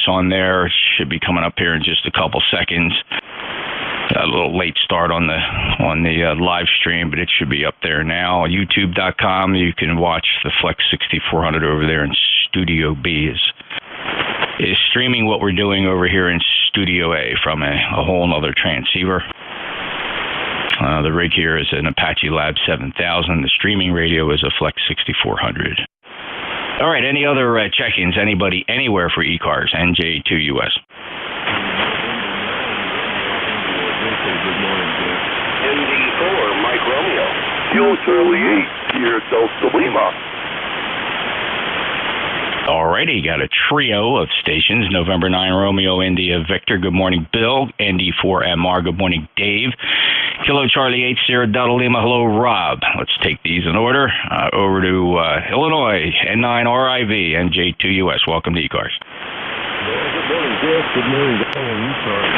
On there. Should be coming up here in just a couple seconds. A little late start on the live stream, but it should be up there now. YouTube.com. You can watch the Flex 6400 over there in Studio B. Is streaming what we're doing over here in Studio A from a whole nother transceiver. The rig here is an Apache Lab 7000. The streaming radio is a Flex 6400. All right, any other check-ins? Anybody anywhere for ECARS, NJ2US? ND4, Mike Romeo. Fuel Charlie 8, here at Delta Lima. All righty, got a trio of stations. November 9, Romeo, India, Victor. Good morning, Bill. ND4MR. Good morning, Dave. Kilo Charlie 8, Sierra Delta Lima. Hello, Rob. Let's take these in order. Over to Illinois, N9RIV, NJ2US. Welcome to ECARS. Good morning, Jeff. Good morning, ECARS.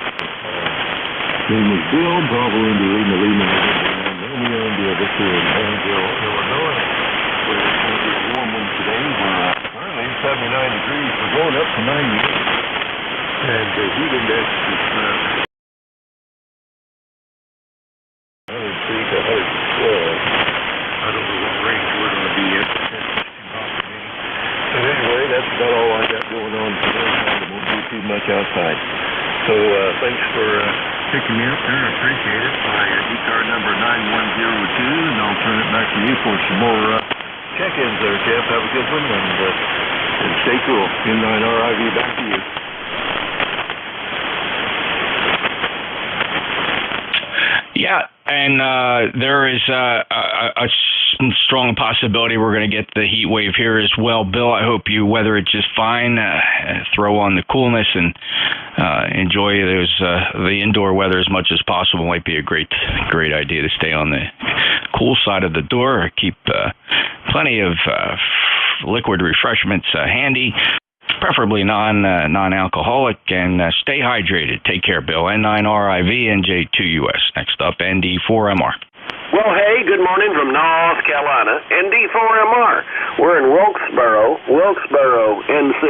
Name is Bill. Bravo India, Lima, Romeo, India, Victor, and Vanville, Illinois. We're going to be a warm one today. We're currently 79 degrees. We're going up to 98. And the heat index is 103 to 112. I don't know what range we're going to be in. But anyway, that's about all I got going on today. I won't do too much outside. So thanks for picking me up there. I appreciate it. My ECAR number 9102, and I'll turn it back to you for some more check-ins there, Jeff. Have a good one, and stay cool. N9RIV, back to you. Yeah, and there is a strong possibility we're going to get the heat wave here as well. Bill, I hope you weather it just fine. Throw on the coolness and enjoy the indoor weather as much as possible. Might be a great idea to stay on the cool side of the door. Keep plenty of liquid refreshments handy. Preferably non-alcoholic, and stay hydrated. Take care, Bill. N9RIV, NJ2US. Next up, ND4MR. Well, hey, good morning from North Carolina, ND4MR. We're in Wilkesboro, NC,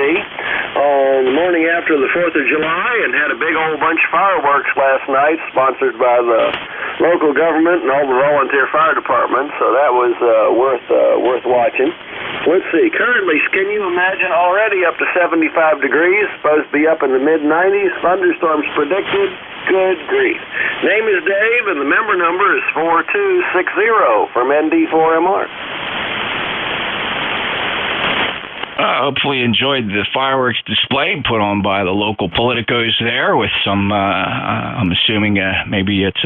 on the morning after the 4th of July, and had a big old bunch of fireworks last night, sponsored by the local government and all the volunteer fire departments, so that was worth watching. Let's see, currently, can you imagine, already up to 75 degrees, supposed to be up in the mid-90s, thunderstorms predicted. Good grief. Name is Dave, and the member number is 4260 from ND4MR. Hopefully enjoyed the fireworks display put on by the local politicos there with some, I'm assuming maybe it's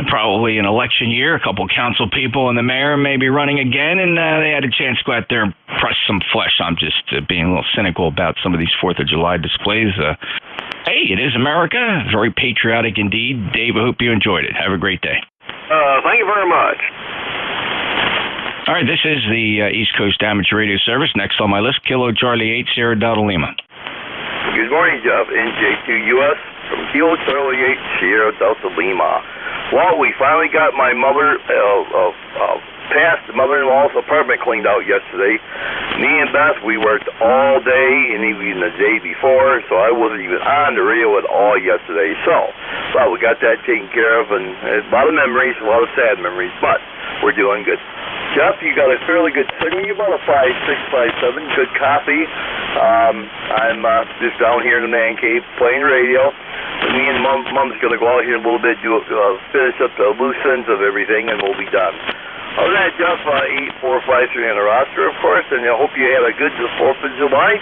probably an election year. A couple council people and the mayor may be running again, and they had a chance to go out there and press some flesh. I'm just being a little cynical about some of these 4th of July displays. Hey, it is America. Very patriotic indeed. Dave, I hope you enjoyed it. Have a great day. Thank you very much. All right, this is the East Coast Amateur Radio Service. Next on my list, Kilo Charlie 8, Sierra Delta Lima. Good morning, Jeff. NJ2US from Kilo Charlie 8, Sierra Delta Lima. Well, we finally got my past mother-in-law's apartment cleaned out yesterday. Me and Beth, we worked all day and even the day before, so I wasn't even on the radio at all yesterday. So, well, we got that taken care of, and a lot of memories, a lot of sad memories, but we're doing good. Jeff, you got a fairly good signal. You about a 5657, good copy. I'm just down here in the man cave playing radio. Me and Mom's going to go out here in a little bit, finish up the loose ends of everything, and we'll be done. Other than that, Jeff, 8453 on the roster, of course, and I hope you had a good 4th of July.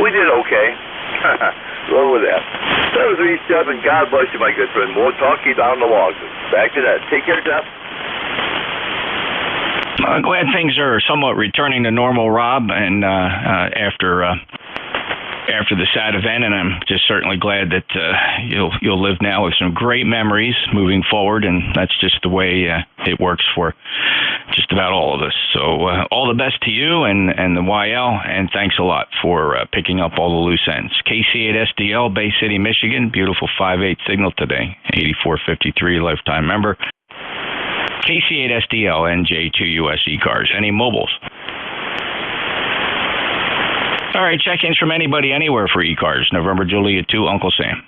We did okay. Go with that. That was Reese, Jeff, and God bless you, my good friend. We'll talk you down the logs. Back to that. Take care, Jeff. Glad things are somewhat returning to normal, Rob, and after the sad event, and I'm just certainly glad that you'll live now with some great memories moving forward, and that's just the way it works for just about all of us. So all the best to you and the YL, and thanks a lot for picking up all the loose ends. KC8SDL, Bay City, Michigan, beautiful 5.8 signal today, 8453 lifetime member. KC8SDL, NJ2US ECARS. Any mobiles? All right, check-ins from anybody anywhere for ECARS. November Juliet 2, Uncle Sam.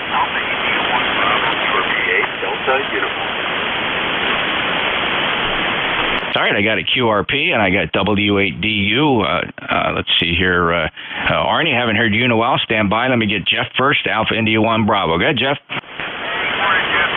Alpha India 1 Bravo, QRP 8, Delta, uniform. All right, I got a QRP and I got W8DU. Let's see here. Arnie, haven't heard you in a while. Stand by. Let me get Jeff first. Alpha India 1 Bravo. Go ahead, Jeff. Morning, Jeff.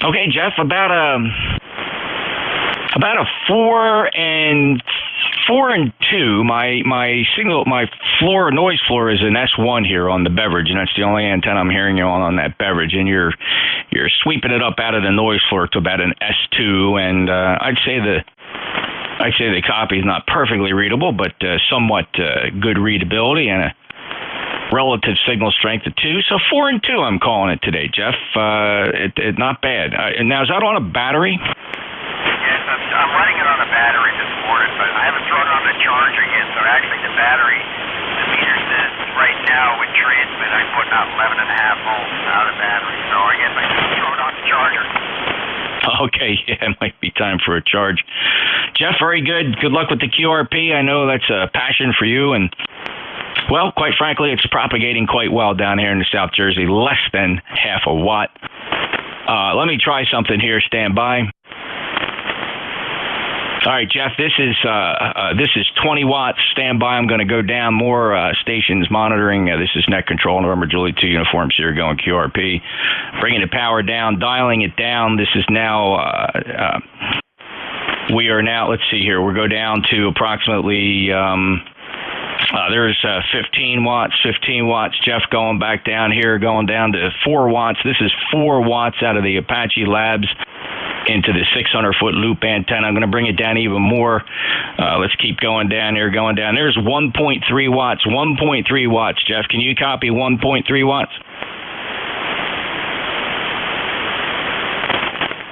Okay, Jeff, about a 4 and 2. My signal, my noise floor is an S1 here on the beverage, and that's the only antenna I'm hearing you on that beverage. And you're sweeping it up out of the noise floor to about an S2, and I'd say the copy is not perfectly readable, but somewhat good readability and a relative signal strength of 2. So 4 and 2, I'm calling it today, Jeff. Not bad. Now, is that on a battery? Yes, I'm running it on a battery this morning, but I haven't thrown it on the charger yet. So actually, the battery, the meter says right now with transmit, I'm putting out 11.5 volts out of battery. So I guess I should throw it on the charger. Okay, yeah, it might be time for a charge. Jeff, very good. Good luck with the QRP. I know that's a passion for you, and well, quite frankly, it's propagating quite well down here in the South Jersey, less than half a watt. Let me try something here. Stand by. All right, Jeff, this is 20 watts. Stand by. I'm going to go down more stations monitoring. This is Net Control, November Juliet 2 Uniform Sierra going QRP. Bringing the power down, dialing it down. This is now, we are now, let's see here. We'll go down to approximately... there's 15 watts, Jeff, going back down here, going down to 4 watts. This is 4 watts out of the Apache Labs into the 600-foot loop antenna. I'm going to bring it down even more. Let's keep going down here, going down. There's 1.3 watts, 1.3 watts, Jeff. Can you copy 1.3 watts?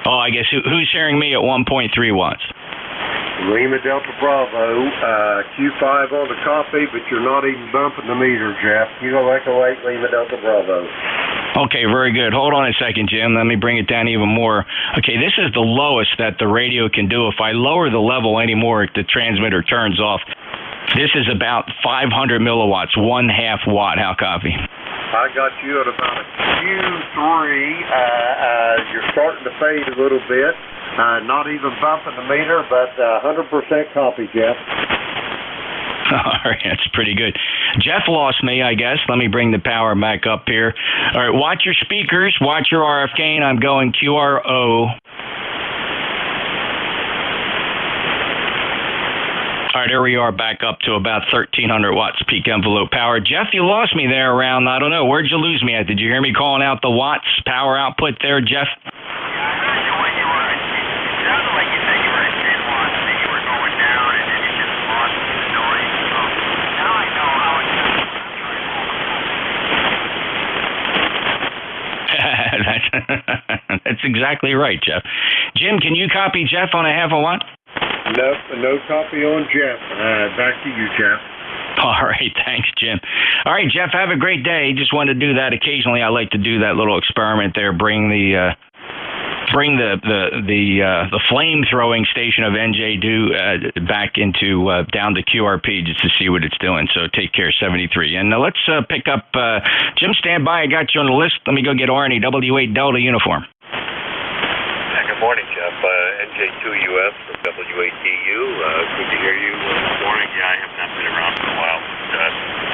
Oh, I guess who's hearing me at 1.3 watts? Lima Delta Bravo, Q5 on the copy, but you're not even bumping the meter, Jeff. Kilo Echo 8, Lima Delta Bravo. Okay, very good. Hold on a second, Jim. Let me bring it down even more. Okay, this is the lowest that the radio can do. If I lower the level anymore, the transmitter turns off. This is about 500 milliwatts, 1/2 watt. How copy? I got you at about a Q3. You're starting to fade a little bit. Not even bumping the meter, but 100% copy, Jeff. All right, that's pretty good. Jeff lost me, I guess. Let me bring the power back up here. All right, watch your speakers, watch your RF gain. I'm going QRO. All right, here we are back up to about 1,300 watts peak envelope power. Jeff, you lost me there around, I don't know, where'd you lose me at? Did you hear me calling out the watts power output there, Jeff? That's exactly right, Jeff. Jim, can you copy Jeff on 1/2 watt? Nope, no copy on Jeff. Back to you, Jeff. All right, thanks, Jim. All right, Jeff, have a great day. Just wanted to do that occasionally. I like to do that little experiment there. Bring the flame throwing station of NJ2 back into down to QRP just to see what it's doing. So take care, 73. And let's pick up Jim. Stand by. I got you on the list. Let me go get Arnie. W8 Delta uniform. Good morning, Jeff. NJ2US from W8DU. Good to hear you this morning. Yeah, I have not been around for a while.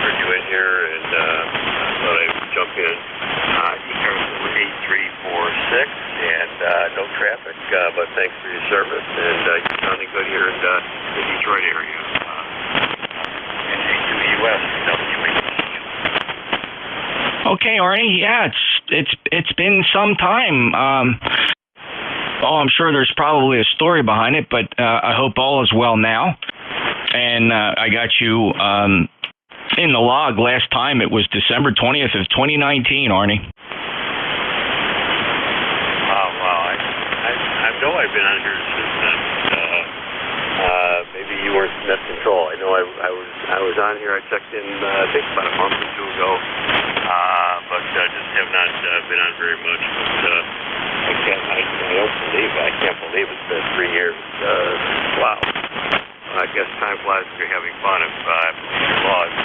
Heard you in here, and I thought I would jump in. ECARS 8346, and no traffic, but thanks for your service. And you're sounding good here in the Detroit area. NJ2US W8DU. Okay, Arnie. Yeah, it's been some time. I'm sure there's probably a story behind it, but I hope all is well now. And I got you in the log last time. It was December 20th of 2019, Arnie. Wow. I know I've been on here since then. was on here. I checked in, I think about a month or two ago, but just have not been on very much. But I can't believe it's been 3 years. Wow. I guess time flies if you're having fun. If you're lost,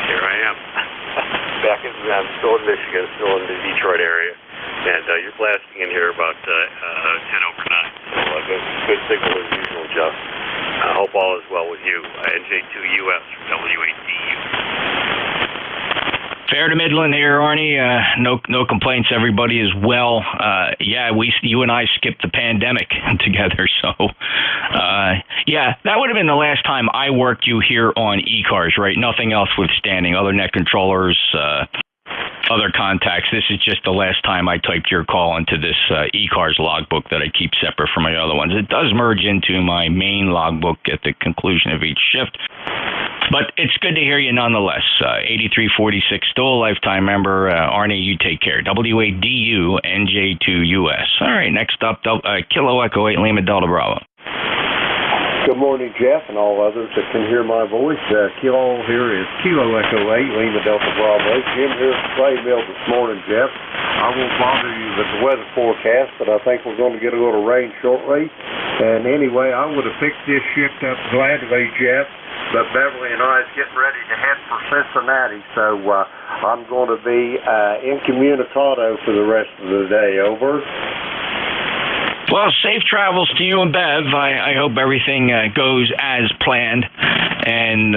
here I am. I'm still in Michigan, still in the Detroit area, and you're blasting in here about 10 over 9. So good signal as usual, Jeff. I hope all is well with you. NJ2US from WATU. Fair to Midland here, Arnie. No complaints. Everybody is well. Yeah, you and I skipped the pandemic together, so yeah, that would have been the last time I worked you here on ECARS, right? Nothing else withstanding, other net controllers, other contacts. This is just the last time I typed your call into this ECARS logbook that I keep separate from my other ones. It does merge into my main logbook at the conclusion of each shift. But it's good to hear you nonetheless. 8346, still a lifetime member. Arnie, you take care. WADU, NJ2US. All right, next up, Kilo Echo 8, Lima Delta Bravo. Good morning, Jeff, and all others that can hear my voice. Kilo here is Kilo Echo 8, Lima Delta Bravo. Jim here at the Clay Mill this morning, Jeff. I won't bother you with the weather forecast, but I think we're going to get a little rain shortly. And anyway, I would have picked this shift up gladly, Jeff, but Beverly and I is getting ready to head for Cincinnati, so I'm going to be incommunicado for the rest of the day. Over. Well, safe travels to you and Bev. I hope everything goes as planned, and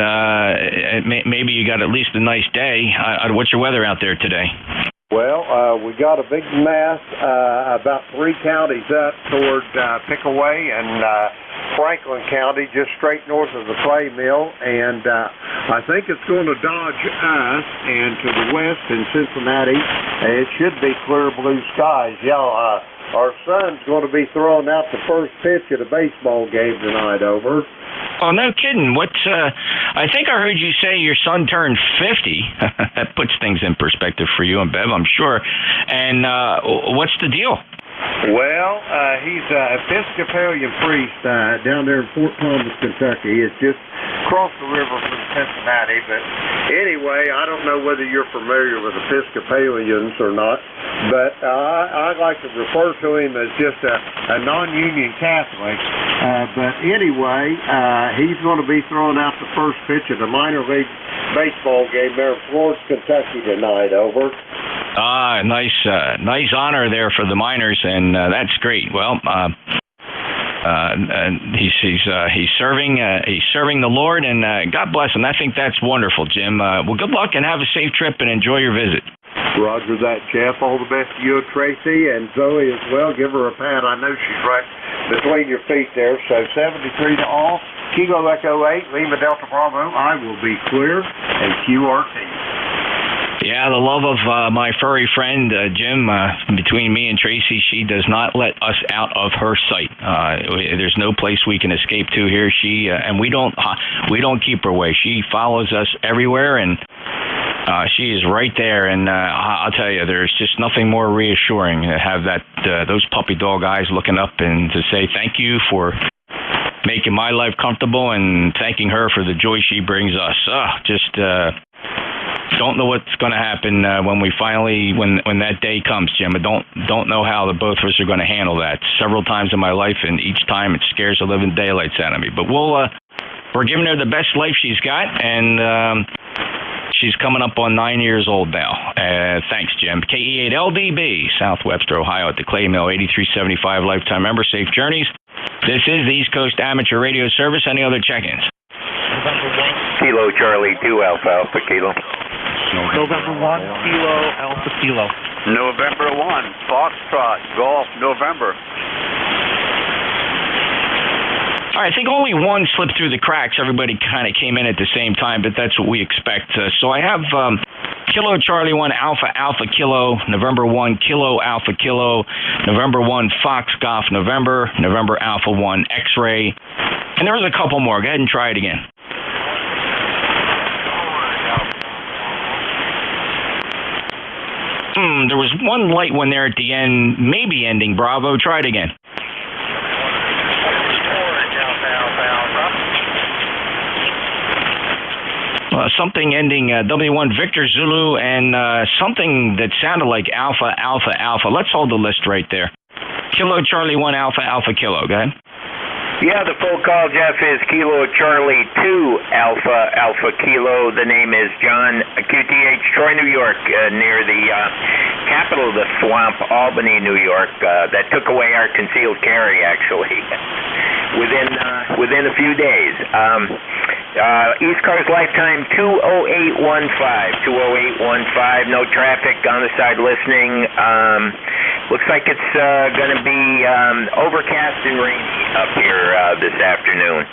maybe you got at least a nice day. What's your weather out there today? Well, we got a big mass about 3 counties up toward Pickaway and Franklin County, just straight north of the Clay Mill, and I think it's going to dodge us, and to the west in Cincinnati, it should be clear blue skies. Yeah, our son's going to be throwing out the first pitch at a baseball game tonight. Over. Oh, no kidding. I think I heard you say your son turned 50. That puts things in perspective for you and Bev, I'm sure. And what's the deal? Well, he's an Episcopalian priest down there in Fort Thomas, Kentucky. It's just across the river from Cincinnati. But anyway, I don't know whether you're familiar with Episcopalians or not, but I like to refer to him as just a non-union Catholic. But anyway, he's going to be throwing out the first pitch of the minor league baseball game there in Florence, Kentucky tonight. Over. Nice honor there for the miners, and that's great. Well, he's serving the Lord, and God bless him. I think that's wonderful, Jim. Well, good luck and have a safe trip and enjoy your visit. Roger that, Jeff. All the best to you and Tracy and Zoe as well. Give her a pat. I know she's right between your feet there. So 73 to all. Kilo Echo 8, Lima Delta Bravo. I will be clear. And QRT. Yeah, the love of my furry friend, Jim, between me and Tracy, she does not let us out of her sight. There's no place we can escape to here. And we don't keep her away. She follows us everywhere, and she is right there. And I'll tell you, there's just nothing more reassuring to have those puppy dog eyes looking up and to say thank you for making my life comfortable and thanking her for the joy she brings us. Don't know what's going to happen when that day comes, Jim. I don't know how the both of us are going to handle that. Several times in my life, and each time it scares the living daylights out of me. But we're giving her the best life she's got, and she's coming up on 9 years old now. Thanks, Jim. KE8LDB, South Webster, Ohio, at the Clay Mill, 8375 lifetime member. Safe journeys. This is the East Coast Amateur Radio Service. Any other check-ins? Kilo Charlie 2 Alpha Alpha Kilo. November 1, Kilo Alpha Kilo. November 1, Foxtrot, Golf, November. All right, I think only one slipped through the cracks. Everybody kind of came in at the same time, but that's what we expect. So I have Kilo Charlie 1 Alpha Alpha Kilo, November 1 Kilo Alpha Kilo, November 1 Fox Golf November, November Alpha 1 X-Ray, and there was a couple more. Go ahead and try it again. There was one light one there at the end, maybe ending Bravo. Try it again. something ending W1 Victor Zulu, and something that sounded like Alpha Alpha Alpha. Let's hold the list right there. Kilo Charlie 1 Alpha Alpha Kilo, okay? Yeah, the full call, Jeff, is Kilo Charlie 2 Alpha Alpha Kilo. The name is John, QTH, Troy, New York, near the capital of the swamp, Albany, New York. That took away our concealed carry, actually, within a few days. ECARS lifetime 20815, 20815, no traffic on the side listening. Looks like it's going to be overcast and rainy up here this afternoon.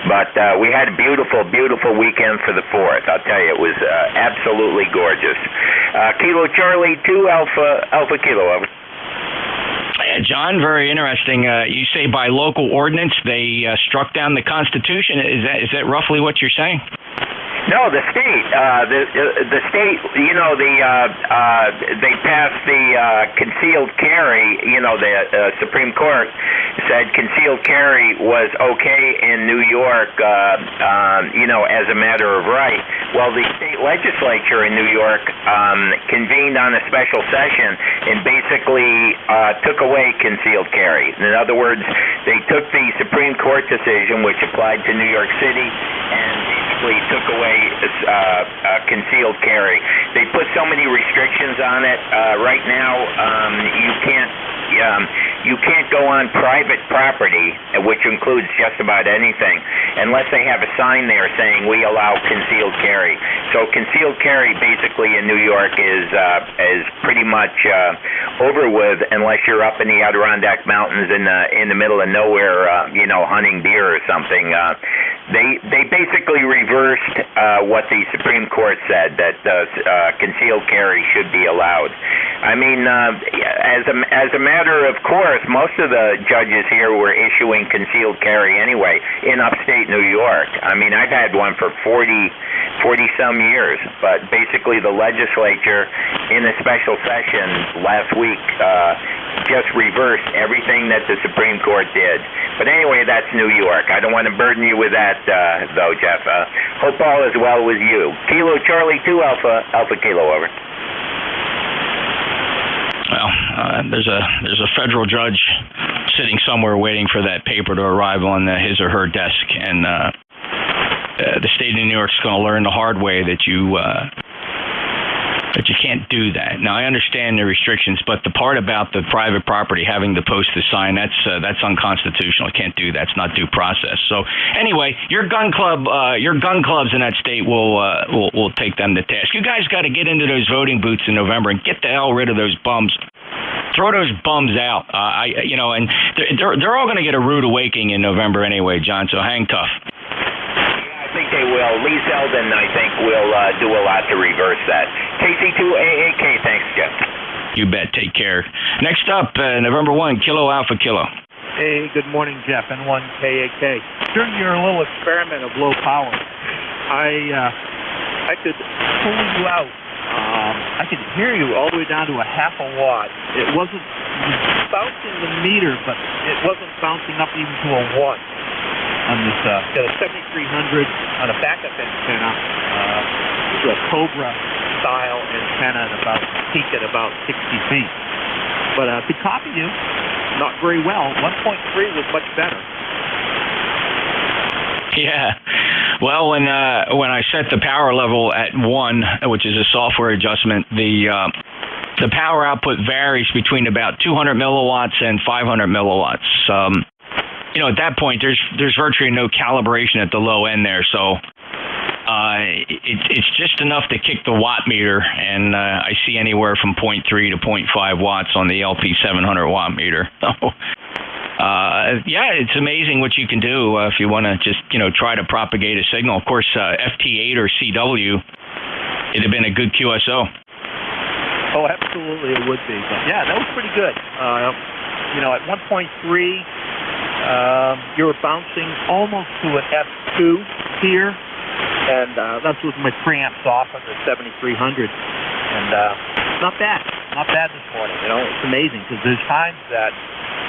But we had a beautiful, beautiful weekend for the 4th. I'll tell you, it was absolutely gorgeous. Kilo Charlie 2 Alpha Kilo, over. John, very interesting. You say by local ordinance they struck down the Constitution. Is that roughly what you're saying? No, the state. The state. You know, they passed the concealed carry. You know, the Supreme Court said concealed carry was okay in New York. You know, as a matter of right. Well, the state legislature in New York convened on a special session and basically took away concealed carry. In other words, they took the Supreme Court decision, which applied to New York City, and basically took away concealed carry. They put so many restrictions on it. Right now, you can't go on private property, which includes just about anything, unless they have a sign there saying we allow concealed carry. So concealed carry basically in New York is pretty much over with, unless you're up in the Adirondack Mountains in the middle of nowhere, you know, hunting deer or something. They basically reversed what the Supreme Court said, that concealed carry should be allowed. I mean, as a matter of course, most of the judges here were issuing concealed carry anyway in upstate New York. I mean, I've had one for 40-some years, but basically the legislature in a special session last week just reversed everything that the Supreme Court did. But anyway, that's New York. I don't want to burden you with that, though, Jeff. Hope all is well with you. Kilo Charlie 2 Alpha Kilo, over. Well, there's a federal judge sitting somewhere waiting for that paper to arrive on his or her desk, and the state of New York's going to learn the hard way that you can't do that. Now, I understand the restrictions, but the part about the private property having to post the sign, that's unconstitutional. Can't do that. It's not due process. So anyway, your gun clubs in that state will take them to task. You guys got to get into those voting booths in November and get the hell rid of those bums. Throw those bums out. And they're all going to get a rude awakening in November anyway, John. So hang tough. I think they will. Lee Zeldin, I think, will do a lot to reverse that. KC2AAK, thanks, Jeff. You bet. Take care. Next up, November 1, Kilo Alpha Kilo. Hey, good morning, Jeff. N1KAK. During your little experiment of low power, I could pull you out. I could hear you all the way down to a half a watt. It wasn't bouncing the meter, but it wasn't bouncing up even to a watt. On this, got a 7300 on a backup antenna. This is a Cobra style antenna at peak at about 60 feet. But to copy you, not very well. 1.3 was much better. Yeah. Well, when I set the power level at 1, which is a software adjustment, the power output varies between about 200 milliwatts and 500 milliwatts. At that point, there's virtually no calibration at the low end there, so it's just enough to kick the watt meter, and I see anywhere from 0.3 to 0.5 watts on the LP 700 watt meter. So, it's amazing what you can do if you want to just try to propagate a signal. Of course, FT8 or CW, it'd have been a good QSO. Oh, absolutely, it would be. But yeah, that was pretty good. At 1.3. You were bouncing almost to an F2 here, and that's with my preamps off on the 7300. And not bad this morning. It's amazing because there's times that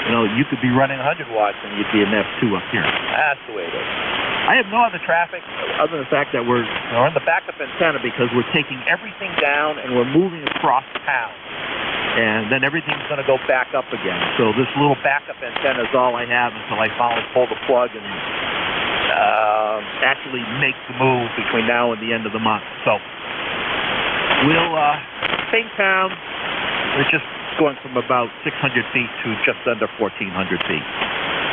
you could be running 100 watts and you'd be an F2 up here. That's the way it is. I have no other traffic other than the fact that we're on the backup antenna because we're taking everything down and we're moving across town. And then everything's going to go back up again. So this little backup antenna is all I have until I finally pull the plug and actually make the move between now and the end of the month. So we'll, same town, we're just going from about 600 feet to just under 1,400 feet.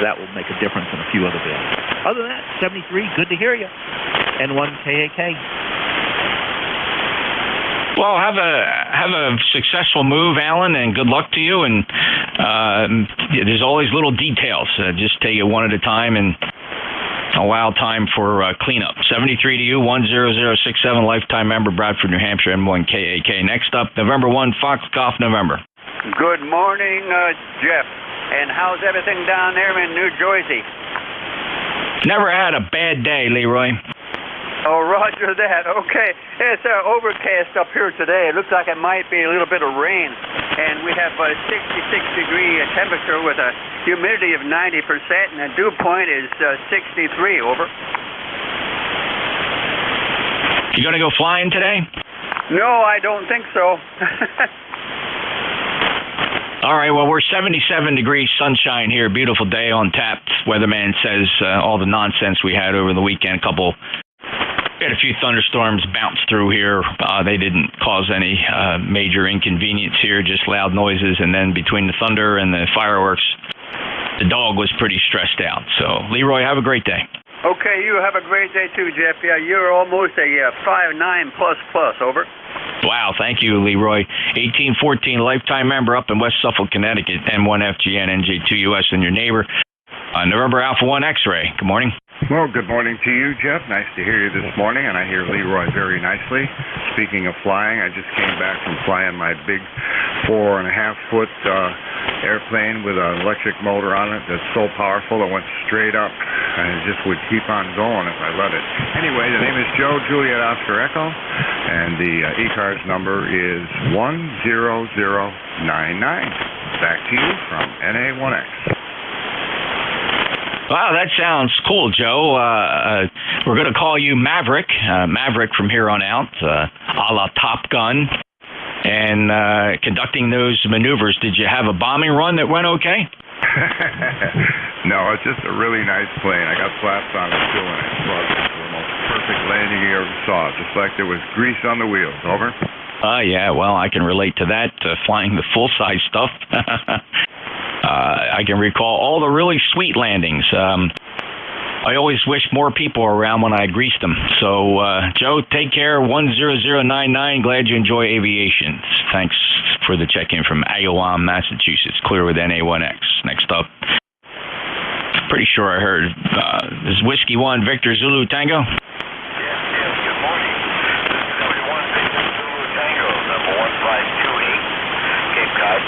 That will make a difference in a few other bands. Other than that, 73, good to hear you. N1 KAK. Well, have a successful move, Alan, and good luck to you. And there's always little details. Just take it one at a time and allow time for cleanup. 73 to you, 10067, lifetime member, Bradford, New Hampshire, N1 KAK. Next up, November 1, Fox Golf, November. Good morning, Jeff. And how's everything down there in New Jersey? Never had a bad day, Leroy. Oh, roger that. Okay. It's overcast up here today. It looks like it might be a little bit of rain. And we have a 66-degree temperature with a humidity of 90%, and the dew point is 63. Over. You going to go flying today? No, I don't think so. All right, well, we're 77 degrees sunshine here. Beautiful day on tap. Weatherman says all the nonsense we had over the weekend. We had a few thunderstorms bounce through here. They didn't cause any major inconvenience here, just loud noises. And then between the thunder and the fireworks, the dog was pretty stressed out. So, Leroy, have a great day. Okay, you have a great day too, Jeff. Yeah, you're almost a 5.9++. Over. Wow, thank you, Leroy. 1814, lifetime member up in West Suffolk, Connecticut, N1FGN, NJ2US, and your neighbor. November Alpha 1 X-Ray. Good morning. Well, good morning to you, Jeff. Nice to hear you this morning, and I hear Leroy very nicely. Speaking of flying, I just came back from flying my big 4.5-foot airplane with an electric motor on it that's so powerful it went straight up, and it just would keep on going if I let it. Anyway, the name is Joe, Juliet Oscar Echo, and the ECARS number is 10099. Back to you from NA1X. Wow, that sounds cool, Joe. We're going to call you Maverick. Maverick from here on out, a la Top Gun. And conducting those maneuvers, did you have a bombing run that went okay? No, it's just a really nice plane. I got flaps on it too, and it was the most perfect landing you ever saw, just like there was grease on the wheels. Over. Yeah, well, I can relate to that, flying the full-size stuff. I can recall all the really sweet landings. I always wish more people were around when I greased them. So, Joe, take care. 10099. Glad you enjoy aviation. Thanks for the check-in from Agawam, Massachusetts. Clear with NA1X. Next up. Pretty sure I heard. This is Whiskey 1, Victor Zulu Tango. Yes, good morning. This is 1 Victor Zulu Tango, number 1528, Cape Cod.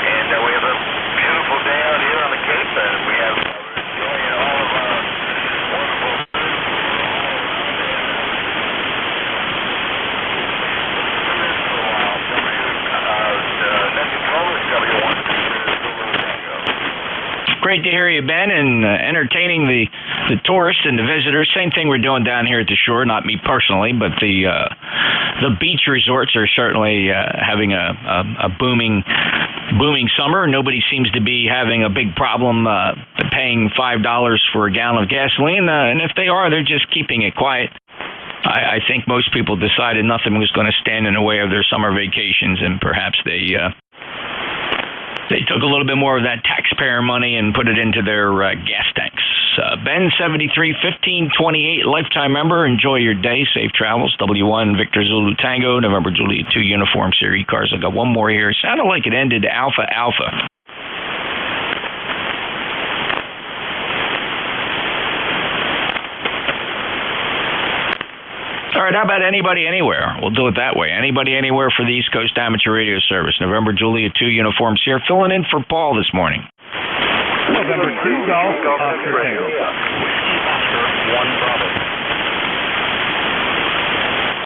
And we have a beautiful day out here on the Cape, and we have enjoying all of our wonderful Great to hear you, Ben, and entertaining the tourists and the visitors. Same thing we're doing down here at the shore. Not me personally, but the beach resorts are certainly having a booming summer. Nobody seems to be having a big problem paying $5 for a gallon of gasoline, and if they are, they're just keeping it quiet. I think most people decided nothing was going to stand in the way of their summer vacations, and perhaps they took a little bit more of that taxpayer money and put it into their gas tanks. Ben, 73, 1528, lifetime member. Enjoy your day. Safe travels. W1, Victor Zulu Tango, November Juliet 2, Uniform Series cars. I got one more here. It sounded like it ended Alpha Alpha. All right, how about anybody anywhere? We'll do it that way. Anybody anywhere for the East Coast Amateur Radio Service. November Juliet 2, Uniform Sierra. Filling in for Paul this morning. November 2, Golf, Oscar Tango.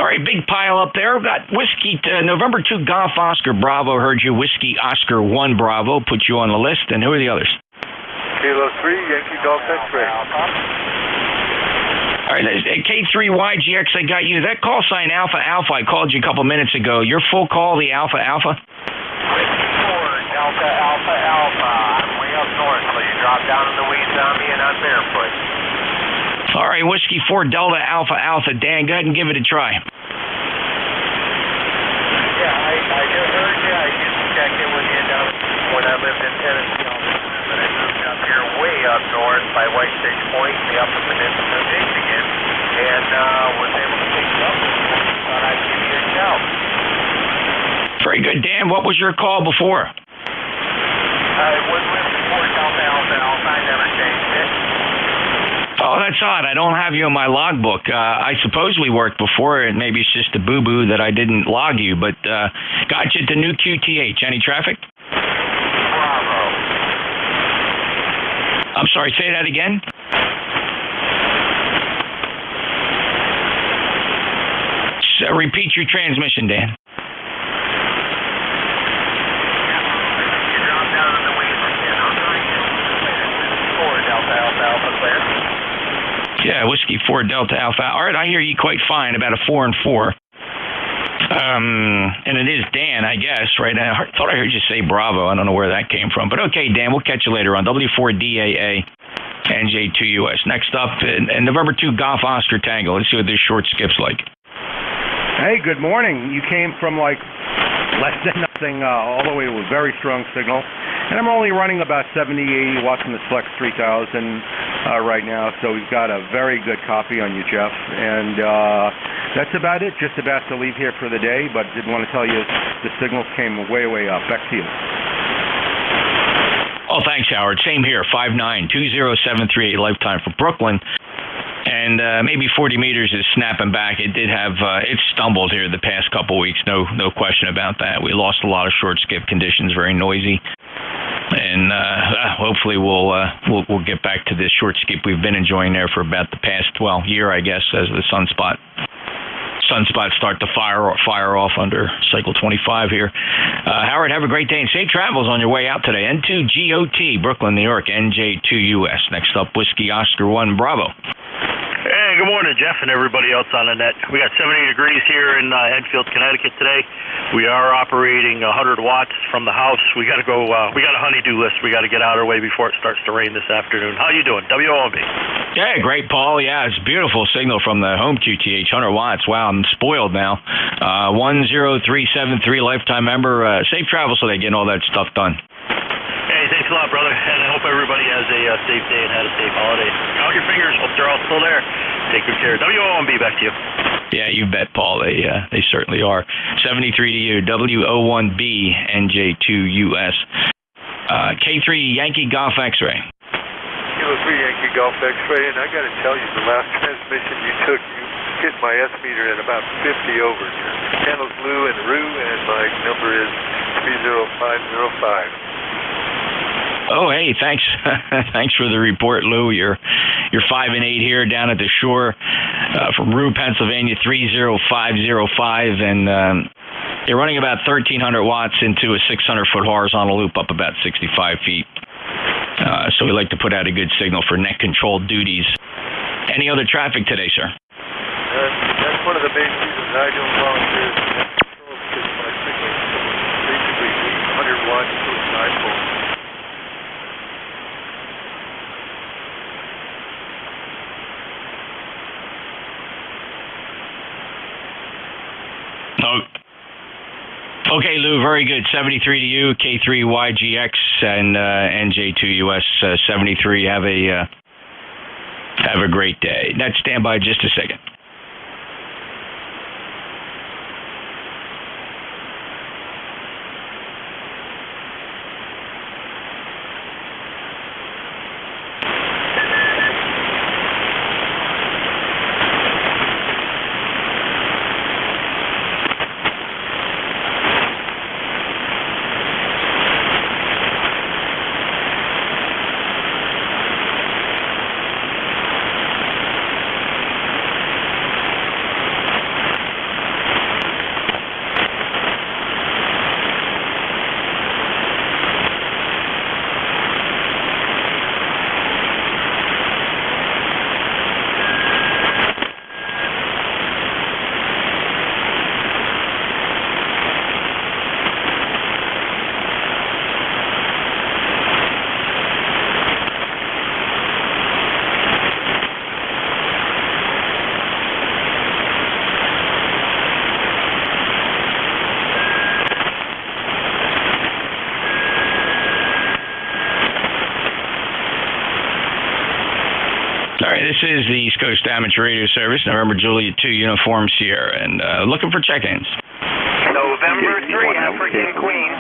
All right, right, big pile up there. We've got Whiskey, November 2 Golf Oscar Bravo heard you. Whiskey Oscar 1 Bravo put you on the list. And who are the others? Kilo 3, Yankee Golf X-Ray. All right, K3YGX, I got you. That call sign Alpha Alpha, I called you a couple minutes ago. Your full call, the Alpha Alpha? Whiskey 4, Delta Alpha Alpha. I'm way up north, so you drop down in the weeds on me and I'm barefoot. All right, Whiskey 4 Delta Alpha Alpha. Dan, go ahead and give it a try. Yeah, I just heard you. I used to check in with you down when I lived in Tennessee. But I moved up here way up north by White Stage Point, the upper peninsula of Michigan, and was able to pick you up. Thought I'd give you a shout. Very good, Dan. What was your call before? It was Whiskey 4 Delta Alpha Alpha. I never changed it. Oh, that's odd. I don't have you in my logbook. I suppose we worked before, and maybe it's just a boo-boo that I didn't log you, but got you to new QTH. Any traffic? Bravo. I'm sorry, say that again? Repeat your transmission, Dan. You drop down in the weeds again. I'll try you. Whiskey 4 Delta Alpha Alpha clear. Yeah, Whiskey 4 Delta Alpha. All right, I hear you quite fine, about a 4 and 4. And it is Dan, I guess, right? I thought I heard you say Bravo. I don't know where that came from. But okay, Dan, we'll catch you later on. W4DAA, NJ2US. Next up, and November 2 Golf Oscar Tango. Let's see what this short skip's like. Hey, good morning. You came from like less than nothing all the way to a very strong signal. And I'm only running about 70, 80 watts in the Flex 3000 right now. So we've got a very good copy on you, Jeff. And that's about it. Just about to leave here for the day, but did want to tell you the signals came way, way up. Back to you. Oh, thanks, Howard. Same here. 5920738 lifetime for Brooklyn. And maybe 40 meters is snapping back. It did have, it stumbled here the past couple weeks. No question about that. We lost a lot of short skip conditions, very noisy. And hopefully we'll get back to this short skip we've been enjoying there for about the past year, I guess, as the sunspots start to fire off under cycle 25 here. Howard, have a great day and safe travels on your way out today. N2GOT, Brooklyn, New York, NJ2US. Next up, Whiskey Oscar 1 Bravo. Hey, good morning, Jeff, and everybody else on the net. We got 70 degrees here in Enfield, Connecticut today. We are operating 100 watts from the house. We got to go. We got a honey-do list. We got to get out of our way before it starts to rain this afternoon. How you doing? WOMB. Yeah, great, Paul. Yeah, it's a beautiful signal from the home QTH, 100 watts. Wow, I'm spoiled now. 10373 lifetime member. Safe travel so they get all that stuff done. Hey, thanks a lot, brother, and I hope everybody has a safe day and had a safe holiday. Count your fingers. Hope they're all still there. Take good care. WOMB, back to you. Yeah, you bet, Paul. They certainly are. 73 to you. W01B, NJ2US. K3 Yankee Golf X-Ray. Kilo 3 Yankee Golf X-Ray, and I got to tell you, the last transmission you took, you hit my S meter at about 50 over. Channels blue and Rue, and my number is 30505. Oh, hey, thanks. Thanks for the report, Lou. You're 5 and 8 here down at the shore from Rue, Pennsylvania, 30505, and you're running about 1,300 watts into a 600-foot horizontal loop up about 65 feet. So we like to put out a good signal for net control duties. Any other traffic today, sir? That's one of the main reasons I don't volunteer as net control, because my signal basically 100 watts to an iPhone. Okay, Lou, very good. 73 to you, K3YGX, and NJ2US 73. Have a great day. Now, stand by just a second. this is the East Coast Amateur Radio Service, November Juliet 2 Uniform Sierra, and looking for check-ins. November 3, African Queen.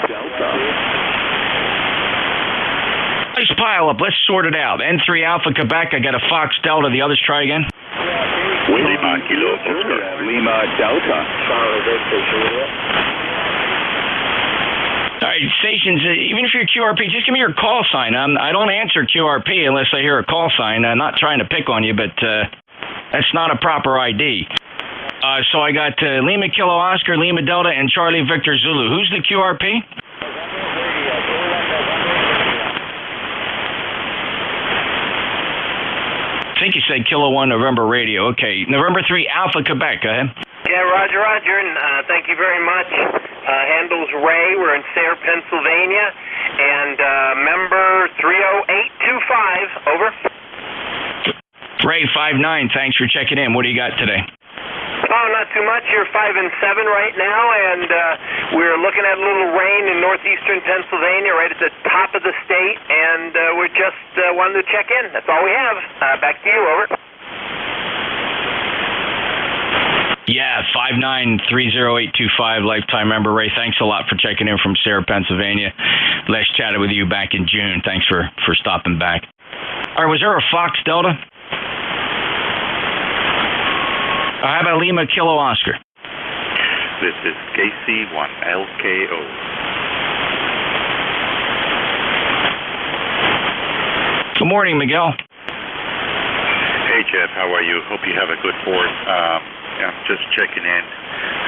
Nice pile up. Let's sort it out. N3 Alpha Quebec. I got a Fox Delta. The others try again. Lima Kilo Oscar. Lima Delta. All right, stations, even if you're QRP, just give me your call sign. I don't answer QRP unless I hear a call sign. I'm not trying to pick on you, but that's not a proper ID. So I got Lima Kilo Oscar, Lima Delta, and Charlie Victor Zulu. Who's the QRP? I think you said Kilo 1 November Radio. Okay, November 3 Alpha Quebec. Go ahead. Yeah, Roger, and thank you very much. Handles Ray. We're in Sayre, Pennsylvania, and member 30825. Over. Ray 59. Thanks for checking in. What do you got today? Oh, not too much. You're 5 and 7 right now, and we're looking at a little rain in northeastern Pennsylvania, right at the top of the state, and we're just wanted to check in. That's all we have. Back to you. Over. Yeah, 5930825, lifetime member. Ray, thanks a lot for checking in from Sayre, Pennsylvania. Last chatted with you back in June. Thanks for stopping back. All right, was there a Fox Delta? How about Lima Kilo Oscar? This is KC1LKO. Good morning, Miguel. Hey, Jeff. How are you? Hope you have a good fourth. I'm just checking in.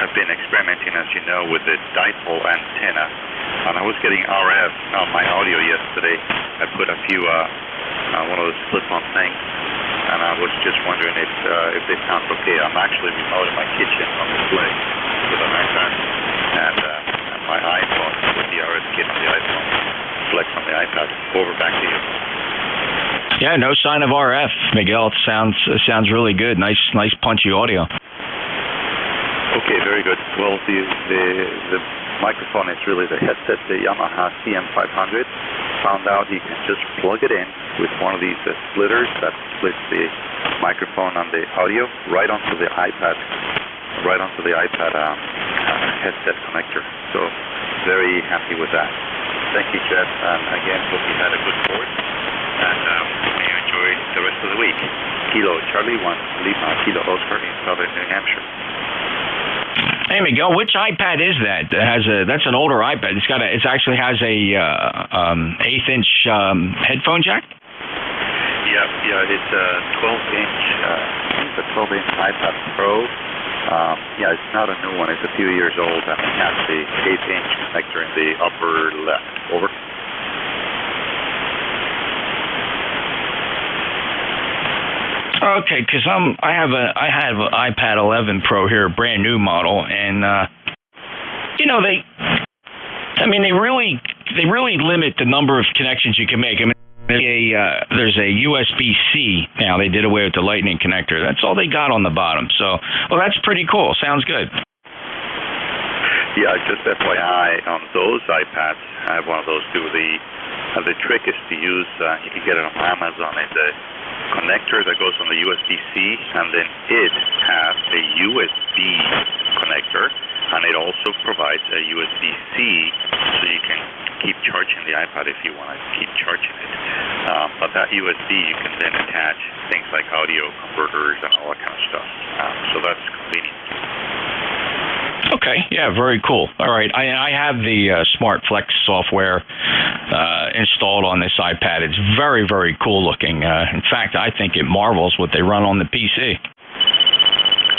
I've been experimenting, as you know, with the dipole antenna, and I was getting RF on my audio yesterday. I put a few, one of those flip-on things, and I was just wondering if they sound okay. I'm actually remote in my kitchen on the play with an iPad and my iPhone with the RF kit on the iPhone, Flex on the iPad. Over, back to you. Yeah, no sign of RF, Miguel. It sounds really good. Nice punchy audio. Okay, very good. Well, the microphone is really the headset, the Yamaha CM500. Found out you can just plug it in with one of these splitters that splits the microphone and the audio right onto the iPad headset connector. So very happy with that. Thank you, Jeff, and again, hope you had a good fourth, and may you enjoy the rest of the week. Kilo Charlie 1 Lima Kilo Oscar in southern New Hampshire. Hey Miguel, which iPad is that? That's an older iPad. It actually has a 1/8-inch headphone jack. Yeah, it's a 12-inch. It's a 12-inch iPad Pro. Yeah, it's not a new one. It's a few years old, and it has the 8-inch connector in the upper left. Over. Okay, because I have an iPad 11 Pro here, a brand new model, and they really limit the number of connections you can make. I mean, there's a USB-C now. They did away with the Lightning connector. That's all they got on the bottom. So, well, that's pretty cool. Sounds good. Yeah, just FYI, on those iPads, I have one of those too. The trick is to use, you can get it on Amazon, it's a connector that goes on the USB-C, and then it has a USB connector, and it also provides a USB-C, so you can keep charging the iPad if you want to keep charging it. But that USB, you can then attach things like audio converters and all that kind of stuff. So that's convenient. Okay, yeah, very cool. All right, I have the Smart Flex software installed on this iPad. It's very, very cool looking. In fact, I think it marvels what they run on the PC.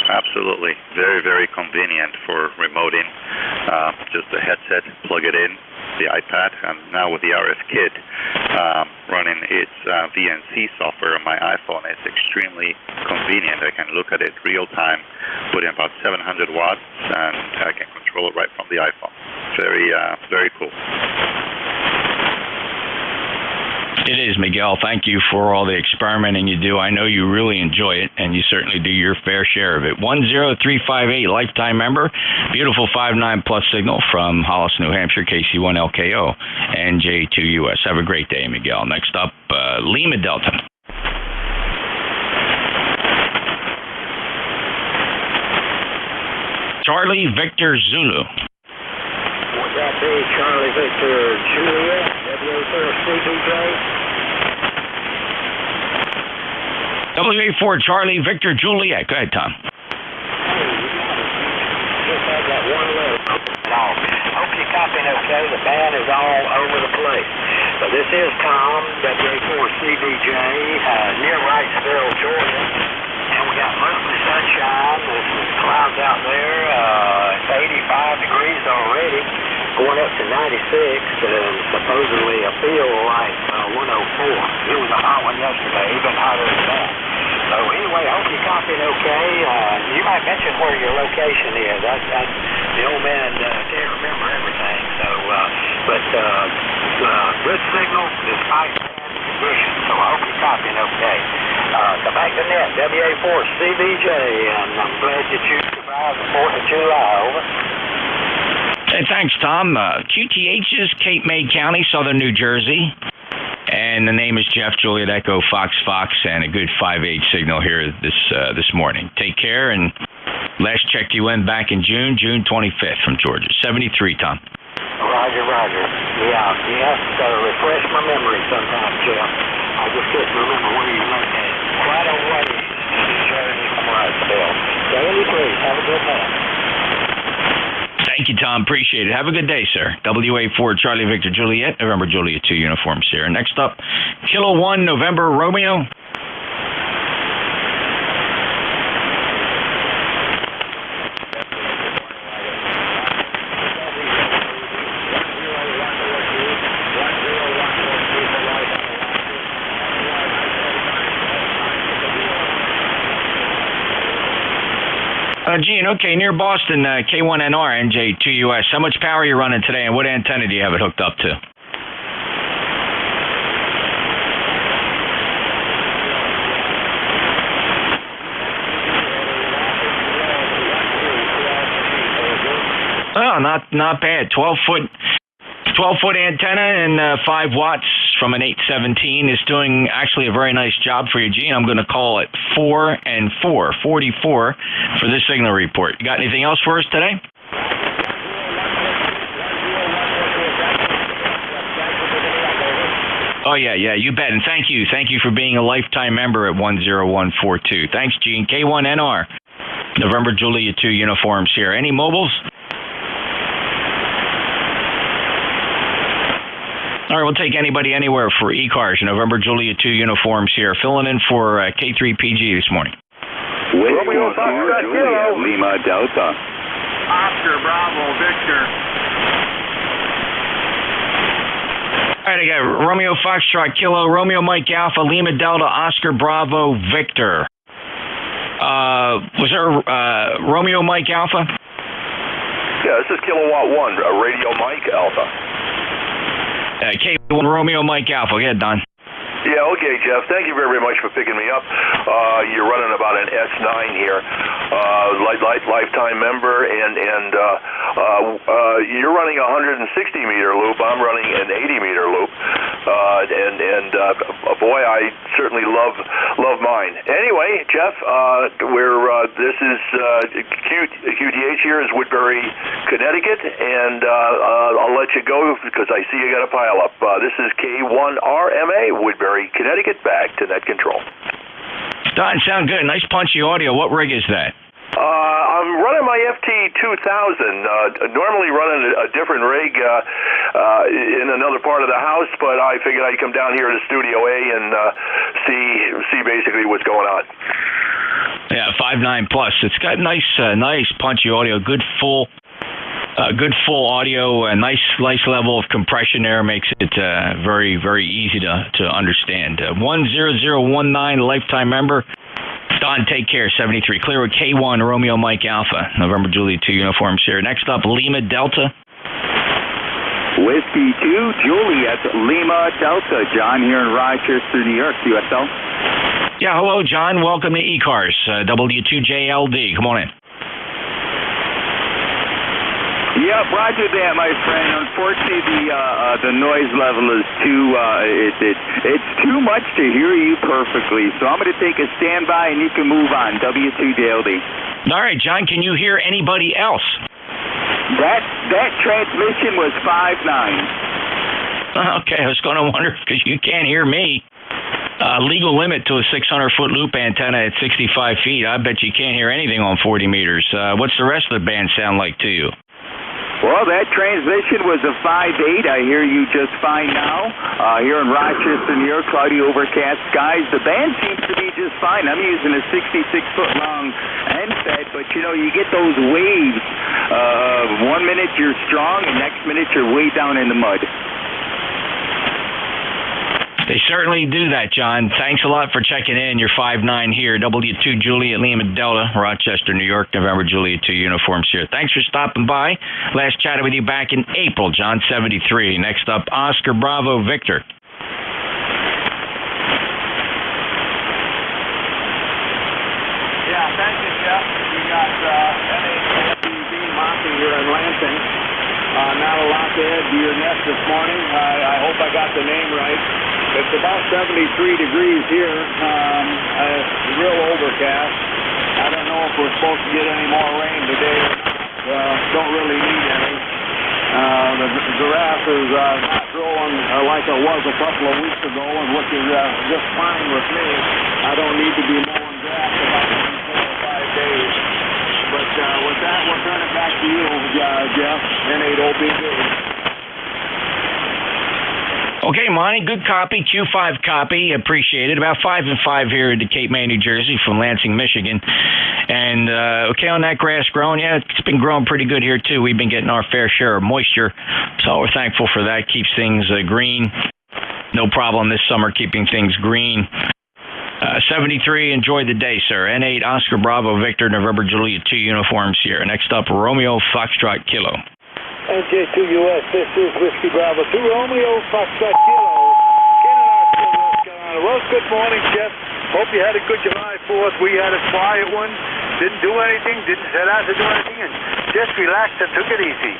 Absolutely. Very, very convenient for remoting. Just a headset, plug it in, the iPad, and now with the RF kit running its VNC software on my iPhone, it's extremely convenient. I can look at it real time, put in about 700 watts, and I can control it right from the iPhone. Very, very cool. It is, Miguel. Thank you for all the experimenting you do. I know you really enjoy it, and you certainly do your fair share of it. 10358, lifetime member, beautiful 5.9 plus signal from Hollis, New Hampshire, KC1LKO, NJ2US. Have a great day, Miguel. Next up, Lima Delta. Charlie Victor Zulu. Would that be Charlie Victor Juliet, WA4CBJ? WA4 Charlie Victor Juliet. Go ahead, Tom. Just had that one letter. Hope you're copying okay. The band is all over the place. So this is Tom, WA4CBJ, near Wrightsville, Georgia. And we got mostly sunshine. There's some clouds out there. It's 85 degrees already, going up to 96, and supposedly a feel like 104. It was a hot one yesterday, even hotter than that. So anyway, I hope you're copying okay. You might mention where your location is. The old man can't remember everything. So, but good signal despite bad conditions. So I hope you're copying okay. Come back to net, WA4CBJ, and I'm glad that you survived the 4th of July. Over. Hey, thanks, Tom. QTH is Cape May County, Southern New Jersey. And the name is Jeff Juliet Echo Fox Fox, and a good 5-8 signal here this morning. Take care, and last checked you in back in June 25th from Georgia. 73, Tom. Roger. Yeah, you have to refresh my memory sometimes, Jeff. I just couldn't remember where you located. Quite a ways to New Jersey from Wrightsville. Daily, please. Have a good night. Thank you, Tom. Appreciate it. Have a good day, sir. WA4 Charlie Victor Juliet, November Juliet 2 uniform, Sierra. Next up, Kilo 1 November Romeo. Gene, okay, near Boston, K1NR, NJ2US. How much power are you running today, and what antenna do you have it hooked up to? Oh, not bad. 12-foot antenna and 5 watts from an 817 is doing actually a very nice job for you, Gene. I'm going to call it 4 and 4, 44 for this signal report. You got anything else for us today? Oh, yeah, you bet. And thank you for being a lifetime member at 10142. Thanks, Gene. K1NR, November Juliet 2 uniforms here. Any mobiles? All right, we'll take anybody anywhere for ECARS, November Juliet 2 uniforms here. Filling in for K3PG this morning. Romeo Foxtrot Kilo. Lima Delta. Oscar Bravo Victor. All right, I got Romeo Foxtrot Kilo, Romeo Mike Alpha, Lima Delta, Oscar Bravo Victor. Was there Romeo Mike Alpha? Yeah, this is Kilowatt 1, Radio Mike Alpha. K1 Romeo Mike Alpha. Go ahead, Don. Yeah, okay, Jeff. Thank you very much for picking me up. You're running about an S9 here, lifetime member, and you're running a 160-meter loop. I'm running an 80-meter loop, boy, I certainly love mine. Anyway, Jeff, this is QTH here is Woodbury, Connecticut, and I'll let you go because I see you got a pile up. This is K1RMA, Woodbury, Connecticut, back to net control. Don, sound good. Nice punchy audio. What rig is that? I'm running my FT2000. Normally running a different rig in another part of the house, but I figured I'd come down here to Studio A and see basically what's going on. Yeah, 5.9 plus. It's got nice punchy audio. Good full audio. A nice level of compression there makes it very, very easy to understand. 10019 lifetime member. Don, take care. 73 clear with K1 Romeo Mike Alpha, November Juliet 2 uniforms here. Next up, Lima Delta. Whiskey 2 Juliet Lima Delta. John here in Rochester, New York, QSL. Yeah, hello, John. Welcome to ECARS, W2JLD. Come on in. Yep, roger that, my friend. Unfortunately, the noise level is too it's too much to hear you perfectly. So I'm going to take a standby, and you can move on. W2JLD. All right, John, can you hear anybody else? That transmission was 5.9. Okay, I was going to wonder because you can't hear me. Legal limit to a 600-foot loop antenna at 65 feet. I bet you can't hear anything on 40 meters. What's the rest of the band sound like to you? Well, that transmission was a 5.8. I hear you just fine now. Here in Rochester, New York, cloudy, overcast skies. The band seems to be just fine. I'm using a 66-foot long end fed, but you know, you get those waves. 1 minute you're strong, and next minute you're way down in the mud. They certainly do that, John. Thanks a lot for checking in. You're 5'9" here, W2 Juliet Lima Delta, Rochester, New York, November Juliet 2 uniforms here. Thanks for stopping by. Last chatted with you back in April, John 73. Next up, Oscar Bravo Victor. Yeah, thank you, Jeff. We got NATV Monty here in Lansing. Not a lot to add to your nest this morning. I hope I got the name right. It's about 73 degrees here. Real overcast. I don't know if we're supposed to get any more rain today or not. Don't really need any. The grass is not growing like it was a couple of weeks ago, and which is just fine with me. I don't need to be mowing grass about every 4 or 5 days. But with that, we'll turn it back to you, Jeff, N8OBB. Okay, Monty, good copy, Q5 copy, appreciate it. About 5 and 5 here in Cape May, New Jersey, from Lansing, Michigan. And, okay, on that grass growing, yeah, it's been growing pretty good here, too. We've been getting our fair share of moisture, so we're thankful for that. Keeps things green. No problem this summer keeping things green. 73, enjoy the day, sir. N8, Oscar Bravo, Victor, November Juliet 2 uniforms here. Next up, Romeo Foxtrot Kilo. NJ2US, this is Whiskey Bravo 2, Romeo Foxtrot Kilo, Kennesaw, North Carolina. Well, good morning, Jeff. Hope you had a good July 4th. We had a quiet one. Didn't do anything, didn't set out to do anything, and just relaxed and took it easy.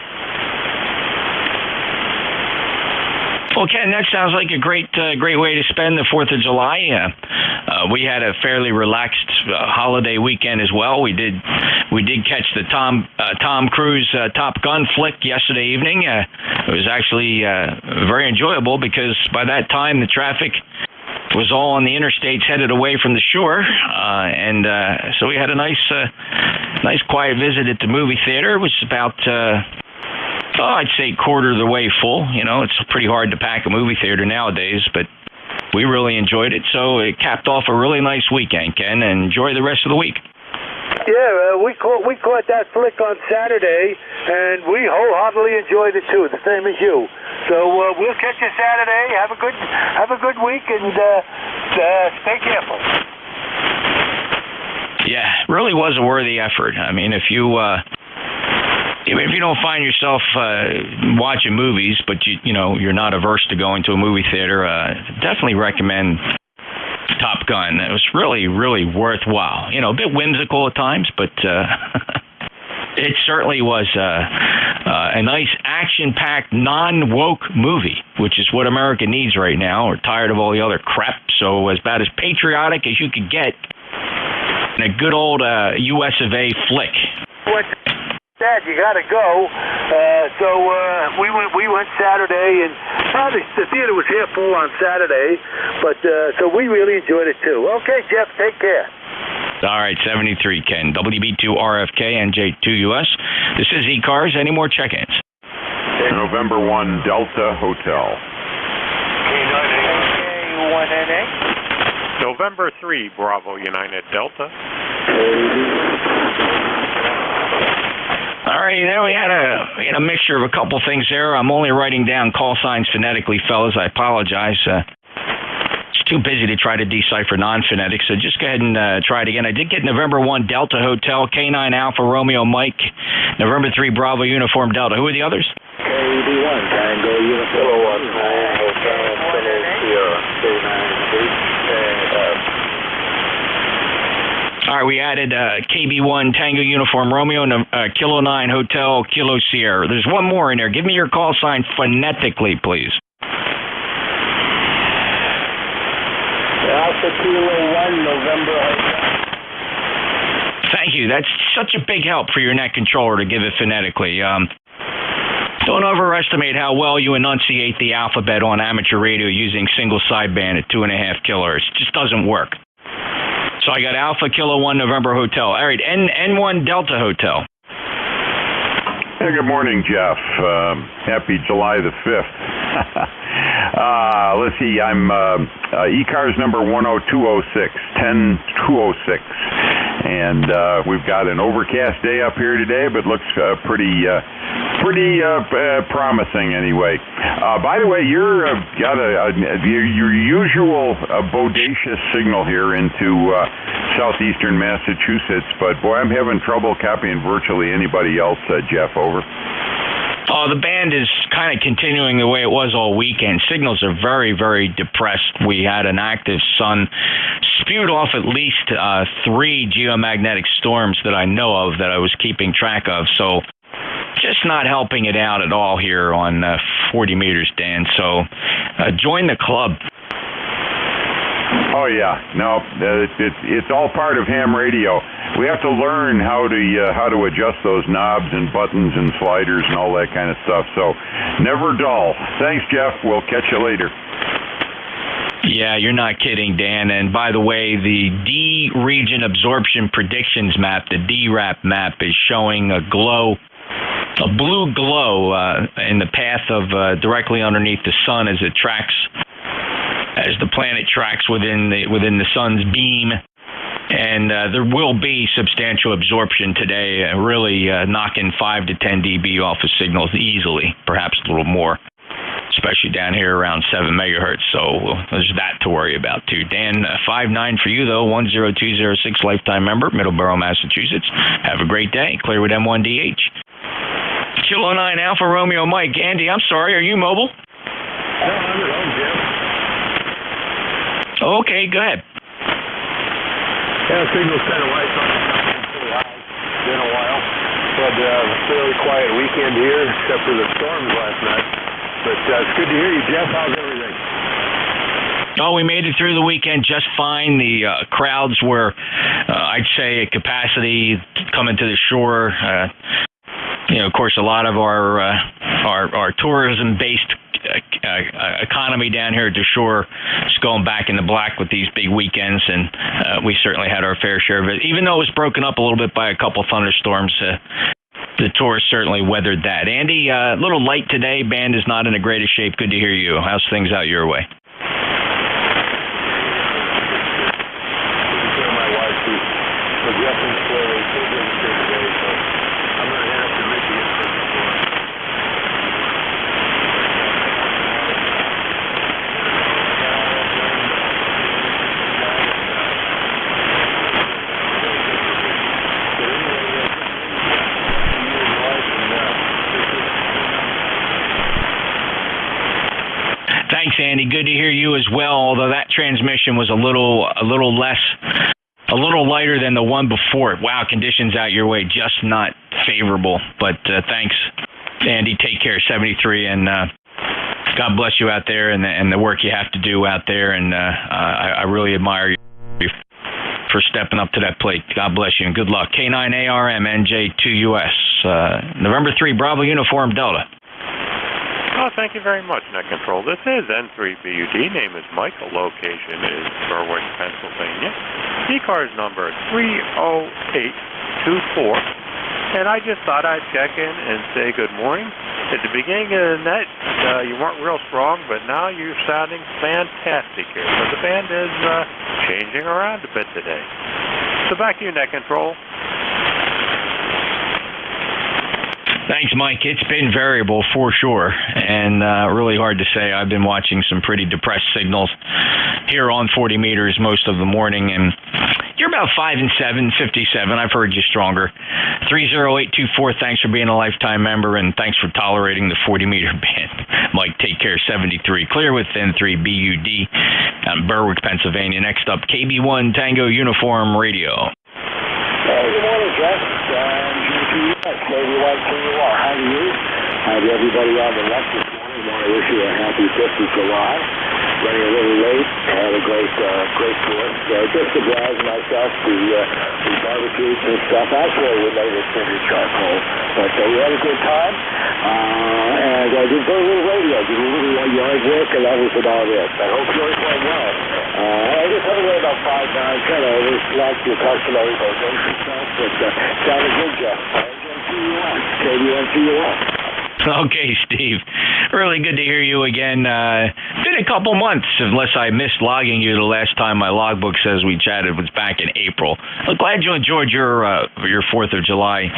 Well, Ken, that sounds like a great way to spend the 4th of July. We had a fairly relaxed holiday weekend as well. We did catch the Tom Cruise Top Gun flick yesterday evening. It was actually very enjoyable because by that time the traffic was all on the interstates headed away from the shore, and so we had a nice quiet visit at the movie theater. It was about I'd say quarter of the way full. You know, it's pretty hard to pack a movie theater nowadays, but we really enjoyed it. So it capped off a really nice weekend, Ken, and enjoy the rest of the week. Yeah, we caught that flick on Saturday, and we wholeheartedly enjoyed it too, the same as you. So we'll catch you Saturday. Have a good week, and stay careful. Yeah, really was a worthy effort. I mean, if you don't find yourself watching movies, but you're not averse to going to a movie theater, definitely recommend Top Gun. It was really, really worthwhile. A bit whimsical at times, but it certainly was a nice action-packed, non-woke movie, which is what America needs right now. We're tired of all the other crap, so about as patriotic as you could get in a good old US of A flick. Dad, you got to go. So we went Saturday, and the theater was here full on Saturday, but so we really enjoyed it too. Okay, Jeff, take care. All right, 73, Ken. WB2RFK, NJ2US. This is ECARS. Any more check-ins? November 1, Delta Hotel. K9A. November 3, Bravo United Delta. All right, there we had a mixture of a couple things there. I'm only writing down call signs phonetically, fellas. I apologize. It's too busy to try to decipher non-phonetic, so just go ahead and try it again. I did get November 1 Delta Hotel, K9 Alpha Romeo Mike, November 3 Bravo Uniform Delta. Who are the others? KD1 Tango Uniform 1 Hotel Sierra K9 All right, we added KB1 Tango Uniform Romeo, Kilo 9 Hotel Kilo Sierra. There's one more in there. Give me your call sign phonetically, please. Alpha Kilo 1 November Hotel. Thank you. you. That's such a big help for your net controller to give it phonetically. Don't overestimate how well you enunciate the alphabet on amateur radio using single sideband at 2.5 kilohertz. It just doesn't work. So I got Alpha Kilo 1 November Hotel. All right, N1 Delta Hotel. Hey, good morning, Jeff. Happy July the 5th. Let's see, I'm ECARS number 10206, 10206. And we've got an overcast day up here today, but looks pretty promising anyway. By the way, you're got your usual bodacious signal here into southeastern Massachusetts, but boy, I'm having trouble copying virtually anybody else, Jeff, over. Oh, the band is kind of continuing the way it was all weekend. Signals are very, very depressed. We had an active sun, spewed off at least 3 geomagnetic storms that I know of that I was keeping track of. So just not helping it out at all here on 40 meters, Dan. So join the club. Oh yeah, no, it's all part of ham radio. We have to learn how to adjust those knobs and buttons and sliders and all that kind of stuff. So never dull. Thanks, Jeff. We'll catch you later. Yeah, you're not kidding, Dan. And by the way, the D region absorption predictions map, the DRAP map, is showing a glow. A blue glow in the path of directly underneath the sun as it tracks, as the planet tracks within the sun's beam, and there will be substantial absorption today, really knocking 5 to 10 dB off of signals easily, perhaps a little more, especially down here around 7 megahertz. So there's that to worry about too. Dan, 5-9 for you though, 10206 lifetime member, Middleborough, Massachusetts. Have a great day. Clear with M1DH. Kilo 9 Alpha Romeo Mike. Andy, I'm sorry, are you mobile? No, I'm at home, Jim. Okay, go ahead. Yeah, signal's kind of light, so I'm pretty high. It's been a while. Had a fairly quiet weekend here, except for the storms last night. But it's good to hear you, Jeff. How's everything? Oh, we made it through the weekend just fine. The crowds were, I'd say, at capacity coming to the shore. Of course, a lot of our tourism-based economy down here at the shore is going back in the black with these big weekends, and we certainly had our fair share of it. Even though it was broken up a little bit by a couple thunderstorms, the tourists certainly weathered that. Andy, a little light today. Band is not in the greatest shape. Good to hear you. How's things out your way? My wife is progressing slowly. Still doing good today, so I'm going to head up to Michigan for the tour. Thanks, Andy. Good to hear you as well, although that transmission was a little lighter than the one before it. Wow, conditions out your way just not favorable. But thanks, Andy. Take care, 73, and God bless you out there and the work you have to do out there. And I really admire you for stepping up to that plate. God bless you and good luck. K9ARM NJ2US November 3 Bravo Uniform Delta. Oh, thank you very much, Net Control. This is N3BUD. Name is Michael. Location is Berwick, Pennsylvania. ECARS number 30824. And I just thought I'd check in and say good morning. At the beginning of the net, you weren't real strong, but now you're sounding fantastic here. So the band is changing around a bit today. So back to you, Net Control. Thanks, Mike. It's been variable for sure, and really hard to say. I've been watching some pretty depressed signals here on 40 meters most of the morning, and you're about 5 and 7, 57. I've heard you stronger. 30824, thanks for being a lifetime member, and thanks for tolerating the 40-meter band. Mike, take care, 73. Clear with N3BUD out in Berwick, Pennsylvania. Next up, KB1 Tango Uniform Radio. Hey, good morning, Jeff. NJ2US, Navy White King you are. How are you? Hi to everybody on the left this morning. Want to wish you a happy 5th of July. Running a little late. Had a great tour. So just to brag myself, we barbecues and stuff. That's where we made it to the charcoal. But we had a good time. And I did very little radio. I did a little yard work, and that was about it. I hope yours went well. I just had to wait about 5, 9, 10 hours, like your customary bodation stuff, but sounded good, Jeff. NJ2US, KD1TUS. Okay, Steve. Really good to hear you again. Been a couple months, unless I missed logging you the last time my logbook says we chatted was back in April. I'm glad you enjoyed your 4th of July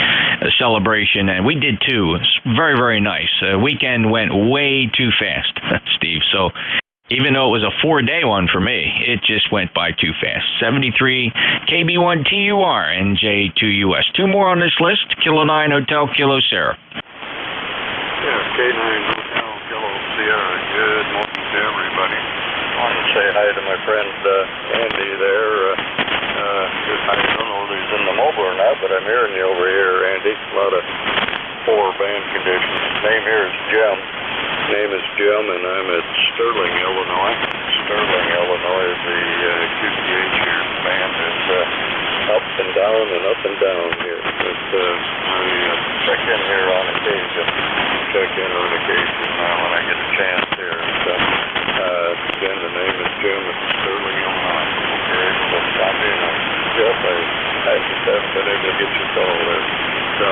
celebration, and we did too. It's very, very nice. Weekend went way too fast, Steve. So even though it was a 4-day one for me, it just went by too fast. 73 KB1TUR, NJ2US. 2 more on this list. Kilo 9 Hotel, Kilo Sierra. Yeah, K9 Hotel, Kilo Sierra. Good morning to everybody. I want to say hi to my friend Andy there. I don't know if he's in the mobile or not, but I'm hearing you over here, Andy. A lot of poor band conditions. Name here is Jim. Name is Jim, and I'm at Sterling, Illinois. Sterling, Illinois is the QTH here. The band is up and down and up and down here. But I check in here on occasion. When I get a chance here. Again, the name is Jim at Sterling, Illinois. If you're able to stop in, Jeff, I just haven't been able to get your call there. So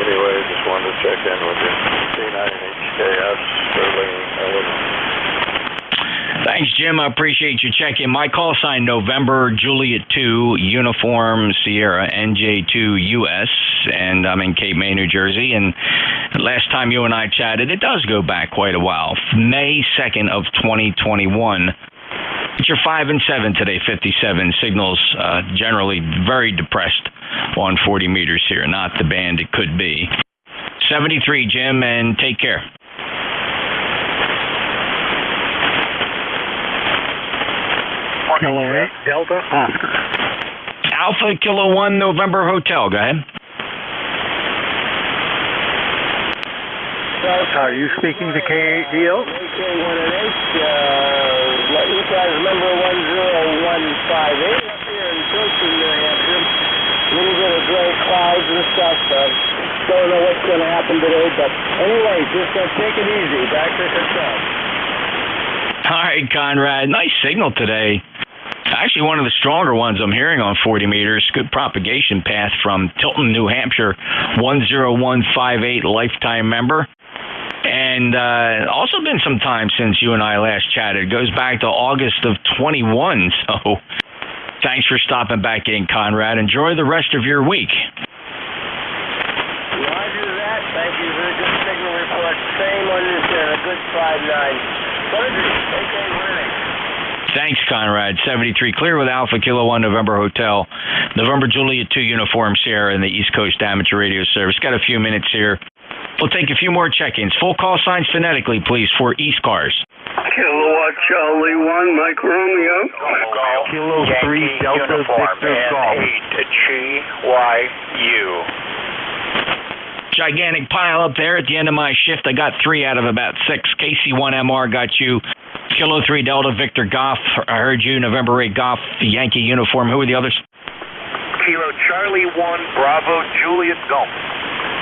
anyway, just wanted to check in with you. C9HKS, Sterling, Illinois. Thanks, Jim. I appreciate you checking. My call sign, November, Juliet 2, Uniform Sierra, NJ2US, and I'm in Cape May, New Jersey. And last time you and I chatted, it does go back quite a while, May 2nd of 2021. But you're 5 and 7 today, 57. Signals generally very depressed on 40 meters here, not the band it could be. 73, Jim, and take care. Kilo 8, Delta, Oscar. Alpha Kilo 1, November Hotel. Go ahead. Are you speaking to KDO? ECARS number 10158 up here in Pilsen, New Hampshire. A little bit of gray clouds and stuff. Don't know what's going to happen today, but anyway, just take it easy. Back to yourself. All right, Conrad. Nice signal today. Actually, one of the stronger ones I'm hearing on 40 meters. Good propagation path from Tilton, New Hampshire, 10158 lifetime member. And also been some time since you and I last chatted. It goes back to August of 21. So thanks for stopping back in, Conrad. Enjoy the rest of your week. Roger that. Thank you for the good signal report. Same on this good 5-9. Okay, winning. Thanks, Conrad. 73 clear with Alpha Kilo 1 November Hotel, November Juliet 2 Uniform Sierra in the East Coast Amateur Radio Service. Got a few minutes here. We'll take a few more check-ins. Full call signs phonetically, please, for ECARS. Kilowatt Charlie 1, Mike Romeo. Kilo 3 Delta Victor Golf. 8GYU. Gigantic pile up there at the end of my shift. I got 3 out of about 6. KC1MR got you. Kilo 3 Delta Victor Golf. I heard you. November 8 Golf, the Yankee uniform. Who are the others? Kilo Charlie 1 Bravo Juliet Golf.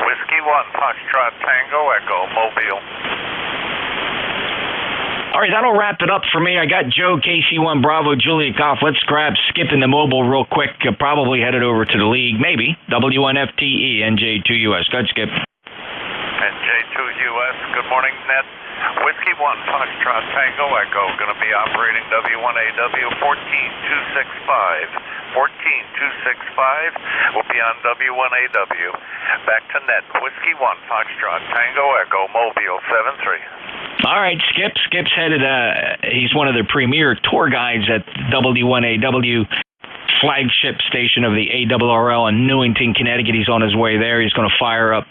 Whiskey 1 Foxtrot Tango Echo Mobile. All right, that'll wrap it up for me. I got Joe, KC1 Bravo Juliet Golf. Let's grab Skip in the mobile real quick. Probably headed over to the league. Maybe. WNFTE, NJ2US. Go ahead, Skip. NJ2US. Good morning, Ned. Whiskey 1 Foxtrot Tango Echo. Going to be operating W1AW 14265. 14265 will be on W1AW. Back to net. Whiskey 1 Foxtrot Tango Echo Mobile 73. All right, Skip. Skip's headed. He's one of the premier tour guides at W1AW flagship station of the ARRL in Newington, Connecticut. He's on his way there. He's going to fire up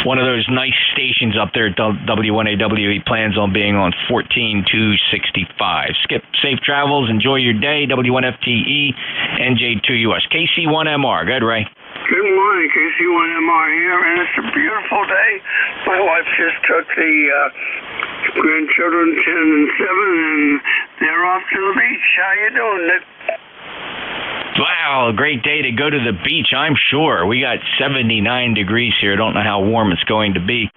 one of those nice stations up there at W1AW. He plans on being on 14265. Skip, safe travels. Enjoy your day. W1FTE, NJ2US. KC1MR. Go ahead, Ray. Good morning, KC1MR here, and it's a beautiful day. My wife just took the grandchildren 10 and 7, and they're off to the beach. How you doing, Nick? Wow, a great day to go to the beach, I'm sure. We got 79 degrees here. Don't know how warm it's going to be,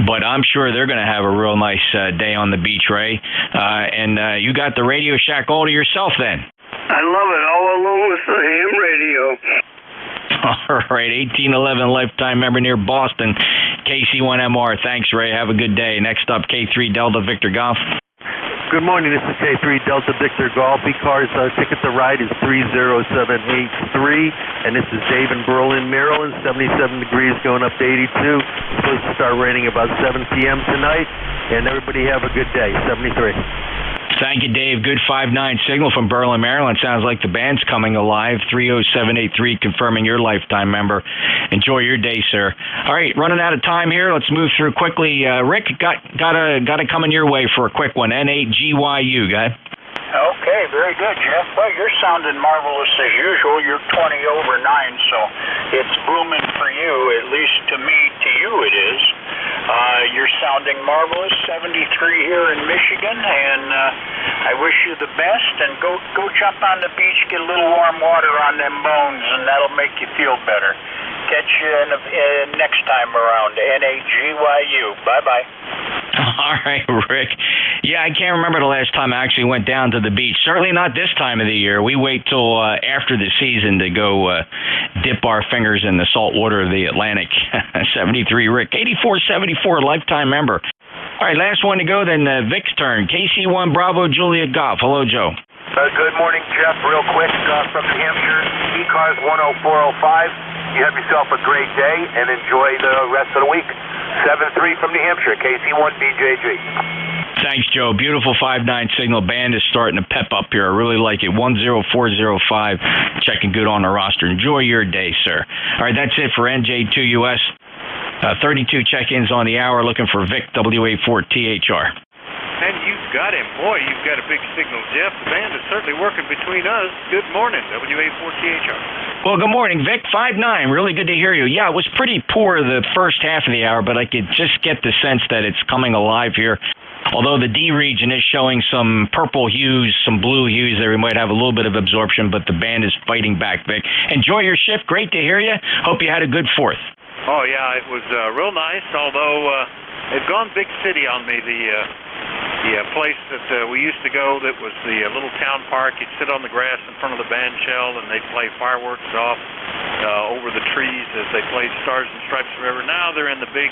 but I'm sure they're going to have a real nice day on the beach, Ray. And you got the Radio Shack all to yourself then. I love it, all alone with the ham radio. All right, 1811 lifetime member near Boston, KC1MR. Thanks, Ray. Have a good day. Next up, K3 Delta Victor Golf. Good morning. This is K3 Delta Victor Golf. ECARS ticket to ride is 30783, and this is Dave in Berlin, Maryland. 77 degrees going up to 82. Supposed to start raining about 7 p.m. tonight, and everybody have a good day. 73. Thank you, Dave. Good 5-9 signal from Berlin, Maryland. Sounds like the band's coming alive. 30783 confirming your lifetime member. Enjoy your day, sir. All right, running out of time here. Let's move through quickly. Rick, gotta coming your way for a quick one. N8GYU, guy. Okay, very good, Jeff. Well, you're sounding marvelous as usual. You're 20 over 9, so it's booming for you, at least to me, to you it is. You're sounding marvelous, 73 here in Michigan, and I wish you the best, and go jump on the beach, get a little warm water on them bones, and that'll make you feel better. Catch you next time around, N8GYU. Bye-bye. All right, Rick. Yeah, I can't remember the last time I actually went down to the beach. Certainly not this time of the year. We wait till after the season to go dip our fingers in the salt water of the Atlantic. 73, Rick. 8474, lifetime member. All right, last one to go, then Vic's turn. KC1 Bravo Juliet Golf. Hello, Joe. Good morning, Jeff. Real quick from New Hampshire, ECARS 10405. You have yourself a great day and enjoy the rest of the week. 7-3 from New Hampshire, KC1BJG. Thanks, Joe. Beautiful 5-9 signal. Band is starting to pep up here. I really like it. 10405. Checking good on the roster. Enjoy your day, sir. All right, that's it for NJ2US. 32 check-ins on the hour. Looking for Vic, WA4THR. And you've got him. Boy, you've got a big signal, Jeff. The band is certainly working between us. Good morning, WA4THR. Well, good morning, Vic. 5-9. Really good to hear you. Yeah, it was pretty poor the first half of the hour, but I could just get the sense that it's coming alive here. Although the D region is showing some purple hues, some blue hues there, we might have a little bit of absorption, but the band is fighting back, Vic. Enjoy your shift. Great to hear you. Hope you had a good fourth. Oh, yeah, it was real nice, although it's gone big city on me. The place that we used to go that was the little town park, you'd sit on the grass in front of the band shell and they'd play fireworks off over the trees as they played Stars and Stripes Forever. Now they're in the big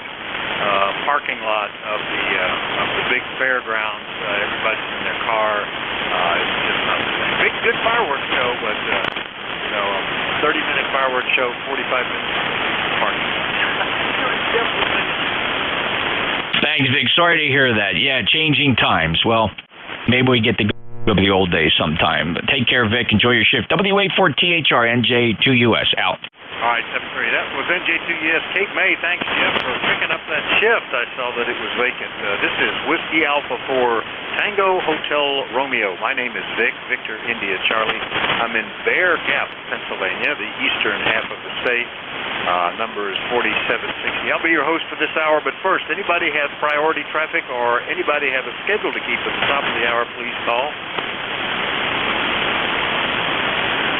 parking lot of the big fairgrounds. Everybody's in their car. It's just not the same. Big, good fireworks show, but 30-minute fireworks show, 45 minutes parking lot. Thanks, Vic. Sorry to hear that. Yeah, changing times. Well, maybe we get to go to the old days sometime. But take care, Vic. Enjoy your shift. WA4THR, NJ2US, out. All right, 7-3. That was NJ2US. Kate May, thanks, Jeff, for picking up that shift. I saw that it was vacant. This is Whiskey Alpha for Tango Hotel Romeo. My name is Vic, Victor India Charlie. I'm in Bear Gap, Pennsylvania, the eastern half of the state. Number is 4760. I'll be your host for this hour, but first, anybody have priority traffic or anybody have a schedule to keep at the top of the hour, please call.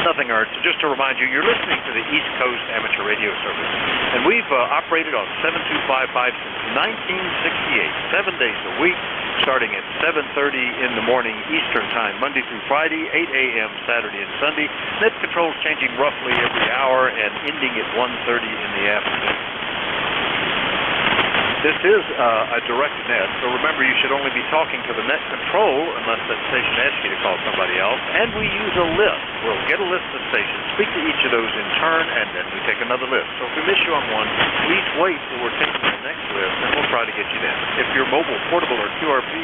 Nothing, Art. So just to remind you, you're listening to the East Coast Amateur Radio Service, and we've operated on 7255 since 1968, 7 days a week, starting at 7:30 in the morning Eastern Time, Monday through Friday, 8 a.m. Saturday and Sunday. Net controls changing roughly every hour and ending at 1:30 in the afternoon. This is a direct net, so remember you should only be talking to the net control unless that station asks you to call somebody else. And we use a list. We'll get a list of stations, speak to each of those in turn, and then we take another list. So if we miss you on one, please wait till we're taking the next list, and we'll try to get you down. If you're mobile, portable, or QRP,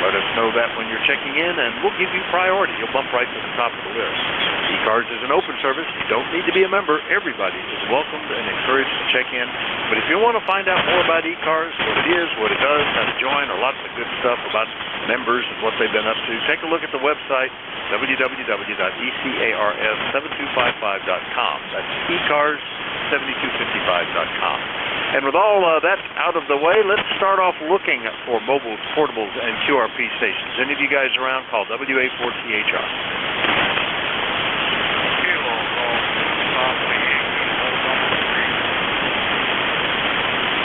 let us know that when you're checking in, and we'll give you priority. You'll bump right to the top of the list. ECARS is an open service. You don't need to be a member. Everybody is welcomed and encouraged to check in. But if you want to find out more about ECARS, what it is, what it does, how to join, or lots of good stuff about members and what they've been up to, take a look at the website, www.ECARS7255.com. That's ECARS7255.com. And with all that out of the way, let's start off looking for mobiles, portables, and QRP stations. Any of you guys around, call WA4THR.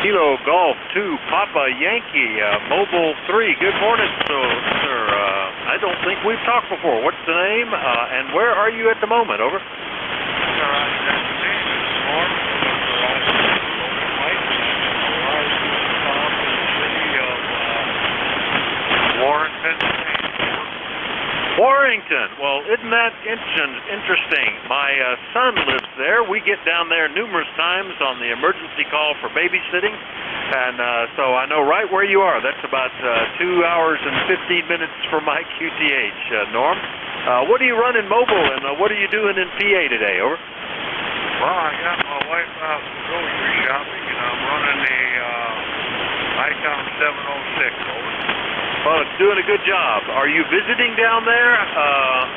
Kilo Golf 2, Papa Yankee, Mobile 3. Good morning, sir. I don't think we've talked before. What's the name, and where are you at the moment? Over. Warrington. Well, isn't that interesting? My son lives there. We get down there numerous times on the emergency call for babysitting, and so I know right where you are. That's about 2 hours and 15 minutes for my QTH. Norm, what are you running mobile, and what are you doing in PA today? Over. Well, I got my wife out grocery shopping, and I'm running the ICOM 706. Over. Well, it's doing a good job. Are you visiting down there,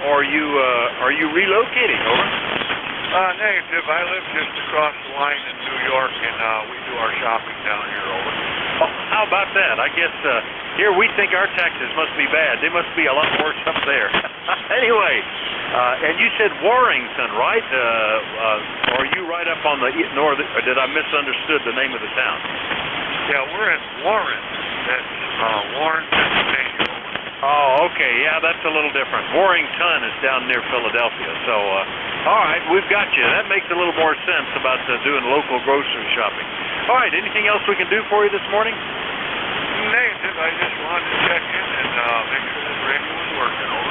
or are you relocating? Over. Negative. I live just across the line in New York, and we do our shopping down here. Over. Oh, how about that? I guess here we think our taxes must be bad. They must be a lot worse up there. Anyway, and you said Warrington, right? Are you right up on the north, or did I misunderstood the name of the town? Yeah, we're in Warren. That's Warren, Pennsylvania. Oh, okay. Yeah, that's a little different. Warrington is down near Philadelphia. So, all right, we've got you. That makes a little more sense about doing local grocery shopping. All right, anything else we can do for you this morning? Negative. I just wanted to check in and make sure this radio was working. Over.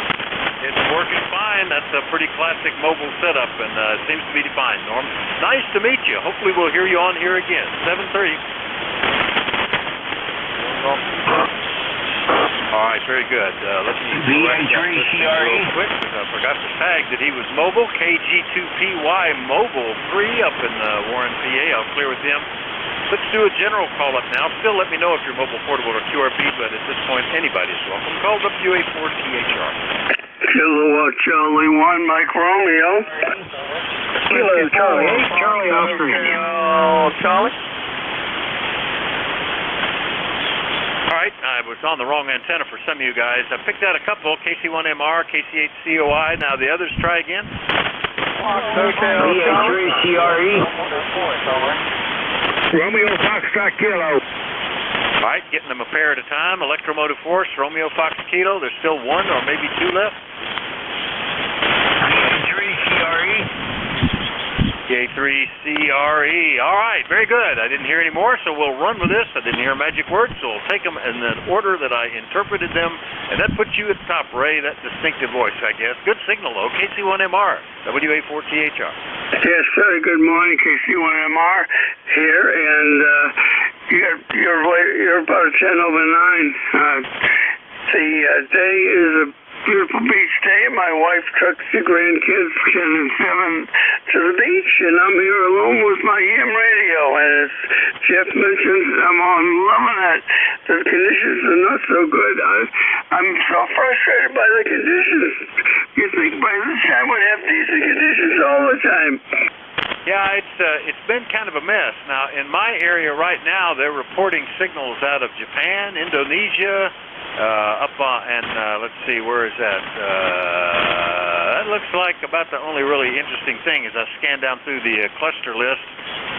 It's working fine. That's a pretty classic mobile setup, and it seems to be fine, Norm. Nice to meet you. Hopefully we'll hear you on here again. 7:30. All right, very good. Let's VA3CRE. Quick, I forgot to tag that he was mobile. KG2PY Mobile 3 up in Warren, PA. I'll clear with him. Let's do a general call up now. Still let me know if you're mobile, portable, or QRP, but at this point, anybody's welcome. Call WA4THR. Kilowatt Charlie 1, Mike Romeo. Kilo Charlie 8, Charlie Oscar. Charlie. All right, I was on the wrong antenna for some of you guys. I picked out a couple, KC1MR, KC8COI. Now the others, try again. VA3CRE. Romeo Foxtrot Kilo. All right, getting them a pair at a time. Electromotive Force, Romeo Fox Kilo. There's still one or maybe two left. VA3CRE. VA3CRE. All right, very good. I didn't hear any more, so we'll run with this. I didn't hear a magic word, so we'll take them in the order that I interpreted them, and that puts you at the top, Ray, that distinctive voice, I guess. Good signal, though. KC1MR, WA4THR. Yes, sir. Good morning, KC1MR here, and you're about 10 over 9. The day is a beautiful beach day. My wife took the grandkids, 10 and 7, to the beach, and I'm here alone with my ham radio. And as Jeff mentioned, I'm loving it. The conditions are not so good. I'm so frustrated by the conditions. You think by this time we'd have decent conditions all the time. Yeah, it's been kind of a mess. Now, in my area right now, they're reporting signals out of Japan, Indonesia, let's see, where is that? That looks like about the only really interesting thing as I scan down through the cluster list,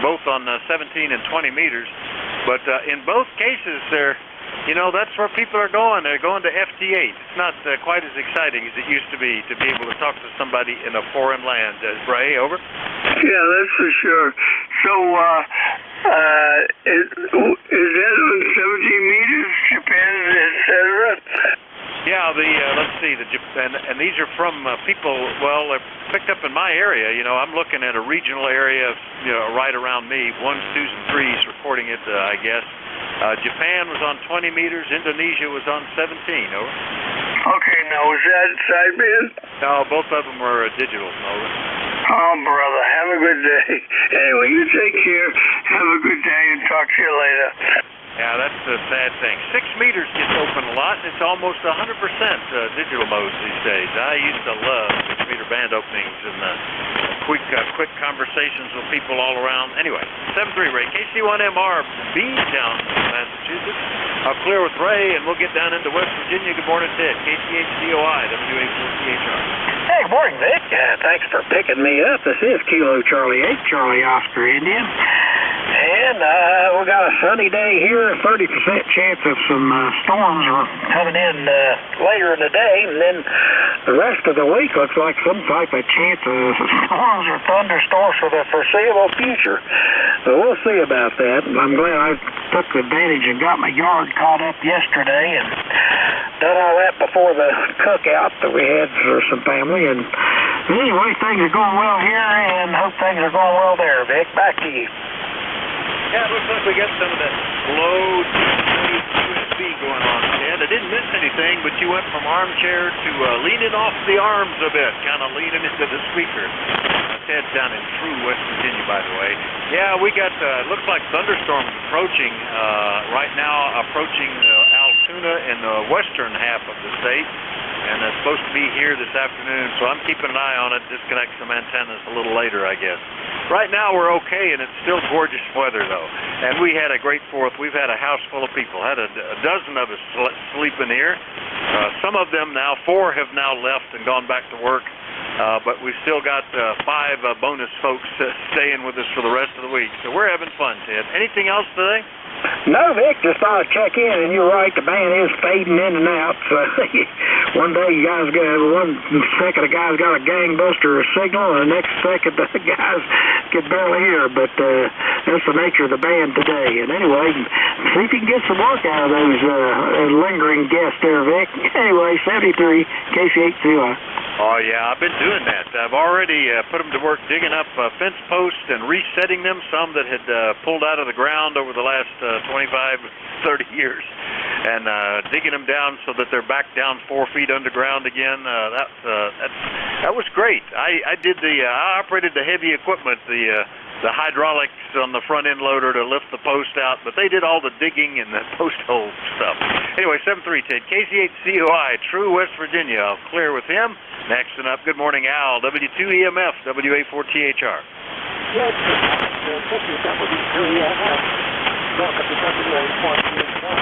both on 17 and 20 meters. But in both cases, that's where people are going. They're going to FT8. It's not quite as exciting as it used to be able to talk to somebody in a foreign land. Ray, over? Yeah, that's for sure. So, is that on 17 meters, Japan, etc.? Yeah, let's see, and these are from people, well, they're picked up in my area. I'm looking at a regional area, right around me, 1s, 2s, and 3s reporting it, I guess. Japan was on 20 meters, Indonesia was on 17, over. Okay, now was that sideband? No, both of them were digital, over. Oh, brother, have a good day. Anyway, you take care, have a good day, and talk to you later. Yeah, that's the sad thing. 6 meters gets open a lot, and it's almost 100% digital modes these days. I used to love 6-meter band openings and quick conversations with people all around. Anyway, 7-3 Ray, KC1MR, Beantown, Massachusetts. I'll clear with Ray, and we'll get down into West Virginia. Good morning, Ted. KC8COI, WA4THR. Hey, good morning, Vic. Thanks for picking me up. This is Kilo Charlie 8, Charlie Oscar Indian. And we got a sunny day here, a 30% chance of some storms are coming in later in the day, and then the rest of the week looks like some type of chance of storms or thunderstorms for the foreseeable future. So we'll see about that. I'm glad I took advantage and got my yard caught up yesterday and done all that before the cookout that we had for some family. And anyway, things are going well here, and hope things are going well there. Vic, back to you. Yeah, it looks like we got some of that slow USB going on, Ted. I didn't miss anything, but you went from armchair to leaning off the arms a bit, kind of leaning into the speaker. Ted's down in True, West Virginia, by the way. Yeah, we got, looks like thunderstorms approaching, right now approaching Altoona in the western half of the state. And it's supposed to be here this afternoon, so I'm keeping an eye on it, disconnect some antennas a little later, I guess. Right now we're okay, and it's still gorgeous weather, though. And we had a great 4th. We've had a house full of people. Had a dozen of us sleeping here. Some of them now, 4 have now left and gone back to work. But we've still got 5 bonus folks staying with us for the rest of the week. So we're having fun, Ted. Anything else today? No, Vic, just thought I'd check in, and you're right, the band is fading in and out. So one day you guys got, one second a guy's got a gangbuster signal, and the next second the guys can barely hear. But that's the nature of the band today. And anyway, see if you can get some work out of those lingering guests there, Vic. Anyway, 73, KC82. Oh, yeah, I've been doing that. I've already put them to work digging up fence posts and resetting them, some that had pulled out of the ground over the last 25, 30 years, and digging them down so that they're back down 4 feet underground again. That was great. I operated the heavy equipment, the hydraulics on the front end loader to lift the post out, but they did all the digging and the post hole stuff. Anyway, 7-3, Ted. KC8COI, True, West Virginia. I'll clear with him. Next and up, good morning, Al. W2EMF, WA4THR. Yes, this is W2EMF. Welcome to WA4THR.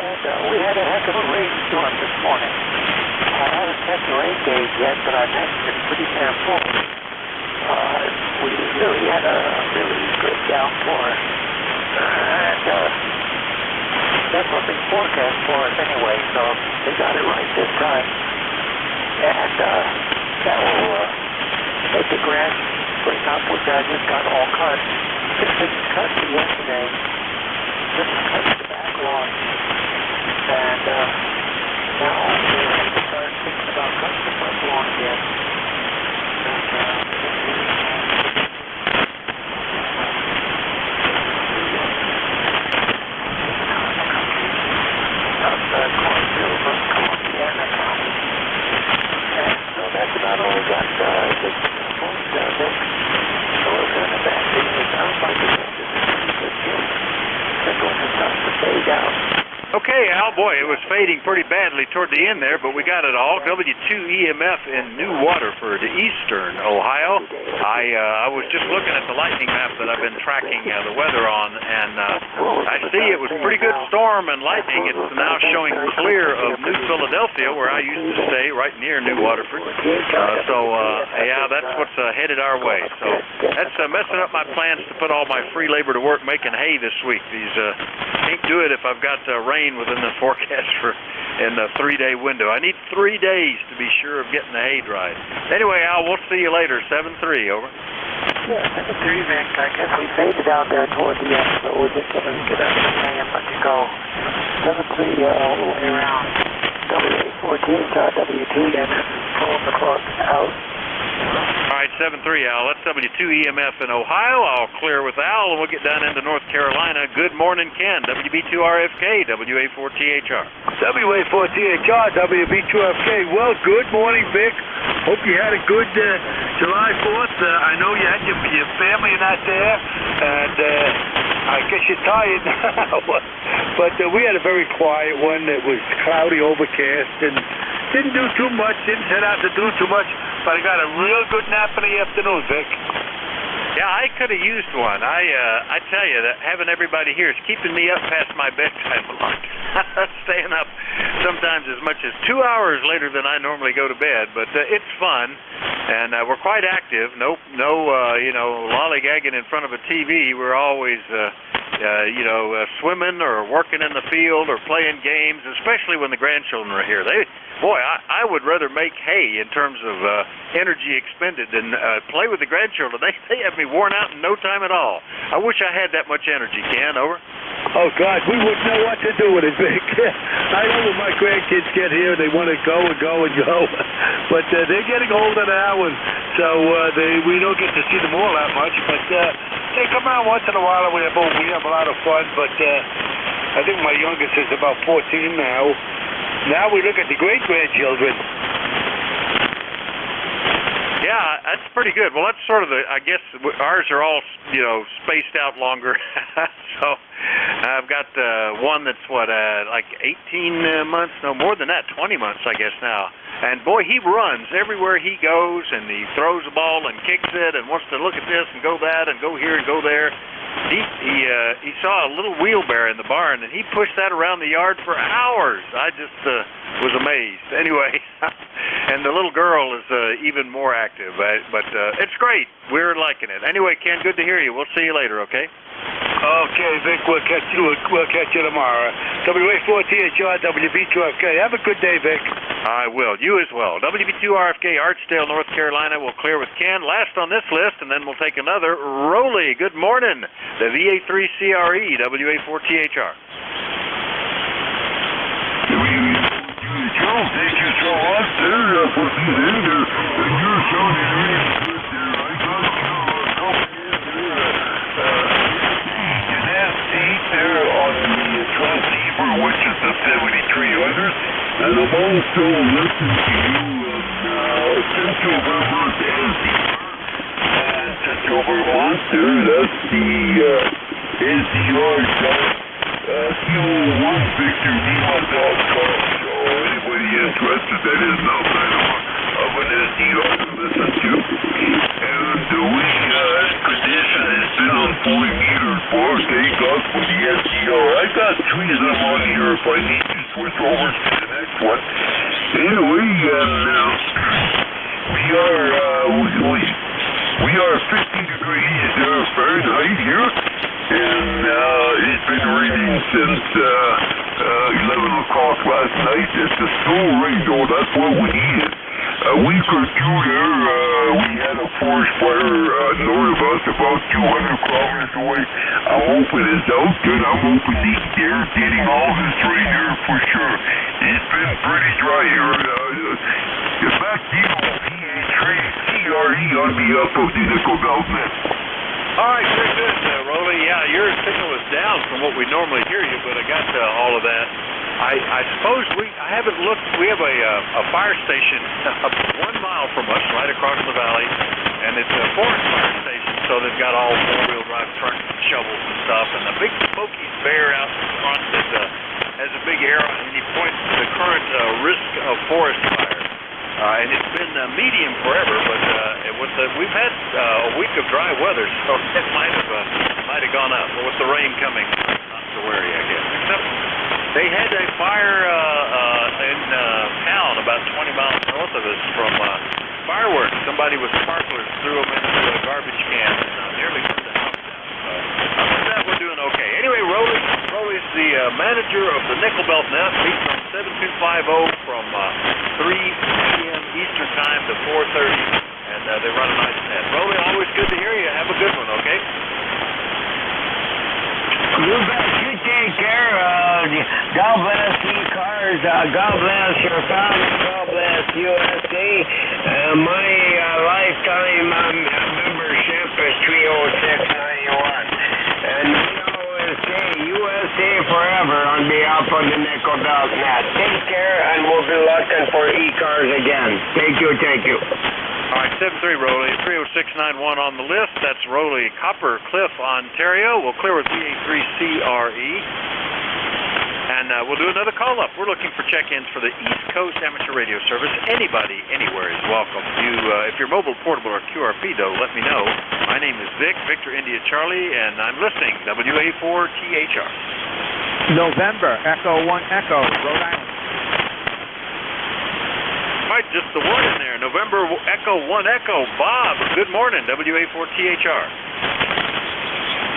And we had a heck of a rainstorm this morning. I haven't checked the rain gauge yet, but I imagine it's pretty damn full. We really had a really good downpour, and that's what they forecast for us anyway, so they got it right this time. And that will make the grass spring up, which I just got all cut. Just cut yesterday, just cut the back lawn, and now we're going to start thinking about cutting the front lawn again. That's about all we got. Just phones down there. So we're going to back things. It sounds like it's a good deal. They're going to start to fade out. Okay, Al, boy, it was fading pretty badly toward the end there, but we got it all. W2EMF in New Waterford, eastern Ohio. I was just looking at the lightning map that I've been tracking the weather on, and I see it was pretty good storm and lightning. It's now showing clear of New Philadelphia, where I used to stay, right near New Waterford. Yeah, that's what's headed our way. So that's messing up my plans to put all my free labor to work making hay this week. Can't do it if I've got rain within the forecast in the 3-day window. I need 3 days to be sure of getting the hay dried. Anyway, Al, we'll see you later. 7-3, over. Yeah, 7-3, Vic. I guess we faded out there toward the end, so we're just going to get up and let you go. 7-3 all the way around. WA4THR, W2EMF, pulling the clock out. All right, 7-3, Al. That's W2EMF in Ohio. I'll clear with Al, and we'll get down into North Carolina. Good morning, Ken. WB2RFK, WA4THR. WA4THR, WB2FK. Well, good morning, Vic. Hope you had a good July 4th. I know you had your family not there, and I guess you're tired now. But we had a very quiet one. It was cloudy, overcast, and didn't do too much, didn't set out to do too much, but I got a real good nap in the afternoon, Vic. Yeah, I could have used one. I tell you that having everybody here is keeping me up past my bedtime a lot. Staying up sometimes as much as 2 hours later than I normally go to bed. But it's fun, and we're quite active. No, lollygagging in front of a TV. We're always, swimming or working in the field or playing games, especially when the grandchildren are here. I would rather make hay in terms of energy expended than play with the grandchildren. They have me worn out in no time at all. I wish I had that much energy. Ken, over. Oh, God, we wouldn't know what to do with it, Vic. I know when my grandkids get here, they want to go and go and go. But they're getting older now, and so we don't get to see them all that much. But they come out once in a while, and we have a lot of fun. But I think my youngest is about 14 now. Now we look at the great-grandchildren. Yeah, that's pretty good. Well, that's sort of I guess ours are all, spaced out longer. So I've got one that's, like 18 months? No, more than that, 20 months, I guess, now. And, boy, he runs everywhere he goes, and he throws the ball and kicks it and wants to look at this and go that and go here and go there. He saw a little wheelbarrow in the barn, and he pushed that around the yard for hours. I just was amazed. Anyway, and the little girl is even more active. But it's great. We're liking it. Anyway, Ken, good to hear you. We'll see you later, okay? Okay, Vic, we'll catch you tomorrow. WA4THR, WB2RFK. Have a good day, Vic. I will. You as well. WB2RFK, Archdale, North Carolina. We'll clear with Ken. Last on this list, and then we'll take another. Roley, good morning. The VA3CRE, WA4THR. Thank you so much there for being in there. And you're sounding really good there. I got you an seat there on the transceiver, which is the 7300. And I'm also listening to you Central Vermont NCR. And Central Vermont there, that's the NCR Kilo 1 Victor Lima.com. So anybody interested, that is not bad of an NCR to listen to. And we, Expedition has been on 40 meters for, thank God for the NCR. I got 3 of them on here if I need to switch over to the next one. Anyway, we are 50 degrees Fahrenheit here, and it's been raining since 11 o'clock last night. It's a slow rain, though. That's what we needed. A week or two there, we had a forest fire north of us, about 200 kilometers away. I'm hoping it's out, and I'm hoping they're getting all this rain here for sure. It's been pretty dry here. In fact, PA3CRE on behalf of the Nickel Belt Net. All right, very good, Roley. Yeah, your signal is down from what we normally hear you, but I got all of that. I suppose I haven't looked. We have a fire station 1 mile from us, right across the valley, and it's a forest fire station, so they've got all four-wheel drive trucks and shovels and stuff, and a big smoky bear out in front that has a big arrow, and he points to the current risk of forest fire. And it's been medium forever, but we've had a week of dry weather, so it might have gone up. But with the rain coming, not so worry, I guess. Except they had a fire in town about 20 miles north of us from fireworks. Somebody with sparklers threw them into a garbage can and nearly burned the house down. So other than that, we're doing okay. Anyway, Roley's the manager of the Nickel Belt Net, meets on 7250 from 3 p.m. Eastern Time to 4:30, and they run a nice net. Roley, always good to hear you. Have a good one, okay? You bet. You take care. God bless ECARS. God bless your family. God bless USA. My lifetime membership is 30691. And we always say USA forever on behalf of the Nickel Belt Net. Take care, and we'll be looking for ECARS again. Thank you. All right, 73 Roley, 30691 on the list. That's Roley, Copper Cliff, Ontario. We'll clear with VA3CRE. And we'll do another call-up. We're looking for check-ins for the East Coast Amateur Radio Service. Anybody, anywhere is welcome. If you're mobile, portable, or QRP, though, let me know. My name is Vic, Victor India Charlie, and I'm listening, WA4THR. November, Echo 1 Echo, Rhode Island. right, just the one in there. November Echo 1 Echo. Bob, good morning, WA4THR.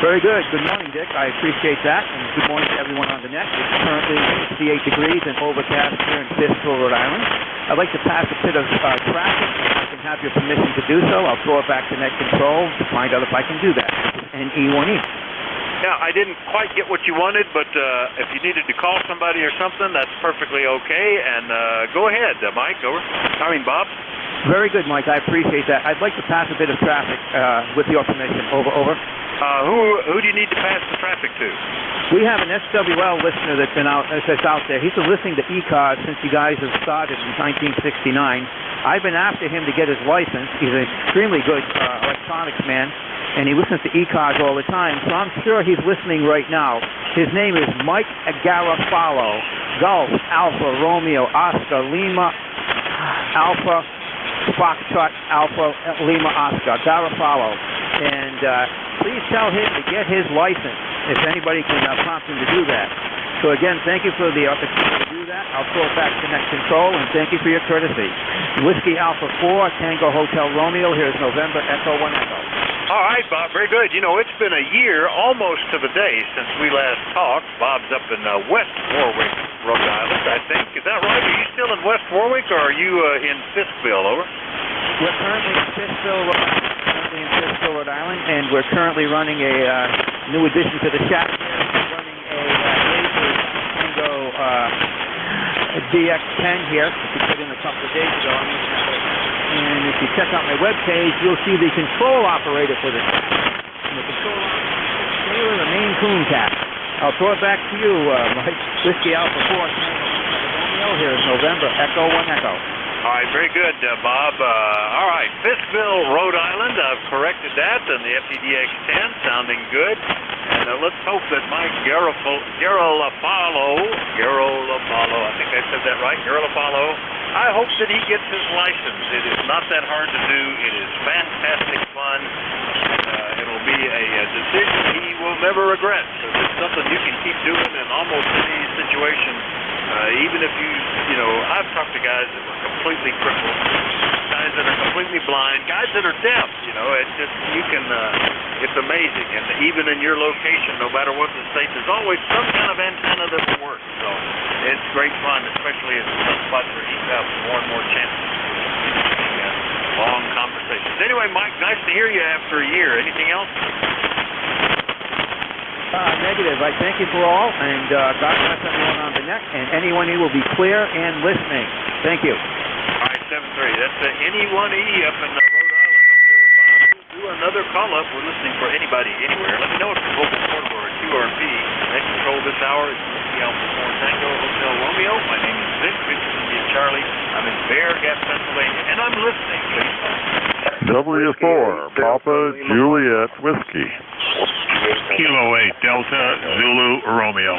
Very good. Good morning, Dick. I appreciate that, and good morning to everyone on the net. It's currently 68 degrees and overcast here in Fiskville, Rhode Island. I'd like to pass a bit of traffic. If I can have your permission to do so, I'll throw it back to net control to find out if I can do that. NE1E. Yeah, I didn't quite get what you wanted, but if you needed to call somebody or something, that's perfectly okay. And go ahead, Mike. Bob. Very good, Mike. I appreciate that. I'd like to pass a bit of traffic with your permission. Over. Who do you need to pass the traffic to? We have an SWL listener that's out there. He's been listening to ECARS since you guys have started in 1969. I've been after him to get his license. He's an extremely good electronics man, and he listens to ECARS all the time, so I'm sure he's listening right now. His name is Mike Garofalo. Golf, Alpha, Romeo, Oscar, Lima, Alpha, Foxtrot, Alpha, Lima, Oscar. Garofalo. And please tell him to get his license, if anybody can prompt him to do that. So again, thank you for the opportunity to do that. I'll throw it back to net control, and thank you for your courtesy. Whiskey Alpha 4, Tango Hotel Romeo. Here's November Echo 1 Echo. All right, Bob, very good. You know, it's been a year, almost to the day, since we last talked. Bob's up in West Warwick, Rhode Island, I think. Is that right? Are you still in West Warwick, or are you in Fiskville, over? We're currently in Fiskville, Rhode Island, and we're currently running a new addition to the shop here. We're running a laser Tango DX10 here, which we put in a couple of days ago. And if you check out my webpage, you'll see the control operator for this. And the control operator is the main coon cat. I'll throw it back to you, Mike. Whiskey Alpha 4, Romeo. Here's November Echo 1 Echo. All right, very good, Bob. All right, Fiskville, Rhode Island. I've corrected that, and the FTDX10 sounding good. And let's hope that Mike Garofalo, I think I said that right, Garofalo, I hope that he gets his license. It is not that hard to do. It is fantastic fun. It'll be a decision he will never regret. So it's something you can keep doing in almost any situation. Even if you know, I've talked to guys that were completely crippled, guys that are completely blind, guys that are deaf. You know, it's just it's amazing. And even in your location, no matter what the state, there's always some kind of antenna that will work. So it's great fun, especially in some spots where you have more and more chances. Long conversations. Anyway, Mike, nice to hear you after a year. Anything else? Negative. I thank you for all, and God bless everyone on the net, and anyone who will be clear and listening. Thank you. All right, 7-3. That's the NE1E up in Rhode Island up there with Bob. We'll do another call-up. We're listening for anybody anywhere. Let me know if you're open portable or QRP. Net control this hour is Whiskey Alpha 4 Tango Hotel Romeo. My name is Vic, Victor Charlie. I'm in Bear Gap, Pennsylvania, and I'm listening. Please. W4, Papa Juliet Whiskey. Kilo 8, Delta Zulu Romeo.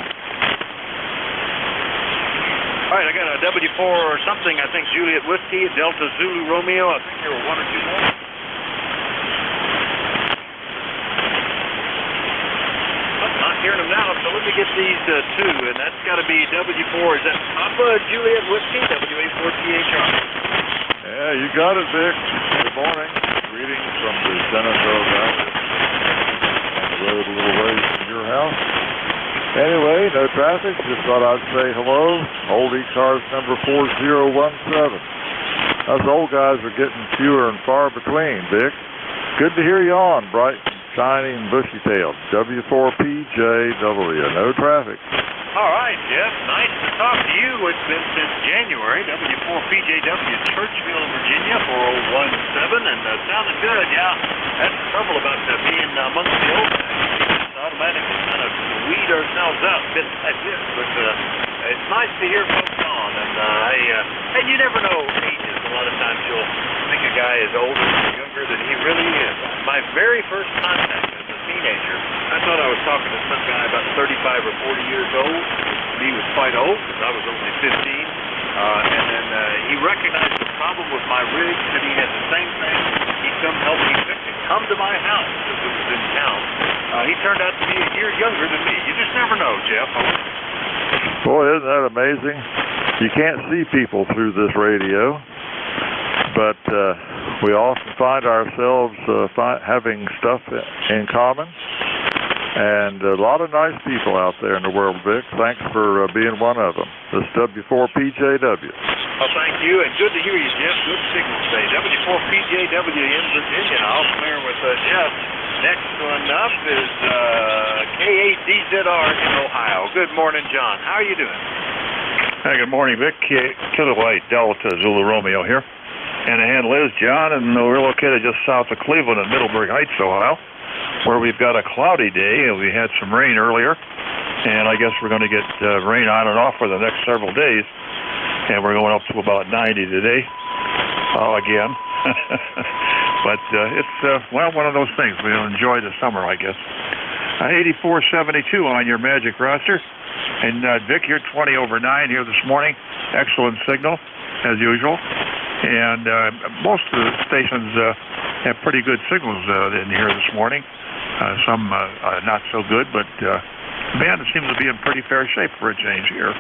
All right, I got a W4 or something, I think Juliet Whiskey, Delta Zulu Romeo. I think there were one or two more. I'm not hearing them now, so let me get these two, and that's got to be W4. Is that Papa Juliet Whiskey, WA4THR? Yeah, you got it, Vic. Good morning. Greetings from the Shenandoah Valley. Road a little ways from your house. Anyway, no traffic. Just thought I'd say hello. Old ECARS number 4017. Us old guys are getting fewer and far between, Vic. Good to hear you on, bright and shiny and bushy-tailed. W4PJW. No traffic. All right, Jeff. Nice to talk to you. It's been since January. W4PJW, Churchville, Virginia, 4017, and sounding good. Yeah, that's the trouble about being amongst the old guys. It's automatically kind of weed ourselves out bit by bit, but it's nice to hear folks on. And you never know ages. A lot of times you'll think a guy is older or younger than he really is. My very first contact as a teenager, I thought I was talking to some guy about 35 or 40 years old. He was quite old because I was only 15. And then he recognized the problem with my rig, and he had the same thing. He'd come help me fix it, come to my house because it was in town. He turned out to be a year younger than me. You just never know, Jeff. Boy, isn't that amazing? You can't see people through this radio. but we often find ourselves having stuff in common. And a lot of nice people out there in the world, Vic. Thanks for being one of them. This is W4PJW. Well, thank you, and good to hear you, Jeff. Good signal today. W4PJW in Virginia. I'll clear with Jeff. Next one up is K8DZR in Ohio. Good morning, John. How are you doing? Hey, good morning, Vic. Kilo 8 Delta Zulu Romeo here. And the handle is John, and we're located just south of Cleveland in Middleburg Heights, Ohio, where we've got a cloudy day, and we had some rain earlier, and I guess we're going to get rain on and off for the next several days, and we're going up to about 90 today, again. But it's, well, one of those things. We'll enjoy the summer, I guess. 8472 on your Magic roster, and Vic, you're 20 over 9 here this morning. Excellent signal, as usual, and most of the stations have pretty good signals in here this morning. Some not so good, but the band seems to be in pretty fair shape for a change here.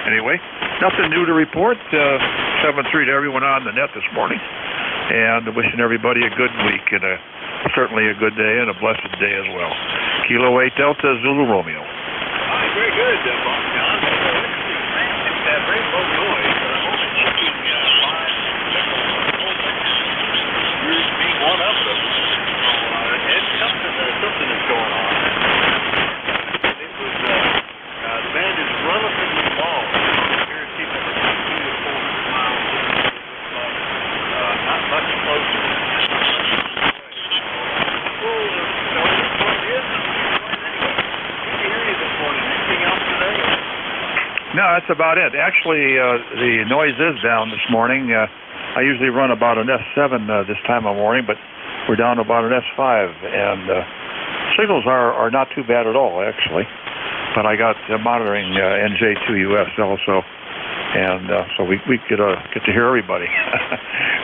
Anyway, nothing new to report. 7-3 to everyone on the net this morning, and wishing everybody a good week and certainly a good day and a blessed day as well. Kilo 8 Delta Zulu Romeo. Very good, Bob John. That very low noise, but I'm only checking 5 signals on the whole thing. Yours being one of them. Something is going on. It was, the band is relatively long. Guaranteed number 2 to 400 miles. Not much closer. No, that's about it. Actually, the noise is down this morning. I usually run about an S7 this time of morning, but we're down to about an S5, and signals are not too bad at all, actually. But I got monitoring NJ2US also, and so we get to hear everybody.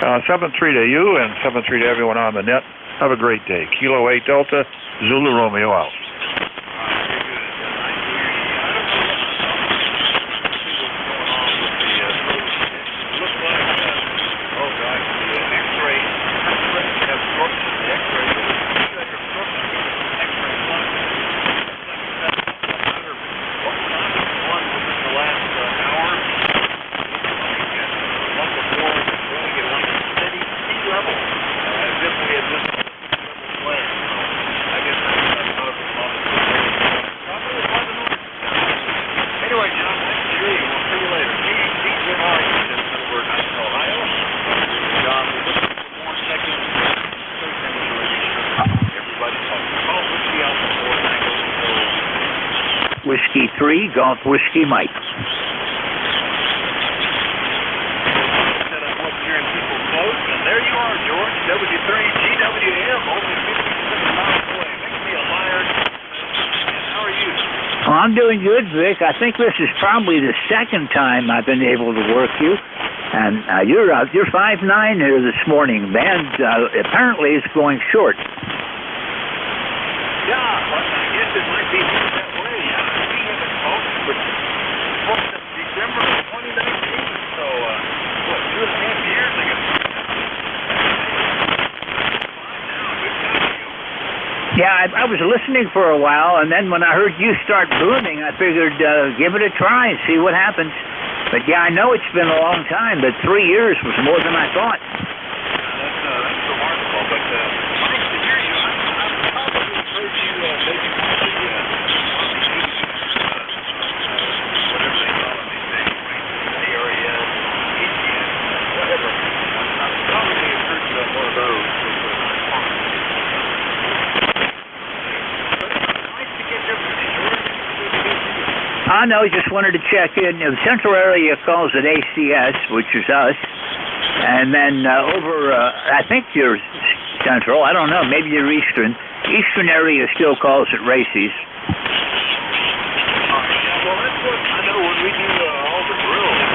7-3 to you, and 7-3 to everyone on the net. Have a great day. Kilo 8 Delta, Zulu Romeo out. Whiskey 3, Golf Whiskey Mike. And there you are, George. W3 GWM, only 57 miles away. Makes me a liar. How are you? Well, I'm doing good, Vic. I think this is probably the second time I've been able to work you. And you're 5'9" here this morning. Band apparently is going short. Yeah, well, I guess it might be that way. We haven't talked for December of 2019, so what, 2.5 years ago? Yeah, I was listening for a while, and then when I heard you start booming, I figured give it a try and see what happens. But yeah, I know it's been a long time, but 3 years was more than I thought. That's remarkable, but nice to hear you. I've probably heard you maybe whatever they call it these days, ARES, ECARS, whatever. I've probably heard you on one of those. Nice to get your I know, just wanted to check in. The central area calls it ACS, which is us. And then over, I think you're central. I don't know. Maybe you're eastern. Eastern area still calls it Races. Well, that's what I know when we do all the drills,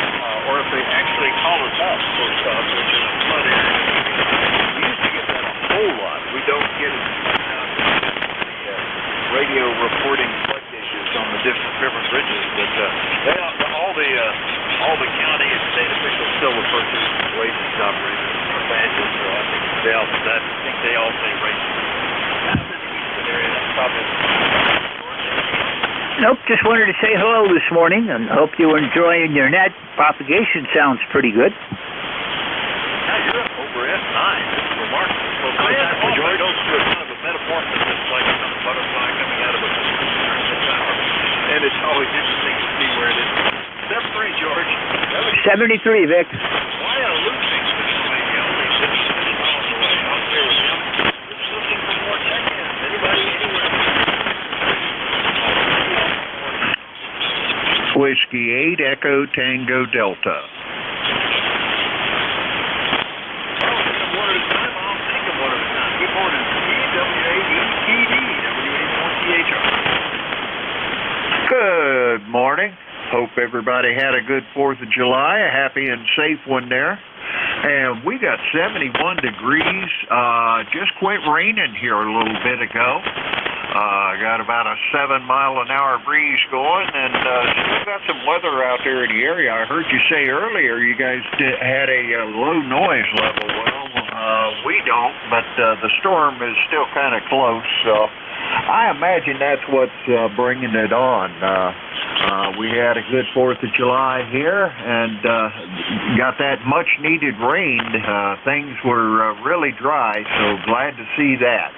or if they actually call us up for stuff, which is a flood area. We used to get that a whole lot. We don't get it the radio reporting flood issues on the different bridges, but all the county and state officials still refer to it as Races operators. badges, so I think they all say racing. Down in the Houston area, that's probably. Nope, just wanted to say hello this morning and hope you're enjoying your net. Propagation sounds pretty good. Yeah, you're up over F9. It's remarkable. So fans often go through kind of a metamorphosis, like a butterfly coming out of a tower. And it's always interesting to see where it is. 73, George. 73, Vic. Why a losing Pennsylvania only 6 miles away? Out there with him. Just looking for more check-ins. Anybody anywhere? Whiskey 8 Echo Tango Delta. Good morning. Hope everybody had a good 4th of July, a happy and safe one there. And we got 71 degrees. Just quit raining here a little bit ago. Got about a 7-mile-an-hour breeze going, and still got some weather out there in the area. I heard you say earlier you guys had a low noise level. Well, we don't, but the storm is still kind of close, so I imagine that's what's bringing it on. We had a good 4th of July here and got that much-needed rain. Things were really dry, so glad to see that.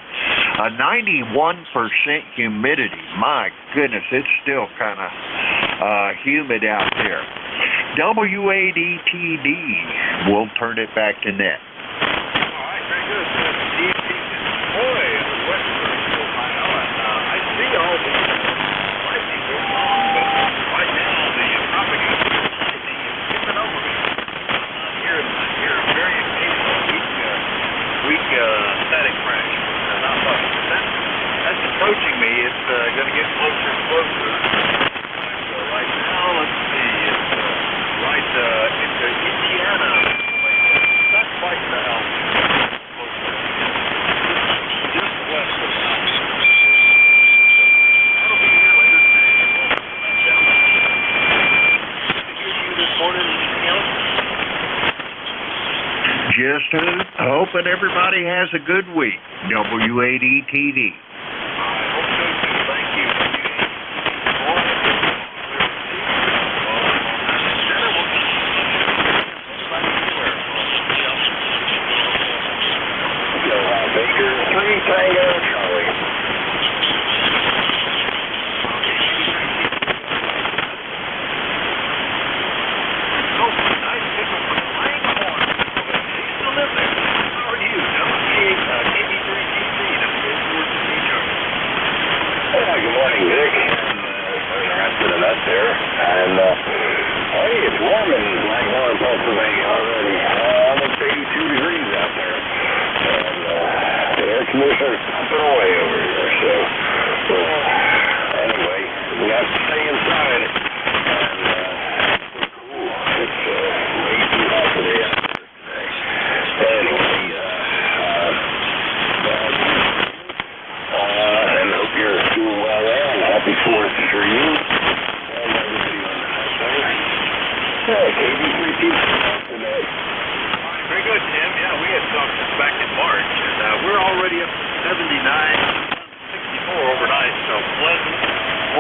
91% humidity. My goodness, it's still kind of humid out there. WADTD. We'll turn it back to net. Static crash. Not much. That's approaching me. It's going to get closer and closer. Right now, let's see. It's right into Indiana. Not quite the house. Just west of the house. That'll be here later today. Down you this morning. Anything else? Just hoping everybody has a good week. WADTD. Baker 3 Tango Charlie. Good morning, Vic. Interested in us there. And, hey, it's warm in Langhorne, Pennsylvania already. Almost 82 degrees out there. And, the air conditioner's pumping away over here. So, anyway, we have to stay inside. And, cool. It's way too hot today. Anyway, and hope you're doing well there, and happy 4th for you and everybody on the house there. KB3T today. Very good, Tim. Yeah, we had talked back in March, and we're already up to 79, 64 overnight, so pleasant,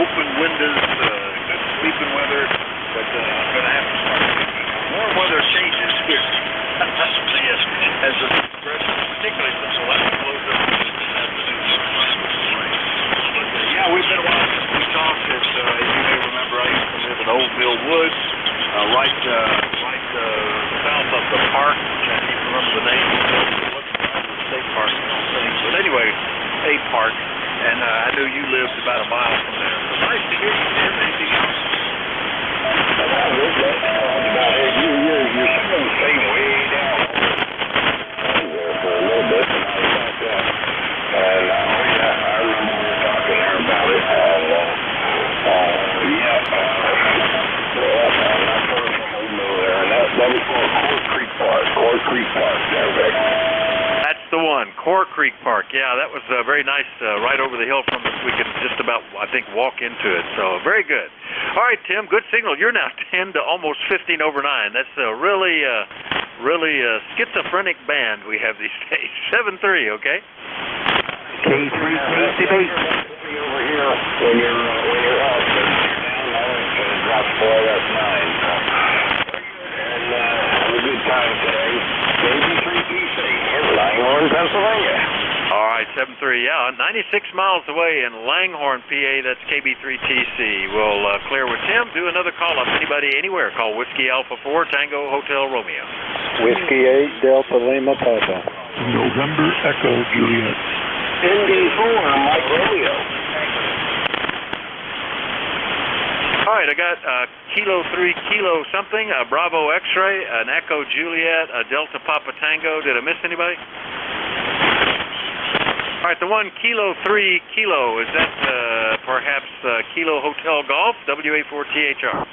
open windows, good sleeping weather, but I'm going to have to start thinking. Warm weather changes quickly. As the progression, particularly since the left blows up this afternoon. Yeah, we've been a while since we talked. As you may remember, I used to live in Old Mill Woods, right south of the park. I can't even remember the name. State Park, I don't think. But anyway, a park. And I knew you lived about a mile from there. So nice to hear you, Tim. Anything else? You're sitting staying way down there for a little bit, and I was back up. And I remember we were talking there about it. And I'm not far from Old Mill there, and that was called Core Creek Park. Core Creek Park there, Vic. That's the one, Core Creek Park. Yeah, that was very nice, right over the hill from us. We could just about, I think, walk into it. So very good. All right, Tim, good signal. You're now 10 to almost 15 over 9. That's really really schizophrenic band we have these days. 7-3, okay? K3 KCB. Over here when you're up, you're down low, and it drops below that 9. And have a good time today. KB3TC in Langhorne, Pennsylvania. All right, 7-3, yeah, 96 miles away in Langhorne, PA. That's KB3TC. We'll clear with Tim. Do another call up. Anybody anywhere, call Whiskey Alpha 4 Tango Hotel Romeo. Whiskey 8 Delta Lima Papa. November Echo Juliet. NJ4 Mike Romeo. All right, I got Kilo 3 Kilo something, Bravo X-ray, an Echo Juliet, a Delta Papa Tango. Did I miss anybody? All right, the one Kilo 3 Kilo, is that perhaps Kilo Hotel Golf, WA4THR?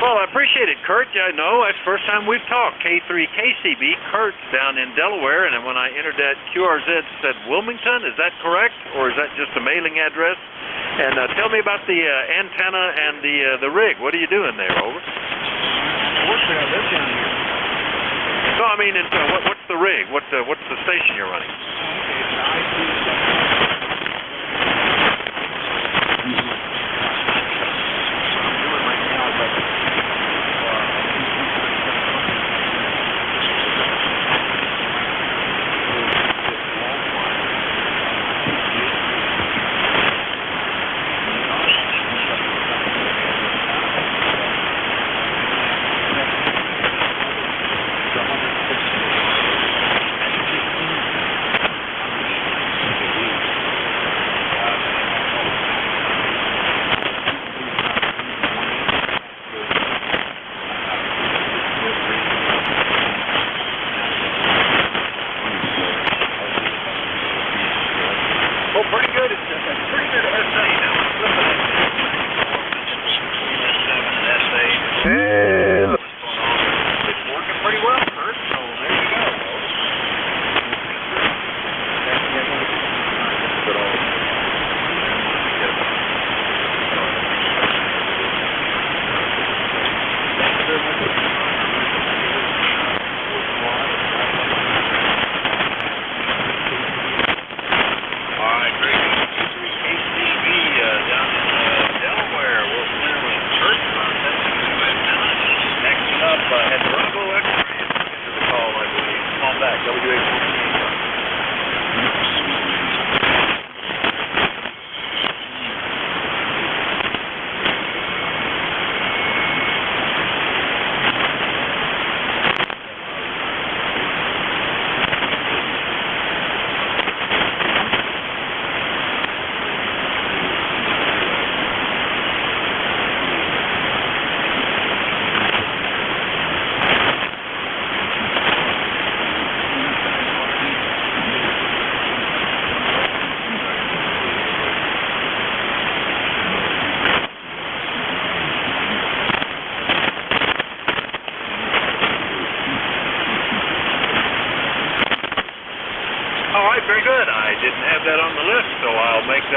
Well, I appreciate it, Kurt. I know that's the first time we've talked. K3KCB, Kurt's down in Delaware, and when I entered that QRZ, it said Wilmington. Is that correct, or is that just a mailing address? And tell me about the antenna and the rig. What are you doing there? Over. Unfortunately, I live down here. No, I mean, what's the rig? What's the station you're running?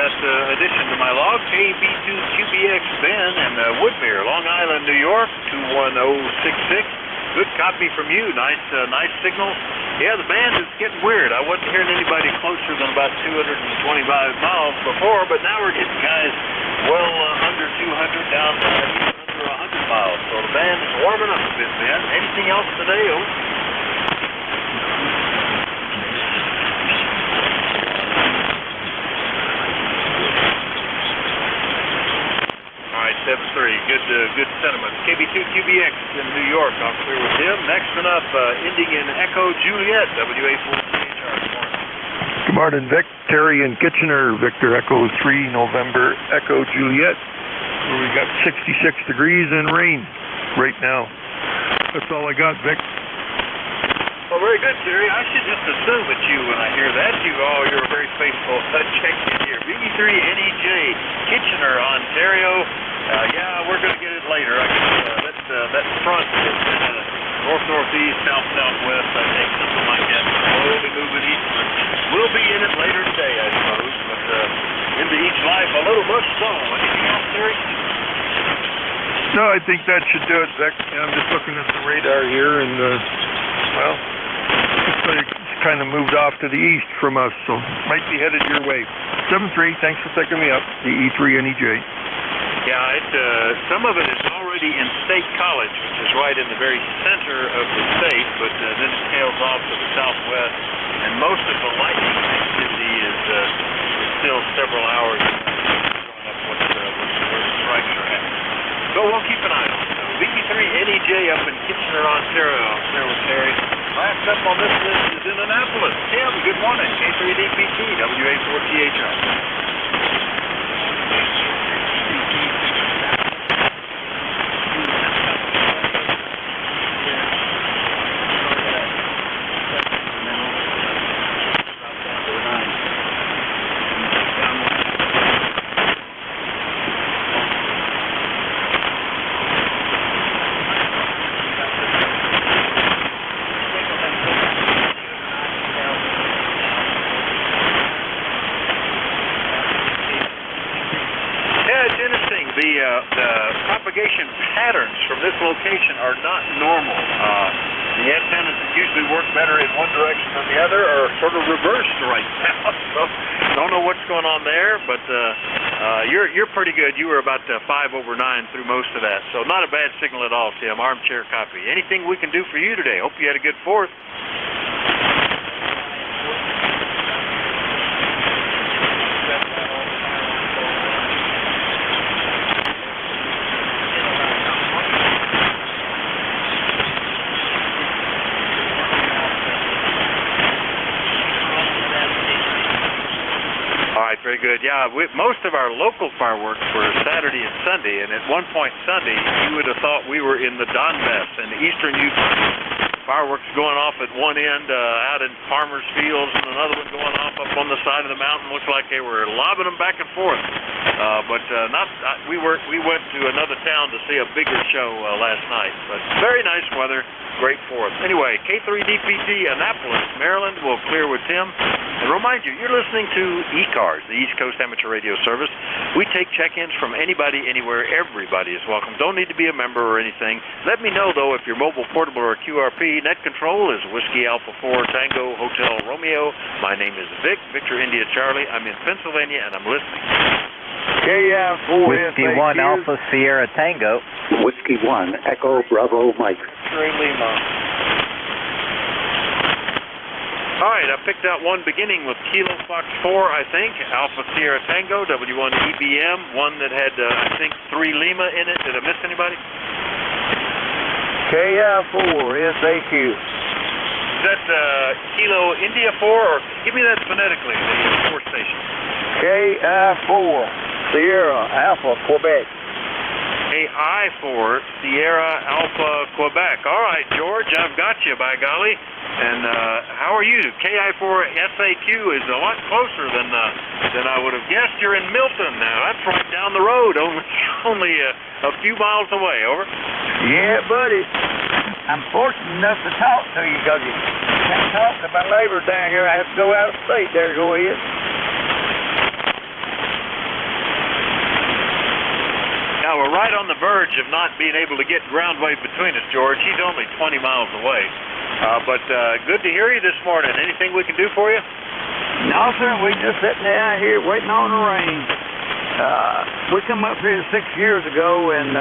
Addition to my log, KB2QBX Ben in Woodmere, Long Island, New York, 21066. Good copy from you. Nice signal. Yeah, the band is getting weird. I wasn't hearing anybody closer than about 225 miles before, but now we're getting guys well under 200 down under 100 miles. So the band is warming up a bit, man. Anything else today, over? All right, 7-3. Good sentiment. KB2QBX in New York. I'll clear with him. Next one up, ending in Echo Juliet, WA4THR. Good morning, Vic. Terry in Kitchener, Victor Echo 3, November Echo Juliet. Where we got 66 degrees and rain right now. That's all I got, Vic. Well, very good, Terry. I should just assume it's you when I hear that. You're a very faithful check in here. BB3NEJ, Kitchener, Ontario. Yeah, we're going to get it later. I guess that front is north-northeast, south-southwest, I think, something like that. Slowly moving east, but we'll be in it later today, I suppose. But into each life, a little much so. Anything else, Terry? No, I think that should do it, Vic. I'm just looking at the radar here, and, well, looks like it's kind of moved off to the east from us, so might be headed your way. 7-3, thanks for picking me up, the E3 NEJ. Yeah, some of it is already in State College, which is right in the very center of the state, but then it tails off to the southwest, and most of the lightning activity is still several hours showing up where the strikes are at. So we'll keep an eye on it. VP3 NEJ up in Kitchener, Ontario. There with Terry. Last up on this list is in Annapolis. Tim, good morning. K3DPT, WA4THR. The propagation patterns from this location are not normal. The antennas that usually work better in one direction than the other are sort of reversed right now. So don't know what's going on there, but you're pretty good. You were about 5/9 through most of that, so not a bad signal at all, Tim. Armchair copy. Anything we can do for you today? Hope you had a good 4th. Very good. Yeah, most of our local fireworks were Saturday and Sunday, and at one point Sunday, you would have thought we were in the Donbass in eastern Ukraine. Fireworks going off at one end out in farmers' fields, and another one going off up on the side of the mountain. Looked like they were lobbing them back and forth. We went to another town to see a bigger show last night. But very nice weather, great 4th. Anyway, K3DPT Annapolis, Maryland will clear with Tim. And remind you, you're listening to ECARS, the East Coast Amateur Radio Service. We take check-ins from anybody, anywhere. Everybody is welcome. Don't need to be a member or anything. Let me know, though, if you're mobile, portable, or QRP. Net control is Whiskey Alpha 4 Tango Hotel Romeo. My name is Vic, Victor India Charlie. I'm in Pennsylvania, and I'm listening. KF4 Whiskey 1 Alpha Sierra Tango. Whiskey 1 Echo Bravo Mike. Lima. All right, I picked out one beginning with Kilo Fox 4, I think, Alpha Sierra Tango, W1 EBM, one that had, I think, 3 Lima in it. Did I miss anybody? KI4 SAQ. Is that Kilo India 4, or give me that phonetically, the 4 station. KI4 Sierra Alpha Quebec. KI4 Sierra Alpha Quebec. All right, George, I've got you, by golly. And how are you? KI4 SAQ is a lot closer than I would have guessed. You're in Milton now. That's right down the road, only a few miles away. Over. Yeah, buddy. I'm fortunate enough to talk to you because you can't talk to my neighbor down here. I have to go out of state there to go ahead. Now, we're right on the verge of not being able to get ground wave between us, George. He's only 20 miles away. But good to hear you this morning. Anything we can do for you? No, sir. We're just sitting out here waiting on the rain. We come up here 6 years ago, and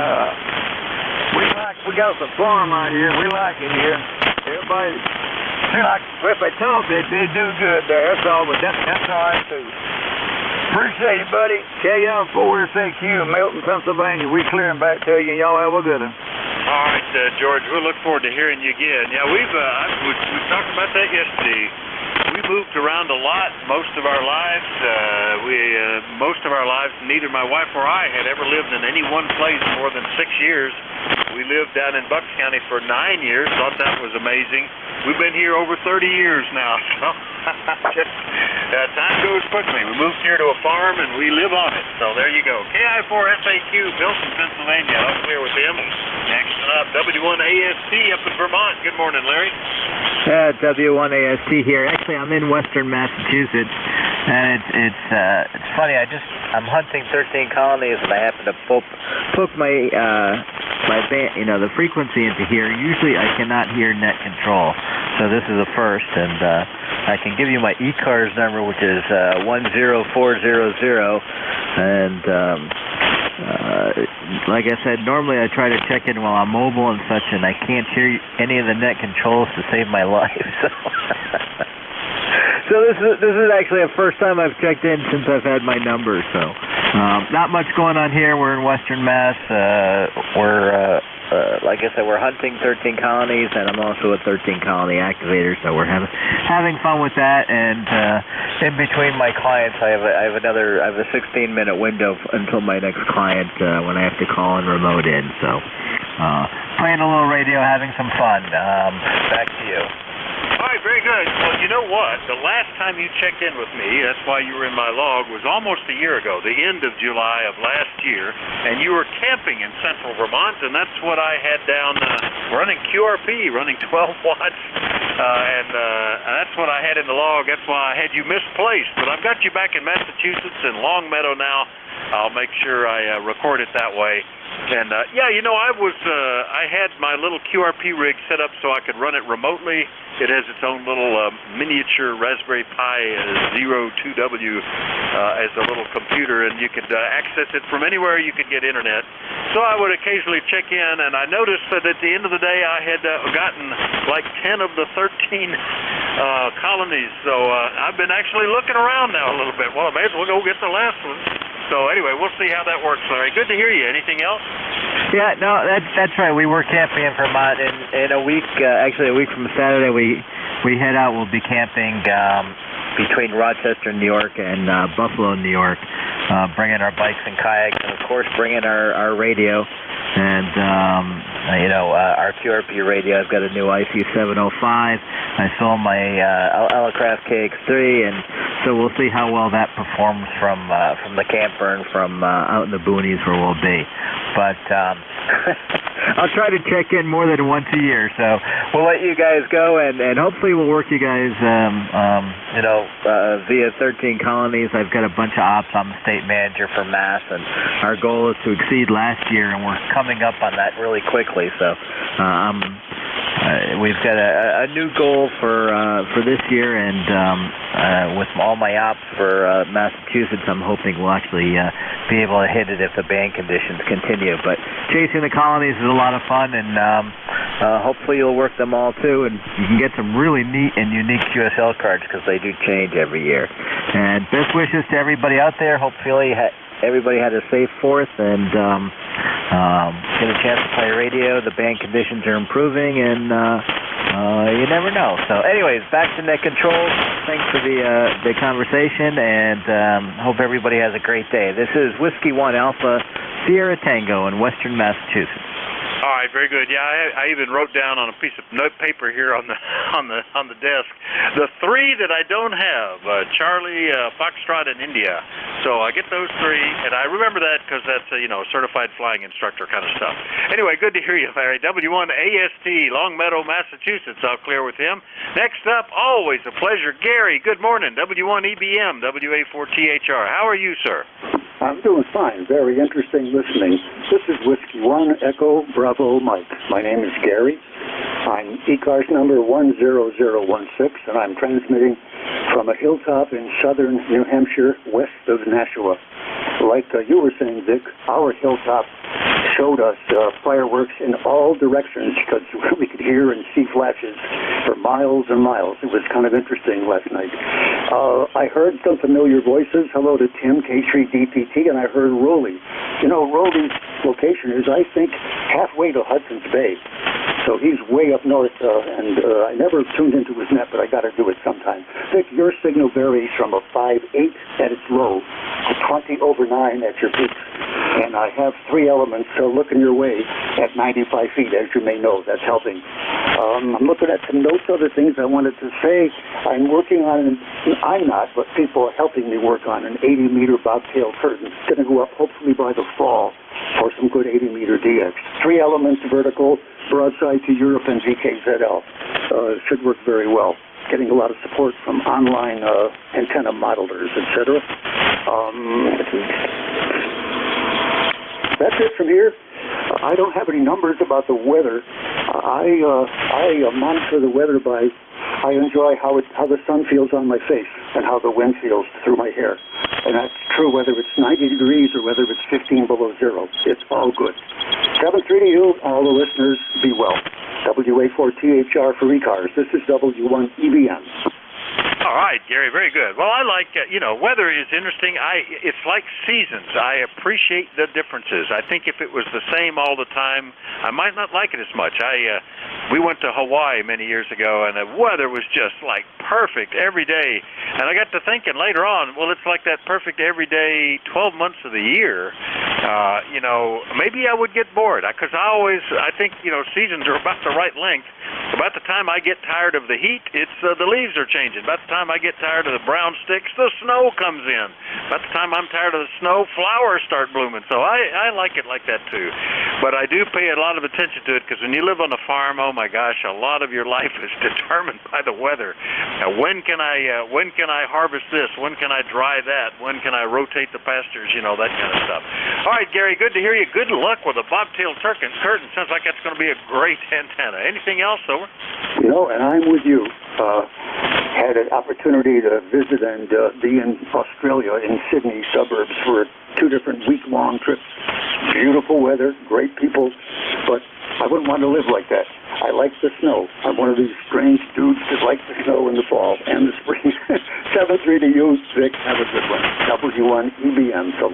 we got the farm out here. We like it here. Everybody, if they talk, they do good there. That's all, but that's all right, too. Appreciate it, buddy. KL4 SAQ, Milton, Pennsylvania. We clearing back to you, and y'all have a good one. All right, George, we'll look forward to hearing you again. Yeah, we talked about that yesterday. We moved around a lot most of our lives. Neither my wife or I had ever lived in any one place more than 6 years. We lived down in Bucks County for 9 years. Thought that was amazing. We've been here over 30 years now, so just time goes quickly. We moved here to a farm, and we live on it. So there you go. KI4FAQ, Bill from Pennsylvania. I'll clear with him. Next up, W1AST up in Vermont. Good morning, Larry. W1AST here. Actually, I'm in Western Massachusetts, and it's funny. I'm hunting 13 colonies, and I happen to poke my band, the frequency into here. Usually, I cannot hear net control, so this is a first, and I can give you my ECARS number, which is 10400, and like I said, normally I try to check in while I'm mobile and such, and I can't hear any of the net controls to save my life. So this is actually the first time I've checked in since I've had my number. So not much going on here. We're in Western Mass. Like I said, we're hunting 13 colonies, and I'm also a 13 colony activator. So we're having fun with that. And in between my clients, I have a 16-minute window until my next client when I have to call and remote in. So playing a little radio, having some fun. Back to you. All right, very good. Well, you know what? The last time you checked in with me, that's why you were in my log, was almost a year ago, the end of July of last year, and you were camping in central Vermont, and that's what I had down running QRP, running 12 watts, and that's what I had in the log. That's why I had you misplaced, but I've got you back in Massachusetts in Longmeadow now. I'll make sure I record it that way. And I had my little QRP rig set up so I could run it remotely. It has its own little miniature Raspberry Pi 02W as a little computer, and you could access it from anywhere you could get internet. So I would occasionally check in, and I noticed that at the end of the day I had gotten like 10 of the 13 colonies. So I've been actually looking around now a little bit. Well, I may as well go get the last one. So anyway, we'll see how that works, Larry. Good to hear you. Anything else? Yeah, no, that's right. We were camping in Vermont, and in a week, actually a week from Saturday, we head out. We'll be camping between Rochester, New York, and Buffalo, New York, bringing our bikes and kayaks, and of course bringing our radio. And our QRP radio. I've got a new IC705. I sold my Elecraft KX3, and so we'll see how well that performs from the camper and from out in the boonies where we'll be. But I'll try to check in more than once a year. So we'll let you guys go, and hopefully we'll work you guys, via 13 colonies. I've got a bunch of ops. I'm the state manager for Mass, and our goal is to exceed last year, and we're coming up on that really quickly. So we've got a new goal for this year, and with all my ops for Massachusetts, I'm hoping we'll actually be able to hit it if the band conditions continue. But chasing the colonies is a lot of fun, and hopefully you'll work them all too, and you can get some really neat and unique QSL cards because they do change every year. And best wishes to everybody out there. Hopefully everybody had a safe 4th and get a chance to play radio. The band conditions are improving, and you never know. So anyways, back to net control. Thanks for the conversation, and hope everybody has a great day. This is Whiskey 1 Alpha Sierra Tango in Western Massachusetts. All right, very good. Yeah, I even wrote down on a piece of note paper here on the desk the 3 that I don't have: Charlie, Foxtrot, and India. So I get those 3, and I remember that because that's certified flying instructor kind of stuff. Anyway, good to hear you, Larry. W1AST, Longmeadow, Massachusetts. I'll clear with him. Next up, always a pleasure, Gary. Good morning. W1EBM, WA4THR. How are you, sir? I'm doing fine. Very interesting listening. This is Whiskey 1 Echo Bravo Mike. My name is Gary. I'm ECARS number 10016, and I'm transmitting from a hilltop in southern New Hampshire, west of Nashua. Like you were saying, Vic, our hilltop showed us fireworks in all directions because we could hear and see flashes for miles and miles. It was kind of interesting last night. I heard some familiar voices. Hello to Tim, K3DPT, and I heard Rowley. Rowley's location is, I think, halfway to Hudson's Bay. So he's way up north, and I never tuned into his net, but I got to do it sometime. Vic, your signal varies from a 5.8 at its low to 20/9 at your peak. And I have 3 elements looking your way at 95 feet, as you may know. That's helping. I'm looking at some notes, other things I wanted to say. I'm working on, I'm not, but people are helping me work on an 80-meter bobtail curtain. It's going to go up hopefully by the fall for some good 80-meter DX. 3 elements vertical, broadside to Europe and VKZL. Should work very well. Getting a lot of support from online antenna modelers, etc. That's it from here. I don't have any numbers about the weather. I monitor the weather by, I enjoy how the sun feels on my face and how the wind feels through my hair. And that's true whether it's 90 degrees or whether it's 15 below zero. It's all good. 7-3 to you, all the listeners, be well. WA4THR for ECARS. This is W1EBM. All right, Gary, very good. Well, I like, weather is interesting. It's like seasons. I appreciate the differences. I think if it was the same all the time, I might not like it as much. We went to Hawaii many years ago, and the weather was just like perfect every day. And I got to thinking later on, well, it's like that perfect every day 12 months of the year. Maybe I would get bored because I think, seasons are about the right length. About the time I get tired of the heat, it's the leaves are changing. About the time I get tired of the brown sticks, the snow comes in. About the time I'm tired of the snow, flowers start blooming. So I like it like that too. But I do pay a lot of attention to it because when you live on a farm, oh my gosh, a lot of your life is determined by the weather. When can I harvest this? When can I dry that? When can I rotate the pastures? That kind of stuff. All right, Gary, good to hear you. Good luck with a bobtail curtain. Sounds like that's going to be a great antenna. Anything else, over? And I'm with you. Had an opportunity to visit and be in Australia, in Sydney suburbs for 2 different week-long trips. Beautiful weather, great people, but I wouldn't want to live like that. I like the snow. I'm one of these strange dudes that like the snow in the fall and the spring. 7-3 to you, Vic. Have a good one. W1EBM. So.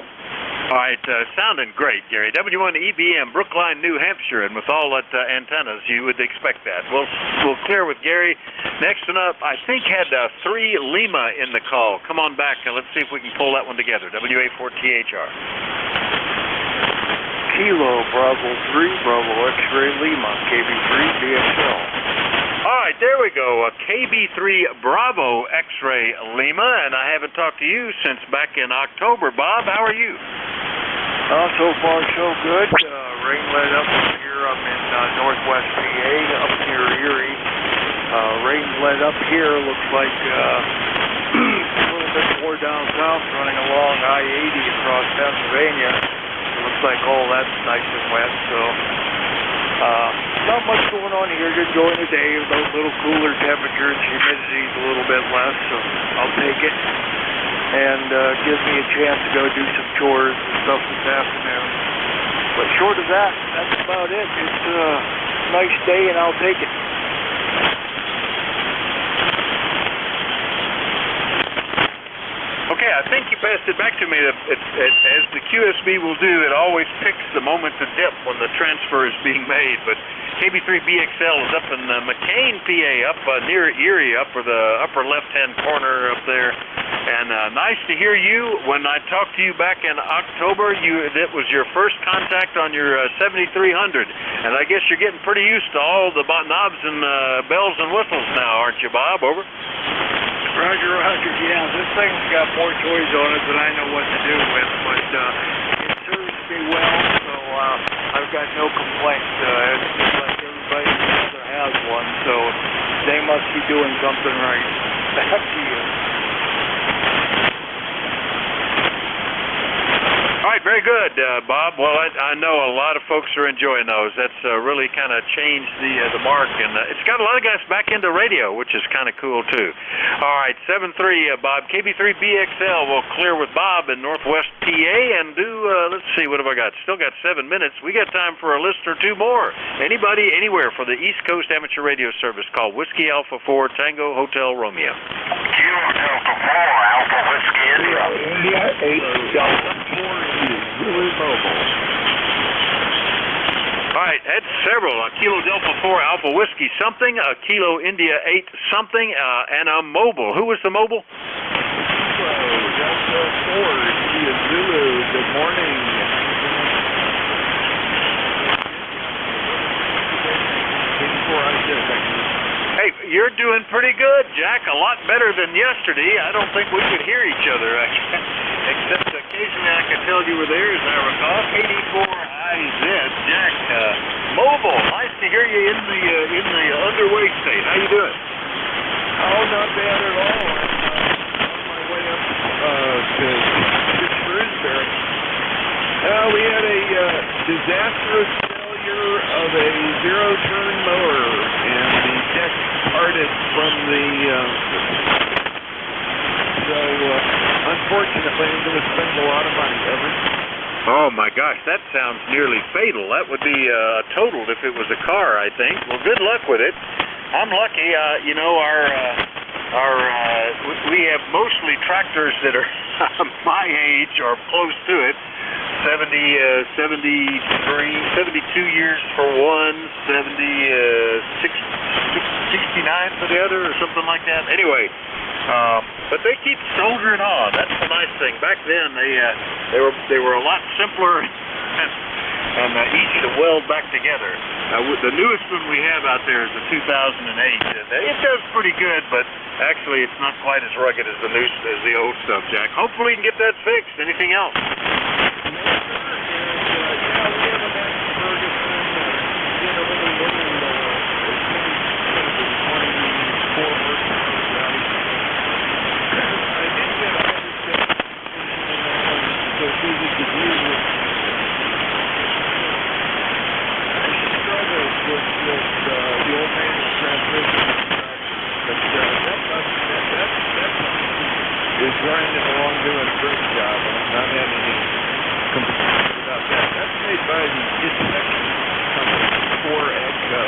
All right, sounding great, Gary. W1EBM, Brookline, New Hampshire, and with all that antennas, you would expect that. We'll clear with Gary. Next one up, I think had 3 Lima in the call. Come on back and let's see if we can pull that one together. WA4THR. Kilo Bravo 3 Bravo X-ray Lima KB3 DXL. All right, there we go. KB3 Bravo X-ray Lima, and I haven't talked to you since back in October. Bob, how are you? So far, so good. Rain let up here. I'm in northwest PA, up near Erie. Rain let up here. Looks like a little bit more down south, running along I-80 across Pennsylvania. Looks like all that's nice and wet. So not much going on here. Just enjoying the day. A little cooler temperatures. Humidity's a little bit less, so I'll take it. And gives me a chance to go do some chores and stuff this afternoon. But short of that, that's about it. It's a nice day, and I'll take it. Okay, I think you passed it back to me. As the QSB will do, it always picks the moment to dip when the transfer is being made. But KB3BXL is up in McCain, PA, up near Erie, the upper left-hand corner up there. And nice to hear you. When I talked to you back in October, that was your first contact on your 7300. And I guess you're getting pretty used to all the knobs and bells and whistles now, aren't you, Bob? Over. Roger, yeah. This thing's got more toys on it than I know what to do with, but it serves me well, so I've got no complaints. It seems like everybody other has one, so they must be doing something right. Back to you. All right, very good, Bob. Well, I know a lot of folks are enjoying those. That's really kind of changed the mark, and it's got a lot of guys back into radio, which is kind of cool, too. All right, 7-3, Bob. KB3BXL will clear with Bob in northwest PA and do, let's see, what have I got? Still got 7 minutes. We got time for a list or 2 more. Anybody, anywhere for the East Coast Amateur Radio Service, call Whiskey Alpha 4 Tango Hotel Romeo. Kilo Delta 4 Alpha Whiskey India 8 Delta 4 Really mobile. All right, that's several. Kilo Delta 4 Alpha Whiskey something, Kilo India 8 something, and a mobile. Who was the mobile? Delta 4 India Zulu. Good morning. Hey, you're doing pretty good, Jack. A lot better than yesterday. I don't think we could hear each other, except occasionally I could tell you were there, as I recall. 84IZ, Jack. Mobile. Nice to hear you in the underway state. How you doing? Oh, not bad at all. I'm on my way up to Shrewsbury. We had a disastrous failure of a zero-turn mower, and the deck parted from the... so, unfortunately, I'm going to spend a lot of money. Over. Oh, my gosh, that sounds nearly fatal. That would be totaled if it was a car, I think. Well, good luck with it. I'm lucky. You know, we have mostly tractors that are my age or close to it. 72 years for one, 69 for the other, or something like that. Anyway, but they keep soldiering on. That's the nice thing. Back then, they were a lot simpler and easy to weld back together. The newest one we have out there is the 2008. It does pretty good, but actually, it's not quite as rugged as the old stuff, Jack. Hopefully, we can get that fixed. Anything else? Is running along doing a great job, and I'm not having any complaints about that. That's made by the inspection company, Core Agco,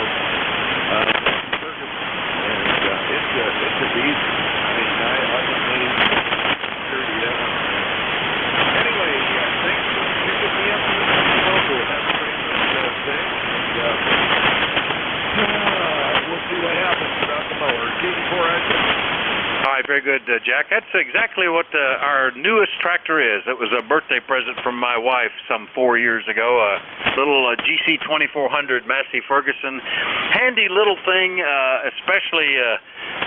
Ferguson, and it's a beast. I mean, I was made 30 that one. Anyway, thanks for picking me up in the local. Have a great thing. We'll see what happens about the mower. All right, very good, Jack. That's exactly what our newest tractor is. It was a birthday present from my wife some 4 years ago, a little GC 2400 Massey Ferguson. Handy little thing, especially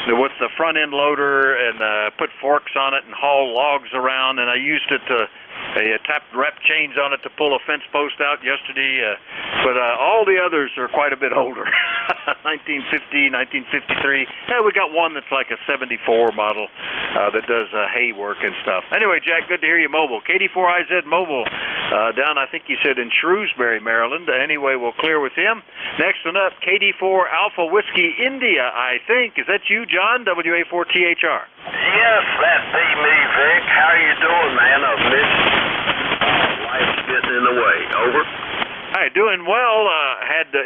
with the front end loader, and put forks on it and haul logs around, and I used it to tapped wrap chains on it to pull a fence post out yesterday, but all the others are quite a bit older. 1950, 1953. Yeah, we got one that's like a 74 model that does hay work and stuff. Anyway, Jack, good to hear you mobile. KD4IZ mobile down, I think you said in Shrewsbury, Maryland. Anyway, we'll clear with him. Next one up, KD4 Alpha Whiskey India, I think. Is that you, John? WA4THR. Yes, that be me, Vic. How are you doing, man? I've missed you. Life's getting in the way. Over. Hi, doing well.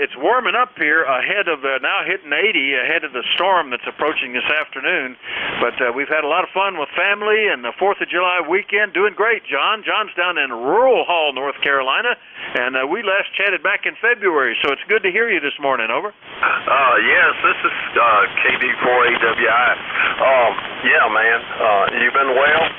It's warming up here ahead of now hitting 80 ahead of the storm that's approaching this afternoon. But we've had a lot of fun with family and the 4th of July weekend. Doing great, John. John's down in Rural Hall, North Carolina, and we last chatted back in February. So it's good to hear you this morning. Over. Yes, this is KD4AWI. Yeah, man. You been well?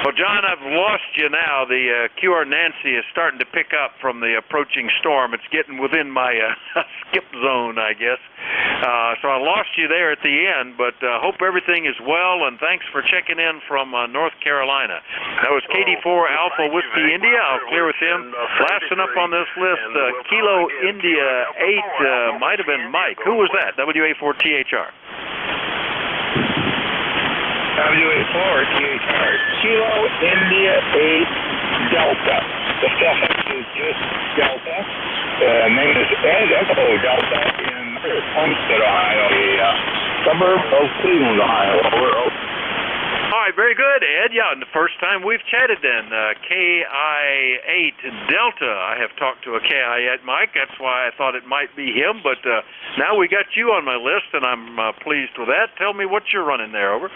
Well, John, I've lost you now. The QR Nancy is starting to pick up from the approaching storm. It's getting within my skip zone, I guess. So I lost you there at the end, but hope everything is well, and thanks for checking in from North Carolina. That was KD4 Alpha Whiskey India. I'll clear with him. Last one up on this list, Kilo India 8, might have been Mike. Who was that? WA4THR. WA4THR. Kilo India 8 Delta. The suffix is just Delta. The name is Ed Echo Delta in Homestead, Ohio, a suburb of Cleveland, Ohio. Over. All right, very good, Ed. Yeah, and the first time we've chatted then, KI8 Delta. I have talked to a KI8 Mike. That's why I thought it might be him, but now we got you on my list, and I'm pleased with that. Tell me what you're running there, over.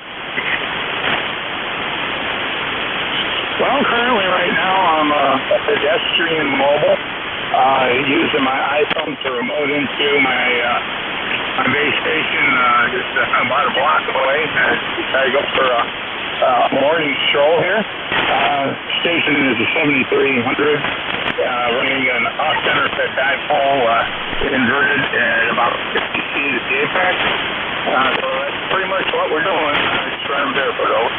Well, currently right now I'm a pedestrian mobile, using my iPhone to remote into my my base station just about a block away. I go for a morning stroll here. Station is a 7300, running an off-center fed dipole, inverted at about 50 feet at the apex. So that's pretty much what we're doing. Just running barefoot over.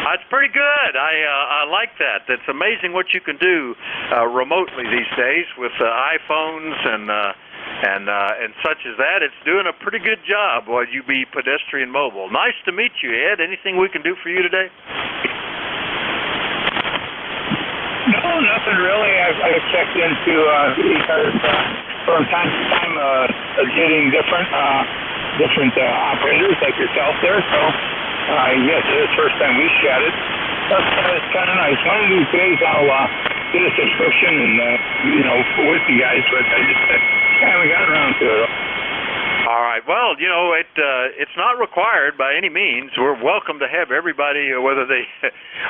That's pretty good. I like that. It's amazing what you can do remotely these days with iPhones and such as that. It's doing a pretty good job while you be pedestrian mobile. Nice to meet you, Ed. Anything we can do for you today? No, nothing really. I've checked into ECARS from time to time, getting different operators like yourself there. So, yes, it's the first time we chatted. It's kind of nice. One of these days I'll get a subscription and, with you guys, but I just haven't got around to it. All right. Well, it's not required by any means. We're welcome to have everybody, whether they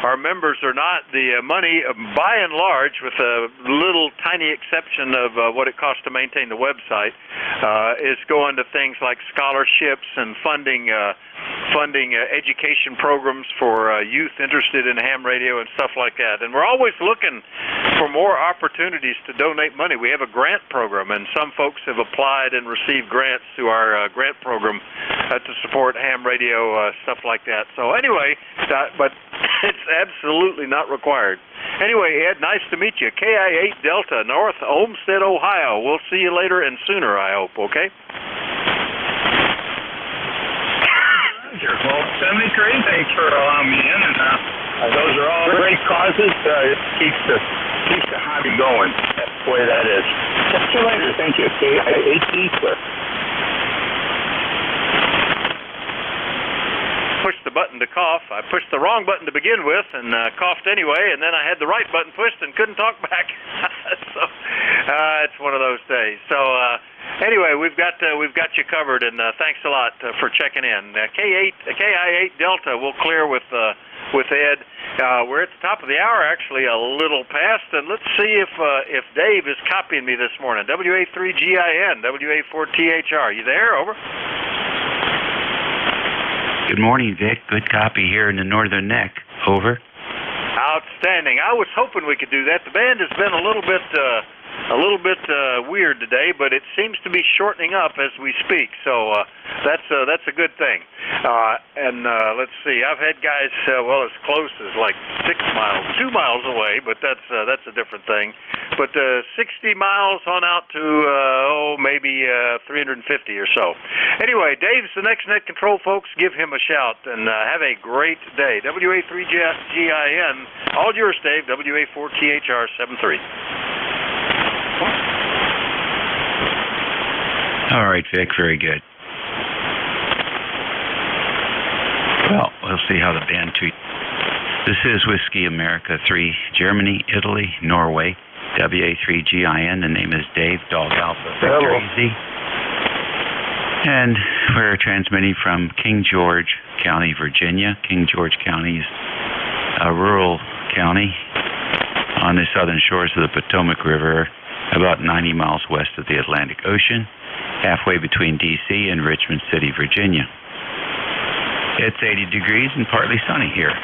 are members or not. The money, by and large, with a little tiny exception of what it costs to maintain the website, is going to things like scholarships and funding education programs for youth interested in ham radio and stuff like that. And we're always looking for more opportunities to donate money. We have a grant program, and some folks have applied and received grants through our grant program to support ham radio, stuff like that. So anyway, but it's absolutely not required. Anyway, Ed, nice to meet you. KI-8 Delta, North Olmsted, Ohio. We'll see you later and sooner, I hope, okay? Well, 73, thanks for allowing me in, and those are all great causes. It keeps the hobby going. That's the way that is. Catch you later. Thank you. KI-8 Cliff. Pushed the button to cough. I pushed the wrong button to begin with and coughed anyway, and then I had the right button pushed and couldn't talk back. So it's one of those days. So anyway, we've got you covered, and thanks a lot for checking in. KI-8 Delta, we'll clear with Ed. We're at the top of the hour, actually, a little past, and let's see if Dave is copying me this morning. WA3GIN, WA4THR. You there? Over. Good morning, Vic. Good copy here in the Northern Neck. Over. Outstanding. I was hoping we could do that. The band has been a little bit weird today, but it seems to be shortening up as we speak. So that's a good thing. And let's see. I've had guys as close as like 2 miles away, but that's a different thing. But 60 miles on out to maybe 350 or so. Anyway, Dave's the next net control, folks. Give him a shout and have a great day. WA3GIN, all yours, Dave. WA4THR 73. All right, Vic. Very good. Well, we'll see how the band treats. This is Whiskey America 3, Germany, Italy, Norway. WA3GIN. The name is Dave, Dog Alpha, Victor Easy. And we're transmitting from King George County, Virginia. King George County is a rural county on the southern shores of the Potomac River, about 90 miles west of the Atlantic Ocean, halfway between D.C. and Richmond City, Virginia. It's 80 degrees and partly sunny here.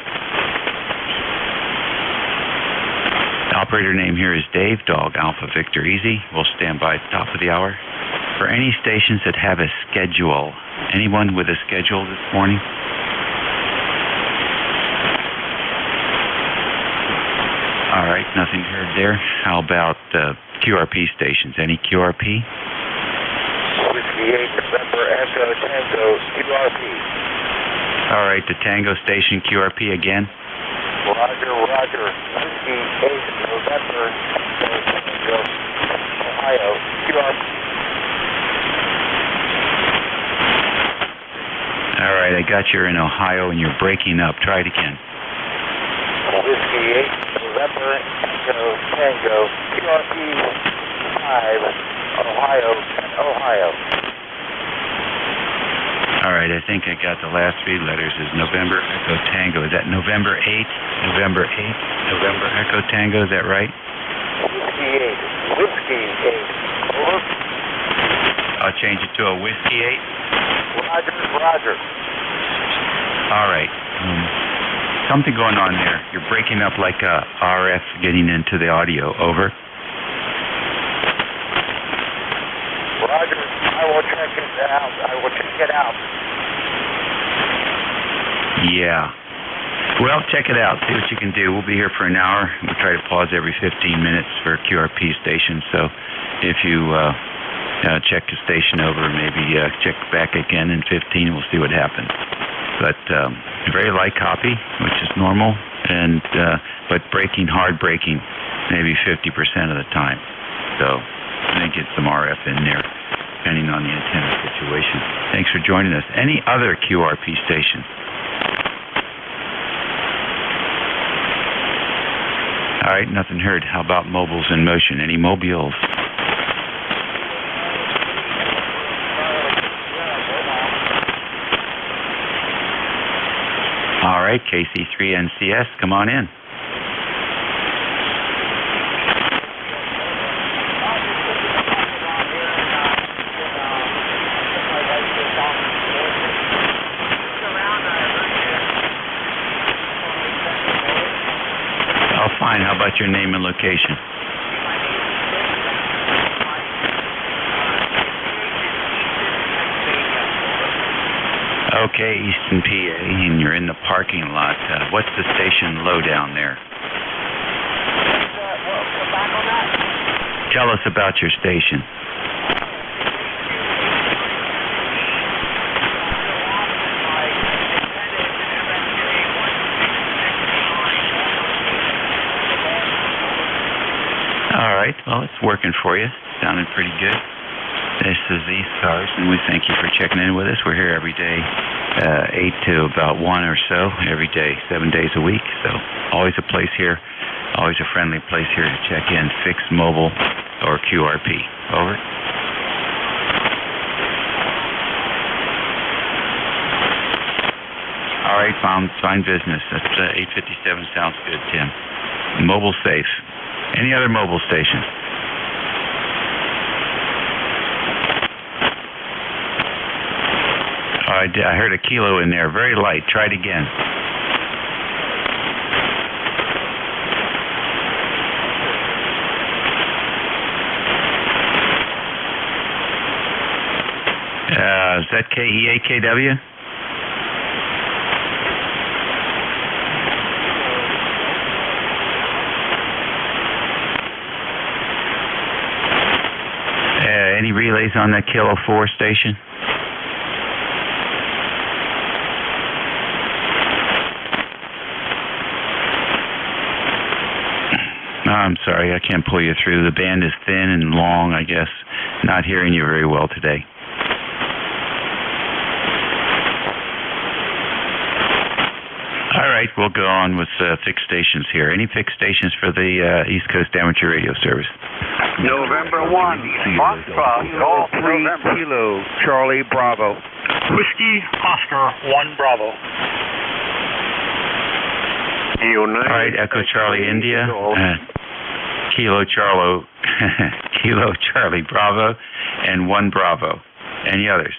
The operator name here is Dave, Dog Alpha Victor Easy. We'll stand by at the top of the hour. For any stations that have a schedule, anyone with a schedule this morning? All right, nothing heard there. How about QRP stations? Any QRP? Whiskey 8 November Echo Tango QRP. All right, the Tango station QRP again. Roger. Whiskey 8 November Echo Tango Ohio QRP. All right, I got you in Ohio and you're breaking up. Try it again. Whiskey 8 November Echo Tango QRP 5 Ohio. All right, I think I got the last 3 letters is November Echo Tango. Is that November 8th? November Echo Tango, is that right? Whiskey 8. Over. I'll change it to a Whiskey 8. Roger. All right. Something going on there. You're breaking up like a RF getting into the audio. Over. Roger. I will check it out. Yeah. Well, check it out. See what you can do. We'll be here for an hour. We'll try to pause every 15 minutes for QRP stations. So if you check the station over, maybe check back again in 15, we'll see what happens. But very light copy, which is normal, and but hard breaking, maybe 50% of the time. So I think get some RF in there, depending on the antenna situation. Thanks for joining us. Any other QRP station? All right, nothing heard. How about mobiles in motion? Any mobiles? All right, KC3NCS, come on in. Oh, fine. How about your name and location? Okay, Easton, PA, and you're in the parking lot. What's the station lowdown there? Tell us about your station. All right, well, it's working for you. Sounding pretty good. This is ECARS, and we thank you for checking in with us. We're here every day, 8 to about 1 or so, every day, 7 days a week. So always a place here, always a friendly place here to check in, fixed mobile or QRP. Over. All right, fine business. That's 857 sounds good, Tim. Mobile safe. Any other mobile stations? I heard a kilo in there. Very light. Try it again. Is that KEAKW? Any relays on that Kilo 4 station? I'm sorry, I can't pull you through. The band is thin and long, I guess. Not hearing you very well today. All right, we'll go on with fixed stations here. Any fixed stations for the East Coast Amateur Radio Service? November 1, Foxtrot, Golf 3 Kilo, Charlie Bravo. Whiskey Oscar 1 Bravo. All right, Echo Charlie India, Kilo Charlie Bravo, and 1 Bravo. Any others?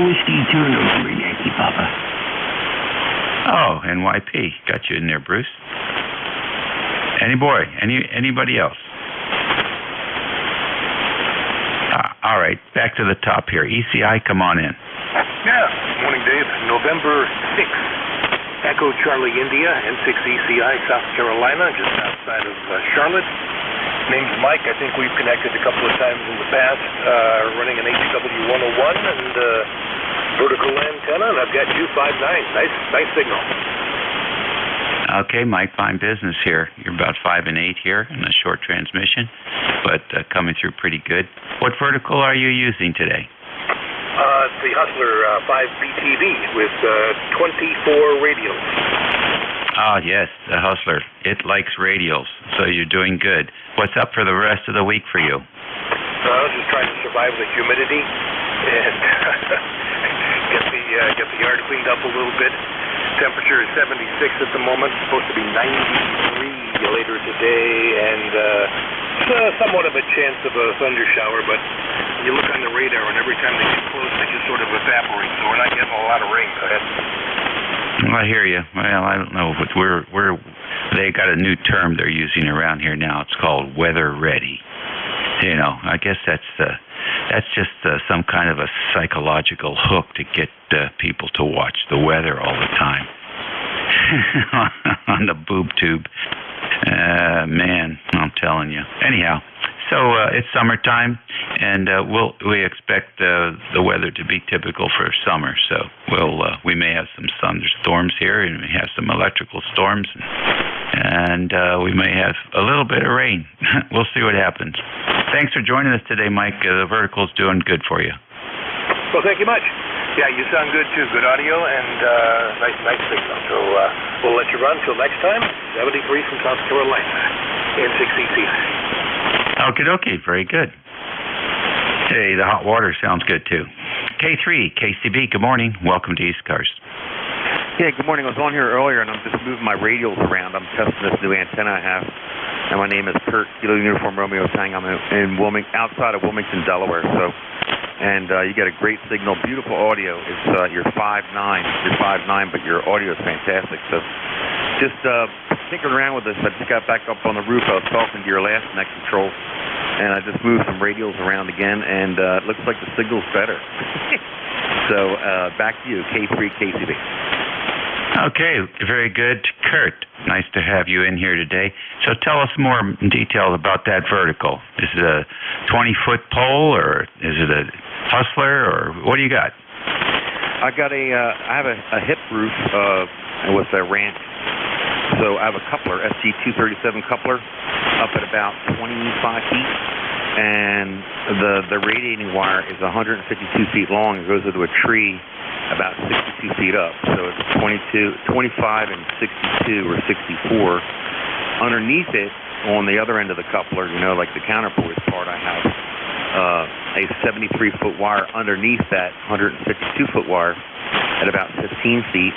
Whiskey 2 November Yankee Papa. Oh, NYP. Got you in there, Bruce. Anybody else? All right, back to the top here. ECI, come on in. Yeah, morning, Dave. November 6th. Echo Charlie India, N6 ECI, South Carolina, just outside of Charlotte. Name's Mike. I think we've connected a couple of times in the past, running an HW101 and vertical antenna, and I've got 259. Nice signal. Okay, Mike, fine business here. You're about 5 and 8 here in a short transmission, but coming through pretty good. What vertical are you using today? It's the Hustler 5BTV with 24 radials. Ah, yes, the Hustler. It likes radials, so you're doing good. What's up for the rest of the week for you? Just trying to survive the humidity and get the yard cleaned up a little bit. Temperature is 76 at the moment. It's supposed to be 93 later today, and somewhat of a chance of a thunder shower, but you look on the radar, and every time they get close, they just sort of evaporate, so we're not getting a lot of rain. Go ahead. I hear you. Well, I don't know, but they got a new term they're using around here now. It's called weather ready. You know, I guess that's just some kind of a psychological hook to get people to watch the weather all the time on the boob tube. Man, I'm telling you. Anyhow, so it's summertime, and we expect the weather to be typical for summer. So we may have some thunderstorms here, and we have some electrical storms, and we may have a little bit of rain. We'll see what happens. Thanks for joining us today, Mike. The vertical's doing good for you. Well, thank you much. Yeah, you sound good too. Good audio and nice signal. So we'll let you run till next time. 73 from South Carolina, N6 ECI. Okie dokie. Very good. Hey, the hot water sounds good too. K3, KCB, good morning. Welcome to ECARS. Yeah, good morning. I was on here earlier, and I'm just moving my radials around. I'm testing this new antenna I have, and my name is Kurt, Kilo Uniform Romeo Tang. I'm in outside of Wilmington, Delaware. So, and you get a great signal, beautiful audio. It's you're 5'9", but your audio is fantastic. So, just tinkering around with this. I just got back up on the roof. I was talking to your last net control, and I just moved some radials around again, and it looks like the signal's better. So, back to you, K3 KCB. Okay, very good. Kurt, nice to have you in here today. So tell us more in detail about that vertical. Is it a 20-foot pole, or is it a hustler, or what do you got? I have a hip roof with a ramp. So I have a coupler, SG237 coupler, up at about 25 feet. And the radiating wire is 152 feet long. It goes into a tree about 62 feet up. So it's 25 and 62 or 64. Underneath it, on the other end of the coupler, like the counterpoise part, I have a 73-foot wire underneath that 152-foot wire at about 15 feet.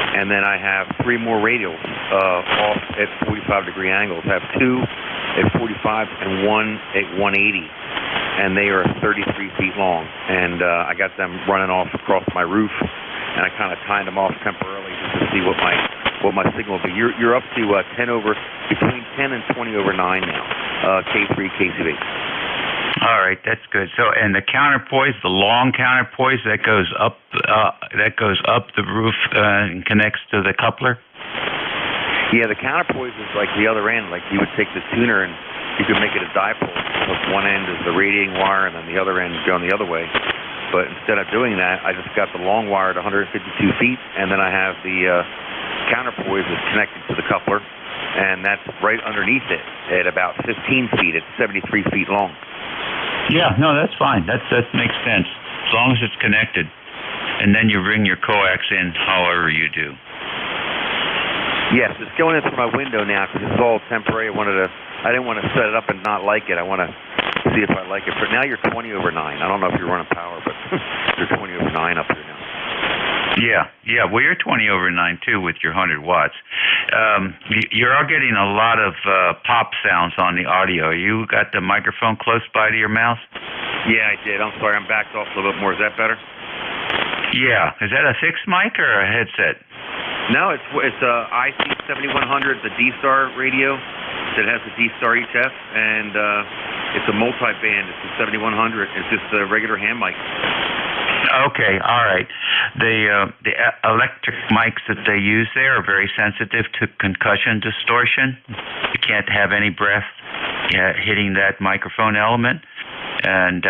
And then I have 3 more radials off at 45-degree angles. I have 2 at 45 and 1 at 180. And they are 33 feet long, and I got them running off across my roof, and I kind of tied them off temporarily just to see what my signal will be. You're up to between 10 and 20 over 9 now, K3 KCB. All right, that's good. So, and the counterpoise, the long counterpoise that goes up the roof and connects to the coupler. Yeah, the counterpoise is like the other end. Like you would take the tuner and you could make it a dipole. So one end is the radiating wire, and then the other end is going the other way. But instead of doing that, I just got the long wire at 152 feet, and then I have the counterpoise that's connected to the coupler, and that's right underneath it at about 15 feet. It's 73 feet long. Yeah, no, that's fine. That makes sense, as long as it's connected. And then you bring your coax in however you do. Yes, it's going in through my window now because it's all temporary. I didn't want to set it up and not like it. I want to see if I like it. But now you're 20 over 9. I don't know if you're running power, but you're 20 over 9 up here now. Yeah. Well, you're 20 over 9 too with your 100 watts. You're all getting a lot of pop sounds on the audio. You got the microphone close by to your mouth? Yeah, I did. I'm sorry. I'm backed off a little bit more. Is that better? Yeah. Is that a fixed mic or a headset? No, it's IC7100, the D-Star radio that has the D-Star HF, and it's a multi-band. It's a 7100. It's just a regular hand mic. Okay, all right. The electric mics that they use there are very sensitive to concussion distortion. You can't have any breath hitting that microphone element. And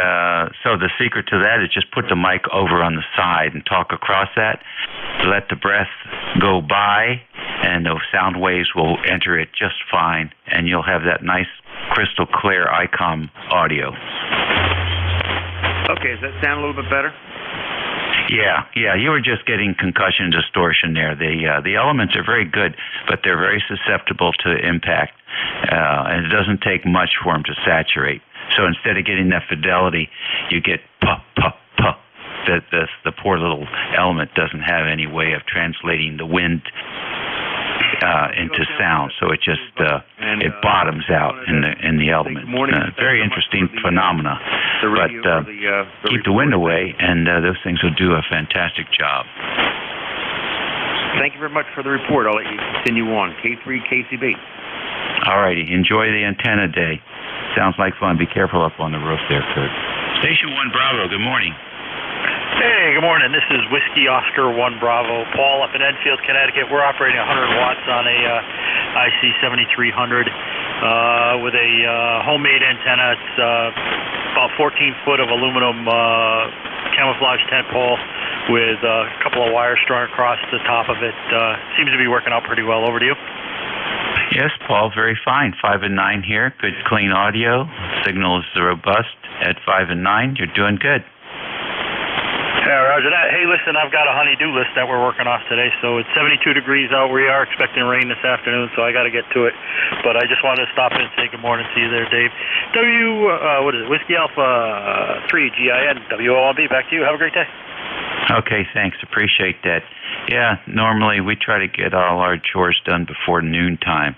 so the secret to that is just put the mic over on the side and talk across that. Let the breath go by, and those sound waves will enter it just fine, and you'll have that nice crystal clear ICOM audio. Okay, does that sound a little bit better? Yeah, you were just getting concussion distortion there. The elements are very good, but they're very susceptible to impact, and it doesn't take much for them to saturate. So instead of getting that fidelity, you get puh, puh, puh, the poor little element doesn't have any way of translating the wind into sound, so it just it bottoms out in the element. Very interesting phenomena. But keep the wind away, and those things will do a fantastic job. Thank you very much for the report. I'll let you continue on. K3 KCB. All righty. Enjoy the antenna day. Sounds like fun. Be careful up on the roof there, Kurt. Station 1 Bravo, good morning. Hey, good morning. This is Whiskey Oscar 1 Bravo. Paul up in Enfield, Connecticut. We're operating 100 watts on a IC 7300 with a homemade antenna. It's about 14 foot of aluminum camouflage tent pole with a couple of wires strung across the top of it. Seems to be working out pretty well. Over to you. Yes, Paul, very fine. 5 and 9 here. Good, clean audio. Signal is robust at 5 and 9. You're doing good. Yeah, roger that. Hey, listen, I've got a honey-do list that we're working off today, so it's 72 degrees out. We are expecting rain this afternoon, so I got to get to it. But I just wanted to stop in and say good morning to you there, Dave. What is it? Whiskey Alpha 3 GIN WOMB. Back to you. Have a great day. Okay, thanks. Appreciate that. Yeah, normally we try to get all our chores done before noontime.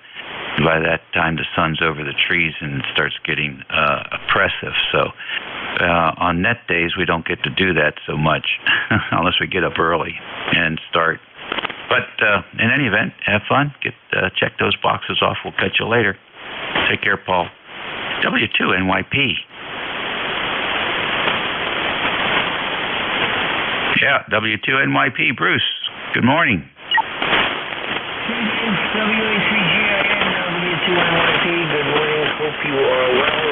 By that time, the sun's over the trees and it starts getting oppressive. So on net days, we don't get to do that so much unless we get up early and start. But in any event, have fun. Check those boxes off. We'll catch you later. Take care, Paul. W2NYP. Yeah, W2NYP. Bruce, good morning. W3GIN, W2NYP, good morning. Hope you are well.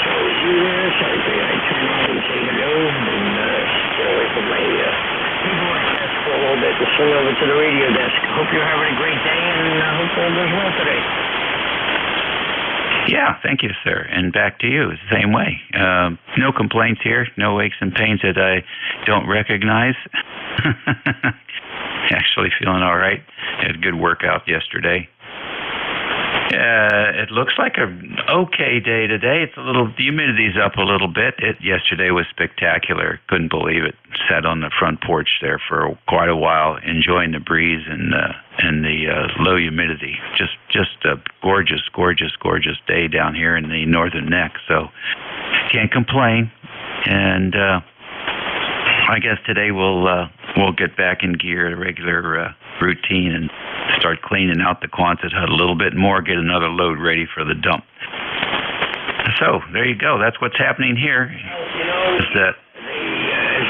So is you there? Sorry for you. I turn on and say hello and stay away from my keyboard desk for a little bit and swing over to the radio desk. Hope you're having a great day and I hope all goes well today. Yeah, thank you, sir. And back to you. Same way. No complaints here. No aches and pains that I don't recognize. Actually feeling all right. Had a good workout yesterday. It looks like an okay day today. It's the humidity's up a little bit. Yesterday was spectacular. Couldn't believe it. Sat on the front porch there for quite a while, enjoying the breeze and the low humidity. Just a gorgeous, gorgeous, gorgeous day down here in the northern neck. So can't complain. And I guess today we'll get back in gear, a regular routine, and start cleaning out the Quonset hut a little bit more, get another load ready for the dump. So there you go. That's what's happening here. You know, as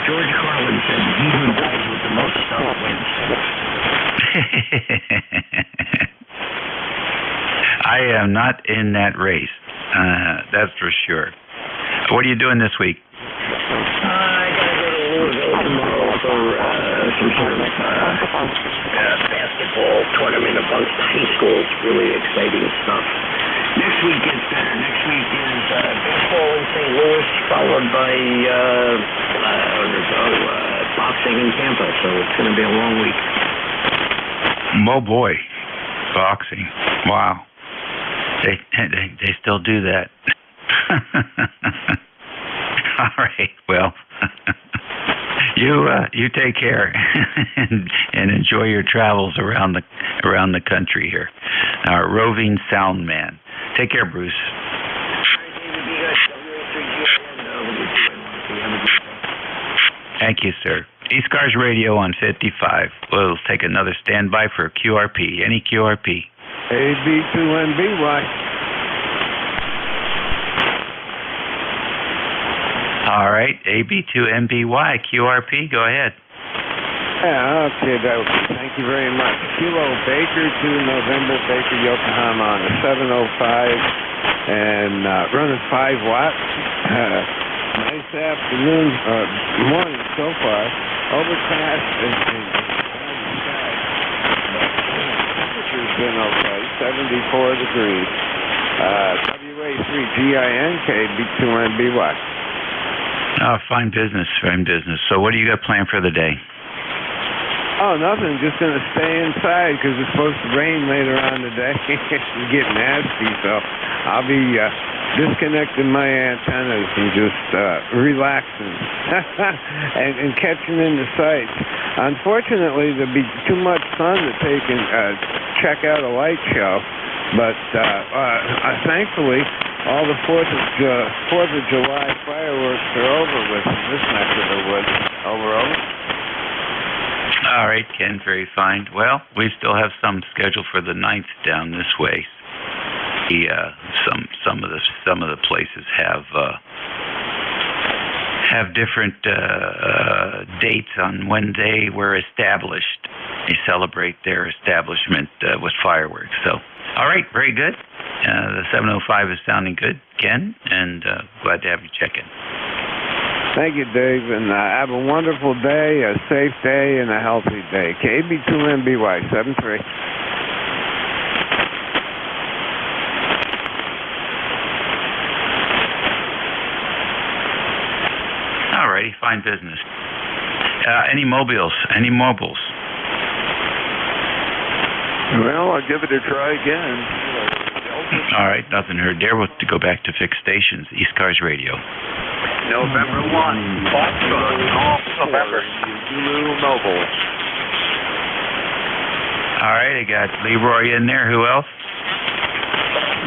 George Carlin said, he who dies with the most stuff wins. I am not in that race. That's for sure. What are you doing this week? I gotta go to Louisville tomorrow for some sort of basketball tournament amongst high schools. Really exciting stuff. Next week gets better. Next week is baseball in St. Louis, followed by boxing in Tampa. So it's going to be a long week. Oh boy, boxing! Wow, they still do that. All right. Well, you take care and enjoy your travels around the country here. Our roving sound man. Take care, Bruce. Thank you, sir. ECARS Radio on 55. We'll take another standby for QRP. Any QRP? AB2NBY. All right, AB2MBY, QRP, go ahead. Yeah, okay, thank you very much. Kilo Baker to November Baker, Yokohama on the 705 and running 5 watts. Nice afternoon, morning so far. Overcast and temperature's been okay, 74 degrees. WA3GINK, B2NBY. Oh, fine business, fine business. So what do you got planned for the day? Oh, nothing. Just going to stay inside because it's supposed to rain later on today. It's getting nasty, so I'll be disconnecting my antennas and just relaxing and catching in the sights. Unfortunately, there'll be too much sun to take and check out a light show, but thankfully, all the 4th of July fireworks are over with in this neck of the woods. Over. All right, Ken, very fine. Well, we still have some scheduled for the 9th down this way. Some of the places have different dates on when they were established. They celebrate their establishment with fireworks. So, all right, very good. The 705 is sounding good, Ken, and glad to have you check in. Thank you, Dave, and have a wonderful day, a safe day, and a healthy day. KB2MBY 73. All righty, fine business. Any mobiles? Well, I'll give it a try again. All right, nothing heard there. We'll have to go back to fixed stations. ECARS Radio. November 1, Foxtrot, November. Zulu Mobile. All right, I got Leroy in there. Who else?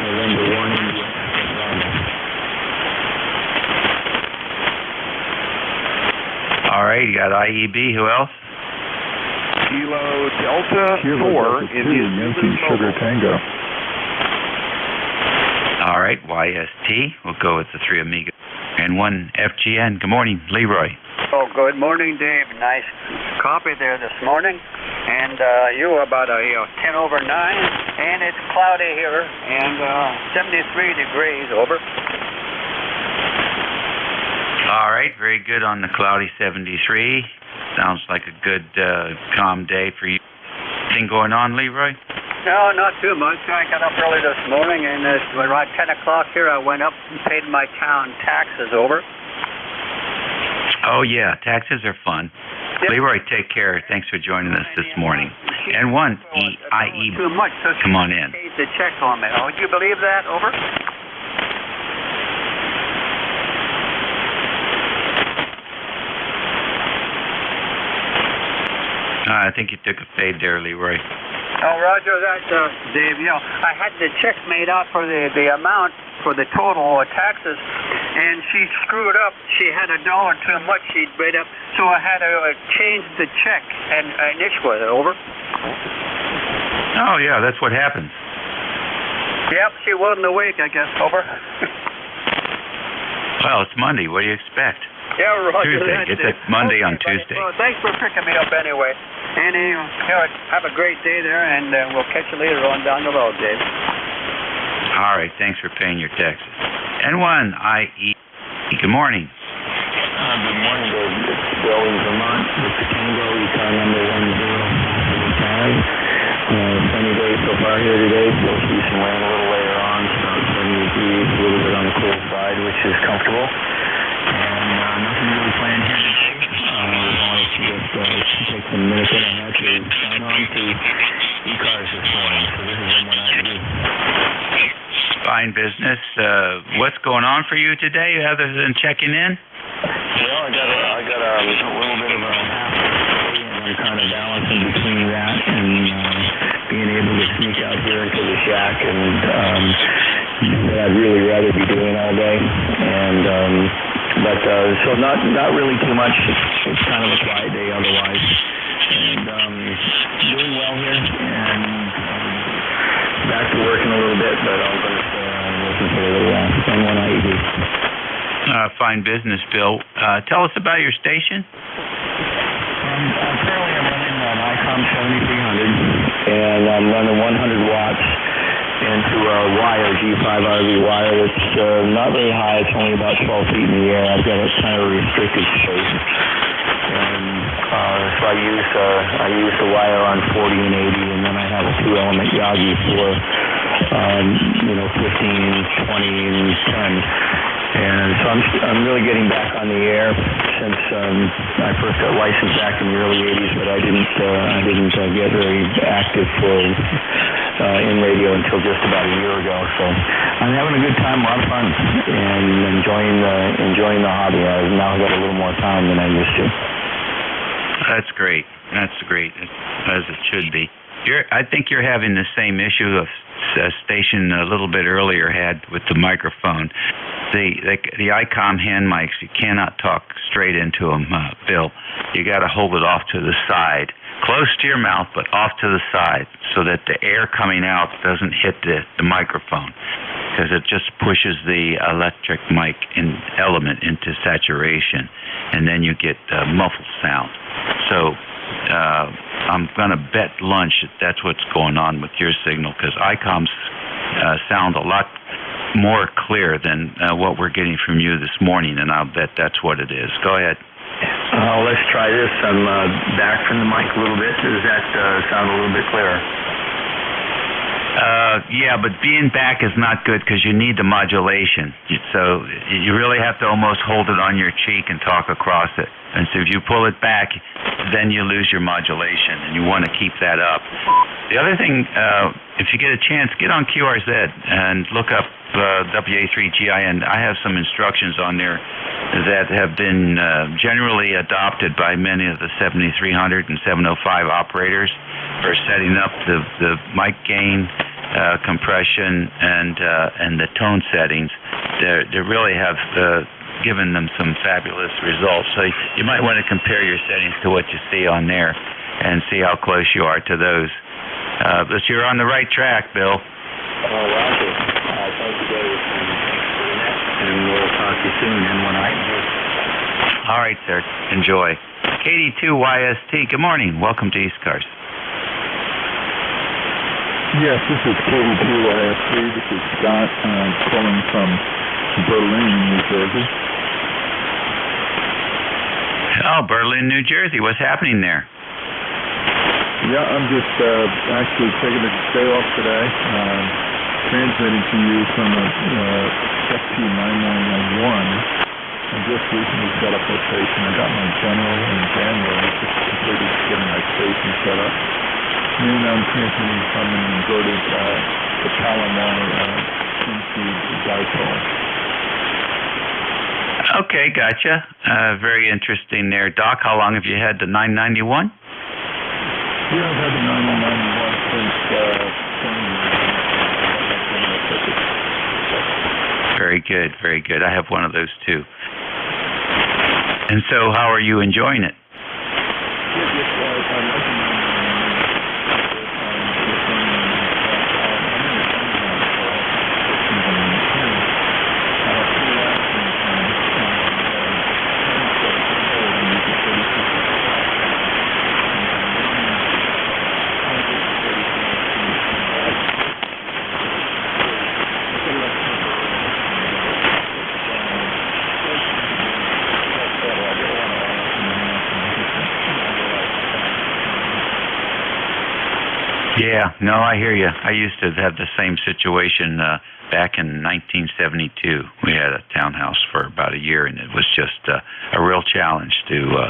November 1. All right, you got IEB. Who else? Kilo Delta 4 Indian Sugar Tango. All right, YST. We'll go with the 3 Amiga. And 1 FGN. Good morning, Leroy. Oh, good morning, Dave. Nice copy there this morning. And you were about 10 over 9, and it's cloudy here, and 73 degrees, over. All right, very good on the cloudy 73. Sounds like a good, calm day for you. Anything going on, Leroy? No, not too much. I got up early this morning, and around 10 o'clock here, I went up and paid my town taxes, over. Oh, yeah, taxes are fun. Yep. Leroy, take care. Thanks for joining us this morning. And 1 IE. Too much, so come on in. Paid the check on me. Oh, would you believe that, over? I think you took a fade there, Leroy. Oh, Roger that, Dave. You know, I had the check made out for the amount for the total taxes, and she screwed up. She had $1 too much she'd made up, so I had to change the check and issue it, over. Oh, yeah, that's what happens. Yep, she wasn't awake, I guess, over. Well, it's Monday. What do you expect? Yeah, Roger. Tuesday. It's a Monday on Tuesday. Well, thanks for picking me up anyway. And have a great day there, and we'll catch you later on down the road, Dave. All right. Thanks for paying your taxes. N1 IE. Good morning. Good morning, Dave. It's Bill in Vermont. It's Tango, ECAR number 1005. Sunny day so far here today. Supposed to be some rain a little later on. It's about 70 degrees, a little bit on the cold side, which is comfortable. And nothing really planned here today. Wanted to just take some minutes that I had to sign on to ECARS this morning. So this is what I do. Fine business. What's going on for you today, other than checking in? Well, I got a little bit of a half day, and I'm kind of balancing between that and being able to sneak out here into the shack and what I'd really rather be doing all day. And but so not really too much. It's kind of a quiet day otherwise, and doing well here, and back to working a little bit, but I'm going to stay on working for a little while. On one IED. Fine business, Bill. Tell us about your station. Currently I'm running an ICOM 7300, and I'm running 100 watts into a wire, G5RV wire. It's not very high. It's only about 12 feet in the air. I've got a kind of restricted space. And so I use the wire on 40 and 80, and then I have a 2-element Yagi for 15, 20, and 10. And so I'm really getting back on the air since I first got licensed back in the early 80s, but I didn't get very active for in radio until just about a year ago. So I'm having a good time, a lot of fun, and enjoying the hobby. I've now got a little more time than I used to. That's great. That's great, as it should be. I think you're having the same issue of a station a little bit earlier had with the microphone. The ICOM hand mics, you cannot talk straight into them, Bill. You got to hold it off to the side, close to your mouth, but off to the side, so that the air coming out doesn't hit the microphone, because it just pushes the electric mic element into saturation, and then you get muffled sound. So I'm going to bet lunch that that's what's going on with your signal, because ICOMs sound a lot more clear than what we're getting from you this morning, and I'll bet that's what it is. Go ahead. Let's try this. I'm back from the mic a little bit. Does that sound a little bit clearer? Yeah, but being back is not good because you need the modulation. So you really have to almost hold it on your cheek and talk across it. And so if you pull it back, then you lose your modulation, and you want to keep that up. The other thing, if you get a chance, get on QRZ and look up WA3GIN. I have some instructions on there that have been generally adopted by many of the 7300 and 705 operators for setting up the mic gain, compression, and the tone settings. They really have given them some fabulous results. So you might want to compare your settings to what you see on there and see how close you are to those. But you're on the right track, Bill. Roger. Thank you, Dave. Thanks for the next, and we'll talk to you soon in one night. All right, sir. Enjoy. KD2YST, good morning. Welcome to ECARS. Yes, this is KD2YST. This is Scott. I'm calling from Berlin, New Jersey. Oh, Berlin, New Jersey. What's happening there? Yeah, I'm just actually taking a day off today, transmitting to you from a FT9901. I just recently set up a station. I got my general in January, just completed getting my station set up. And I'm transmitting from an inverted Palomar into dipole. Okay, gotcha. Very interesting there. Doc, how long have you had the 991? Yeah, I've had the 991 since 20. Very good, very good. I have one of those too. And so, how are you enjoying it? Yeah, no, I hear you. I used to have the same situation back in 1972. We had a townhouse for about a year, and it was just a real challenge to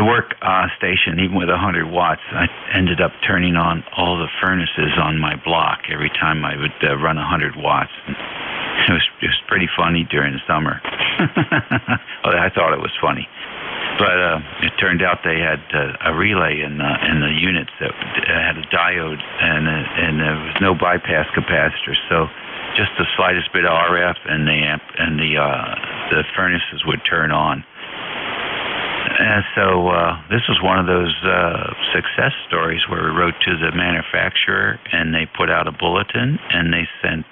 work on a station, even with 100 watts. I ended up turning on all the furnaces on my block every time I would run 100 watts. It was pretty funny during the summer. Well, I thought it was funny. But it turned out they had a relay in the units that had a diode, and there was no bypass capacitor. So just the slightest bit of RF, and the furnaces would turn on. And so this was one of those success stories where we wrote to the manufacturer, and they put out a bulletin, and they sent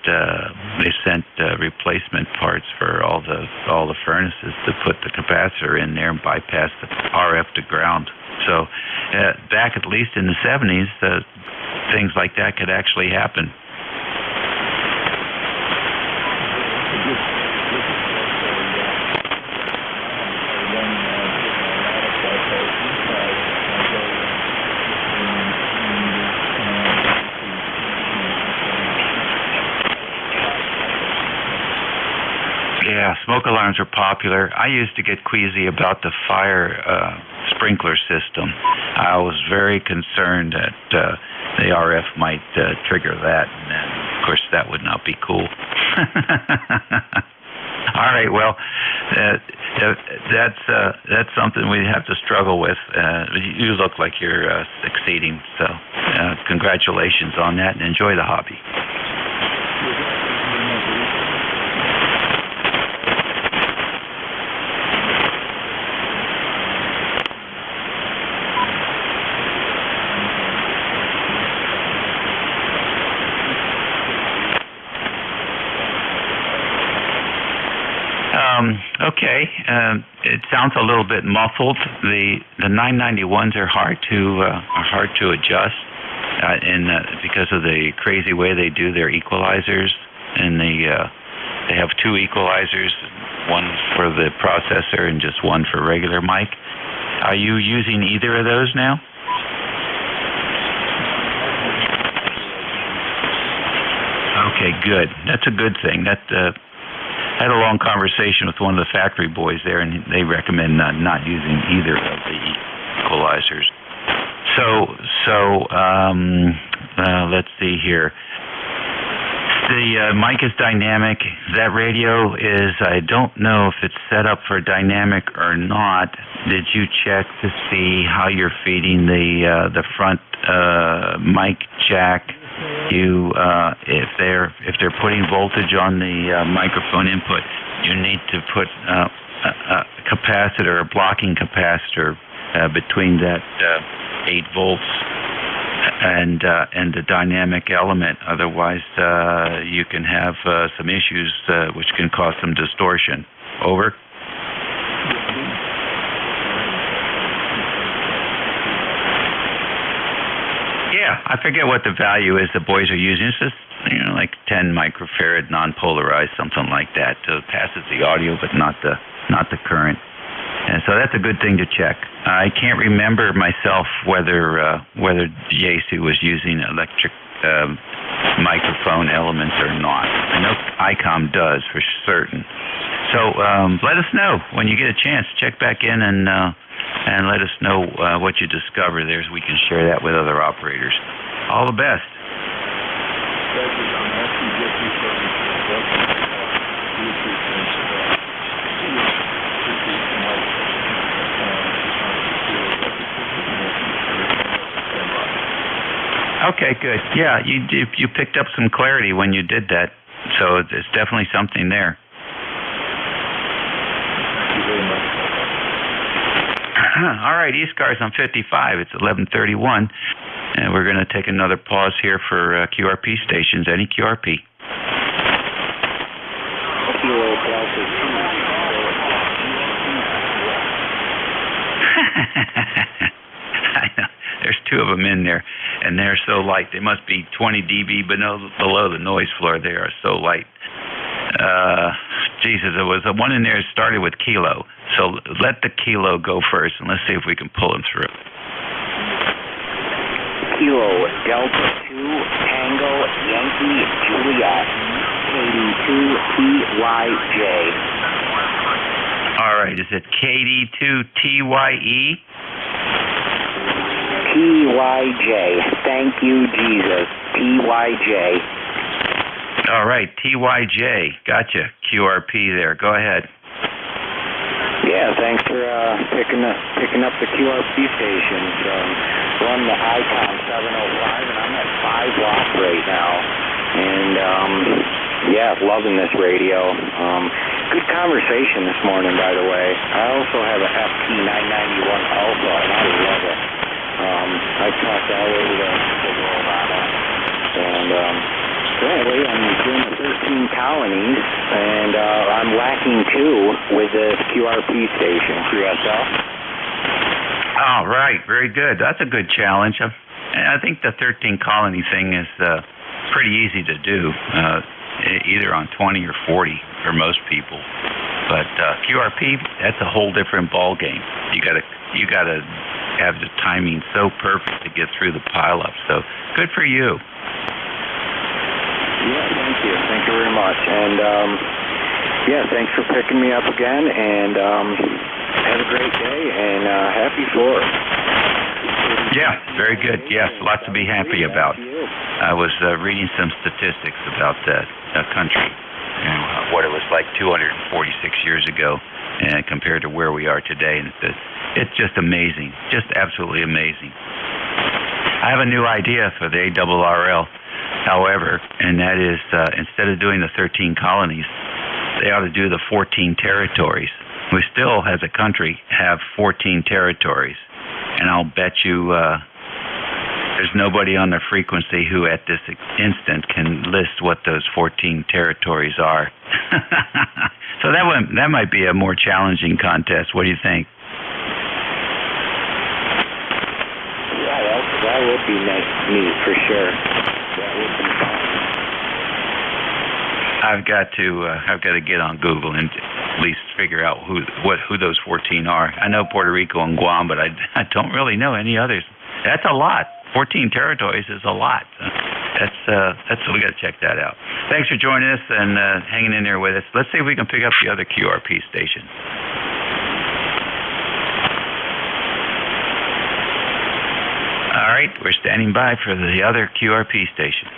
replacement parts for all the furnaces to put the capacitor in there and bypass the RF to ground. So back at least in the 70s, things like that could actually happen. Yeah, smoke alarms are popular. I used to get queasy about the fire sprinkler system. I was very concerned that the RF might trigger that, and then, of course, that would not be cool. All right, well, that's something we have to struggle with. You look like you're succeeding, so congratulations on that, and enjoy the hobby. Okay, it sounds a little bit muffled. The 991s are hard to adjust, because of the crazy way they do their equalizers, and they have two equalizers, one for the processor and just one for regular mic. Are you using either of those now? Okay, good. That's a good thing. I had a long conversation with one of the factory boys there, and they recommend not using either of the equalizers. So let's see here. The mic is dynamic. That radio is, I don't know if it's set up for dynamic or not. Did you check to see how you're feeding the front mic jack? If they're putting voltage on the microphone input, you need to put a capacitor, a blocking capacitor, between that 8 volts and the dynamic element. Otherwise, you can have some issues which can cause some distortion. Over. Yeah, I forget what the value is the boys are using. It's just, like 10 microfarad non-polarized, something like that. So it passes the audio, but not the current. And so that's a good thing to check. I can't remember myself whether Yaesu was using electric microphone elements or not. I know ICOM does for certain. So let us know when you get a chance. Check back in and let us know what you discover there, so we can share that with other operators. All the best. Okay, good. Yeah, you picked up some clarity when you did that, so it's definitely something there. All right, ECARS on 55. It's 11:31, and we're going to take another pause here for QRP stations. Any QRP? I know. There's two of them in there, and they're so light. They must be 20 dB below the noise floor. They are so light. Jesus, there was one in there that started with kilo. So let the kilo go first, and let's see if we can pull him through. Kilo Delta 2 Tango Yankee Juliet KD2 TYJ. All right, is it KD2 TYE? TYJ. Thank you, Jesus. TYJ. All right, TYJ. Gotcha. QRP there. Go ahead. Yeah, thanks for picking up the QRP stations. Run the ICOM 705, and I'm at 5 watts right now. And yeah, loving this radio. Good conversation this morning, by the way. I also have a FT991 Alpha, and I love it. I've talked all over the world on it. And so anyway, I'm doing the 13 colonies, and I'm lacking 2 with this QRP station for yourself. All right, very good. That's a good challenge. I think the 13 colony thing is pretty easy to do, either on 20 or 40 for most people. But QRP, that's a whole different ball game. You gotta have the timing so perfect to get through the pileup. So good for you. Yeah, thank you. Thank you very much. And yeah, thanks for picking me up again. And have a great day, and happy 4th. Yeah, very good. Yes, lots to be happy about. I was reading some statistics about that country and what it was like 246 years ago, and compared to where we are today, and it's just amazing, just absolutely amazing. I have a new idea for the ARRL, however, and that is instead of doing the 13 colonies, they ought to do the 14 territories. We still, as a country, have 14 territories. And I'll bet you there's nobody on the frequency who at this instant can list what those 14 territories are. So that might be a more challenging contest. What do you think? Yeah, that would be neat for sure. That would be fun. I've got to get on Google and at least figure out who those 14 are. I know Puerto Rico and Guam, but I don't really know any others. That's a lot. 14 territories is a lot. That's we got to check that out. Thanks for joining us and hanging in there with us. Let's see if we can pick up the other QRP station. All right, we're standing by for the other QRP station.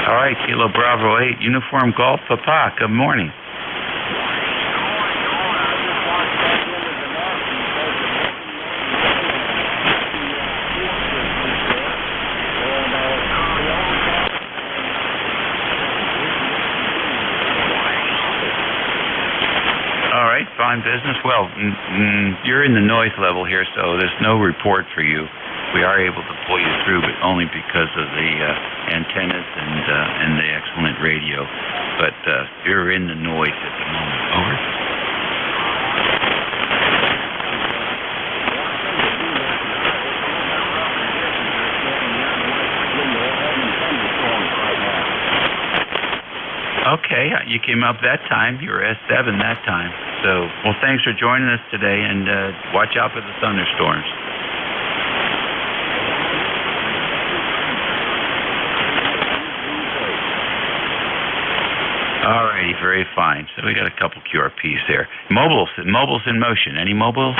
All right, Kilo Bravo 8, Uniform Golf Papa, good morning. All right, fine business. Well, you're in the noise level here, so there's no report for you. We are able to pull you through, but only because of the antennas and the excellent radio. But you're in the noise at the moment. Over. Okay, you came up that time. You were S7 that time. So, well, thanks for joining us today, and watch out for the thunderstorms. All righty, very fine. So we got a couple QRPs there. Mobiles in motion. Any mobile?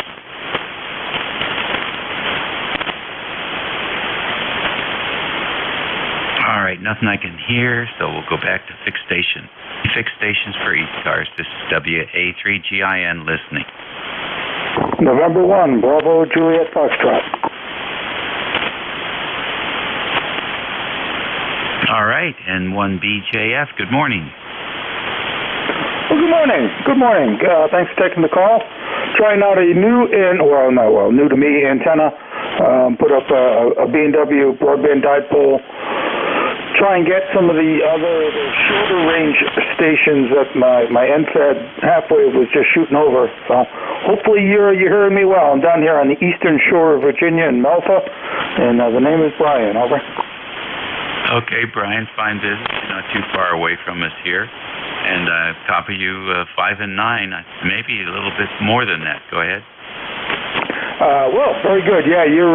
All right, nothing I can hear, so we'll go back to fixed station. Fixed stations for ECARS. This is WA3GIN listening. November 1, Bravo Juliet Foxtrot. All right, and 1BJF, good morning. Well, good morning. Good morning. Thanks for taking the call. Trying out a new to me antenna. Put up a B&W broadband dipole. Try and get some of the other shorter range stations that my NFED halfway was just shooting over. So hopefully you're hearing me well. I'm down here on the eastern shore of Virginia in Melfa, and the name is Brian. Over. Okay, Brian, fine business. You're not too far away from us here. And copy you 5 and 9, maybe a little bit more than that. Go ahead. Well, very good. Yeah, you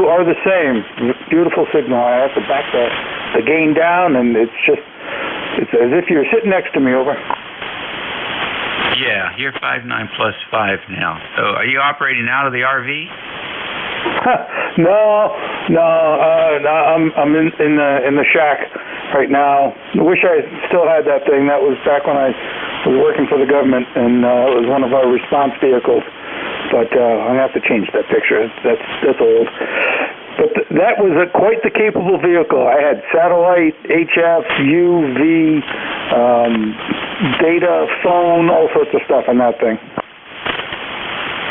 are the same. Beautiful signal. I have to back the gain down, and it's as if you're sitting next to me. Over. Yeah, you're 5.9 plus 5 now. So are you operating out of the RV? No. I'm in the shack right now. I wish I still had that thing. That was back when I was working for the government, and it was one of our response vehicles. But I have to change that picture. That's old. But that was quite the capable vehicle. I had satellite, HF, UV, data, phone, all sorts of stuff on that thing.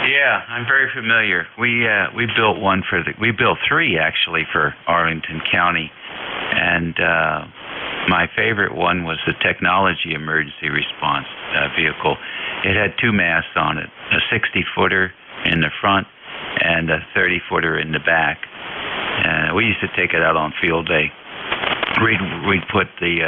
Yeah, I'm very familiar. We built one we built 3 actually for Arlington County, and my favorite one was the technology emergency response vehicle. It had 2 masts on it, a 60-footer in the front and a 30-footer in the back. We used to take it out on field day. We'd put the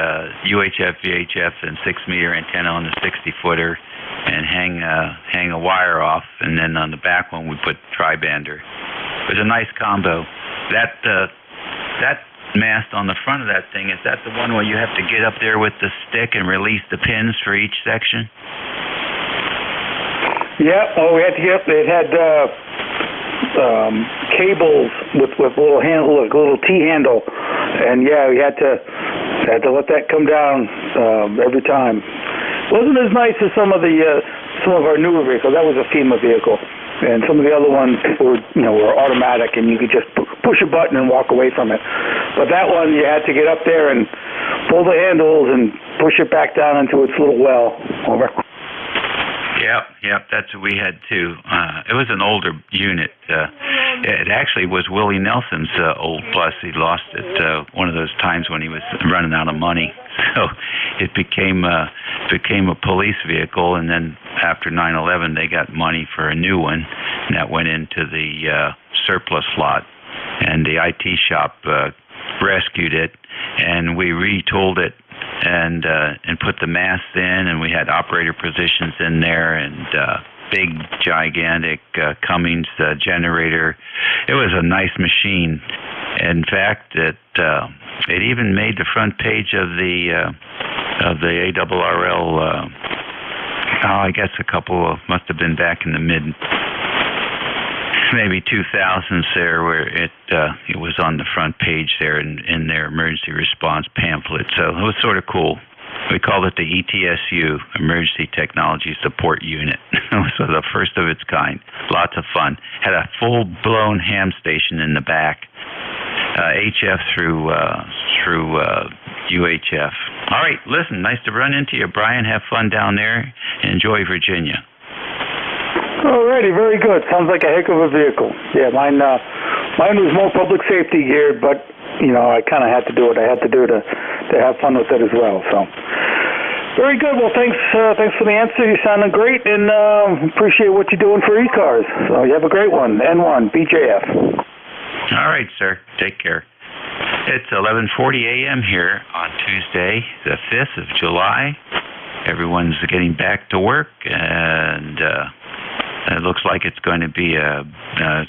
UHF, VHF, and 6-meter antenna on the 60-footer and hang a wire off, and then on the back one we put tri-bander. It was a nice combo. That mast on the front of that thing, is that the one where you have to get up there with the stick and release the pins for each section? Yeah, we had to get up there. It had cables with little handle, like a little T-handle, and yeah, we had to let that come down every time. Wasn't as nice as some of our newer vehicles. That was a FEMA vehicle, and some of the other ones were automatic, and you could just push a button and walk away from it. But that one, you had to get up there and pull the handles and push it back down into its little well. Over. Yep, that's what we had too. It was an older unit. It actually was Willie Nelson's old bus. He lost it one of those times when he was running out of money. So it became a police vehicle, and then after 9/11, they got money for a new one, and that went into the surplus lot. And the IT shop rescued it, and we retooled it and put the masts in, and we had operator positions in there, and big, gigantic Cummins generator. It was a nice machine. In fact, it even made the front page of the ARRL. I guess must have been back in the maybe 2000s there, where it was on the front page there in their emergency response pamphlet. So it was sort of cool. We called it the ETSU, Emergency Technology Support Unit. It was the first of its kind. Lots of fun. Had a full-blown ham station in the back. HF through UHF. All right, listen, nice to run into you, Brian. Have fun down there. Enjoy Virginia. Alrighty, very good. Sounds like a heck of a vehicle. Yeah, mine was more public safety geared, but I kind of had to do it. I had to do it to have fun with it as well. So, very good. Well, thanks for the answer. You sounded great, and appreciate what you're doing for ECARS. So you have a great one. N1 BJF. All right, sir. Take care. It's 11:40 a.m. here on Tuesday, the 5th of July. Everyone's getting back to work, and it looks like it's going to be a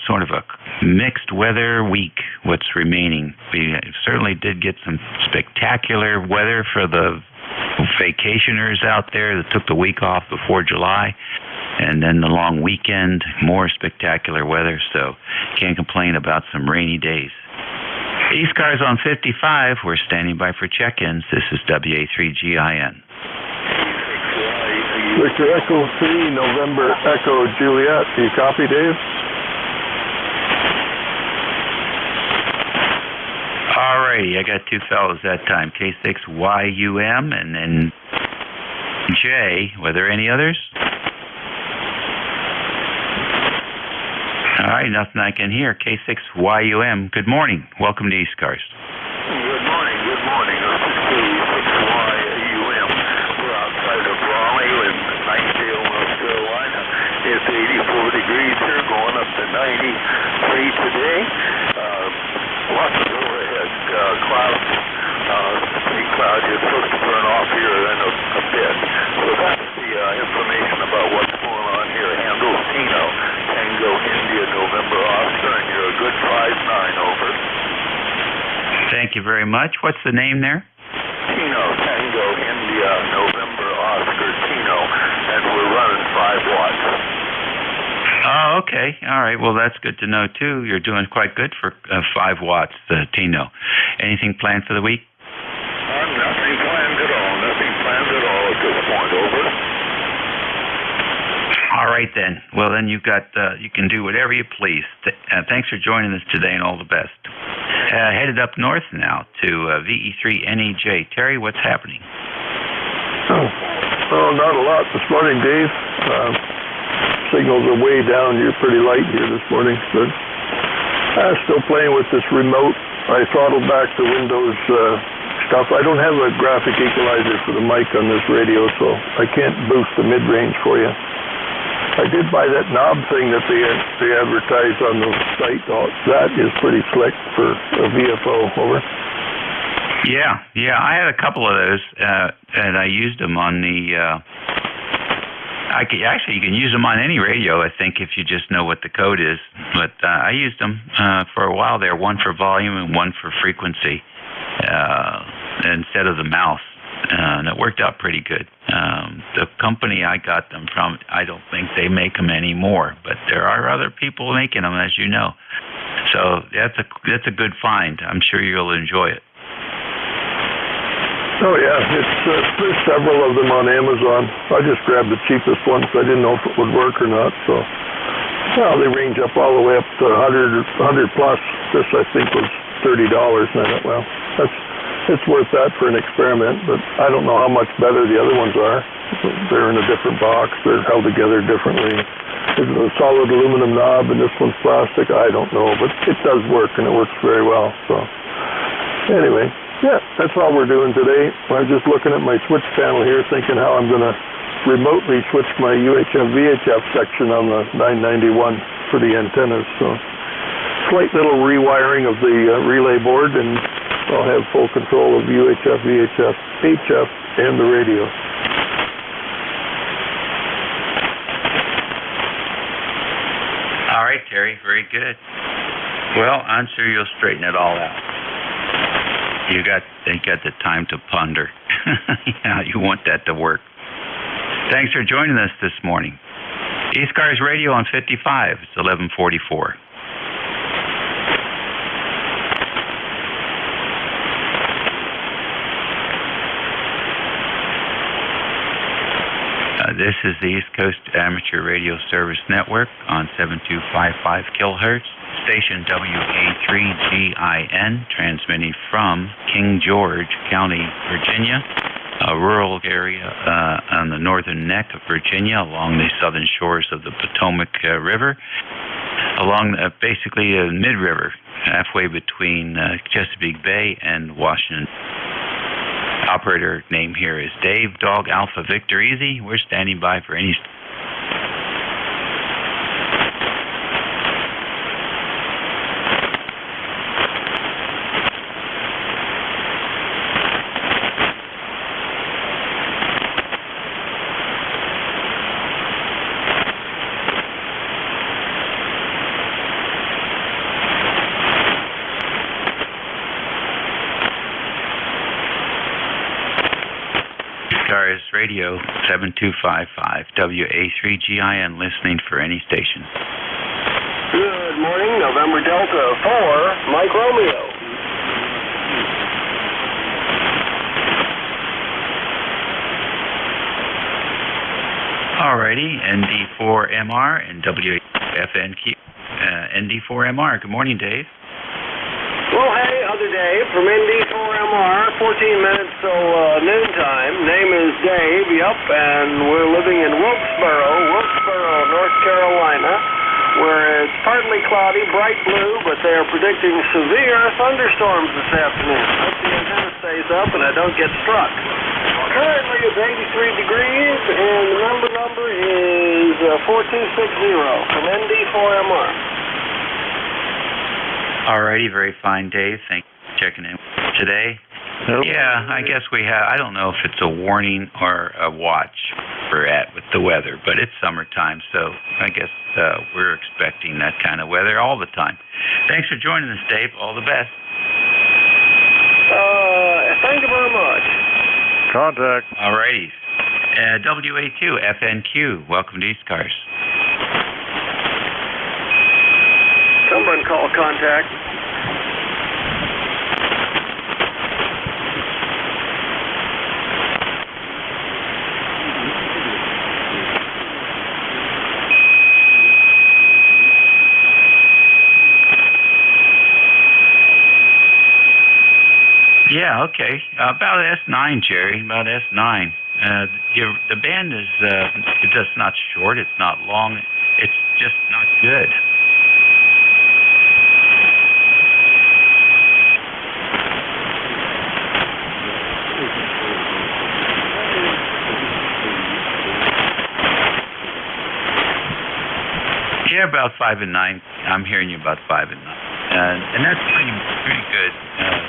sort of a mixed weather week, what's remaining. We certainly did get some spectacular weather for the vacationers out there that took the week off before July. And then the long weekend, more spectacular weather, so can't complain about some rainy days. ECARS on 55, we're standing by for check-ins. This is WA3GIN. Victor Echo 3, November Echo Juliet. Do you copy, Dave? All righty, I got two fellows that time. K6YUM and then J. Were there any others? All right, nothing I can hear. K6YUM, good morning. Welcome to ECARS. Good morning. This is K6YUM. We're outside of Raleigh in Nicedale, North Carolina. It's 84 degrees here, going up to 93 today. Lots of overhead clouds. Pretty cloudy. It's supposed to burn off here in a bit. So that's the information about what's going on here. Handles Tino, Tango India, November Oscar, and you're a good 5-9, over. Thank you very much. What's the name there? Tino, Tango India, November Oscar, Tino, and we're running 5 watts. Oh, okay. All right. Well, that's good to know, too. You're doing quite good for 5 watts, Tino. Anything planned for the week? Nothing planned at all. Nothing planned at all at this point, over. All right, then. Well, then you can do whatever you please. Thanks for joining us today, and all the best. Headed up north now to VE3NEJ. Terry, what's happening? Oh, not a lot this morning, Dave. Signals are way down. You're pretty light here this morning. But still playing with this remote. I throttled back the Windows stuff. I don't have a graphic equalizer for the mic on this radio, so I can't boost the mid-range for you. I did buy that knob thing that they advertise on the site. Oh, that is pretty slick for a VFO, over. Yeah, I had a couple of those, and I used them on the... you can use them on any radio, I think, if you just know what the code is. But I used them for a while there, one for volume and one for frequency. instead of the mouse. And it worked out pretty good. The company I got them from, I don't think they make them anymore, but there are other people making them, as you know. So that's a good find. I'm sure you'll enjoy it. Oh yeah, there's several of them on Amazon. I just grabbed the cheapest one because I didn't know if it would work or not. So, well, they range up all the way up to 100 plus. This I think was $30, and I thought, well, it's worth that for an experiment. But I don't know how much better the other ones are. They're in a different box. They're held together differently. There's a solid aluminum knob, and this one's plastic. I don't know, but it does work, and it works very well. So, anyway. Yeah, that's all we're doing today. I'm just looking at my switch panel here, thinking how I'm going to remotely switch my UHF-VHF section on the 991 for the antennas. So, slight little rewiring of the relay board, and I'll have full control of UHF, VHF, HF, and the radio. All right, Terry, very good. Well, I'm sure you'll straighten it all out. They got the time to ponder. Yeah, you want that to work. Thanks for joining us this morning. ECARS Radio on 55. It's 1144. This is the East Coast Amateur Radio Service Network on 7255 kilohertz. Station WA3GIN, transmitting from King George County, Virginia, a rural area on the northern neck of Virginia, along the southern shores of the Potomac River, along basically the mid-river, halfway between Chesapeake Bay and Washington. Operator name here is Dave, Dog Alpha Victor Easy. We're standing by for any... ECARS Radio 7255 WA3GIN, listening for any station. Good morning, November Delta 4, Mike Romeo. Alrighty, ND4MR and WFNQ. ND4MR. Good morning, Dave. Well, hey, other Dave from ND4MR, 14 minutes till noontime. Name is Dave, yep, and we're living in Wilkesboro, North Carolina, where it's partly cloudy, bright blue, but they are predicting severe thunderstorms this afternoon. Hope the antenna stays up and I don't get struck. Currently it's 83 degrees, and the number is 4260 from ND4MR. Alrighty, very fine, Dave. Thank you for checking in today. Yeah, I guess we have, I don't know if it's a warning or a watch we're at with the weather, but it's summertime, so I guess we're expecting that kind of weather all the time. Thanks for joining us, Dave. All the best. Thank you very much. Contact. Alrighty. WA2FNQ, welcome to ECARS. Someone call contact. Yeah, okay. About S9, Jerry, about S9. The band is, it's just not short, it's not long, it's just not good. Yeah, about 5 and 9. I'm hearing you about 5 and 9. And that's pretty good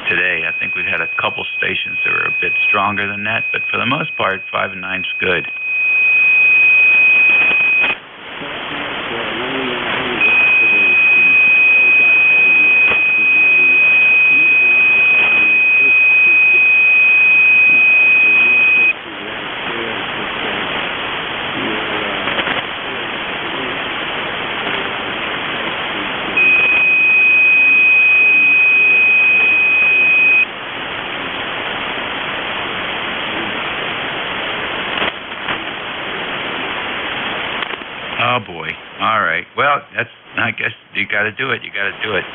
today. I think we've had a couple stations that were a bit stronger than that, but for the most part, 5 and 9's good. Oh boy. All right. Well, I guess you got to do it. You got to do it.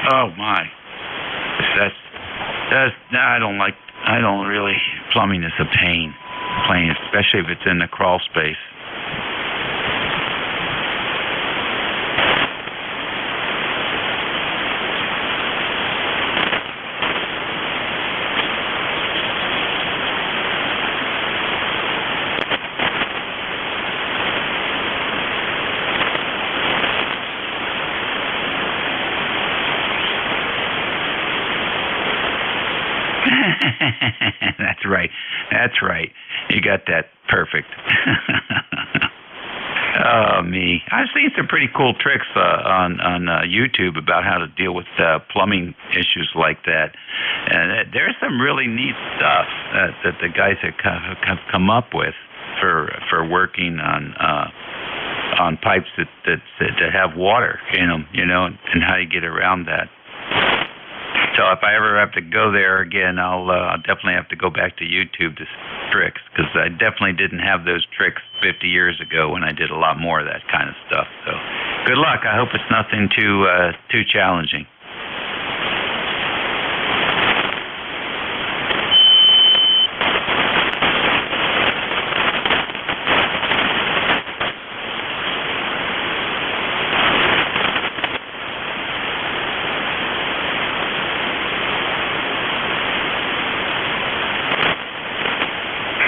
Oh my, I don't really, plumbing is a pain, especially if it's in the crawl space. That's right. You got that perfect. Oh, me. I've seen some pretty cool tricks on YouTube about how to deal with plumbing issues like that. And there's some really neat stuff that the guys have come up with for working on pipes that have water in them, and how you get around that. So if I ever have to go there again, I'll definitely have to go back to YouTube to tricks, because I definitely didn't have those tricks 50 years ago when I did a lot more of that kind of stuff. So good luck. I hope it's nothing too challenging.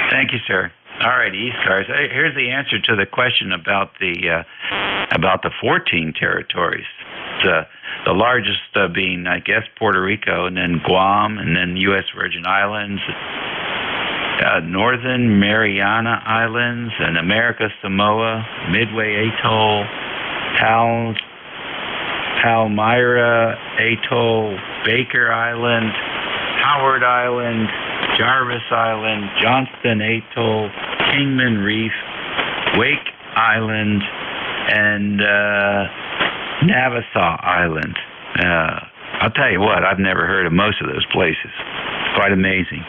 Thank you, sir. All right, ECARS. Here's the answer to the question about the 14 territories. The largest being, I guess, Puerto Rico, and then Guam, and then U.S. Virgin Islands, Northern Mariana Islands, and America Samoa, Midway Atoll, Palmyra Atoll, Baker Island, Howard Island, Jarvis Island, Johnston Atoll, Kingman Reef, Wake Island, and Nassau Island. I'll tell you what, I've never heard of most of those places. It's quite amazing.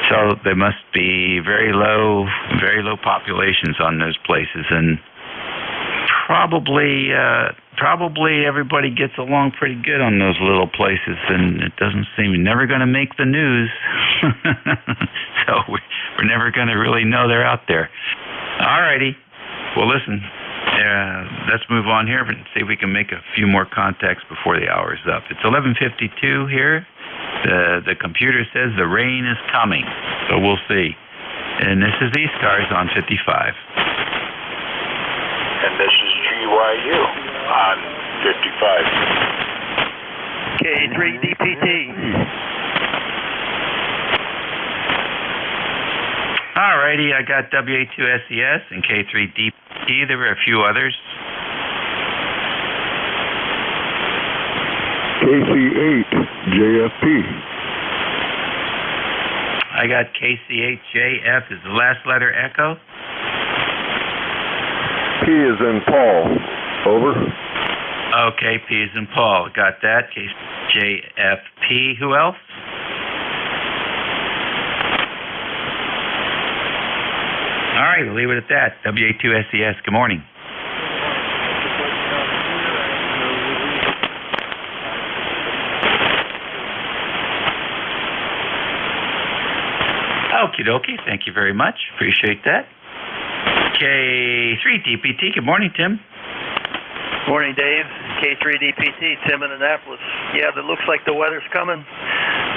So there must be very low populations on those places, and probably everybody gets along pretty good on those little places, and it doesn't seem never going to make the news. So we're never going to really know they're out there. All righty. Well, listen, let's move on here and see if we can make a few more contacts before the hour is up. It's 11:52 here. The computer says the rain is coming, so we'll see. And this is ECARS on 55. And this is GYU on 55. K3DPT. All righty, I got WA2SES and K3DPT. There were a few others. KC8JFP. I got KC8JF. Is the last letter Echo? P is in Paul. Over. Okay, P is in Paul. Got that. KCJFP. Who else? All right, we'll leave it at that. WA2SES. Good morning. Okie dokie. Thank you very much. Appreciate that. K3DPT. Good morning, Tim. Morning, Dave. K3DPT, Tim in Annapolis. Yeah, it looks like the weather's coming.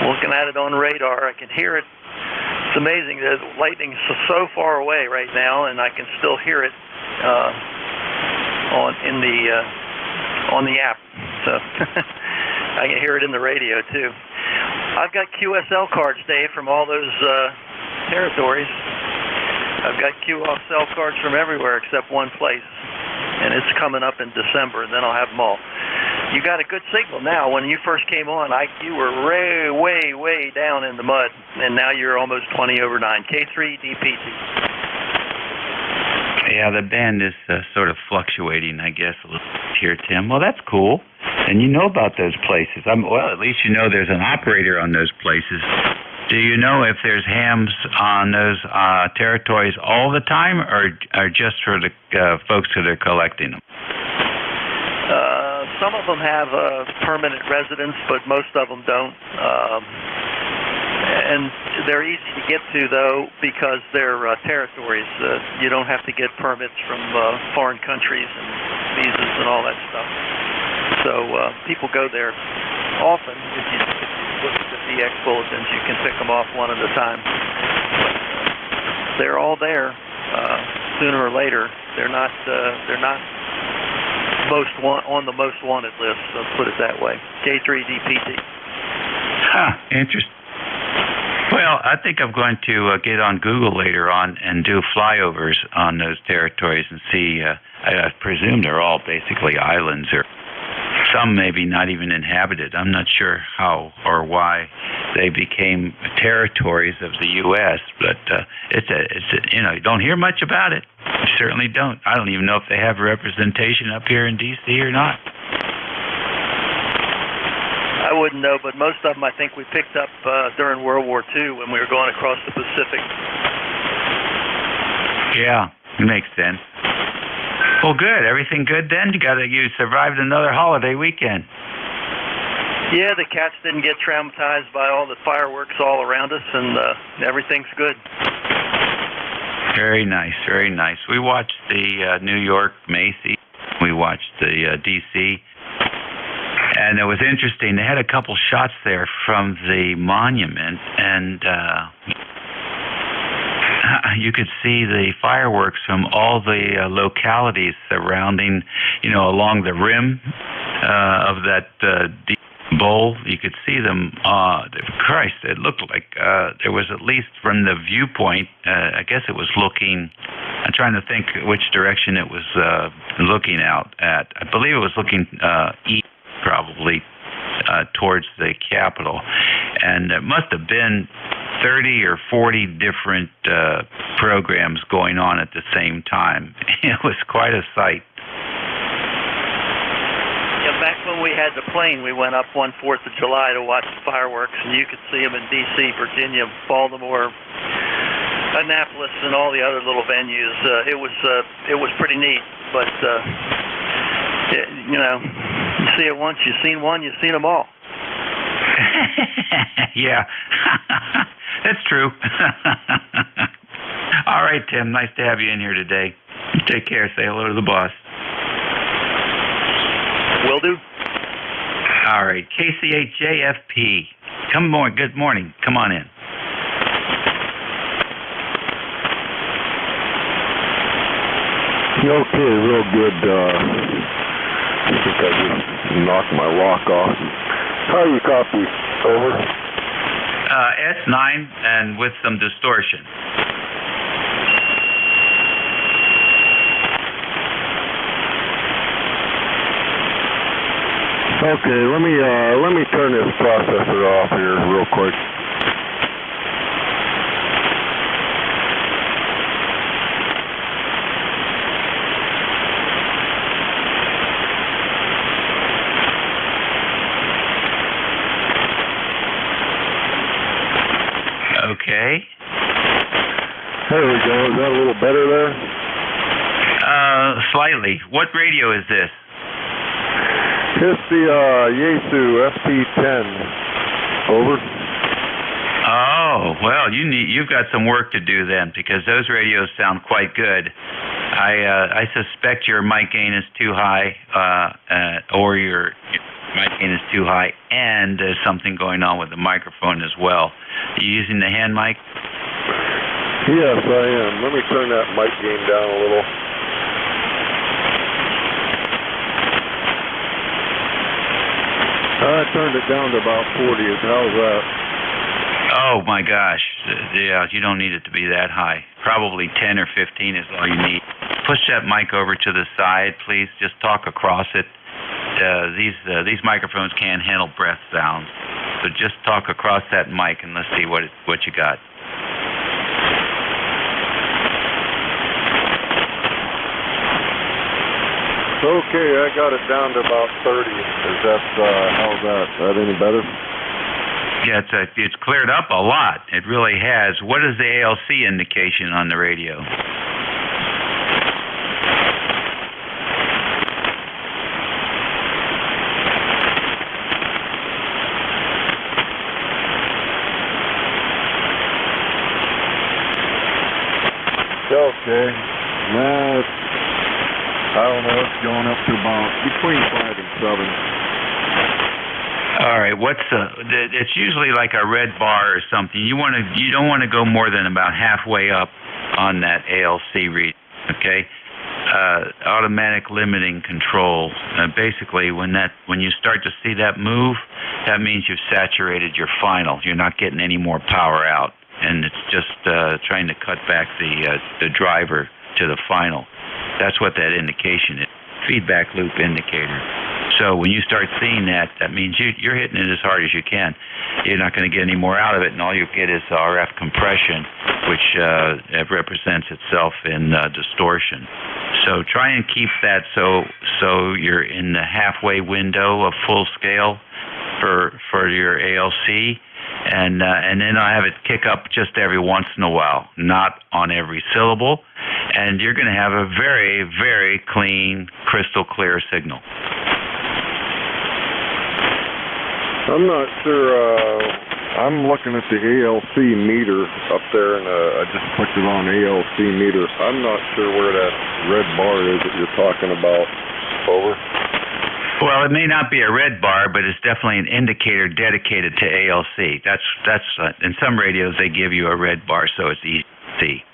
Looking at it on radar, I can hear it. It's amazing that lightning's so far away right now, and I can still hear it on the app. So I can hear it in the radio too. I've got QSL cards, Dave, from all those territories. I've got QSL cards from everywhere except one place. and it's coming up in December, and then I'll have them all. You got a good signal now. When you first came on, you were way down in the mud, and now you're almost 20 over 9. K3 DPT. Yeah, the band is sort of fluctuating, I guess, a little here, Tim. Well, that's cool. And you know about those places. Well, at least you know there's an operator on those places. Do you know if there's hams on those territories all the time, or just for the folks that are collecting them? Some of them have permanent residence, but most of them don't. And they're easy to get to, though, because they're territories. You don't have to get permits from foreign countries and visas and all that stuff. So people go there often. If you look at the DX bulletins, you can pick them off one at a time. But they're all there sooner or later. They're not on the most wanted list, let's put it that way. K3 DPT. Interesting. Well, I think I'm going to get on Google later on and do flyovers on those territories and see. I presume they're all basically islands, or some maybe not even inhabited. I'm not sure how or why they became territories of the U.S., but it's you don't hear much about it. You certainly don't. I don't even know if they have representation up here in D.C. or not. I wouldn't know, but most of them I think we picked up during World War II when we were going across the Pacific. Yeah, it makes sense. Well, good. Everything good then? You survived another holiday weekend. Yeah, the cats didn't get traumatized by all the fireworks all around us, and everything's good. Very nice, very nice. We watched the New York Macy's. We watched the D.C., and it was interesting. They had a couple shots there from the monument, and you could see the fireworks from all the localities surrounding, along the rim of that bowl. You could see them. Christ, it looked like there was, at least from the viewpoint, I guess it was looking, I'm trying to think which direction it was looking out at. I believe it was looking east, probably, towards the Capitol. And there must have been 30 or 40 different programs going on at the same time. It was quite a sight. Yeah, back when we had the plane, we went up one 4th of July to watch the fireworks, and you could see them in D.C., Virginia, Baltimore, Annapolis, and all the other little venues. It was pretty neat, but you see it once, you've seen one, you've seen them all. Yeah, that's true. All right, Tim, nice to have you in here today. Take care. Say hello to the boss. Will do. All right, KCHJFP. Good morning. Come on in. Okay, real good. I think I just knocked my lock off. How you copy? Over. S9 and with some distortion. Okay, let me turn this processor off here real quick. Okay. There we go. Is that a little better there? Slightly. What radio is this? It's the Yaesu FP10. Over. Oh, well, you've got some work to do then, because those radios sound quite good. I suspect your mic gain is too high, or your mic gain is too high, and there's something going on with the microphone as well. Are you using the hand mic? Yes, I am. Let me turn that mic gain down a little. I turned it down to about 40. How's that? Oh, my gosh. Yeah, you don't need it to be that high. Probably 10 or 15 is all you need. push that mic over to the side, please. Just talk across it. These microphones can't handle breath sounds, so just talk across that mic and let's see what you got. Okay, I got it down to about 30. Is that how's that? Is that any better? Yeah, it's cleared up a lot. It really has. What is the ALC indication on the radio? Okay. Nah, I don't know. It's going up to about between 5 and 7. All right. It's usually like a red bar or something. You don't want to go more than about halfway up on that ALC read. Okay. Automatic limiting control. Basically, when you start to see that move, that means you've saturated your final. You're not getting any more power out, and it's just trying to cut back the driver to the final. That's what that indication is. Feedback loop indicator. So when you start seeing that, that means you're hitting it as hard as you can. You're not going to get any more out of it, and all you get is RF compression, which represents itself in distortion. So try and keep that so you're in the halfway window of full scale for your ALC, and then I have it kick up just every once in a while, not on every syllable, and you're going to have a very, very clean, crystal clear signal. I'm not sure. I'm looking at the ALC meter up there, and I just clicked it on ALC meter. I'm not sure where that red bar is that you're talking about. Over. Well, it may not be a red bar, but it's definitely an indicator dedicated to ALC. That's in some radios they give you a red bar, so it's easy to see.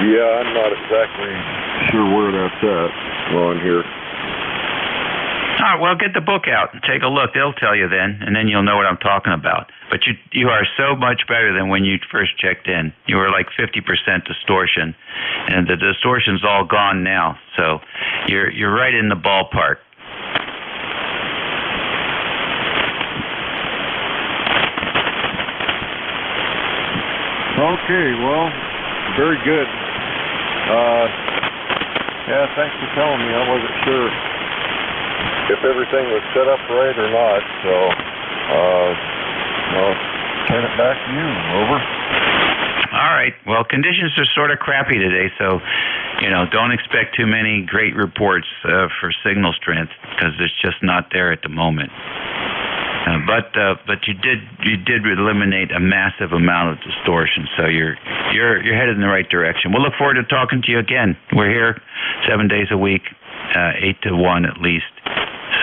Yeah, I'm not exactly sure where that's at on here. All right, well, get the book out and take a look. They'll tell you then, and then you'll know what I'm talking about. But you are so much better than when you first checked in. You were like 50% distortion, and the distortion's all gone now. So you're right in the ballpark. Okay, well, very good. Yeah, thanks for telling me. I wasn't sure if everything was set up right or not, so I'll turn it back to you. Over. All right. Well, conditions are sort of crappy today, so don't expect too many great reports for signal strength because it's just not there at the moment. But you did eliminate a massive amount of distortion, so you're headed in the right direction. We'll look forward to talking to you again. We're here 7 days a week, 8 to 1 at least.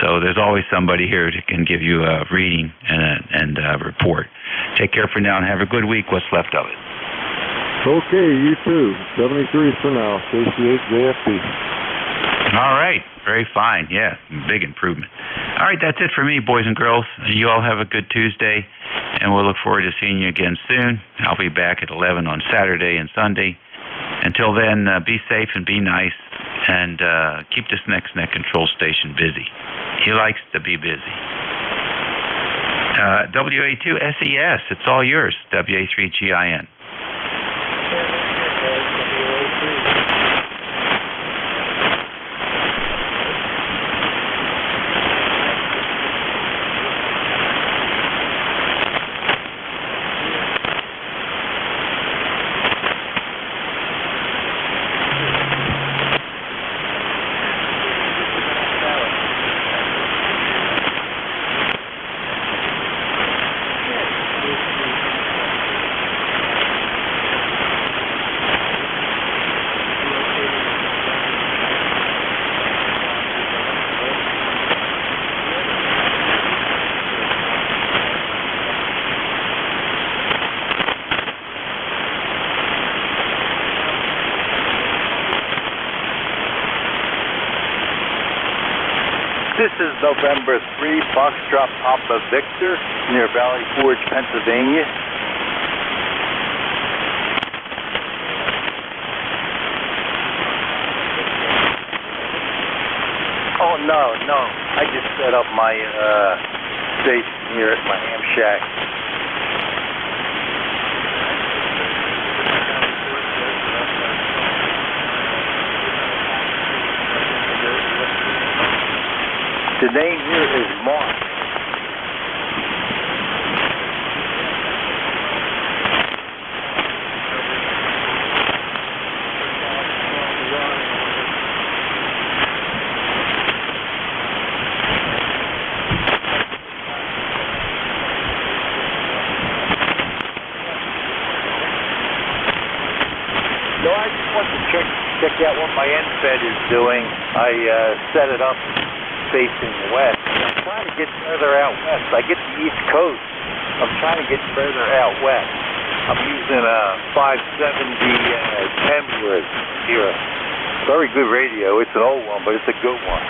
So there's always somebody here who can give you a reading and a report. Take care for now and have a good week. What's left of it. Okay, you too. 73 for now. KC8JFP. All right. Very fine. Yeah, big improvement. All right, that's it for me, boys and girls. You all have a good Tuesday, and we'll look forward to seeing you again soon. I'll be back at 11 on Saturday and Sunday. Until then, be safe and be nice, and keep this next net control station busy. He likes to be busy. WA2SES, it's all yours. WA3GIN. This is November 3, Foxtrot Papa Victor, near Valley Forge, Pennsylvania. Oh, no. I just set up my station here at my ham shack. The name here is Mark. No, I just want to check out what my end fed is doing. I set it up facing west. I'm trying to get further out west. I get the East Coast. I'm trying to get further out west. I'm using a 570 Kenwood here. Very good radio. It's an old one, but it's a good one.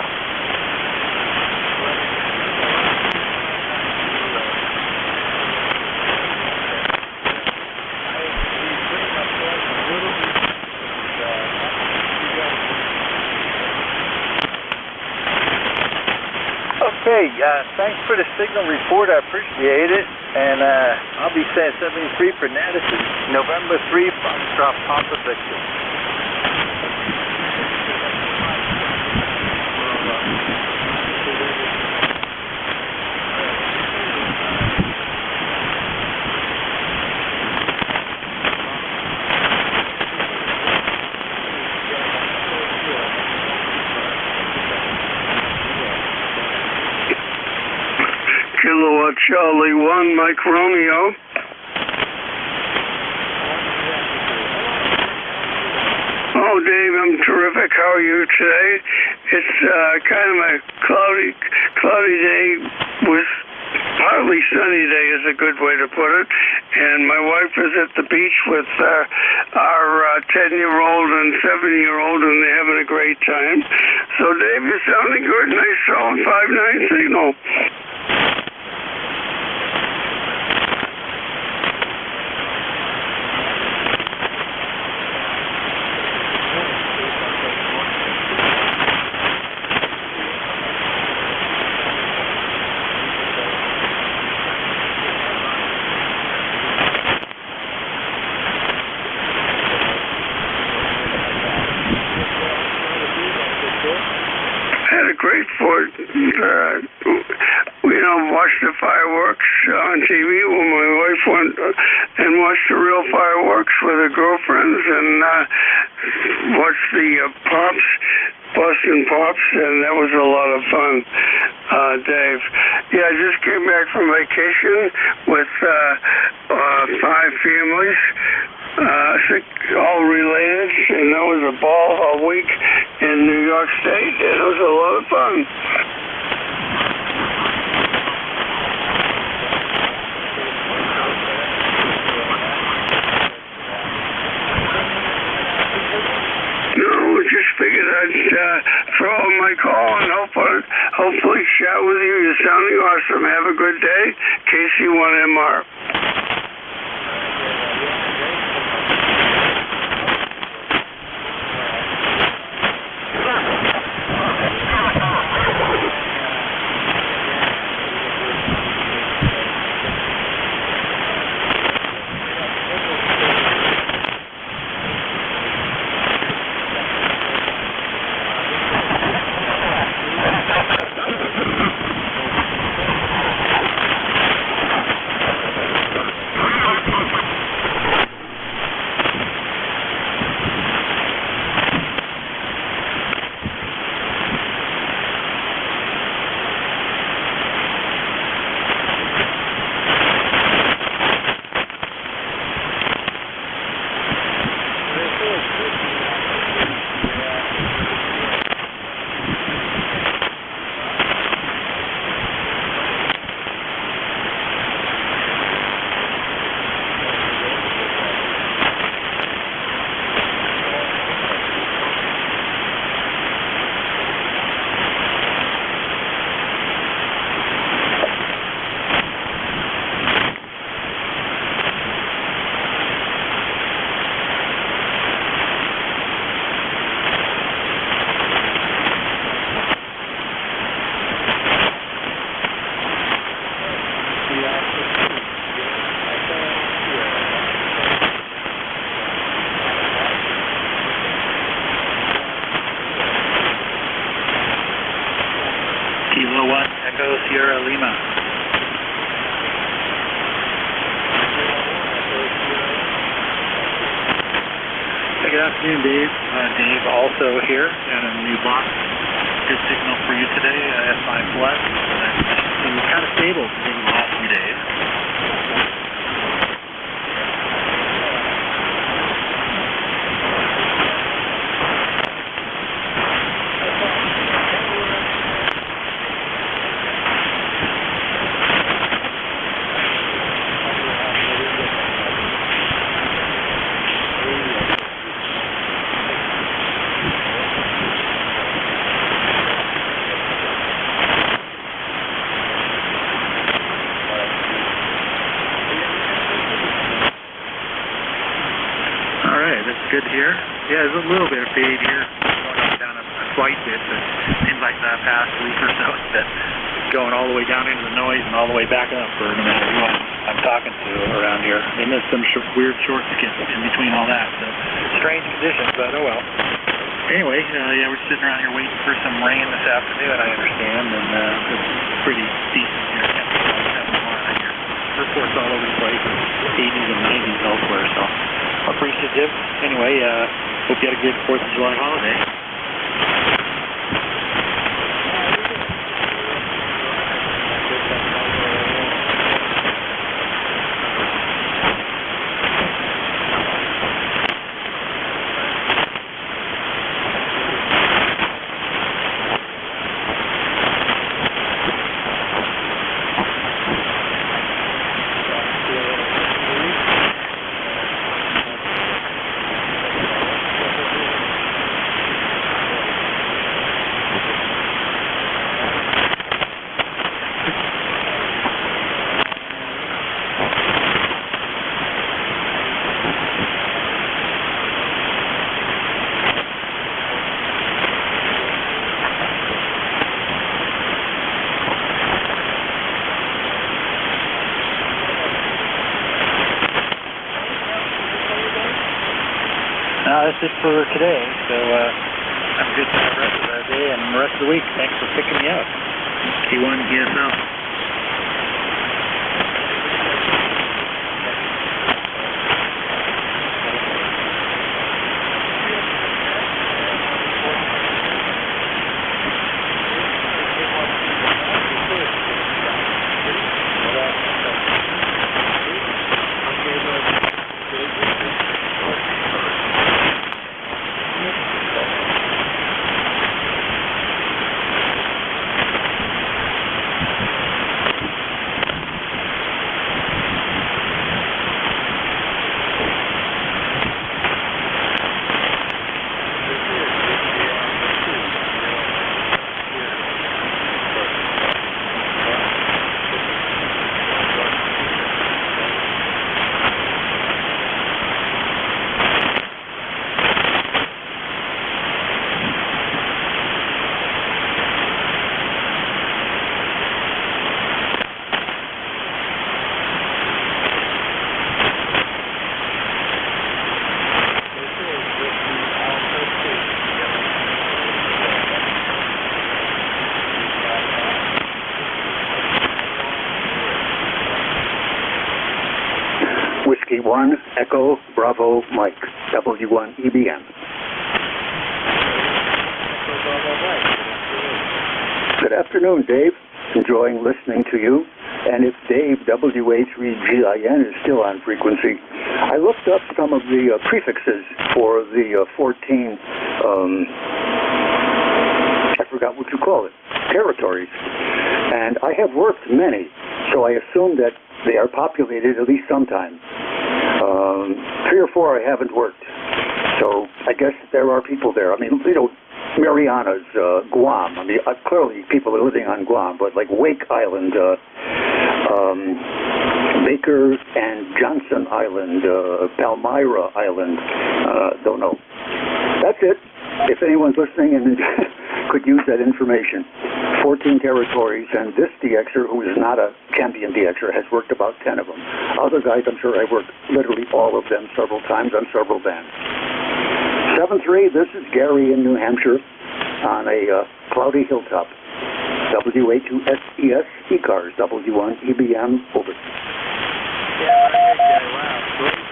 Okay, thanks for the signal report. I appreciate it. And I'll be saying 73 for Madison. November 3, Foxtrot Papa Victor. Kilowatt Charlie 1, Mike Romeo. Oh, Dave, I'm terrific. How are you today? It's kind of a cloudy day with partly sunny day is a good way to put it. And my wife is at the beach with our 10-year-old and 7-year-old, and they're having a great time. So, Dave, you're sounding good. Nice solid 5.9 signal. Great for watched the fireworks on TV when my wife went and watched the real fireworks with her girlfriends and watched the Boston Pops, and that was a lot of fun, Dave. Yeah, I just came back from vacation with 5 families. All related, and that was a ball a week in New York State, and it was a lot of fun. No, we just figured I'd throw on my call and hopefully chat with you. You're sounding awesome. Have a good day. KC1MR. afternoon, Dave. Dave also here in a new box. Good signal for you today, S5 Plus. It was kind of stable over the last few days. Good here. Yeah, there's a little bit of fade here, going up down a slight bit, but it seems like the past week or so that it's going all the way down into the noise and all the way back up for no matter who I'm talking to around here. And there's some weird short skips in between all that, so strange conditions, but oh well. Anyway, yeah, we're sitting around here waiting for some rain this afternoon, I understand, and it's pretty decent here. Reports all over the place, 80s and 90s elsewhere, so appreciative. Anyway, hope you had a good 4th of July holiday. That's it for today, so have a good rest of the day and the rest of the week. Thanks for picking me up. T1 ESL. Whiskey 1, Echo, Bravo, Mike, W1 EBM. Good afternoon, Dave. Enjoying listening to you. And if Dave, WA3GIN, is still on frequency, I looked up some of the prefixes for the 14, I forgot what you call it, territories. And I have worked many, so I assume that they are populated at least sometime. 3 or 4 I haven't worked, so I guess there are people there. I mean, you know, Marianas, Guam. I mean, clearly people are living on Guam, but like Wake Island, Baker and Johnson Island, Palmyra Island, don't know. That's it. If anyone's listening and could use that information. 14 territories, and this DXer, who is not a champion DXer, has worked about 10 of them. Other guys, I'm sure I worked literally all of them several times on several bands. 7-3, this is Gary in New Hampshire on a cloudy hilltop. WA2S ECARS, W1 EBM, over. Yeah, wow.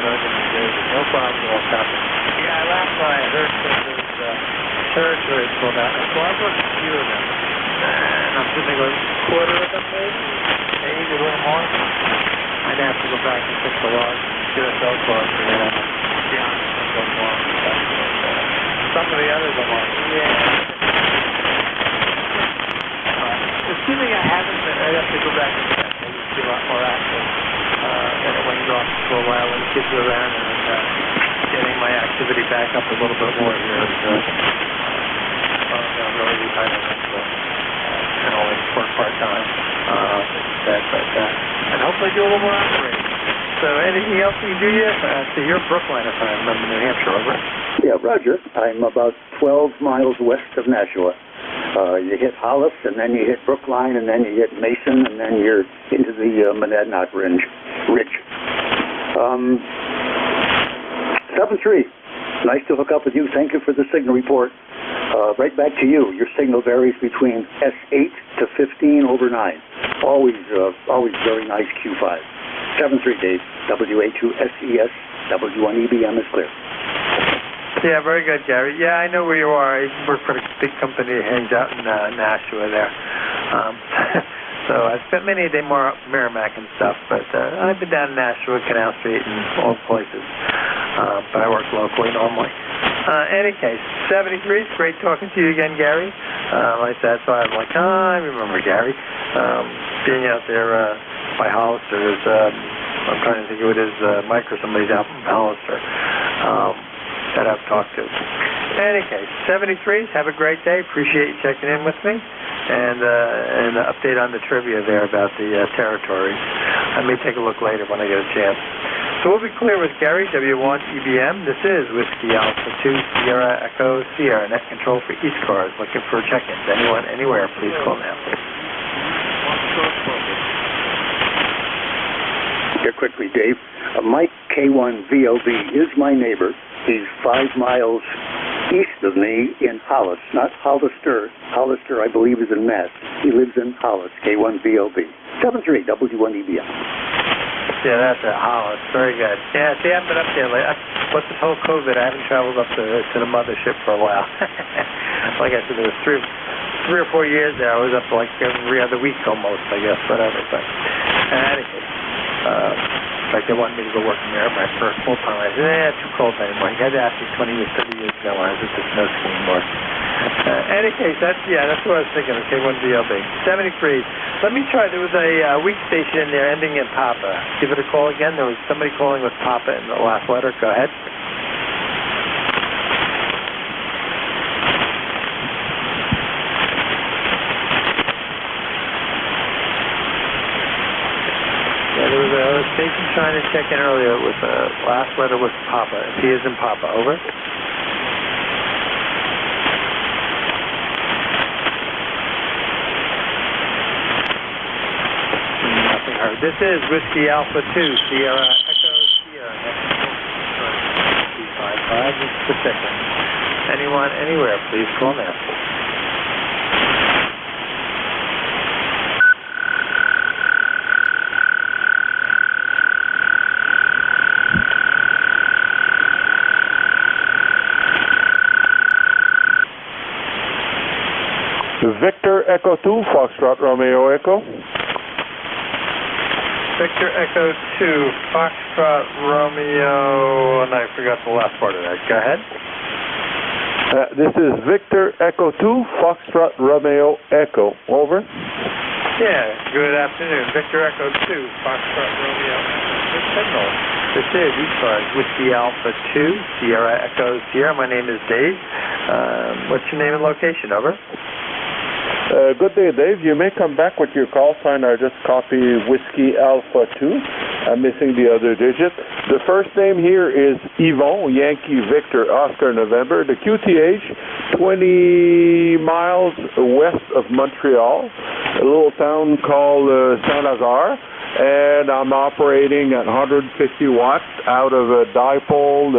Northern New Jersey. No problem at all, copy. Yeah, last night I heard that there's territories pulled out. So I worked a few of them. And I'm sitting there going, a quarter of them maybe? Maybe a little more? I'd have to go back and fix the logs and get a cell phone and then be honest and go more and stuff. Some of the others I'm like, yeah. Assuming I haven't, I'd have to go back and check. I used to be a lot more active than it went off for a while when the kids were around, and getting my activity back up a little bit more here. I'm really retired and only work part-time. And hopefully do a little more operating. So anything else you do yet? So you're Brookline, if I remember, New Hampshire, over? Yeah, Roger. I'm about 12 miles west of Nashua. You hit Hollis, and then you hit Brookline, and then you hit Mason, and then you're into the Monadnock Ridge. 7-3. Nice to hook up with you. Thank you for the signal report. Right back to you. Your signal varies between S8 to 15 over 9. Always very nice Q5. 7-3, Dave. WA2SES. W1EBM is clear. Yeah, very good, Gary. Yeah, I know where you are. I work for a big company that hangs out in Nashua there. So I spent many a day more up Merrimack and stuff, but I've been down in Nashua, Canal Street, and all places. But I work locally normally. Any case, 73. It's great talking to you again, Gary. Like that, so I'm like, I remember Gary. Being out there by Hollister's, I'm trying to think who it is, Mike or somebody's out from Hollister. That I've talked to. In any case, 73s, have a great day. Appreciate you checking in with me. And an update on the trivia there about the territories. I may take a look later when I get a chance. So we'll be clear with Gary, W1EBM. This is Whiskey Alpha 2, Sierra Echo Sierra, net control for ECARS. Looking for check-ins. Anyone, anywhere, please call now. Here quickly, Dave. Mike K1VLB is my neighbor. He's 5 miles east of me in Hollis, not Hollister. Hollister, I believe, is in Mass. He lives in Hollis, K1VLB. 7-3, W1EBM. Yeah, that's at Hollis. Very good. Yeah, see, I haven't been up there lately. What's this whole COVID? I haven't traveled up to the mothership for a while. Like I said, there was 3 or 4 years there. I was up like every other week almost, I guess, whatever. But anyway, in fact, they wanted me to go work in there my first full-time. I said, too cold anymore. You had to ask me 20 years, 30 years ago when I was at the snow skiing board. Any case, that's what I was thinking of, K1VLB. 73. Let me try. There was a weak station in there ending in Papa. Give it a call again. There was somebody calling with Papa in the last letter. Go ahead. There was a station trying to check in earlier with the last letter was Papa. If he is in Papa, over. Nothing heard. This is Whiskey Alpha 2, Sierra Echo Sierra. 255. This is the second. Anyone, anywhere, please call now. Victor Echo 2, Foxtrot Romeo Echo. Victor Echo 2, Foxtrot Romeo, and I forgot the last part of that. Go ahead. This is Victor Echo 2, Foxtrot Romeo Echo. Over. Yeah, good afternoon. Victor Echo 2, Foxtrot Romeo. Good signal. This is ECARS, Whiskey Alpha 2, Sierra Echo Sierra. My name is Dave. What's your name and location? Over. Good day, Dave. You may come back with your call sign. I just copy Whiskey Alpha 2. I'm missing the other digit. The first name here is Yvon, Yankee Victor Oscar November. The QTH, 20 miles west of Montreal, a little town called Saint-Lazare. And I'm operating at 150 watts out of a dipole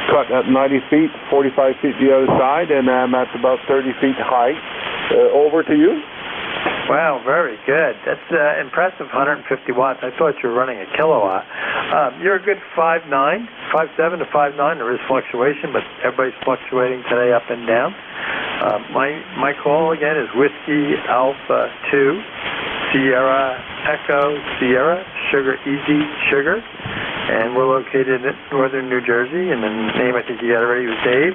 cut at 90 feet, 45 feet the other side, and I'm at about 30 feet high. Over to you. Wow, very good. That's impressive, 150 watts. I thought you were running a kilowatt. You're a good 5'9", 5'7" to 5'9". There is fluctuation, but everybody's fluctuating today up and down. My call again is Whiskey Alpha 2, Sierra Echo Sierra, Sugar Easy Sugar, and we're located in northern New Jersey, and the name I think you got already was Dave.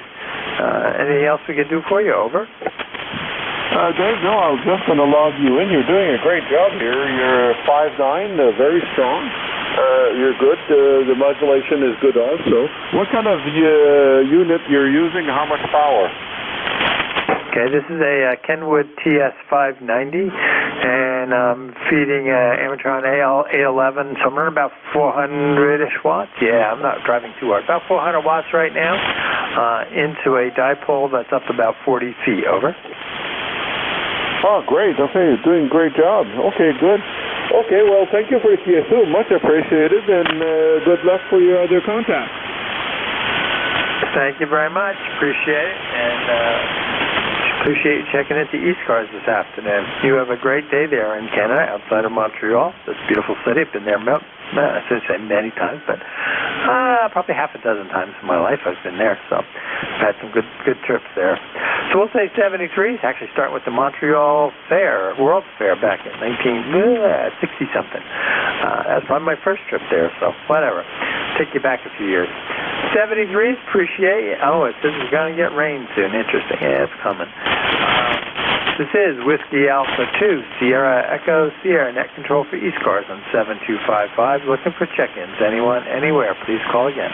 Anything else we can do for you? Over. Dave, no, I was just going to log you in. You're doing a great job here. You're 5'9", very strong. You're good. The modulation is good also. What kind of unit you're using? How much power? Okay, this is a Kenwood TS590, and I'm feeding Amatron AL811, so I'm running about 400-ish watts. Yeah, I'm not driving too hard. About 400 watts right now into a dipole that's up about 40 feet. Over. Oh, great. Okay, you're doing a great job. Okay, good. Okay, well, thank you for the TSO. Much appreciated, and good luck for your other contacts. Thank you very much. Appreciate it, and appreciate you checking into ECARS this afternoon. You have a great day there in Canada, outside of Montreal. It's a beautiful city. I've been there, I shouldn't say many times, but probably half a dozen times in my life I've been there. So I've had some good trips there. So we'll say 73 is actually starting with the Montreal Fair, World Fair back in 1960-something. That's probably my first trip there, so whatever. Take you back a few years. 73, appreciate it. Oh, it says it's going to get rain soon. Interesting. Yeah, it's coming. This is Whiskey Alpha 2, Sierra Echo Sierra, net control for ECARS on 7255. Looking for check-ins. Anyone, anywhere, please call again.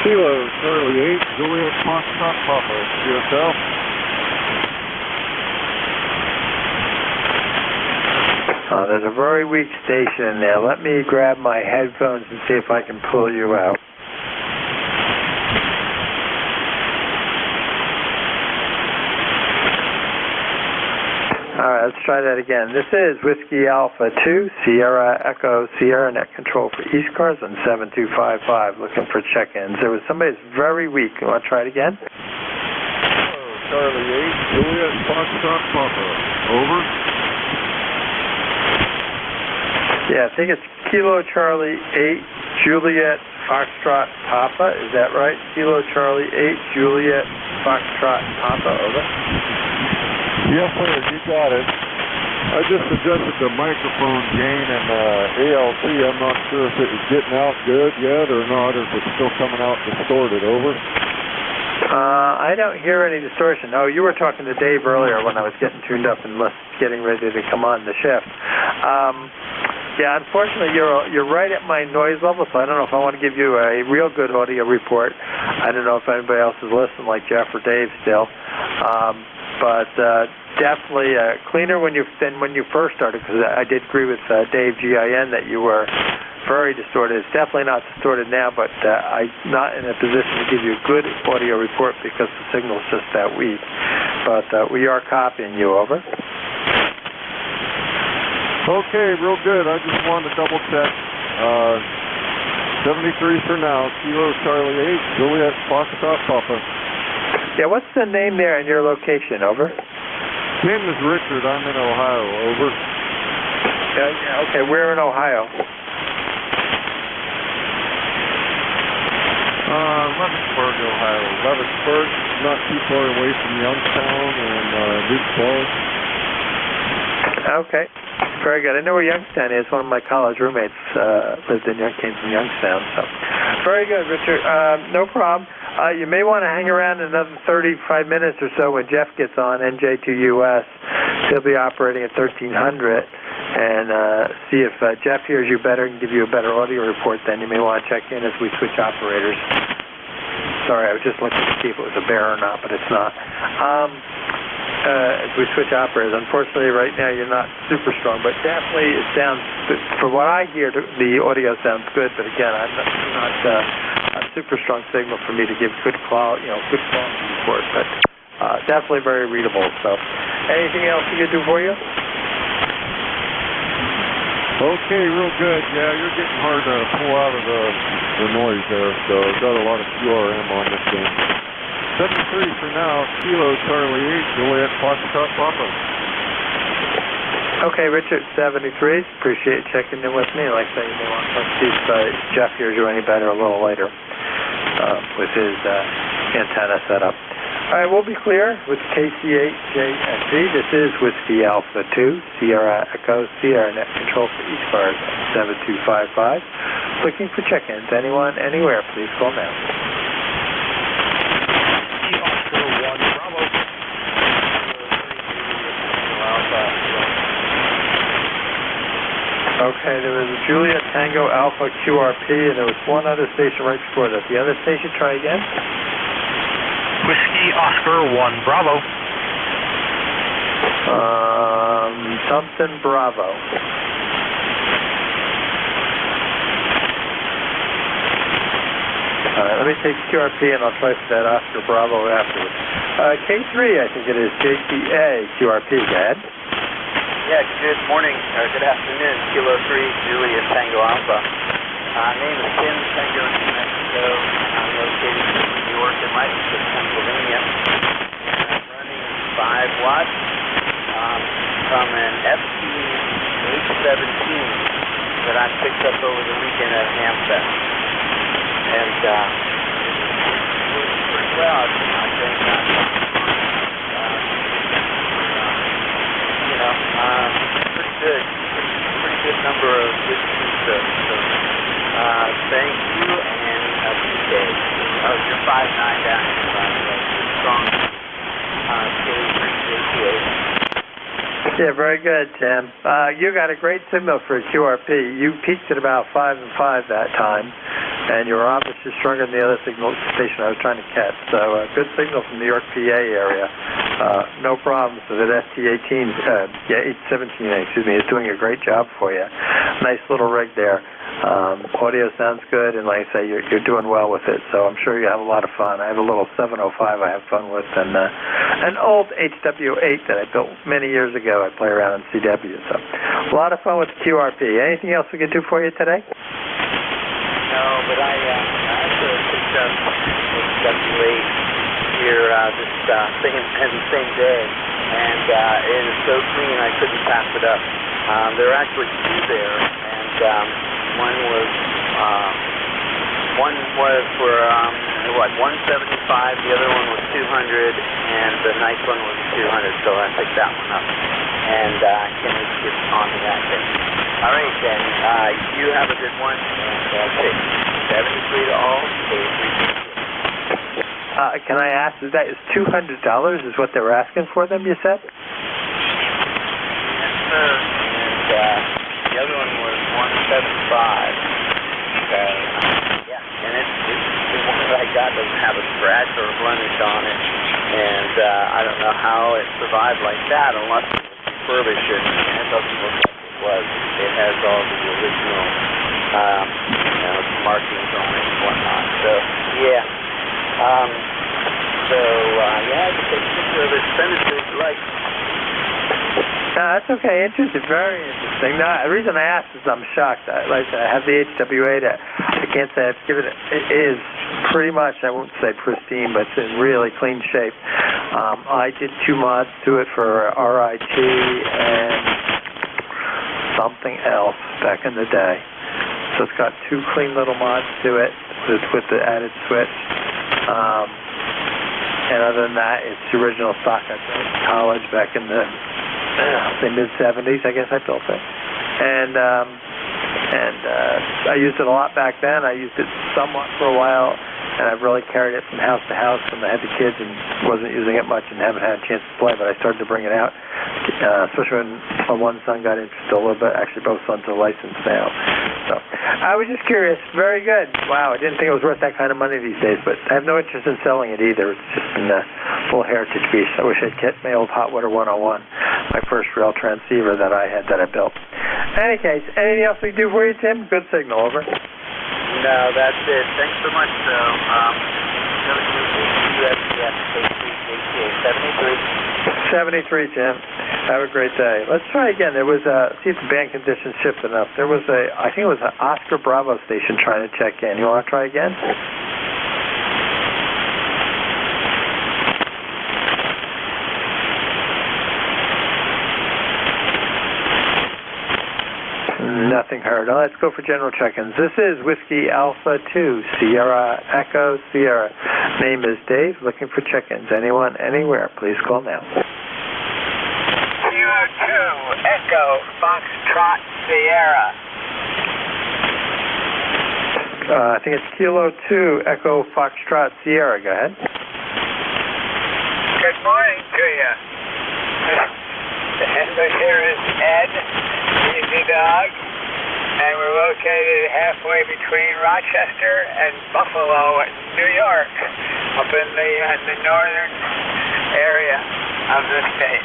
Kilo Charlie 8, Juliet Foxtrot Papa, yourself. There's a very weak station in there. Let me grab my headphones and see if I can pull you out. All right, let's try that again. This is Whiskey Alpha 2, Sierra Echo Sierra, net control for ECARS on 7255, looking for check-ins. There was somebody that's very weak. You want to try it again? Charlie 8, Juliet Foxtrot Papa, over. Yeah, I think it's Kilo Charlie 8, Juliet Foxtrot Papa. Is that right? Kilo Charlie 8, Juliet Foxtrot Papa, over. Yes, sir, you got it. I just adjusted the microphone gain and ALC. I'm not sure if it was getting out good yet or not, or if it's still coming out distorted. Over. I don't hear any distortion. Oh, you were talking to Dave earlier when I was getting tuned up and getting ready to come on the shift. Yeah, unfortunately, you're right at my noise level, so I don't know if I want to give you a real good audio report. I don't know if anybody else is listening, like Jeff or Dave still. But definitely cleaner than when you first started, because I did agree with Dave GIN that you were very distorted. It's definitely not distorted now, but I'm not in a position to give you a good audio report because the signal's just that weak. But we are copying you, over. Okay, real good. I just wanted to double check. 73 for now. Kilo Charlie 8, Juliet Foxtrot Papa. Yeah, what's the name there in your location, over? Name is Richard. I'm in Ohio, over. Yeah, okay, we're in Ohio. Leavittsburg, Ohio. Leavittsburg, not too far away from Youngstown and New Falls. Okay, very good. I know where Youngstown is. One of my college roommates came from Youngstown. So, very good, Richard. No problem. You may want to hang around another 35 minutes or so when Jeff gets on, NJ2US. He'll be operating at 1300, and see if Jeff hears you better and give you a better audio report. Then you may want to check in as we switch operators. Sorry, I was just looking to see if it was a bear or not, but it's not. As we switch operators, unfortunately, right now you're not super strong, but definitely it sounds. For what I hear, the audio sounds good. But again, I'm not a super strong signal for me to give good quality report. But definitely very readable. So, anything else we can do for you? Okay, real good. Yeah, you're getting hard to pull out of the noise there. So I've got a lot of QRM on this thing. 73 for now, Kilo Charlie 8, Juliet Foxtrot Papa. Okay, Richard, 73. Appreciate you checking in with me. Like I say, you may want to see if Jeff hears you any better a little later with his antenna setup. All right, we'll be clear with KC8JSB. This is Whiskey Alpha 2, Sierra Echo, Sierra Net Control for ECARS 7255. Looking for check-ins. Anyone, anywhere, please call now. Okay, there was a Juliet Tango Alpha QRP, and there was one other station right before that. The other station, try again. Whiskey Oscar 1 Bravo. Something Bravo. All right, let me take QRP, and I'll try for that Oscar Bravo afterwards. K3, I think it is, JTA QRP. Go ahead. Yeah, good morning, or good afternoon, Kilo 3, Juliet Tango Alpha. Name is Tim, Tango, New Mexico. I'm located in New York and Leipzig, Pennsylvania. And I'm running 5 watts from an FT817 that I picked up over the weekend at Hampstead. And it's working pretty well. I think pretty good number of listeners. So thank you, and appreciate it. Oh, you're 5'9" down here, by the way. Strong. Yeah, very good, Tim. You got a great signal for a QRP. You peaked at about 5 and 5 that time, and you were obviously stronger than the other signal station I was trying to catch. So good signal from the New York, PA area. No problems with it. ST18, 817, excuse me, is doing a great job for you. Nice little rig there. Audio sounds good, and like I say, you're doing well with it, so I'm sure you have a lot of fun. I have a little 705 I have fun with, and an old HW8 that I built many years ago. I play around in CW, so a lot of fun with QRP. Anything else we can do for you today? No, but I actually picked up HW8 here the same day, and it is so clean I couldn't pass it up. There are actually 2 there, and one was for 175, the other one was 200, and the nice one was 200, so I picked that one up, and I can't wait to get on to that thing. All right, then, you have a good one, and 73 to all. Can I ask, is $200 is what they were asking for them, you said? Yes, sir, and the other one was 175. Okay. Yeah, and the one that I got doesn't have a scratch or a blemish on it, and I don't know how it survived like that unless it was refurbished, and it doesn't look like it was. It has all the original markings on it and whatnot. So yeah. I can take a picture of it, send it to you if you like. No, that's okay. Interesting. Very interesting. No, the reason I asked is I'm shocked. I have the HW8. I can't say I've given it. It is pretty much, I won't say pristine, but it's in really clean shape. I did 2 mods to it for RIT and something else back in the day. So it's got 2 clean little mods to it with the added switch. And other than that, it's the original stock I built in college back in the mid-70s, I guess I built it. And I used it a lot back then. I used it somewhat for a while, and I've really carried it from house to house when I had the kids and wasn't using it much and haven't had a chance to play, but I started to bring it out, especially when my one son got interested a little bit. Actually, both sons are licensed now. So I was just curious. Very good. Wow, I didn't think it was worth that kind of money these days, but I have no interest in selling it either. It's just been a full heritage piece. I wish I'd kept my old Hot Water 101, my first real transceiver that I had that I built. In any case, anything else we can do for you, Tim? Good signal, over. No, that's it. Thanks so much, though. WUS 73, Jim. Have a great day. Let's try again. There was see if the band conditions shift enough. There was I think it was an Oscar Bravo station trying to check in. You want to try again? nothing heard. Let's go for general check-ins. This is Whiskey Alpha 2, Sierra Echo Sierra. Name is Dave, looking for check-ins. Anyone, anywhere, please call now. Kilo 2, Echo Foxtrot Sierra. I think it's Kilo 2, Echo Foxtrot Sierra. Go ahead. Good morning to you. The handler here is Ed, Easy Dog, and we're located halfway between Rochester and Buffalo, New York, up in the northern area of the state.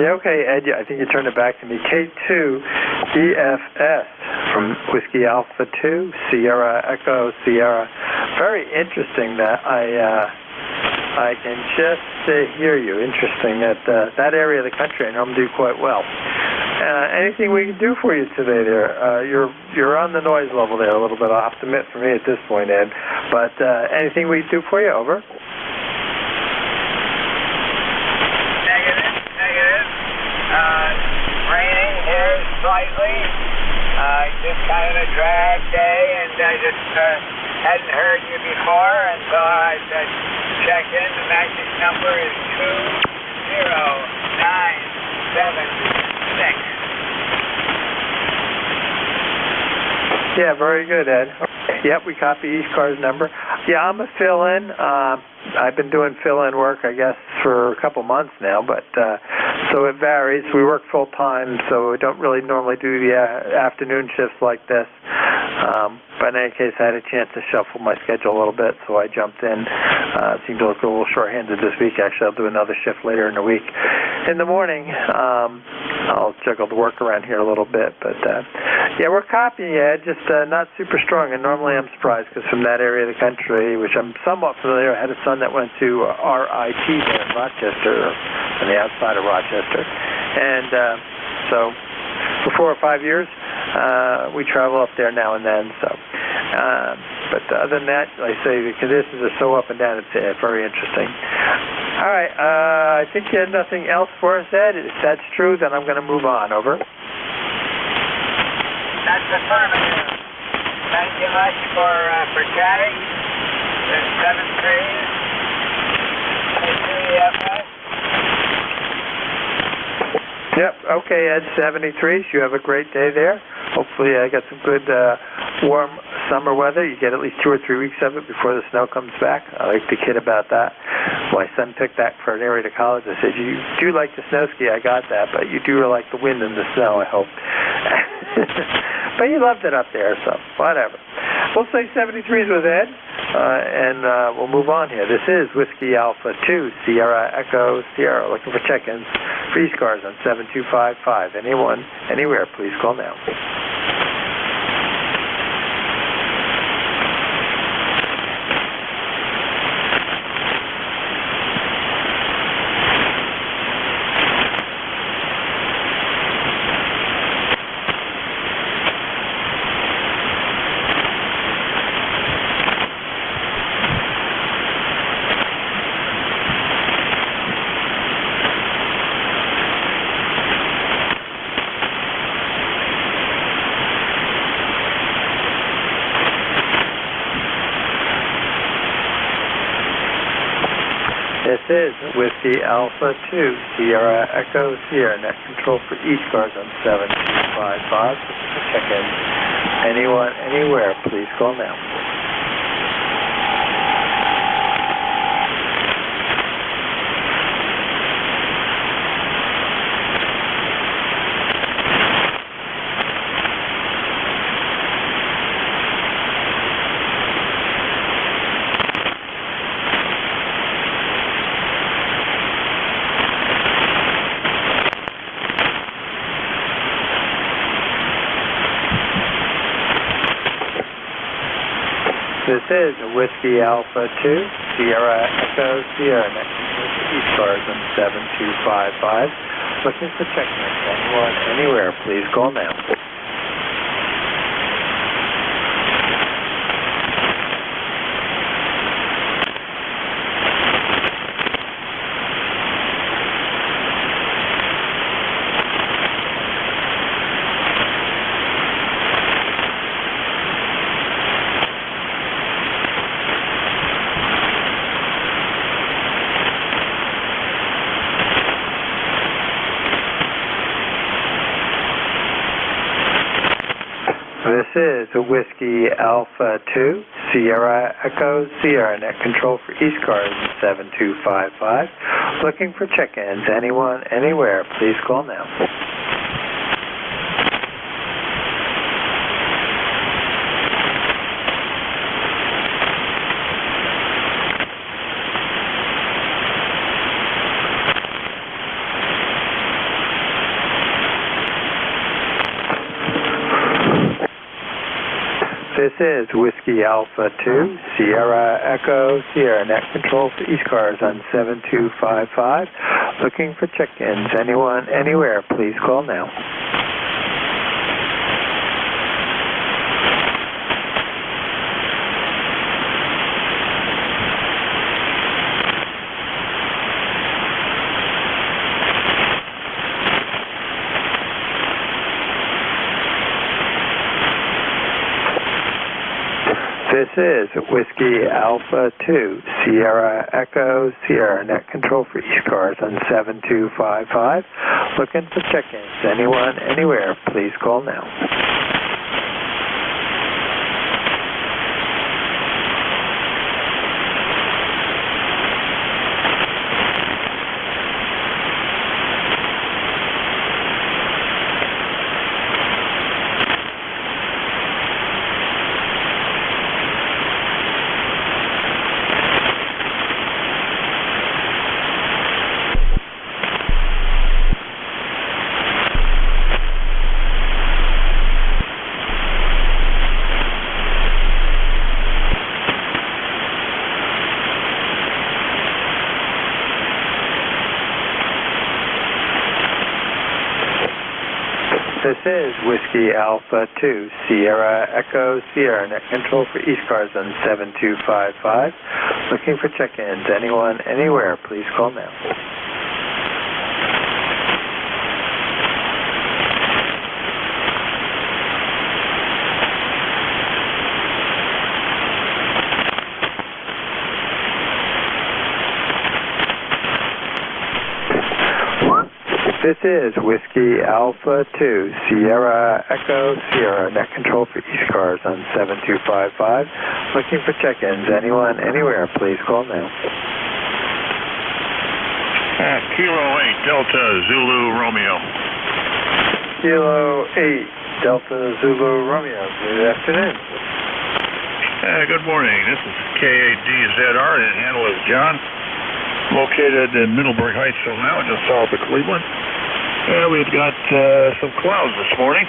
Yeah, okay, Ed, I think you turned it back to me. K2 EFS from Whiskey Alpha 2, Sierra Echo Sierra. Very interesting that I can just hear you. Interesting that that area of the country I normally do quite well. Anything we can do for you today there? You're on the noise level there a little bit, I'll have to admit, for me at this point, Ed. But anything we can do for you? Over. Raining here slightly. Just kind of a drag day, and I just hadn't heard you before, and so I'd check in. The magic number is 20976. Yeah, very good, Ed. Yep, we copy ECARS number. Yeah, I'm a fill-in. I've been doing fill-in work, I guess, for a couple months now, but so it varies. We work full-time, so we don't really normally do the afternoon shifts like this. But in any case, I had a chance to shuffle my schedule a little bit, so I jumped in. Seemed to look a little short-handed this week. Actually, I'll do another shift later in the week. In the morning, I'll juggle the work around here a little bit. But, yeah, we're copying, Ed, just not super strong. And normally I'm surprised because from that area of the country, which I'm somewhat familiar, I had a son that went to RIT there in Rochester, on the outside of Rochester. And so for 4 or 5 years, we travel up there now and then. So, but other than that, like I say, the conditions are so up and down. It's very interesting. All right, I think you had nothing else for us, Ed. If that's true, then I'm going to move on. Over. That's affirmative. Thank you much for chatting. There's 73. Yep. Okay, Ed. 73. You have a great day there. Hopefully, I got some good warm summer weather. You get at least 2 or 3 weeks of it before the snow comes back. I like to kid about that. My son picked that for an area to college. I said, "You do like the snow ski? I got that, but you do like the wind and the snow. I hope." But you loved it up there, so whatever. We'll say 73s with Ed, and we'll move on here. This is Whiskey Alpha 2, Sierra Echo Sierra, looking for check-ins for ECARS on 7255. Anyone, anywhere, please call now. This is Whiskey Alpha 2, Sierra Echo Sierra, net control for ECARS on 7255. Check in. Anyone, anywhere, please call now. This is Whiskey Alpha 2, Sierra Echo Sierra, next to ECARS on 7255. Looking for check-in. Anyone, anywhere, please call now. This is Whiskey Alpha 2, Sierra Echo, Sierra Net Control for ECARS 7255. Looking for check-ins. Anyone, anywhere, please call now. This is Whiskey Alpha 2, Sierra Echo, Sierra Net Control for ECARS on 7255. Looking for check-ins. Anyone, anywhere, please call now. This is Whiskey Alpha 2, Sierra Echo, Sierra Net Control for ECARS on 7255. Looking for check-ins. Anyone, anywhere, please call now. This is Whiskey Alpha 2, Sierra Echo, Sierra Net Control for ECARS on 7255. Looking for check-ins. Anyone, anywhere, please call now. This is Whiskey Alpha 2, Sierra Echo, Sierra Net Control for ECARS on 7255. Looking for check-ins. Anyone, anywhere, please call now. Kilo 8, Delta Zulu Romeo. Kilo 8, Delta Zulu Romeo. Good afternoon. Good morning. This is K8DZR, and handle is John. Located in Middleburg Heights, Ohio, just south of Cleveland. We've got some clouds this morning.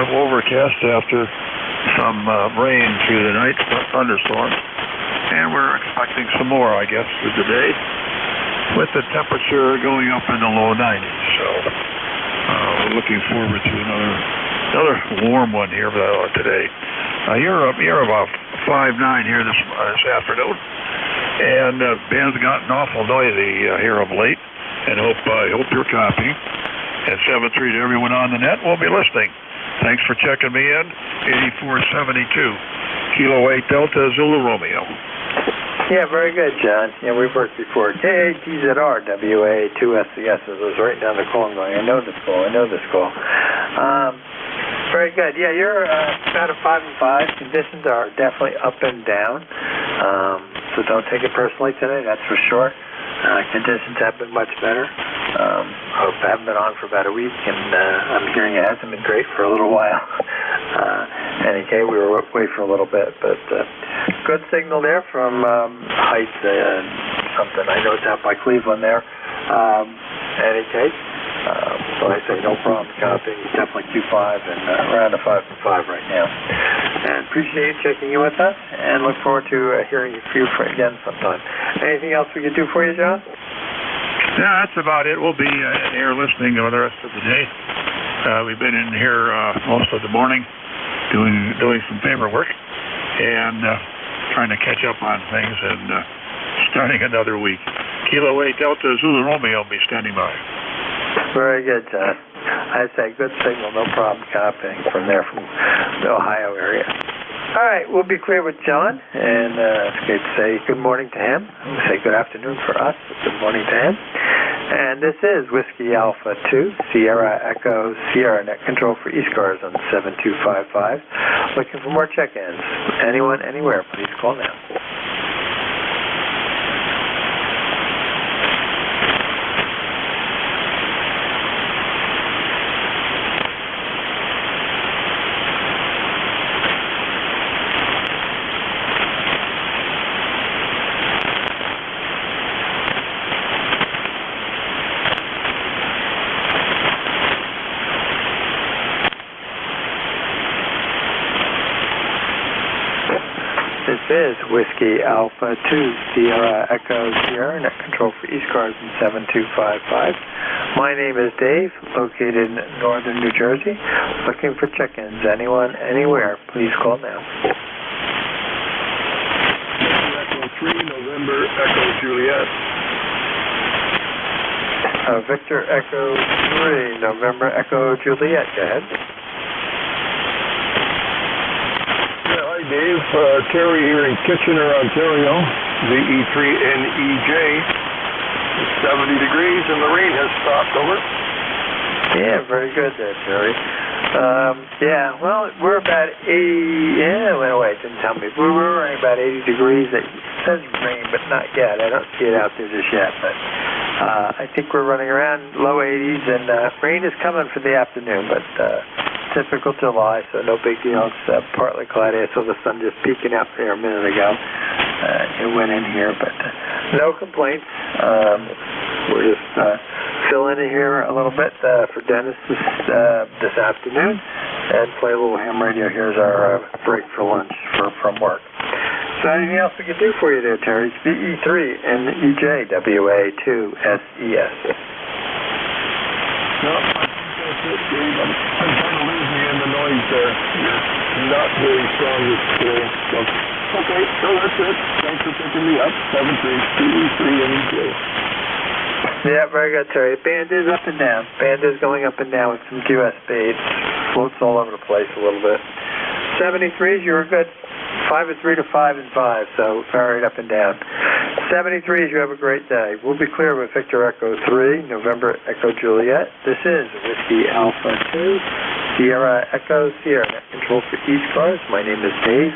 Overcast after some rain through the night, thunderstorms. And we're expecting some more, I guess, through the day, with the temperature going up in the low 90s. So we're looking forward to another warm one here today. You're about 5'9" here this afternoon. And band's gotten awful noisy here of late, and I hope you're copying. And 7-3 to everyone on the net. We'll be listening. Thanks for checking me in. 8472, Kilo 8 Delta Zulu Romeo. Yeah, very good, John. Yeah, we've worked before. K8DZR, WA2SCS. It was right down the call. I'm going, I know this call. Very good. Yeah, you're about a 5 and 5. Conditions are definitely up and down. So don't take it personally today, that's for sure. Conditions have been much better. Hope I haven't been on for about a week, and I'm hearing it hasn't been great for a little while. NK, we were away for a little bit, but good signal there from Heights something. I know it's out by Cleveland there. NK. So I say no problem copying. Definitely Q5 and around a 5 and 5 right now. And appreciate you checking in with us, and look forward to hearing you again sometime. Anything else we can do for you, John? Yeah, that's about it. We'll be here listening the rest of the day. We've been in here most of the morning doing some paperwork and trying to catch up on things and starting another week. Kilo 8 Delta Zulu Romeo will be standing by. Very good, John. I say good signal, no problem copying from there, from the Ohio area. All right, we'll be clear with John, and it's great to say good morning to him. We'll say good afternoon for us, but good morning to him. And this is Whiskey Alpha 2, Sierra Echo Sierra, net control for ECARS on 7255. Looking for more check-ins. Anyone, anywhere, please call now. This is Whiskey Alpha 2, Sierra Echo Sierra, net control for ECARS in 7255. My name is Dave, located in northern New Jersey. Looking for check-ins. Anyone, anywhere, please call now. Echo 3, November, Echo Juliet. Victor Echo 3, November Echo Juliet. Go ahead. Hi, Dave. Terry here in Kitchener, Ontario. VE3NEJ. It's 70 degrees and the rain has stopped. Over. Yeah, very good there, Terry. Yeah, well, we're about 80. Yeah, well, wait, didn't tell me. We were running about 80 degrees. It says rain, but not yet. I don't see it out there just yet, but I think we're running around low 80s, and rain is coming for the afternoon, but typical July, so no big deal. It's partly cloudy. I saw the sun just peeking out there a minute ago. It went in here, but no complaints. We're just filling in here a little bit for Dennis this afternoon, and play a little ham radio. Here's our break for lunch from work. So anything else we can do for you there, Terry? It's VE3NEJWA2SES. No, that's it, Dave. I'm kind of losing you in the noise there. You're not very strong today. So, okay, so that's it. Thanks for picking me up. 732-3NEJ. Yeah, very good, Terry. Band is up and down. Band is going up and down with some QSB. It floats all over the place a little bit. 73s, you were good. 5 and 3 to 5 and 5, so varied up and down. 73s, you have a great day. We'll be clear with Victor Echo 3, November Echo Juliet. This is Whiskey Alpha 2, Sierra Echo Sierra, net control for ECARS. My name is Dave,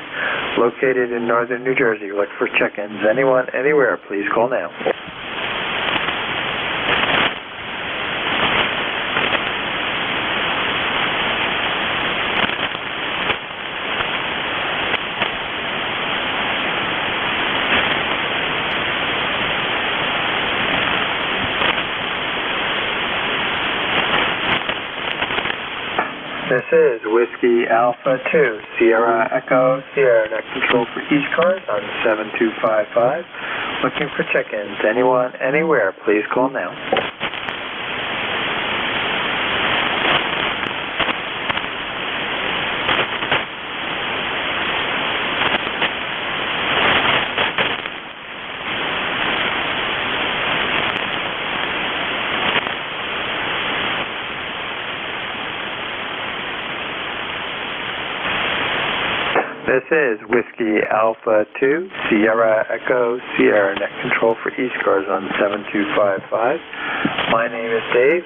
located in northern New Jersey. Look for check-ins. Anyone, anywhere, please call now. This is Whiskey Alpha 2, Sierra Echo Sierra, net control for ECARS on 7255. Looking for check-ins. Anyone, anywhere, please call now. This is Whiskey Alpha 2, Sierra Echo Sierra, net control for ECARS on 7255. My name is Dave,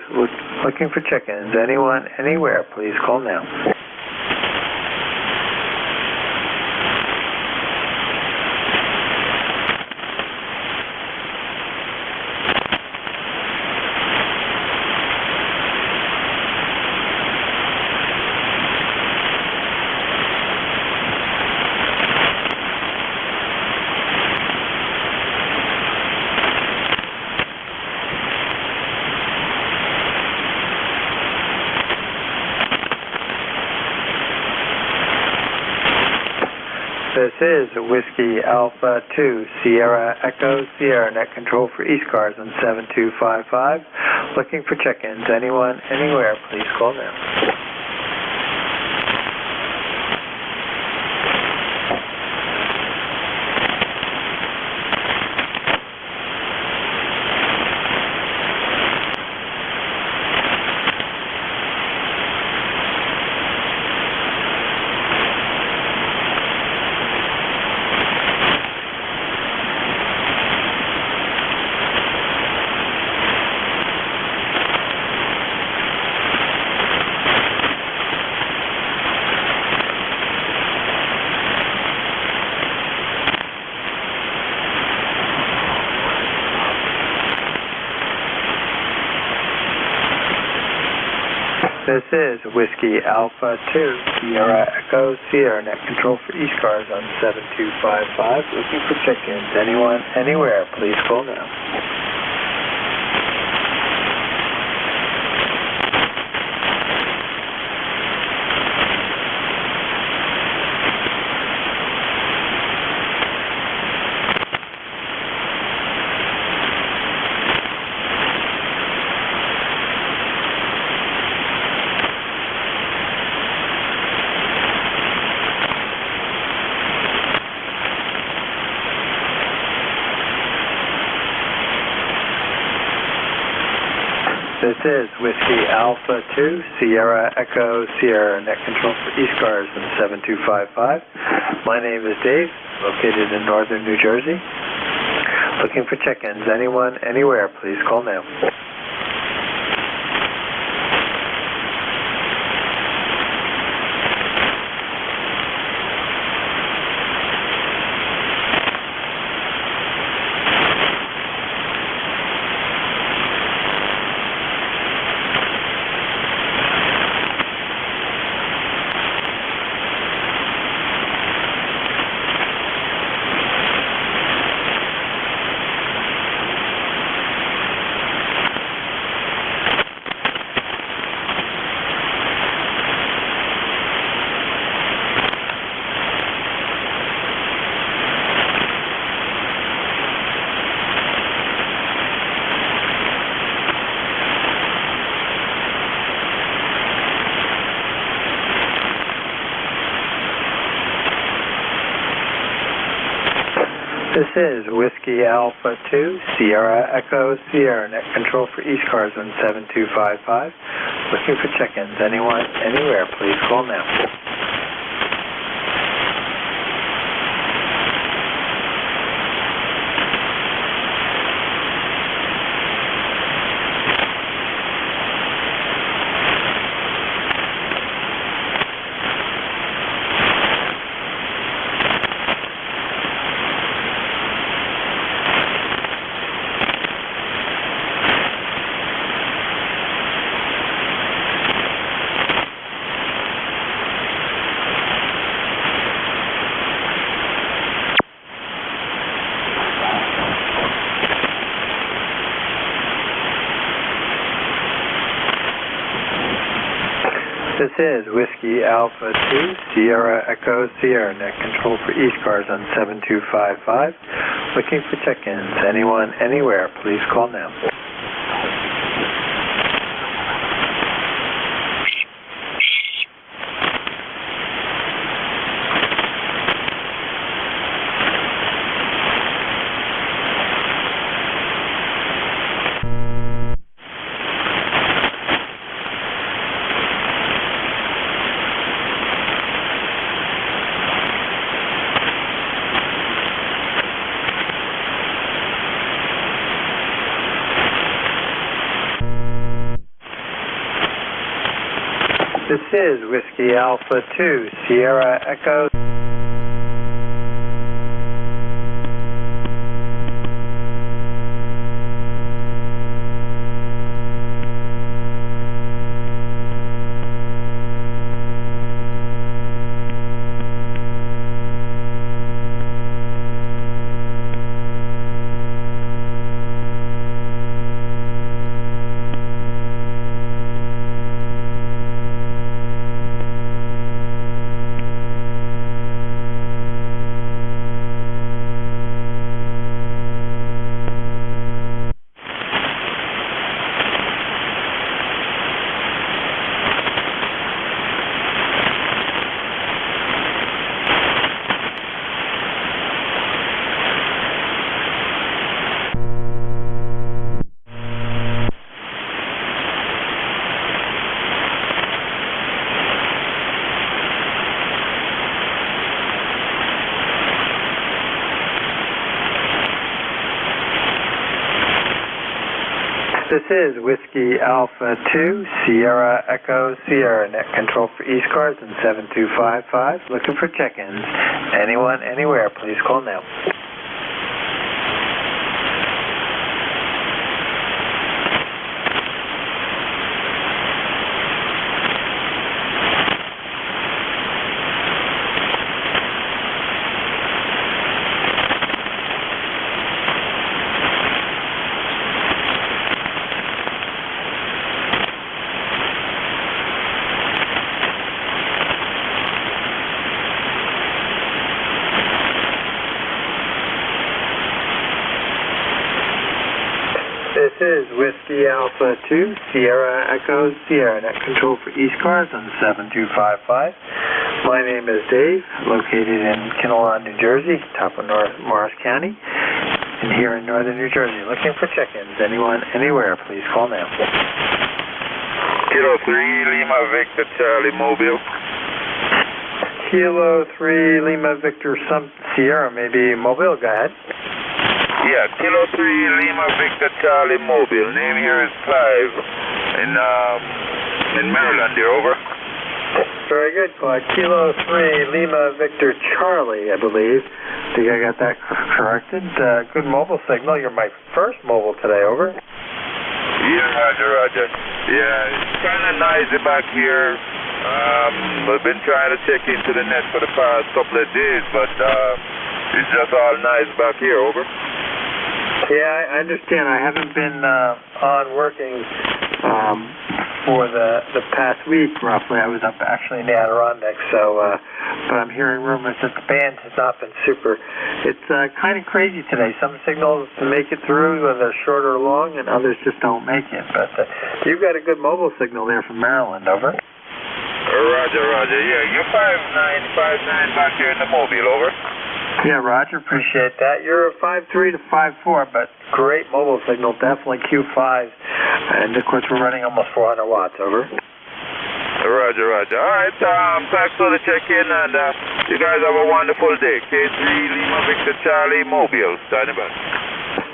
looking for check-ins. Anyone, anywhere, please call now. This is Whiskey Alpha 2, Sierra Echo Sierra, net control for ECARS on 7255. Looking for check-ins. Anyone, anywhere, please call now. This is Whiskey Alpha 2, Sierra Echo Sierra, net control for ECARS on 7255. Looking for check-ins. Anyone, anywhere, please call now. This is Whiskey Alpha 2, Sierra Echo Sierra, net control for ECARS on 7255. My name is Dave, located in northern New Jersey. Looking for check-ins. Anyone, anywhere, please call now. This is Whiskey Alpha 2, Sierra Echo Sierra, net control for ECARS on 7255. Looking for check-ins. Anyone, anywhere, please call now. This is Whiskey Alpha 2, Sierra Echo Sierra, net control for ECARS on 7255. Looking for check-ins. Anyone, anywhere, please call now. This is Whiskey Alpha 2, Sierra Echo. This is Whiskey Alpha 2, Sierra Echo Sierra, net control for ECARS and 7255. Looking for check-ins. Anyone, anywhere, please call now. This is Whiskey Alpha 2, Sierra Echo Sierra, net control for ECARS on 7255. My name is Dave, located in Kinnelon, New Jersey, top of Morris County, and here in northern New Jersey, looking for check-ins. Anyone, anywhere, please call now. Kilo 3, Lima Victor Charlie Mobile. Kilo 3, Lima Victor Sierra, maybe Mobile, go ahead. Yeah, Kilo 3, Lima Victor Charlie Mobile. Name here is Clive in Maryland, there, over. Very good, Clyde. Kilo 3, Lima Victor Charlie, I believe. I think I got that corrected. Good mobile signal. You're my first mobile today, over. Yeah, roger. Yeah, it's kind of noisy back here. I've been trying to check into the net for the past couple of days, but it's just all nice back here, over. Yeah, I understand. I haven't been on working for the past week, roughly. I was up actually in the Adirondacks, so, but I'm hearing rumors that the band has not been super. It's kind of crazy today. Some signals make it through, whether they're short or long, and others just don't make it. But you've got a good mobile signal there from Maryland, over. Roger. Yeah, you're 5'9" back here in the Mobile, over. Yeah, Roger, appreciate that. You're a 5'3" to 5'4", but great mobile signal, definitely Q5. And of course, we're running almost 400 watts, over. Roger. All right, thanks for the check-in, and you guys have a wonderful day. K3 Lima Victor Charlie Mobile, standing by.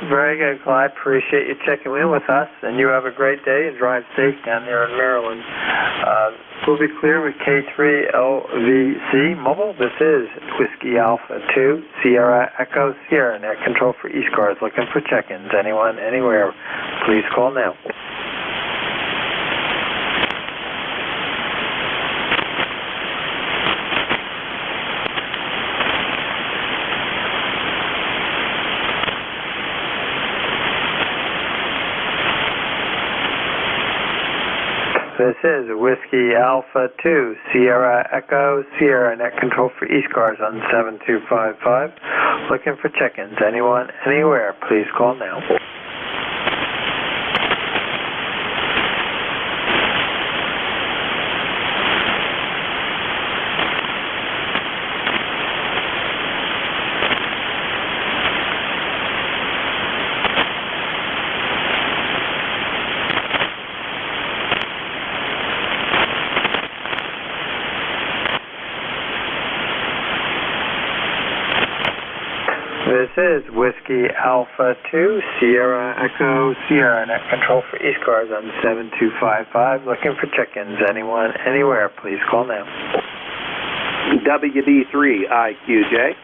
Very good, Clyde. Appreciate you checking in with us, and you have a great day and drive safe down there in Maryland. We'll be clear with K3LVC Mobile. This is Whiskey Alpha 2, Sierra Echo Sierra, net control for ECARS. Looking for check-ins. Anyone, anywhere, please call now. This is Whiskey Alpha 2, Sierra Echo Sierra, net control for ECARS on 7255. Looking for check-ins. Anyone, anywhere, please call now. This is Whiskey Alpha 2, Sierra Echo Sierra, net control for ECARS on 7255. Looking for check-ins. Anyone, anywhere, please call now. WB3IQJ.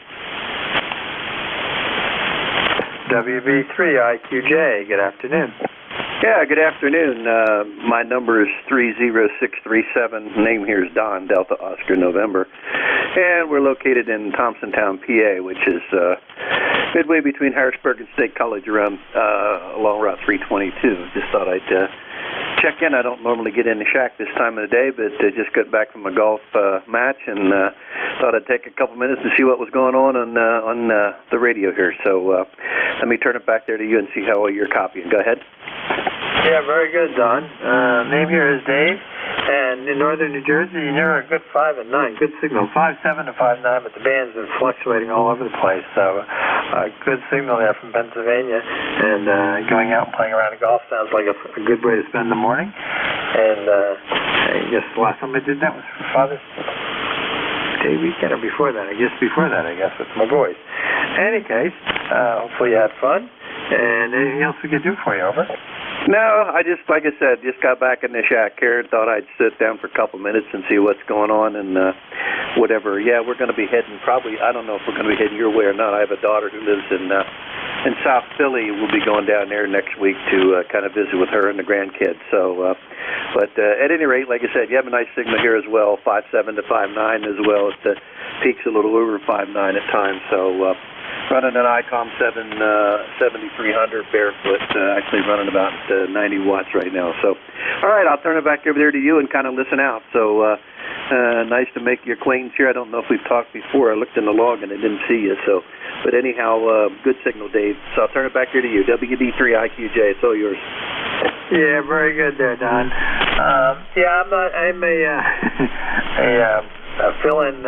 WB3IQJ, good afternoon. Yeah, good afternoon. My number is 30637. Name here is Don, Delta Oscar November. And we're located in Thompsontown, PA, which is midway between Harrisburg and State College around along Route 322. Just thought I'd check in. I don't normally get in the shack this time of the day, but just got back from a golf match and thought I'd take a couple minutes to see what was going on the radio here. So let me turn it back there to you and see how you're copying. Go ahead. Yeah, very good, Don. Name here is Dave, and in northern New Jersey, you're a good 5 and 9. Good signal, 5'7" to 5'9", but the band's been fluctuating all over the place. So, good signal there from Pennsylvania, and going out and playing around a golf sounds like a good way to spend the morning. And I guess the last time I did that was for Father's Day weekend, or before that. I guess with my boys. In any case, hopefully you had fun. And anything else we could do for you, over? No, I just, like I said, just got back in the shack here and thought I'd sit down for a couple minutes and see what's going on and whatever. Yeah, we're going to be heading probably, I don't know if we're going to be heading your way or not. I have a daughter who lives in South Philly. We'll be going down there next week to kind of visit with her and the grandkids. So, but at any rate, like I said, you have a nice signal here as well, 5'7" to 5'9" as well. The peak's a little over 5'9" at times. So, running an ICOM 7300 barefoot, actually running about 90 watts right now. So, all right, I'll turn it back over there to you and kind of listen out. So, Nice to make your acquaintance here. I don't know if we've talked before. I looked in the log and I didn't see you. So, but anyhow, good signal, Dave. So I'll turn it back here to you. WD3IQJ, it's all yours. Yeah, very good there, Don. I'm a fill-in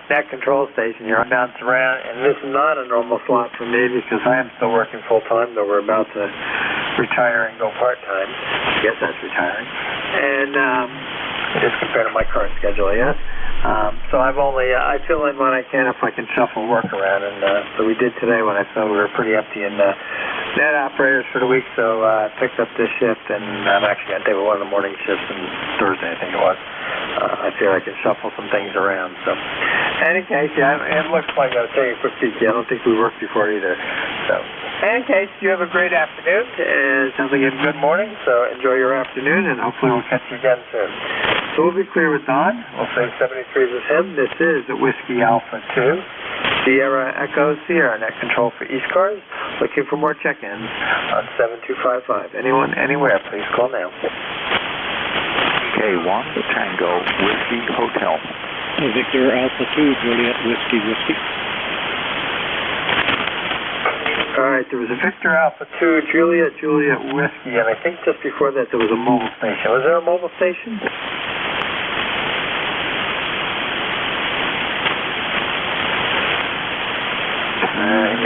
net control station here. I'm bouncing around, and this is not a normal slot for me because I am still working full-time, though we're about to retire and go part-time. I guess that's retiring. And just compared to my current schedule, I guess. So I fill in when I can if I can shuffle work around, and so we did today when I saw we were pretty empty in net operators for the week, so I picked up this shift, and I'm actually going to take one of the morning shifts on Thursday, I think it was. I feel I can shuffle some things around. So, in any case, it looks like I'll take a quick peek. I don't think we worked before either. So, in any case, you have a great afternoon, and it sounds like you have a good morning, so enjoy your afternoon, and hopefully we'll catch you again soon. So we'll be clear with Don. We'll say 73 is him. This is Whiskey Alpha 2, Sierra Echo Sierra Net Control for ECARS. Looking for more check-ins on 7255. Anyone, anywhere, please call now. K1 Tango Whiskey Hotel. Victor Alpha 2 Juliet Whiskey. All right, there was a Victor Alpha 2 Juliet Whiskey, and I think just before that there was a mobile station. Was there a mobile station?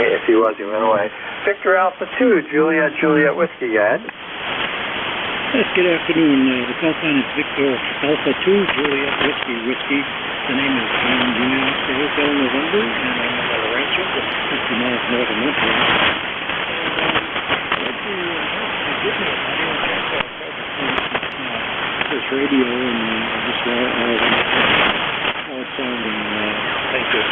If he was, he went away. Victor Alpha 2 Juliet Whiskey, go ahead. Yes, good afternoon. The call sign is Victor Alpha 2 Juliet Whiskey. The name is John Junior Oscar Hotel November, and I'm at a rancho just 50 miles north of Montreal. This radio and just all sounding. Thank you.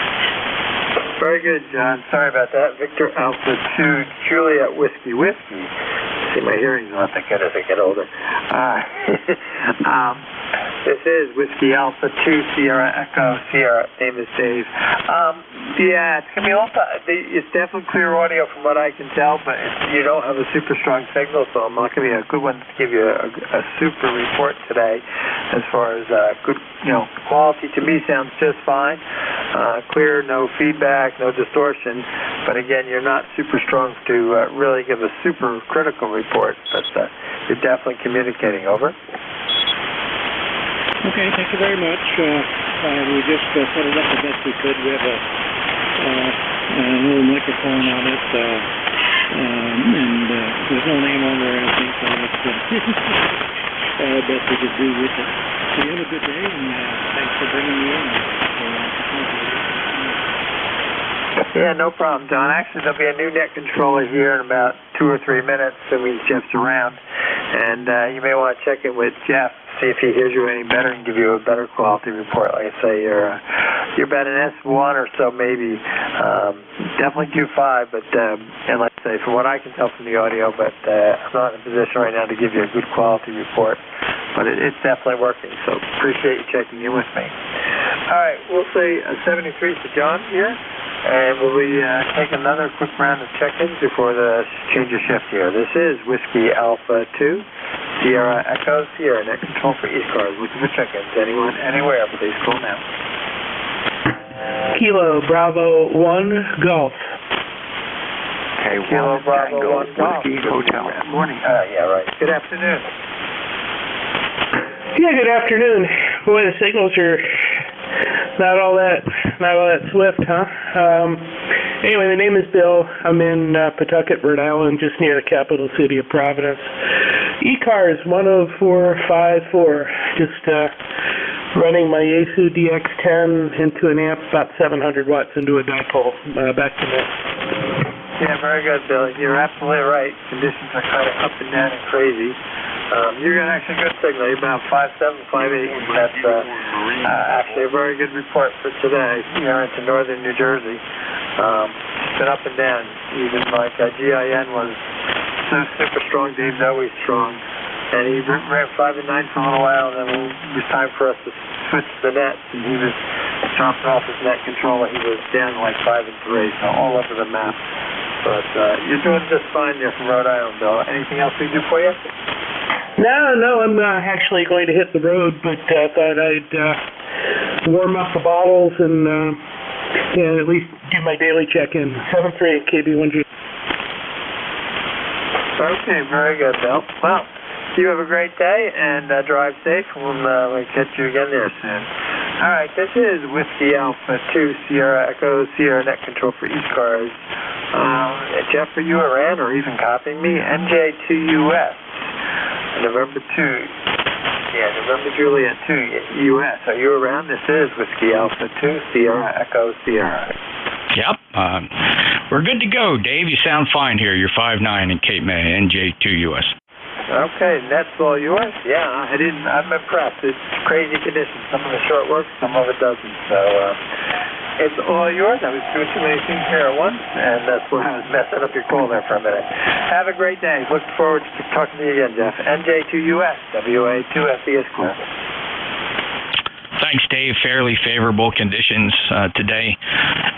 Very good, John. Sorry about that. Victor Alpha 2 Juliet Whiskey. See, my hearing's not that good as I get older. This is Whiskey Alpha 2 Sierra Echo Sierra. Name is Dave. It's going to be a little it's definitely clear audio from what I can tell, but you don't have a super strong signal, so I'm not going to be a good one to give you a super report today as far as good, quality. To me sounds just fine. Clear, no feedback, no distortion, but again, you're not super strong to really give a super critical report, but you're definitely communicating. Over. Okay, thank you very much. We just set it up the best we could. We have a little microphone on it, and there's no name on there or anything, so that's the best we could do with it. So you have a good day, and thanks for bringing me in. Yeah, no problem, Don. Actually, there'll be a new net controller here in about 2 or 3 minutes, and Jeff's around. And you may want to check in with Jeff, see if he hears you any better and give you a better quality report. Like I say, you're about an S1 or so, maybe. Definitely Q5, but and like I say, from what I can tell from the audio, but I'm not in a position right now to give you a good quality report. But it's definitely working, so appreciate you checking in with me. All right, we'll say 73 to John here. And we'll be taking another quick round of check-ins before the change of shift here. This is Whiskey Alpha 2, Sierra Echo Sierra Net Control for ECARS. Looking for check-ins. Anyone, anywhere, please call now. Kilo Bravo 1 Golf. Kilo Bravo 1 Whiskey Hotel. Morning. Yeah, right. Good afternoon. Yeah, good afternoon. Boy, the signals are not all that swift, huh? Anyway, the name is Bill. I'm in Pawtucket, Rhode Island, just near the capital city of Providence. ECARS 10454, just running my Yaesu DX10 into an amp, about 700 watts into a dipole. Back to me. Yeah, very good, Bill. You're absolutely right. Conditions are kind of up and down and crazy. You're getting actually good signal. You're about 5.7, 5.8. That's actually a very good report for today. You're into northern New Jersey. It's been up and down. Even like GIN was so super strong. Dave's always strong. And he ran 5 and 9 for a little while, and then it was time for us to switch the nets, and he was dropping off his net controller. He was down like 5 and 3, so all over the map. But you're doing just fine there from Rhode Island, Bill. Anything else we can do for you? No, I'm actually going to hit the road, but thought I'd warm up the bottles and at least do my daily check-in. 738 KB1G. Okay, very good, Bill. Well, you have a great day and drive safe. We'll catch you again there soon. All right, this is Whiskey Alpha 2 Sierra Echo Sierra Net Control for ECARS. Jeff, are you around or even copying me? NJ2US, November Juliet 2 US. Are you around? This is Whiskey Alpha 2 Sierra Echo Sierra. Yep. We're good to go, Dave. You sound fine here. You're 5'9" in Cape May, NJ2US. Okay, that's all yours? Yeah, I'm impressed. It's crazy conditions. Some of it short work, some of it doesn't. So, it's all yours. I was doing too many things here at once, and that's why I was messing up your call there for a minute. Have a great day. Look forward to talking to you again, Jeff. NJ2US, WA2SES Club. Thanks, Dave. Fairly favorable conditions today.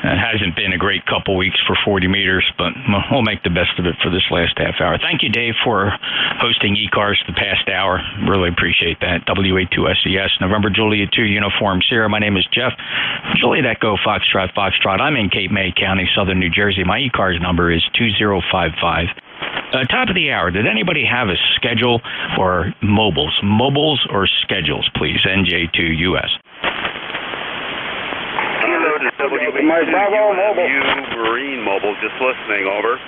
It hasn't been a great couple weeks for 40 meters, but we'll make the best of it for this last half hour. Thank you, Dave, for hosting ECARS the past hour. Really appreciate that. WA2SES, November Juliet 2 Uniform Sierra. My name is Jeff. Juliet Echo Foxtrot. I'm in Cape May County, Southern New Jersey. My ECARS number is 2055. Top of the hour, did anybody have a schedule or mobiles? Mobiles or schedules, please? NJ2US. Hello to WA2 Marine Mobile, just listening, over.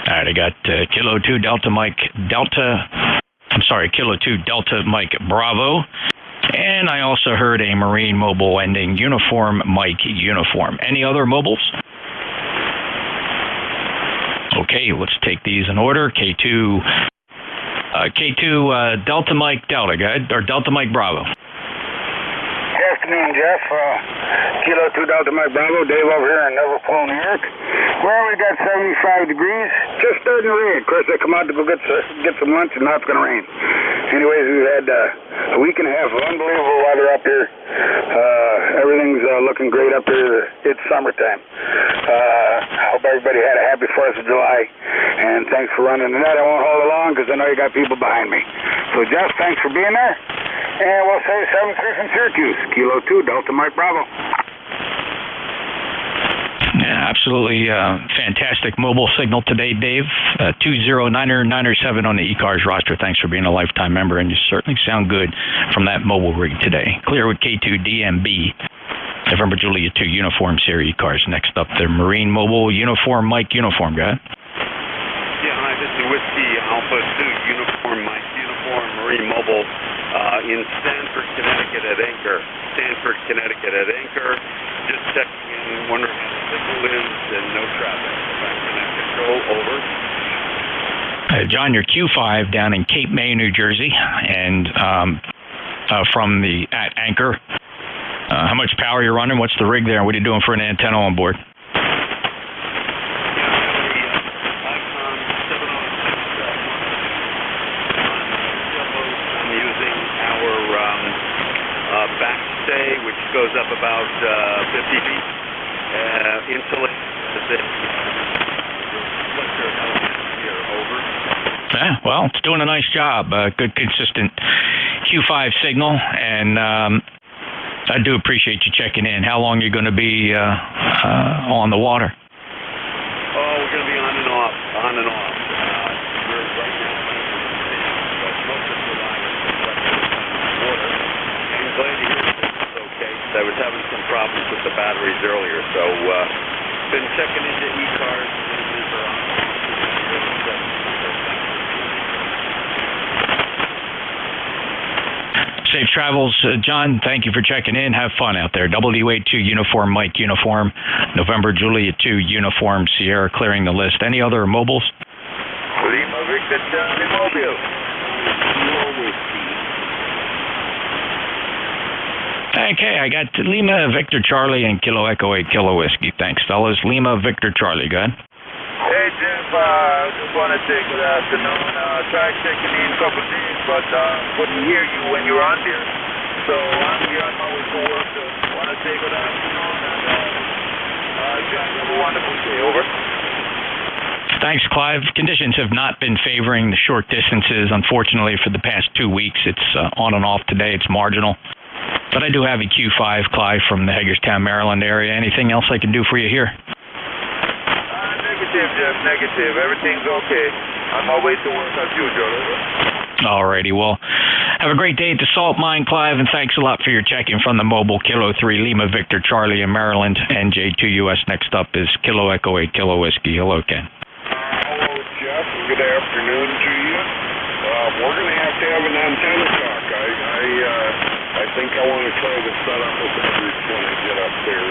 All right, I got Kilo 2 Delta Mike Bravo. And I also heard a Marine Mobile ending Uniform Mike Uniform. Any other mobiles? Okay, let's take these in order. K2 Delta Mike Delta, go ahead, or Delta Mike Bravo. Good afternoon, Jeff. Kilo 2 Delta Mike Bravo, Dave over here in Liverpool, New York. Well, we got 75 degrees, just starting to rain. Of course, I come out to go get some lunch, and now it's going to rain. Anyways, we've had a week and a half of unbelievable weather up here. Everything's looking great up here. It's summertime. I hope everybody had a happy 4th of July, and thanks for running the net. I won't hold it long because I know you got people behind me. So, Jeff, thanks for being there. And we'll say 7-3 from Syracuse, Kilo 2 Delta Mike Bravo. Yeah, absolutely fantastic mobile signal today, Dave. 20997 on the ECARS roster. Thanks for being a lifetime member, and you certainly sound good from that mobile rig today. Clear with K2 DMB. November Juliet 2 Uniform Series ECARS. Next up, the Marine Mobile Uniform Mike Uniform. Go ahead. Yeah, hi, this is Whiskey Alpha 2 Uniform Mike Uniform Marine Mobile in Stanford, Connecticut at Anchor. Just checking in, wondering how the signal is and no traffic. Connect control, over. John, you're Q5 down in Cape May, New Jersey, and from the at Anchor. How much power you're running? What's the rig there? What are you doing for an antenna on board? I'm using our backstay, which goes up about 50 feet. Insulated. Yeah, well, it's doing a nice job. Good, consistent Q5 signal, and I do appreciate you checking in. How long are you going to be on the water? Oh, we're going to be on and off. We're right now, but most of the line is water. And glad to hear it's okay. I was having some problems with the batteries earlier, so been checking into ECARS. Safe travels, John. Thank you for checking in. Have fun out there. WA2 Uniform Mike Uniform. November Juliet 2 Uniform Sierra clearing the list. Any other mobiles? Lima Victor Charlie Mobile. Okay, I got Lima Victor Charlie and Kilo Echo 8 Kilo Whiskey. Thanks, fellas. Lima Victor Charlie, go ahead. Hey, Jeff, just want to say good afternoon. Tried checking in a couple days, but couldn't hear you when you were on there. So I'm here on my way to work. So want to say good afternoon, and you guys have a wonderful day. Over. Thanks, Clive. Conditions have not been favoring the short distances, unfortunately, for the past 2 weeks. It's on and off today. It's marginal. But I do have a Q5, Clive, from the Hagerstown, Maryland area. Anything else I can do for you here? Negative, Jeff, negative. Everything's okay. On my way to work as usual. All righty. Well, have a great day at the salt mine, Clive, and thanks a lot for your check-in from the mobile Kilo 3 Lima Victor Charlie in Maryland. NJ2US next up is Kilo Echo 8 Kilo Whiskey. Hello, Ken. Hello, Jeff. Good afternoon to you. We're going to have an antenna talk. I think I want to try to set up with Edwards when I get up there.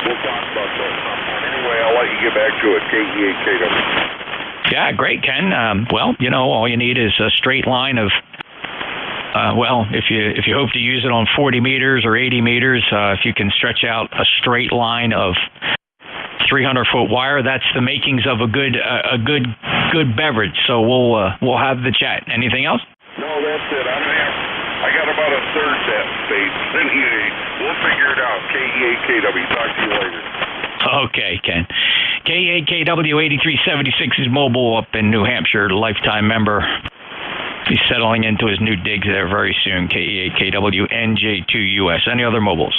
We'll talk about that sometime. Anyway, I'll let you get back to it. KEAKW. Yeah, great, Ken. Well, all you need is a straight line of, if you hope to use it on 40 meters or 80 meters, if you can stretch out a straight line of 300-foot wire, that's the makings of a good beverage. So we'll have the chat. Anything else? No, that's it. I got about a third that space. Anyway, we'll figure it out. KEAKW. Talk to you later. Okay, Ken. KEAKW 8376 is mobile up in New Hampshire, lifetime member. He's settling into his new digs there very soon. KEAKW NJ2US. Any other mobiles?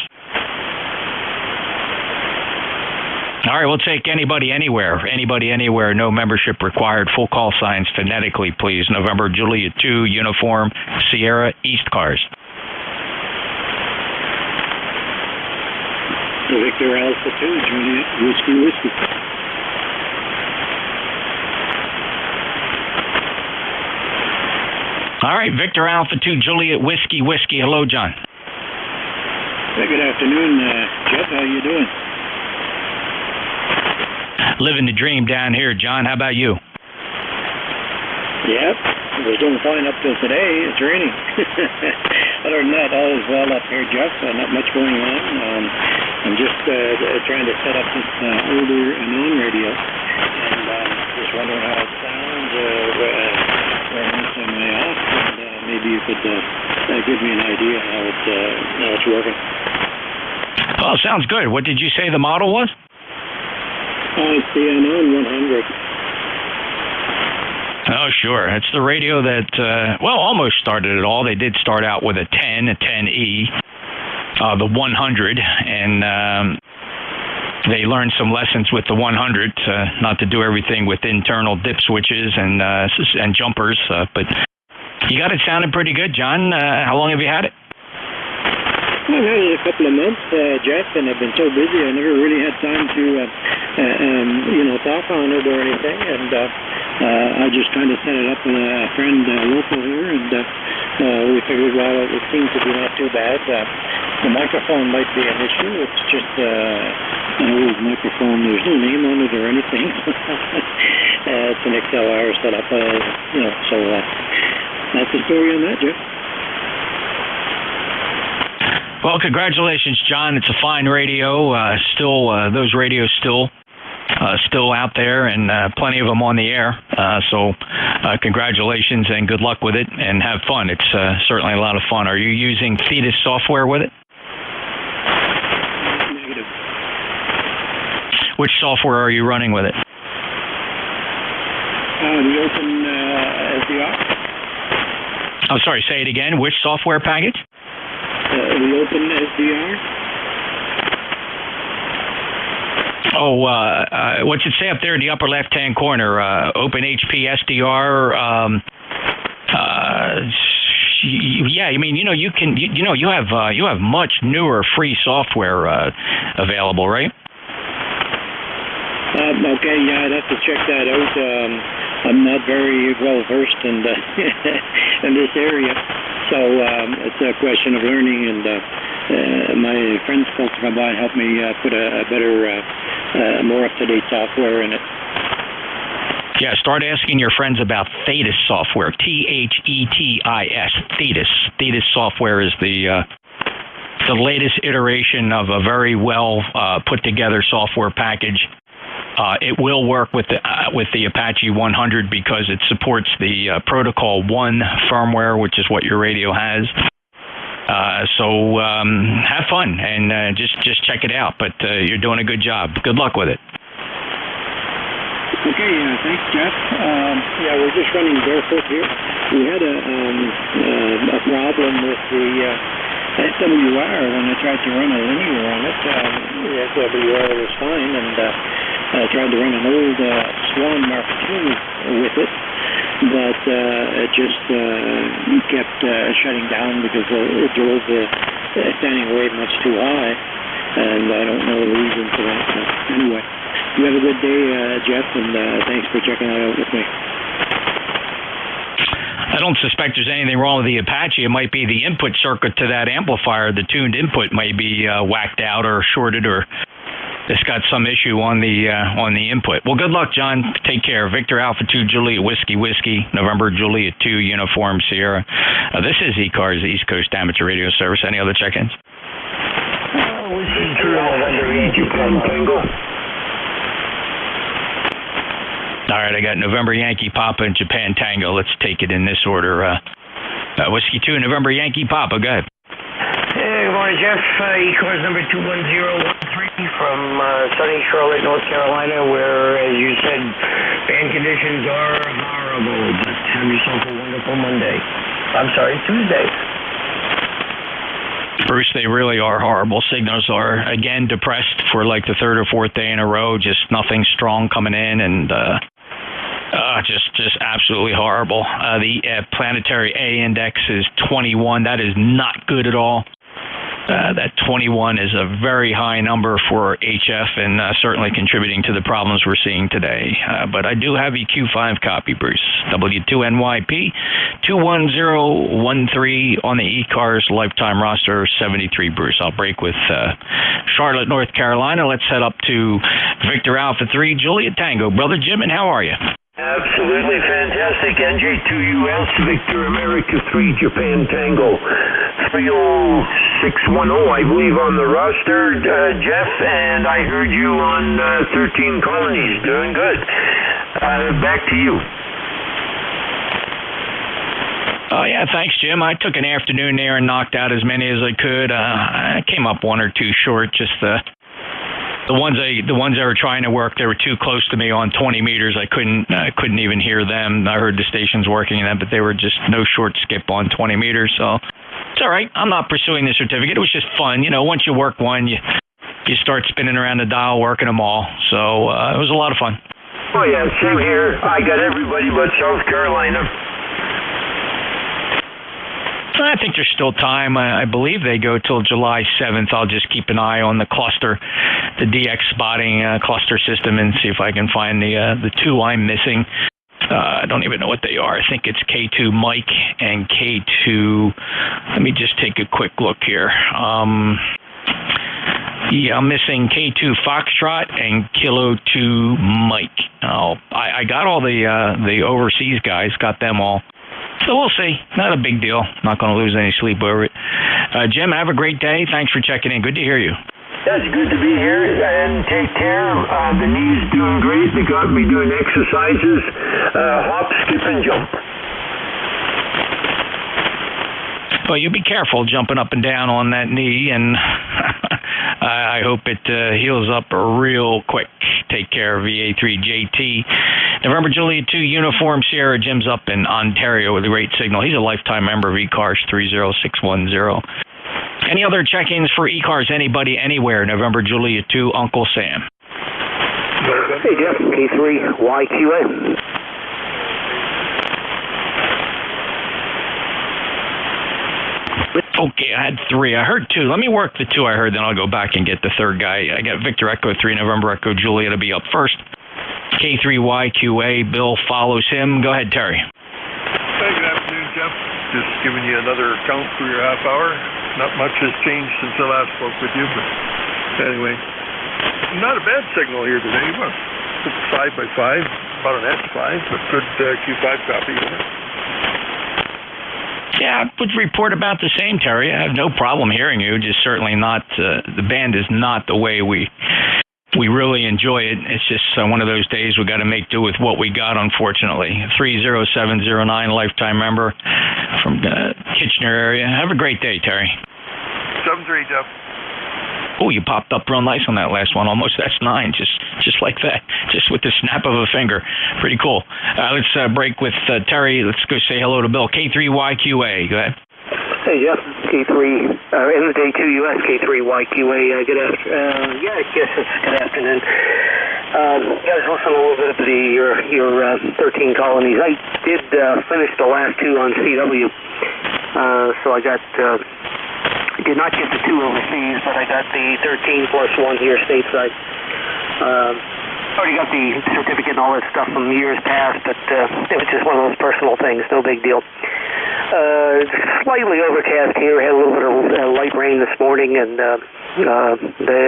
All right, we'll take anybody anywhere. Anybody anywhere. No membership required. Full call signs phonetically, please. November Juliet 2, Uniform, Sierra, ECARS. Victor Alpha 2, Juliet, Whiskey. All right, Victor Alpha 2, Juliet, Whiskey. Hello, John. Hey, good afternoon, Jeff. How you doing? Living the dream down here, John. How about you? Yep, it was doing fine up till today. It's raining. Other than that, all is well up here, Jeff. Not much going on. I'm just trying to set up this older non-radio, and just wondering how it sounds when I'm off, and maybe you could give me an idea how it's working. Well, sounds good. What did you say the model was? It's the Anon 100. Oh, sure. It's the radio that, almost started it all. They did start out with a 10E, the 100, and they learned some lessons with the 100, not to do everything with internal dip switches and jumpers, but you got it sounding pretty good, John. How long have you had it? I've had it a couple of months, Jeff, and I've been so busy I never really had time to, talk on it or anything, and I just kind of set it up with a friend local here, and we figured, well, it seems to be not too bad. The microphone might be an issue. It's just an old microphone. There's no name on it or anything. It's an XLR setup, so that's the story on that, Jeff. Well, congratulations, John. It's a fine radio. Those radios still out there, and plenty of them on the air. So congratulations and good luck with it, and have fun. It's certainly a lot of fun. Are you using Thetis software with it? Negative. Which software are you running with it? The Open SDR. I'm sorry, say it again. Which software package? The Open SDR. Oh, what's it say up there in the upper left-hand corner? Open HP SDR. Yeah, I mean, you have much newer free software available, right? Okay, yeah, I'd have to check that out. I'm not very well versed in in this area, so it's a question of learning. And my friends supposed to come by and help me put a better, more up-to-date software in it. Yeah, start asking your friends about Thetis software. THETIS. Thetis. Thetis software is the latest iteration of a very well put together software package. It will work with the Apache 100 because it supports the Protocol 1 firmware, which is what your radio has. So have fun and just check it out. But you're doing a good job. Good luck with it. Okay, thanks, Jeff. Yeah, we're just running barefoot here. We had a problem with the SWR when I tried to run a linear on it. The SWR was fine, and I tried to run an old Swan Mark II with it, but it just kept shutting down because it drove the standing wave much too high, and I don't know the reason for that. But anyway, you have a good day, Jeff, and thanks for checking that out with me. I don't suspect there's anything wrong with the Apache. It might be the input circuit to that amplifier. The tuned input may be whacked out or shorted, or it's got some issue on the input. Well, good luck, John. Take care. Victor Alpha 2 Juliet Whiskey, November Juliet 2 Uniform Sierra. This is ECARS, the East Coast Amateur Radio Service. Any other check-ins? All right, I got November Yankee Papa and Japan Tango. Let's take it in this order. Whiskey 2, November Yankee Papa. Go ahead. Hey, good morning, Jeff. ECARS number 21013 from sunny Charlotte, North Carolina, where, as you said, band conditions are horrible. But have yourself a wonderful Monday. I'm sorry, Tuesday. Bruce, they really are horrible. Signals are, again, depressed for like the third or fourth day in a row. Just nothing strong coming in, and just absolutely horrible. The planetary A index is 21. That is not good at all. That 21 is a very high number for HF, and certainly contributing to the problems we're seeing today. But I do have a Q5 copy, Bruce. W2NYP 21013 on the ECARS lifetime roster 73, Bruce. I'll break with Charlotte, North Carolina. Let's head up to Victor Alpha 3 Juliet Tango. Brother Jim, and how are you? Absolutely fantastic. NJ2US Victor America 3 Japan Tango 30610, I believe, on the roster, Jeff, and I heard you on 13 colonies. Doing good. Back to you. Oh, yeah, thanks, Jim. I took an afternoon there and knocked out as many as I could. I came up one or two short, just the ones I were trying to work, they were too close to me on 20 meters. I couldn't even hear them. I heard the stations working in them, but they were just no short skip on 20 meters. So it's all right. I'm not pursuing the certificate. It was just fun. You know, once you work one, you start spinning around the dial, working them all. So it was a lot of fun. Oh, yeah, same here. I got everybody but South Carolina. I think there's still time. I believe they go till July 7th. I'll just keep an eye on the cluster, the DX spotting cluster system, and see if I can find the two I'm missing. I don't even know what they are. I think it's K2 Mike and K2. Let me just take a quick look here. Yeah, I'm missing K2 Foxtrot and Kilo 2 Mike. I got all the overseas guys, got them all. So we'll see. Not a big deal. Not going to lose any sleep over it. Jim, have a great day. Thanks for checking in. Good to hear you. That's good to be here, and take care. The knee's doing great. They got me doing exercises, hop, skip, and jump. Well, you be careful jumping up and down on that knee, and I hope it heals up real quick. Take care, VA3JT. November Juliet 2 Uniform Sierra. Jim's up in Ontario with a great signal. He's a lifetime member of ECARS 30610. Any other check-ins for ECARS? Anybody, anywhere? November Juliet 2, Uncle Sam. Hey, Jeff, K3YQA. Okay, I had three. I heard two. Let me work the two I heard, then I'll go back and get the third guy. I got Victor Echo 3, November Echo Juliet to be up first. K3YQA, Bill follows him. Go ahead, Terry. Hey, good afternoon, Jeff. Just giving you another count for your half hour. Not much has changed since I last spoke with you, but anyway, not a bad signal here today. Well, it's 5 by 5, about an S5, but good Q5 copy. Yeah, I would report about the same, Terry. I have no problem hearing you. Just certainly not. The band is not the way we really enjoy it. It's just one of those days we got to make do with what we got, unfortunately. 30709, lifetime member from the Kitchener area. Have a great day, Terry. 7-3, Jeff. Oh, you popped up real nice on that last one. Almost S9, just like that, just with the snap of a finger. Pretty cool. Let's break with Terry. Let's go say hello to Bill. K3YQA. Go ahead. Hey, Jeff. NJ2US K3YQA. Good afternoon. Guys, listen a little bit to your 13 colonies. I did finish the last two on CW, so I did not get the two overseas, but I got the 13 plus one here stateside. Already got the certificate and all that stuff from years past, but it was just one of those personal things, no big deal. Slightly overcast here, had a little bit of light rain this morning, and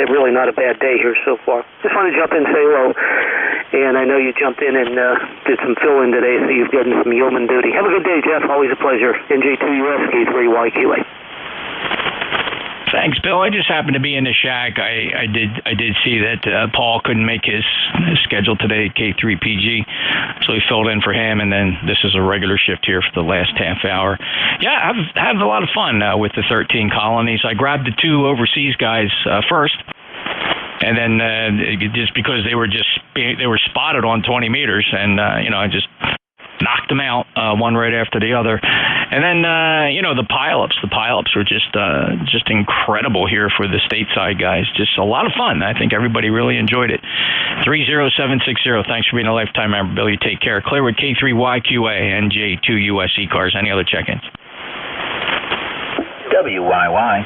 really not a bad day here so far. Just wanted to jump in and say hello, and I know you jumped in and did some fill-in today, so you've gotten some yeoman duty. Have a good day, Jeff. Always a pleasure. NJ2US K3YQA. Thanks, Bill. I just happened to be in the shack. I did see that Paul couldn't make his schedule today at K3PG, so he filled in for him, and then this is a regular shift here for the last half hour. Yeah, I've had a lot of fun with the 13 colonies. I grabbed the two overseas guys first, and then just because they were spotted on 20 meters, and I just knocked them out one right after the other. And then the pileups were just incredible here for the stateside guys. Just a lot of fun. I think everybody really enjoyed it. 30760, thanks for being a lifetime member, Bill. You take care. Clearwood K3YQA, NJ2US ECARS. Any other check-ins? WYY.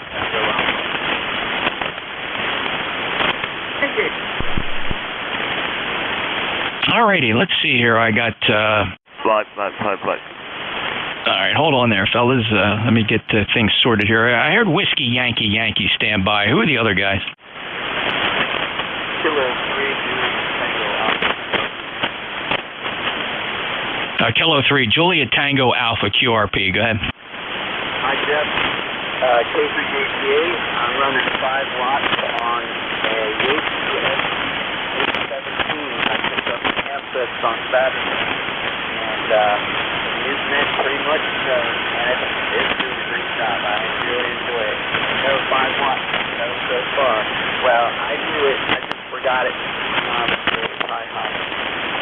Alrighty, let's see here. I got Flight. All right, hold on there, fellas. Let me get things sorted here. I heard Whiskey Yankee stand by. Who are the other guys? Kilo 3, Juliet Tango Alpha QRP. Go ahead. Hi, Jeff. K3JTA. I'm running 5 watts on a ECARS 817. I picked up the assets on Saturday. And using it pretty much, and it's doing a great job. I really enjoy it. No 5 watts so far. Well, I knew it. I just forgot it. It's high.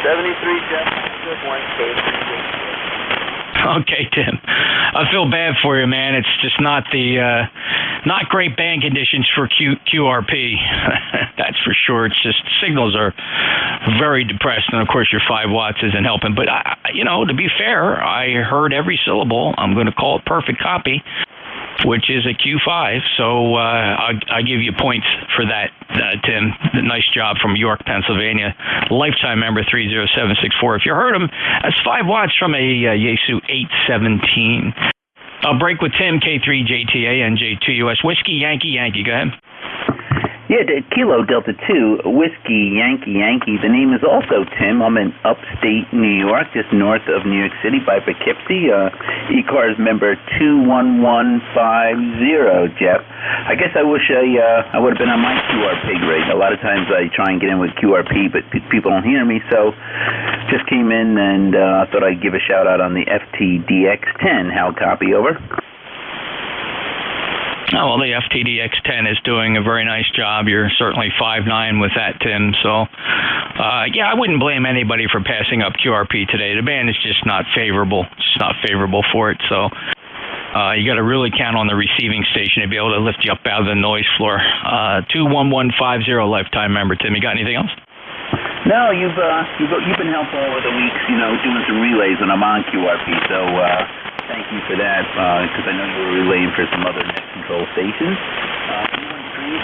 73, Jeff. Good one, K3JTA. Okay, Tim. I feel bad for you, man. It's just not not great band conditions for QRP. That's for sure. It's just signals are very depressed, and of course your 5 watts isn't helping. But to be fair, I heard every syllable. I'm going to call it perfect copy, which is a Q5. So I give you points for that, Tim. Nice job from York, Pennsylvania. Lifetime member 30764. If you heard him, that's 5 watts from a Yaesu 817. I'll break with Tim, K3JTA, NJ2US. Whiskey Yankee. Go ahead. Yeah, Kilo Delta 2, Whiskey Yankee. The name is also Tim. I'm in upstate New York, just north of New York City by Poughkeepsie. ECARS member 21150, Jeff. I guess I wish I would have been on my QRP rig. A lot of times I try and get in with QRP, but people don't hear me, so just came in and thought I'd give a shout out on the FTDX10. How copy, over? Oh, well, the FTDX10 is doing a very nice job. You're certainly 5'9" with that, Tim. So, I wouldn't blame anybody for passing up QRP today. The band is just not favorable. It's not favorable for it. So, you got to really count on the receiving station to be able to lift you up out of the noise floor. 21150 lifetime member, Tim. You got anything else? No, you've been helpful over the weeks, doing some relays when I'm on QRP. So, thank you for that, because I know you were relaying for some other net control stations.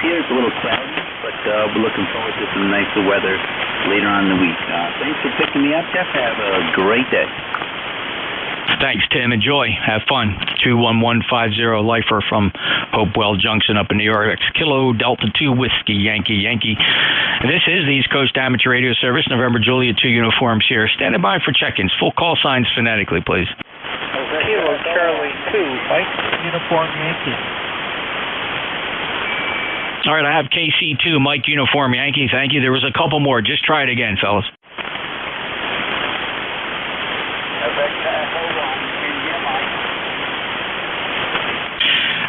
Here it's a little cloudy, but we're looking forward to some nicer weather later on in the week. Thanks for picking me up, Jeff. Have a great day. Thanks, Tim. Enjoy. Have fun. 21150 Lifer from Hopewell Junction up in New York. It's Kilo Delta 2 Whiskey Yankee. This is the East Coast Amateur Radio Service. November Juliet 2 uniforms here. Standing by for check-ins. Full call signs phonetically, please. Kilo Charlie 2, Mike, uniform Yankee. All right, I have KC2, Mike, uniform Yankee. Thank you. There was a couple more. Just try it again, fellas.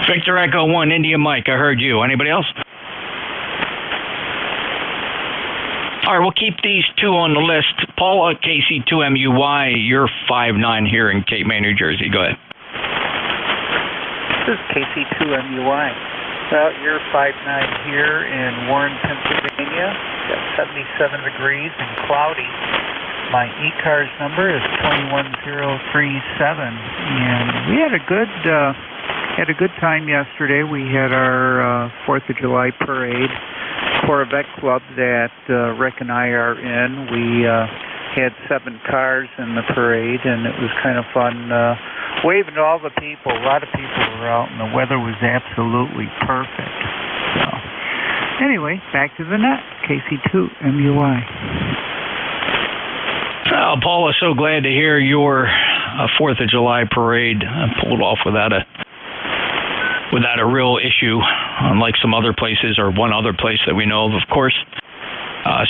Victor Echo 1, India Mike. I heard you. Anybody else? All right, we'll keep these two on the list. Paula, KC2MUY, you're 5'9" here in Cape May, New Jersey. Go ahead. This is KC2MUY. Well, you're 5'9" here in Warren, Pennsylvania. Got 77 degrees and cloudy. My ECARS number is 21037, and we had a good time yesterday. We had our 4th of July parade. Corvette Club that Rick and I are in. We had 7 cars in the parade, and it was kind of fun waving to all the people. A lot of people were out, and the weather was absolutely perfect. So, anyway, back to the net. KC2MUY. Paula, so glad to hear your 4th of July parade pulled off without a real issue, unlike some other places, or one other place that we know of course.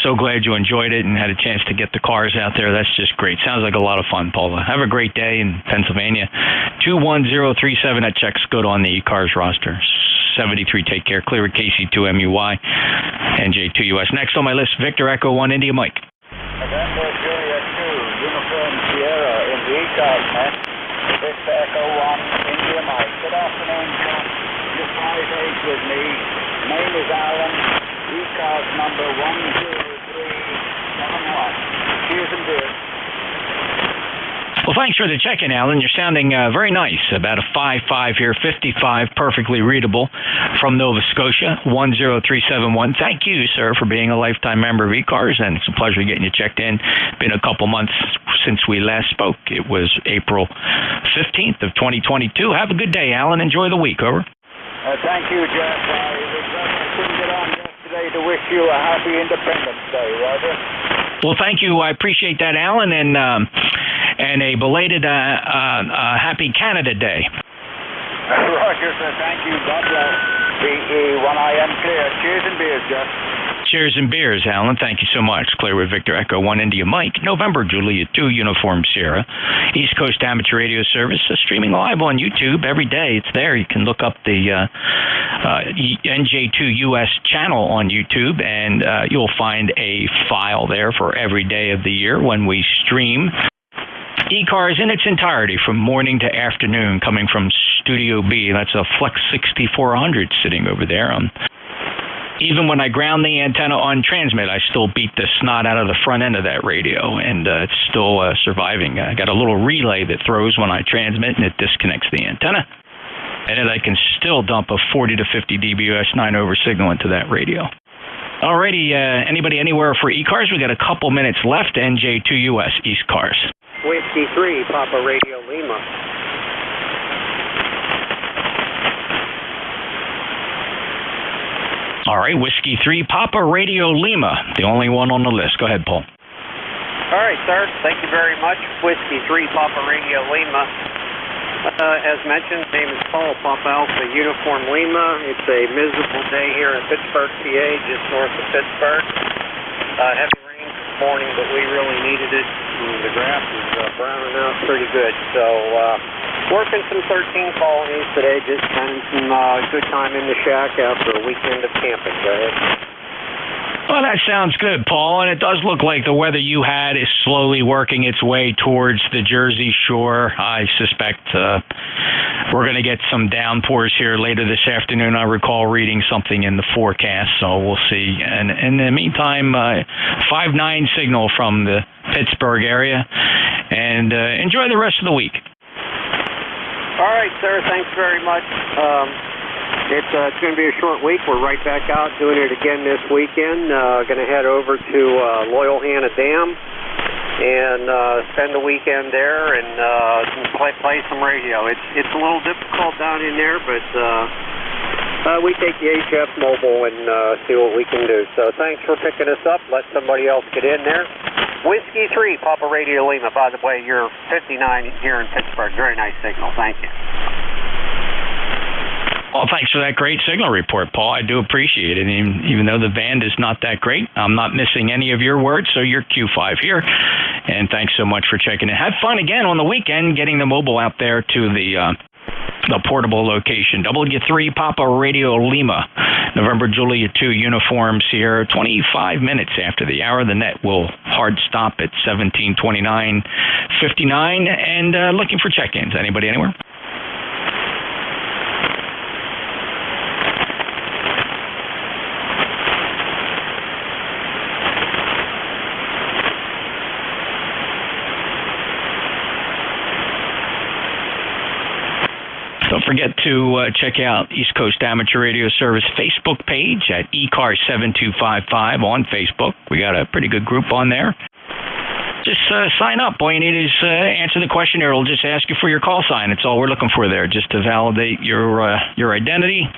So glad you enjoyed it and had a chance to get the cars out there. That's just great. Sounds like a lot of fun, Paula. Have a great day in Pennsylvania. 21037, that checks good on the ECARS roster. 73, take care. Clear with KC2MUY, NJ2US. Next on my list, Victor Echo 1 India Mike. November Juliet 2, Uniform Sierra in the ECARS net. Victor Echo 1 India Mike. Good afternoon, John. You're 5'8" with me. Name is Alan. ECARS number 10371. Cheers and beers. Well, thanks for the check-in, Alan. You're sounding very nice. About a 5'5" here, 55, perfectly readable from Nova Scotia, 10371. Thank you, sir, for being a lifetime member of ECARS, and it's a pleasure getting you checked in. Been a couple months since we last spoke. It was April 15th of 2022. Have a good day, Alan. Enjoy the week. Over. Thank you, Jeff. I couldn't get on yesterday to wish you a happy Independence Day, Roger. Well, thank you. I appreciate that, Alan, and a belated happy Canada Day. Roger, sir. Thank you. God bless. When I am clear. Cheers and beers, Jeff. Cheers and beers, Alan. Thank you so much. Clear with Victor Echo 1 India Mike, November Juliet 2 Uniform Sierra, East Coast Amateur Radio Service, streaming live on YouTube every day. It's there. You can look up the NJ2US channel on YouTube, and you'll find a file there for every day of the year when we stream ECARS in its entirety from morning to afternoon, coming from Studio B. That's a Flex 6400 sitting over there. Even when I ground the antenna on transmit, I still beat the snot out of the front end of that radio, and it's still surviving. I got a little relay that throws when I transmit, and it disconnects the antenna. And then I can still dump a 40 to 50 dBus 9-over signal into that radio. Alrighty, anybody anywhere for ECARS? We got a couple minutes left. NJ2US ECARS. Whiskey 3, Papa Radio Lima. All right, Whiskey 3, Papa Radio Lima, the only one on the list. Go ahead, Paul. All right, sir. Thank you very much. Whiskey 3, Papa Radio Lima. As mentioned, name is Paul, Papa Alpha Uniform Lima. It's a miserable day here in Pittsburgh, PA, just north of Pittsburgh. Heavy rain this morning, but we really needed it. The grass is browning out pretty good. So, working some 13 colonies today, just spending some good time in the shack after a weekend of camping. Go ahead. Well, that sounds good, Paul, and it does look like the weather you had is slowly working its way towards the Jersey Shore. I suspect we're going to get some downpours here later this afternoon. I recall reading something in the forecast, so we'll see. And in the meantime, 5-9 signal from the Pittsburgh area, and enjoy the rest of the week. All right, sir. Thanks very much. It's going to be a short week. We're right back out doing it again this weekend. Going to head over to Loyal Hannah Dam and spend the weekend there and play some radio. It's a little difficult down in there, but we take the HF mobile and see what we can do. So thanks for picking us up. Let somebody else get in there. Whiskey 3, Papa Radio Lima. By the way, you're 59 here in Pittsburgh. Very nice signal. Thank you. Well, thanks for that great signal report, Paul. I do appreciate it. Even though the band is not that great, I'm not missing any of your words, so you're Q5 here. And thanks so much for checking in. Have fun again on the weekend, getting the mobile out there to the the portable location. W3 Papa Radio Lima, November Juliet 2 Uniform Sierra, 25 minutes after the hour. The net will hard stop at 17:29:59, and looking for check-ins. Anybody anywhere? Don't forget to check out East Coast Amateur Radio Service Facebook page at ECARS 7255 on Facebook. We got a pretty good group on there. Just sign up. All you need is answer the questionnaire. It'll just ask you for your call sign. It's all we're looking for there, just to validate your identity.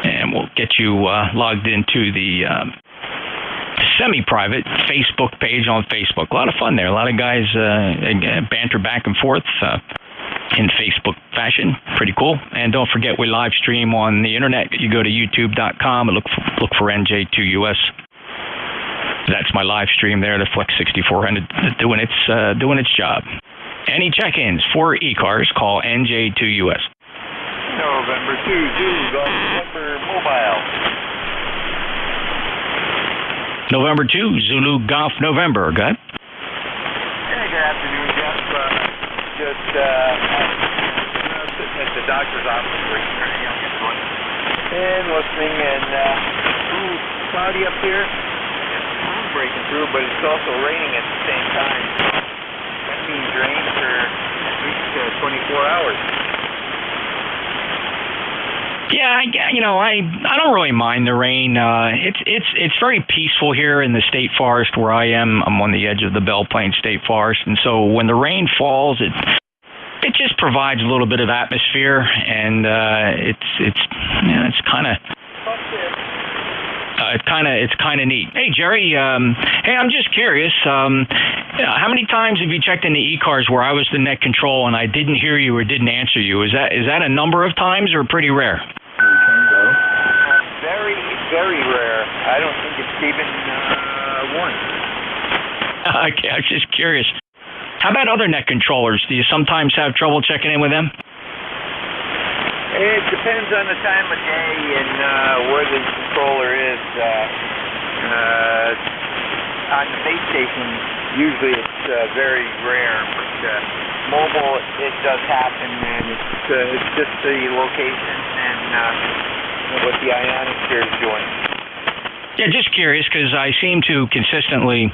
And we'll get you logged into the semi-private Facebook page on Facebook. A lot of fun there. A lot of guys banter back and forth in Facebook fashion. Pretty cool. And don't forget, we live stream on the internet. You go to youtube.com and look for NJ2US. That's my live stream there, the Flex 6400 doing its job. Any check-ins for ECARS, call NJ2US. November 2, Zulu Golf November Mobile. November 2, Zulu Golf November. Go ahead. Hey, good afternoon, Jeff. Just sitting at the doctor's office waiting for the youngest one and listening, and cloudy up here. It's breaking through, but it's also raining at the same time. That means rain for at least 24 hours. Yeah, I don't really mind the rain. It's very peaceful here in the state forest where I am. I'm on the edge of the Belle Plaine State Forest, and so when the rain falls, it just provides a little bit of atmosphere, and it's kind of neat. Hey, Jerry. Hey, I'm just curious. How many times have you checked into ECARS where I was the net control and I didn't hear you or didn't answer you? Is that a number of times or pretty rare? Very, very rare. I don't think it's even once. Okay, I was just curious. How about other net controllers? Do you sometimes have trouble checking in with them? It depends on the time of day and where the controller is. On the base station, usually it's very rare, but mobile, it does happen, and it's just the location and what the ionosphere is doing. Yeah, just curious, because I seem to consistently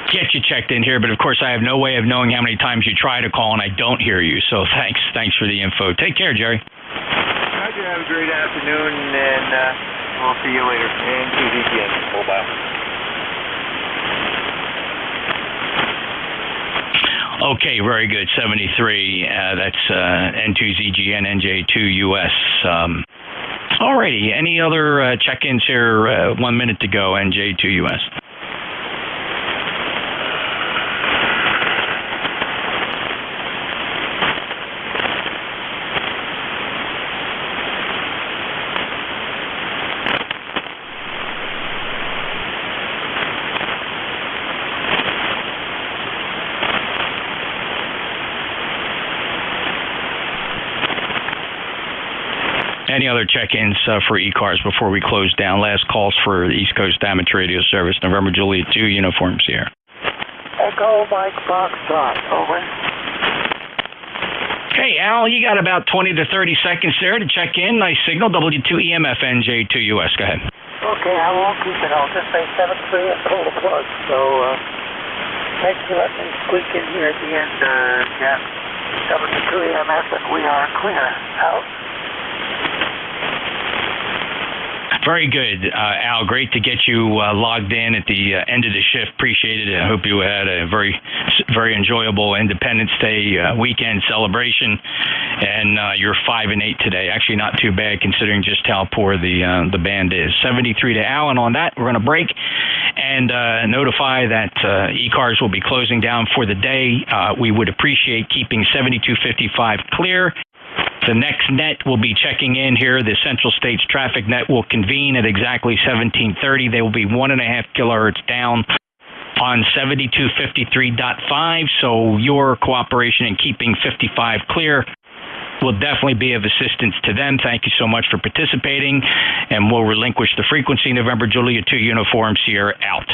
get you checked in here, but of course I have no way of knowing how many times you try to call and I don't hear you. So thanks for the info. Take care, Jerry. Roger, have a great afternoon, and we'll see you later. And TVPN. Mobile. Okay, very good. 73. That's N2ZGN, NJ2US. Alrighty, any other check-ins here? 1 minute to go, NJ2US. Any other check-ins for ECARS before we close down? Last calls for the East Coast Amateur Radio Service, November Juliet 2 Uniforms here. Echo Mike Foxtrot, over. Hey, Al, you got about 20 to 30 seconds there to check in. Nice signal, W2EMF NJ2US. Go ahead. Okay, I won't keep it. I'll just say 7-3 and pull the plug. So, thanks for letting me squeak in here at the end, Jeff. W2EMF, and we are clear. Out. Very good, Al. Great to get you logged in at the end of the shift. Appreciate it. I hope you had a very, very enjoyable Independence Day weekend celebration. And you're 5-8 today. Actually, not too bad considering just how poor the band is. 73 to Al. And on that, we're going to break and notify that ECARS will be closing down for the day. We would appreciate keeping 7255 clear. The next net will be checking in here. The Central States Traffic Net will convene at exactly 17:30. They will be 1.5 kilohertz down on 7253.5. So your cooperation in keeping 55 clear will definitely be of assistance to them. Thank you so much for participating, and we'll relinquish the frequency. November Julia 2 Uniform Sierra out.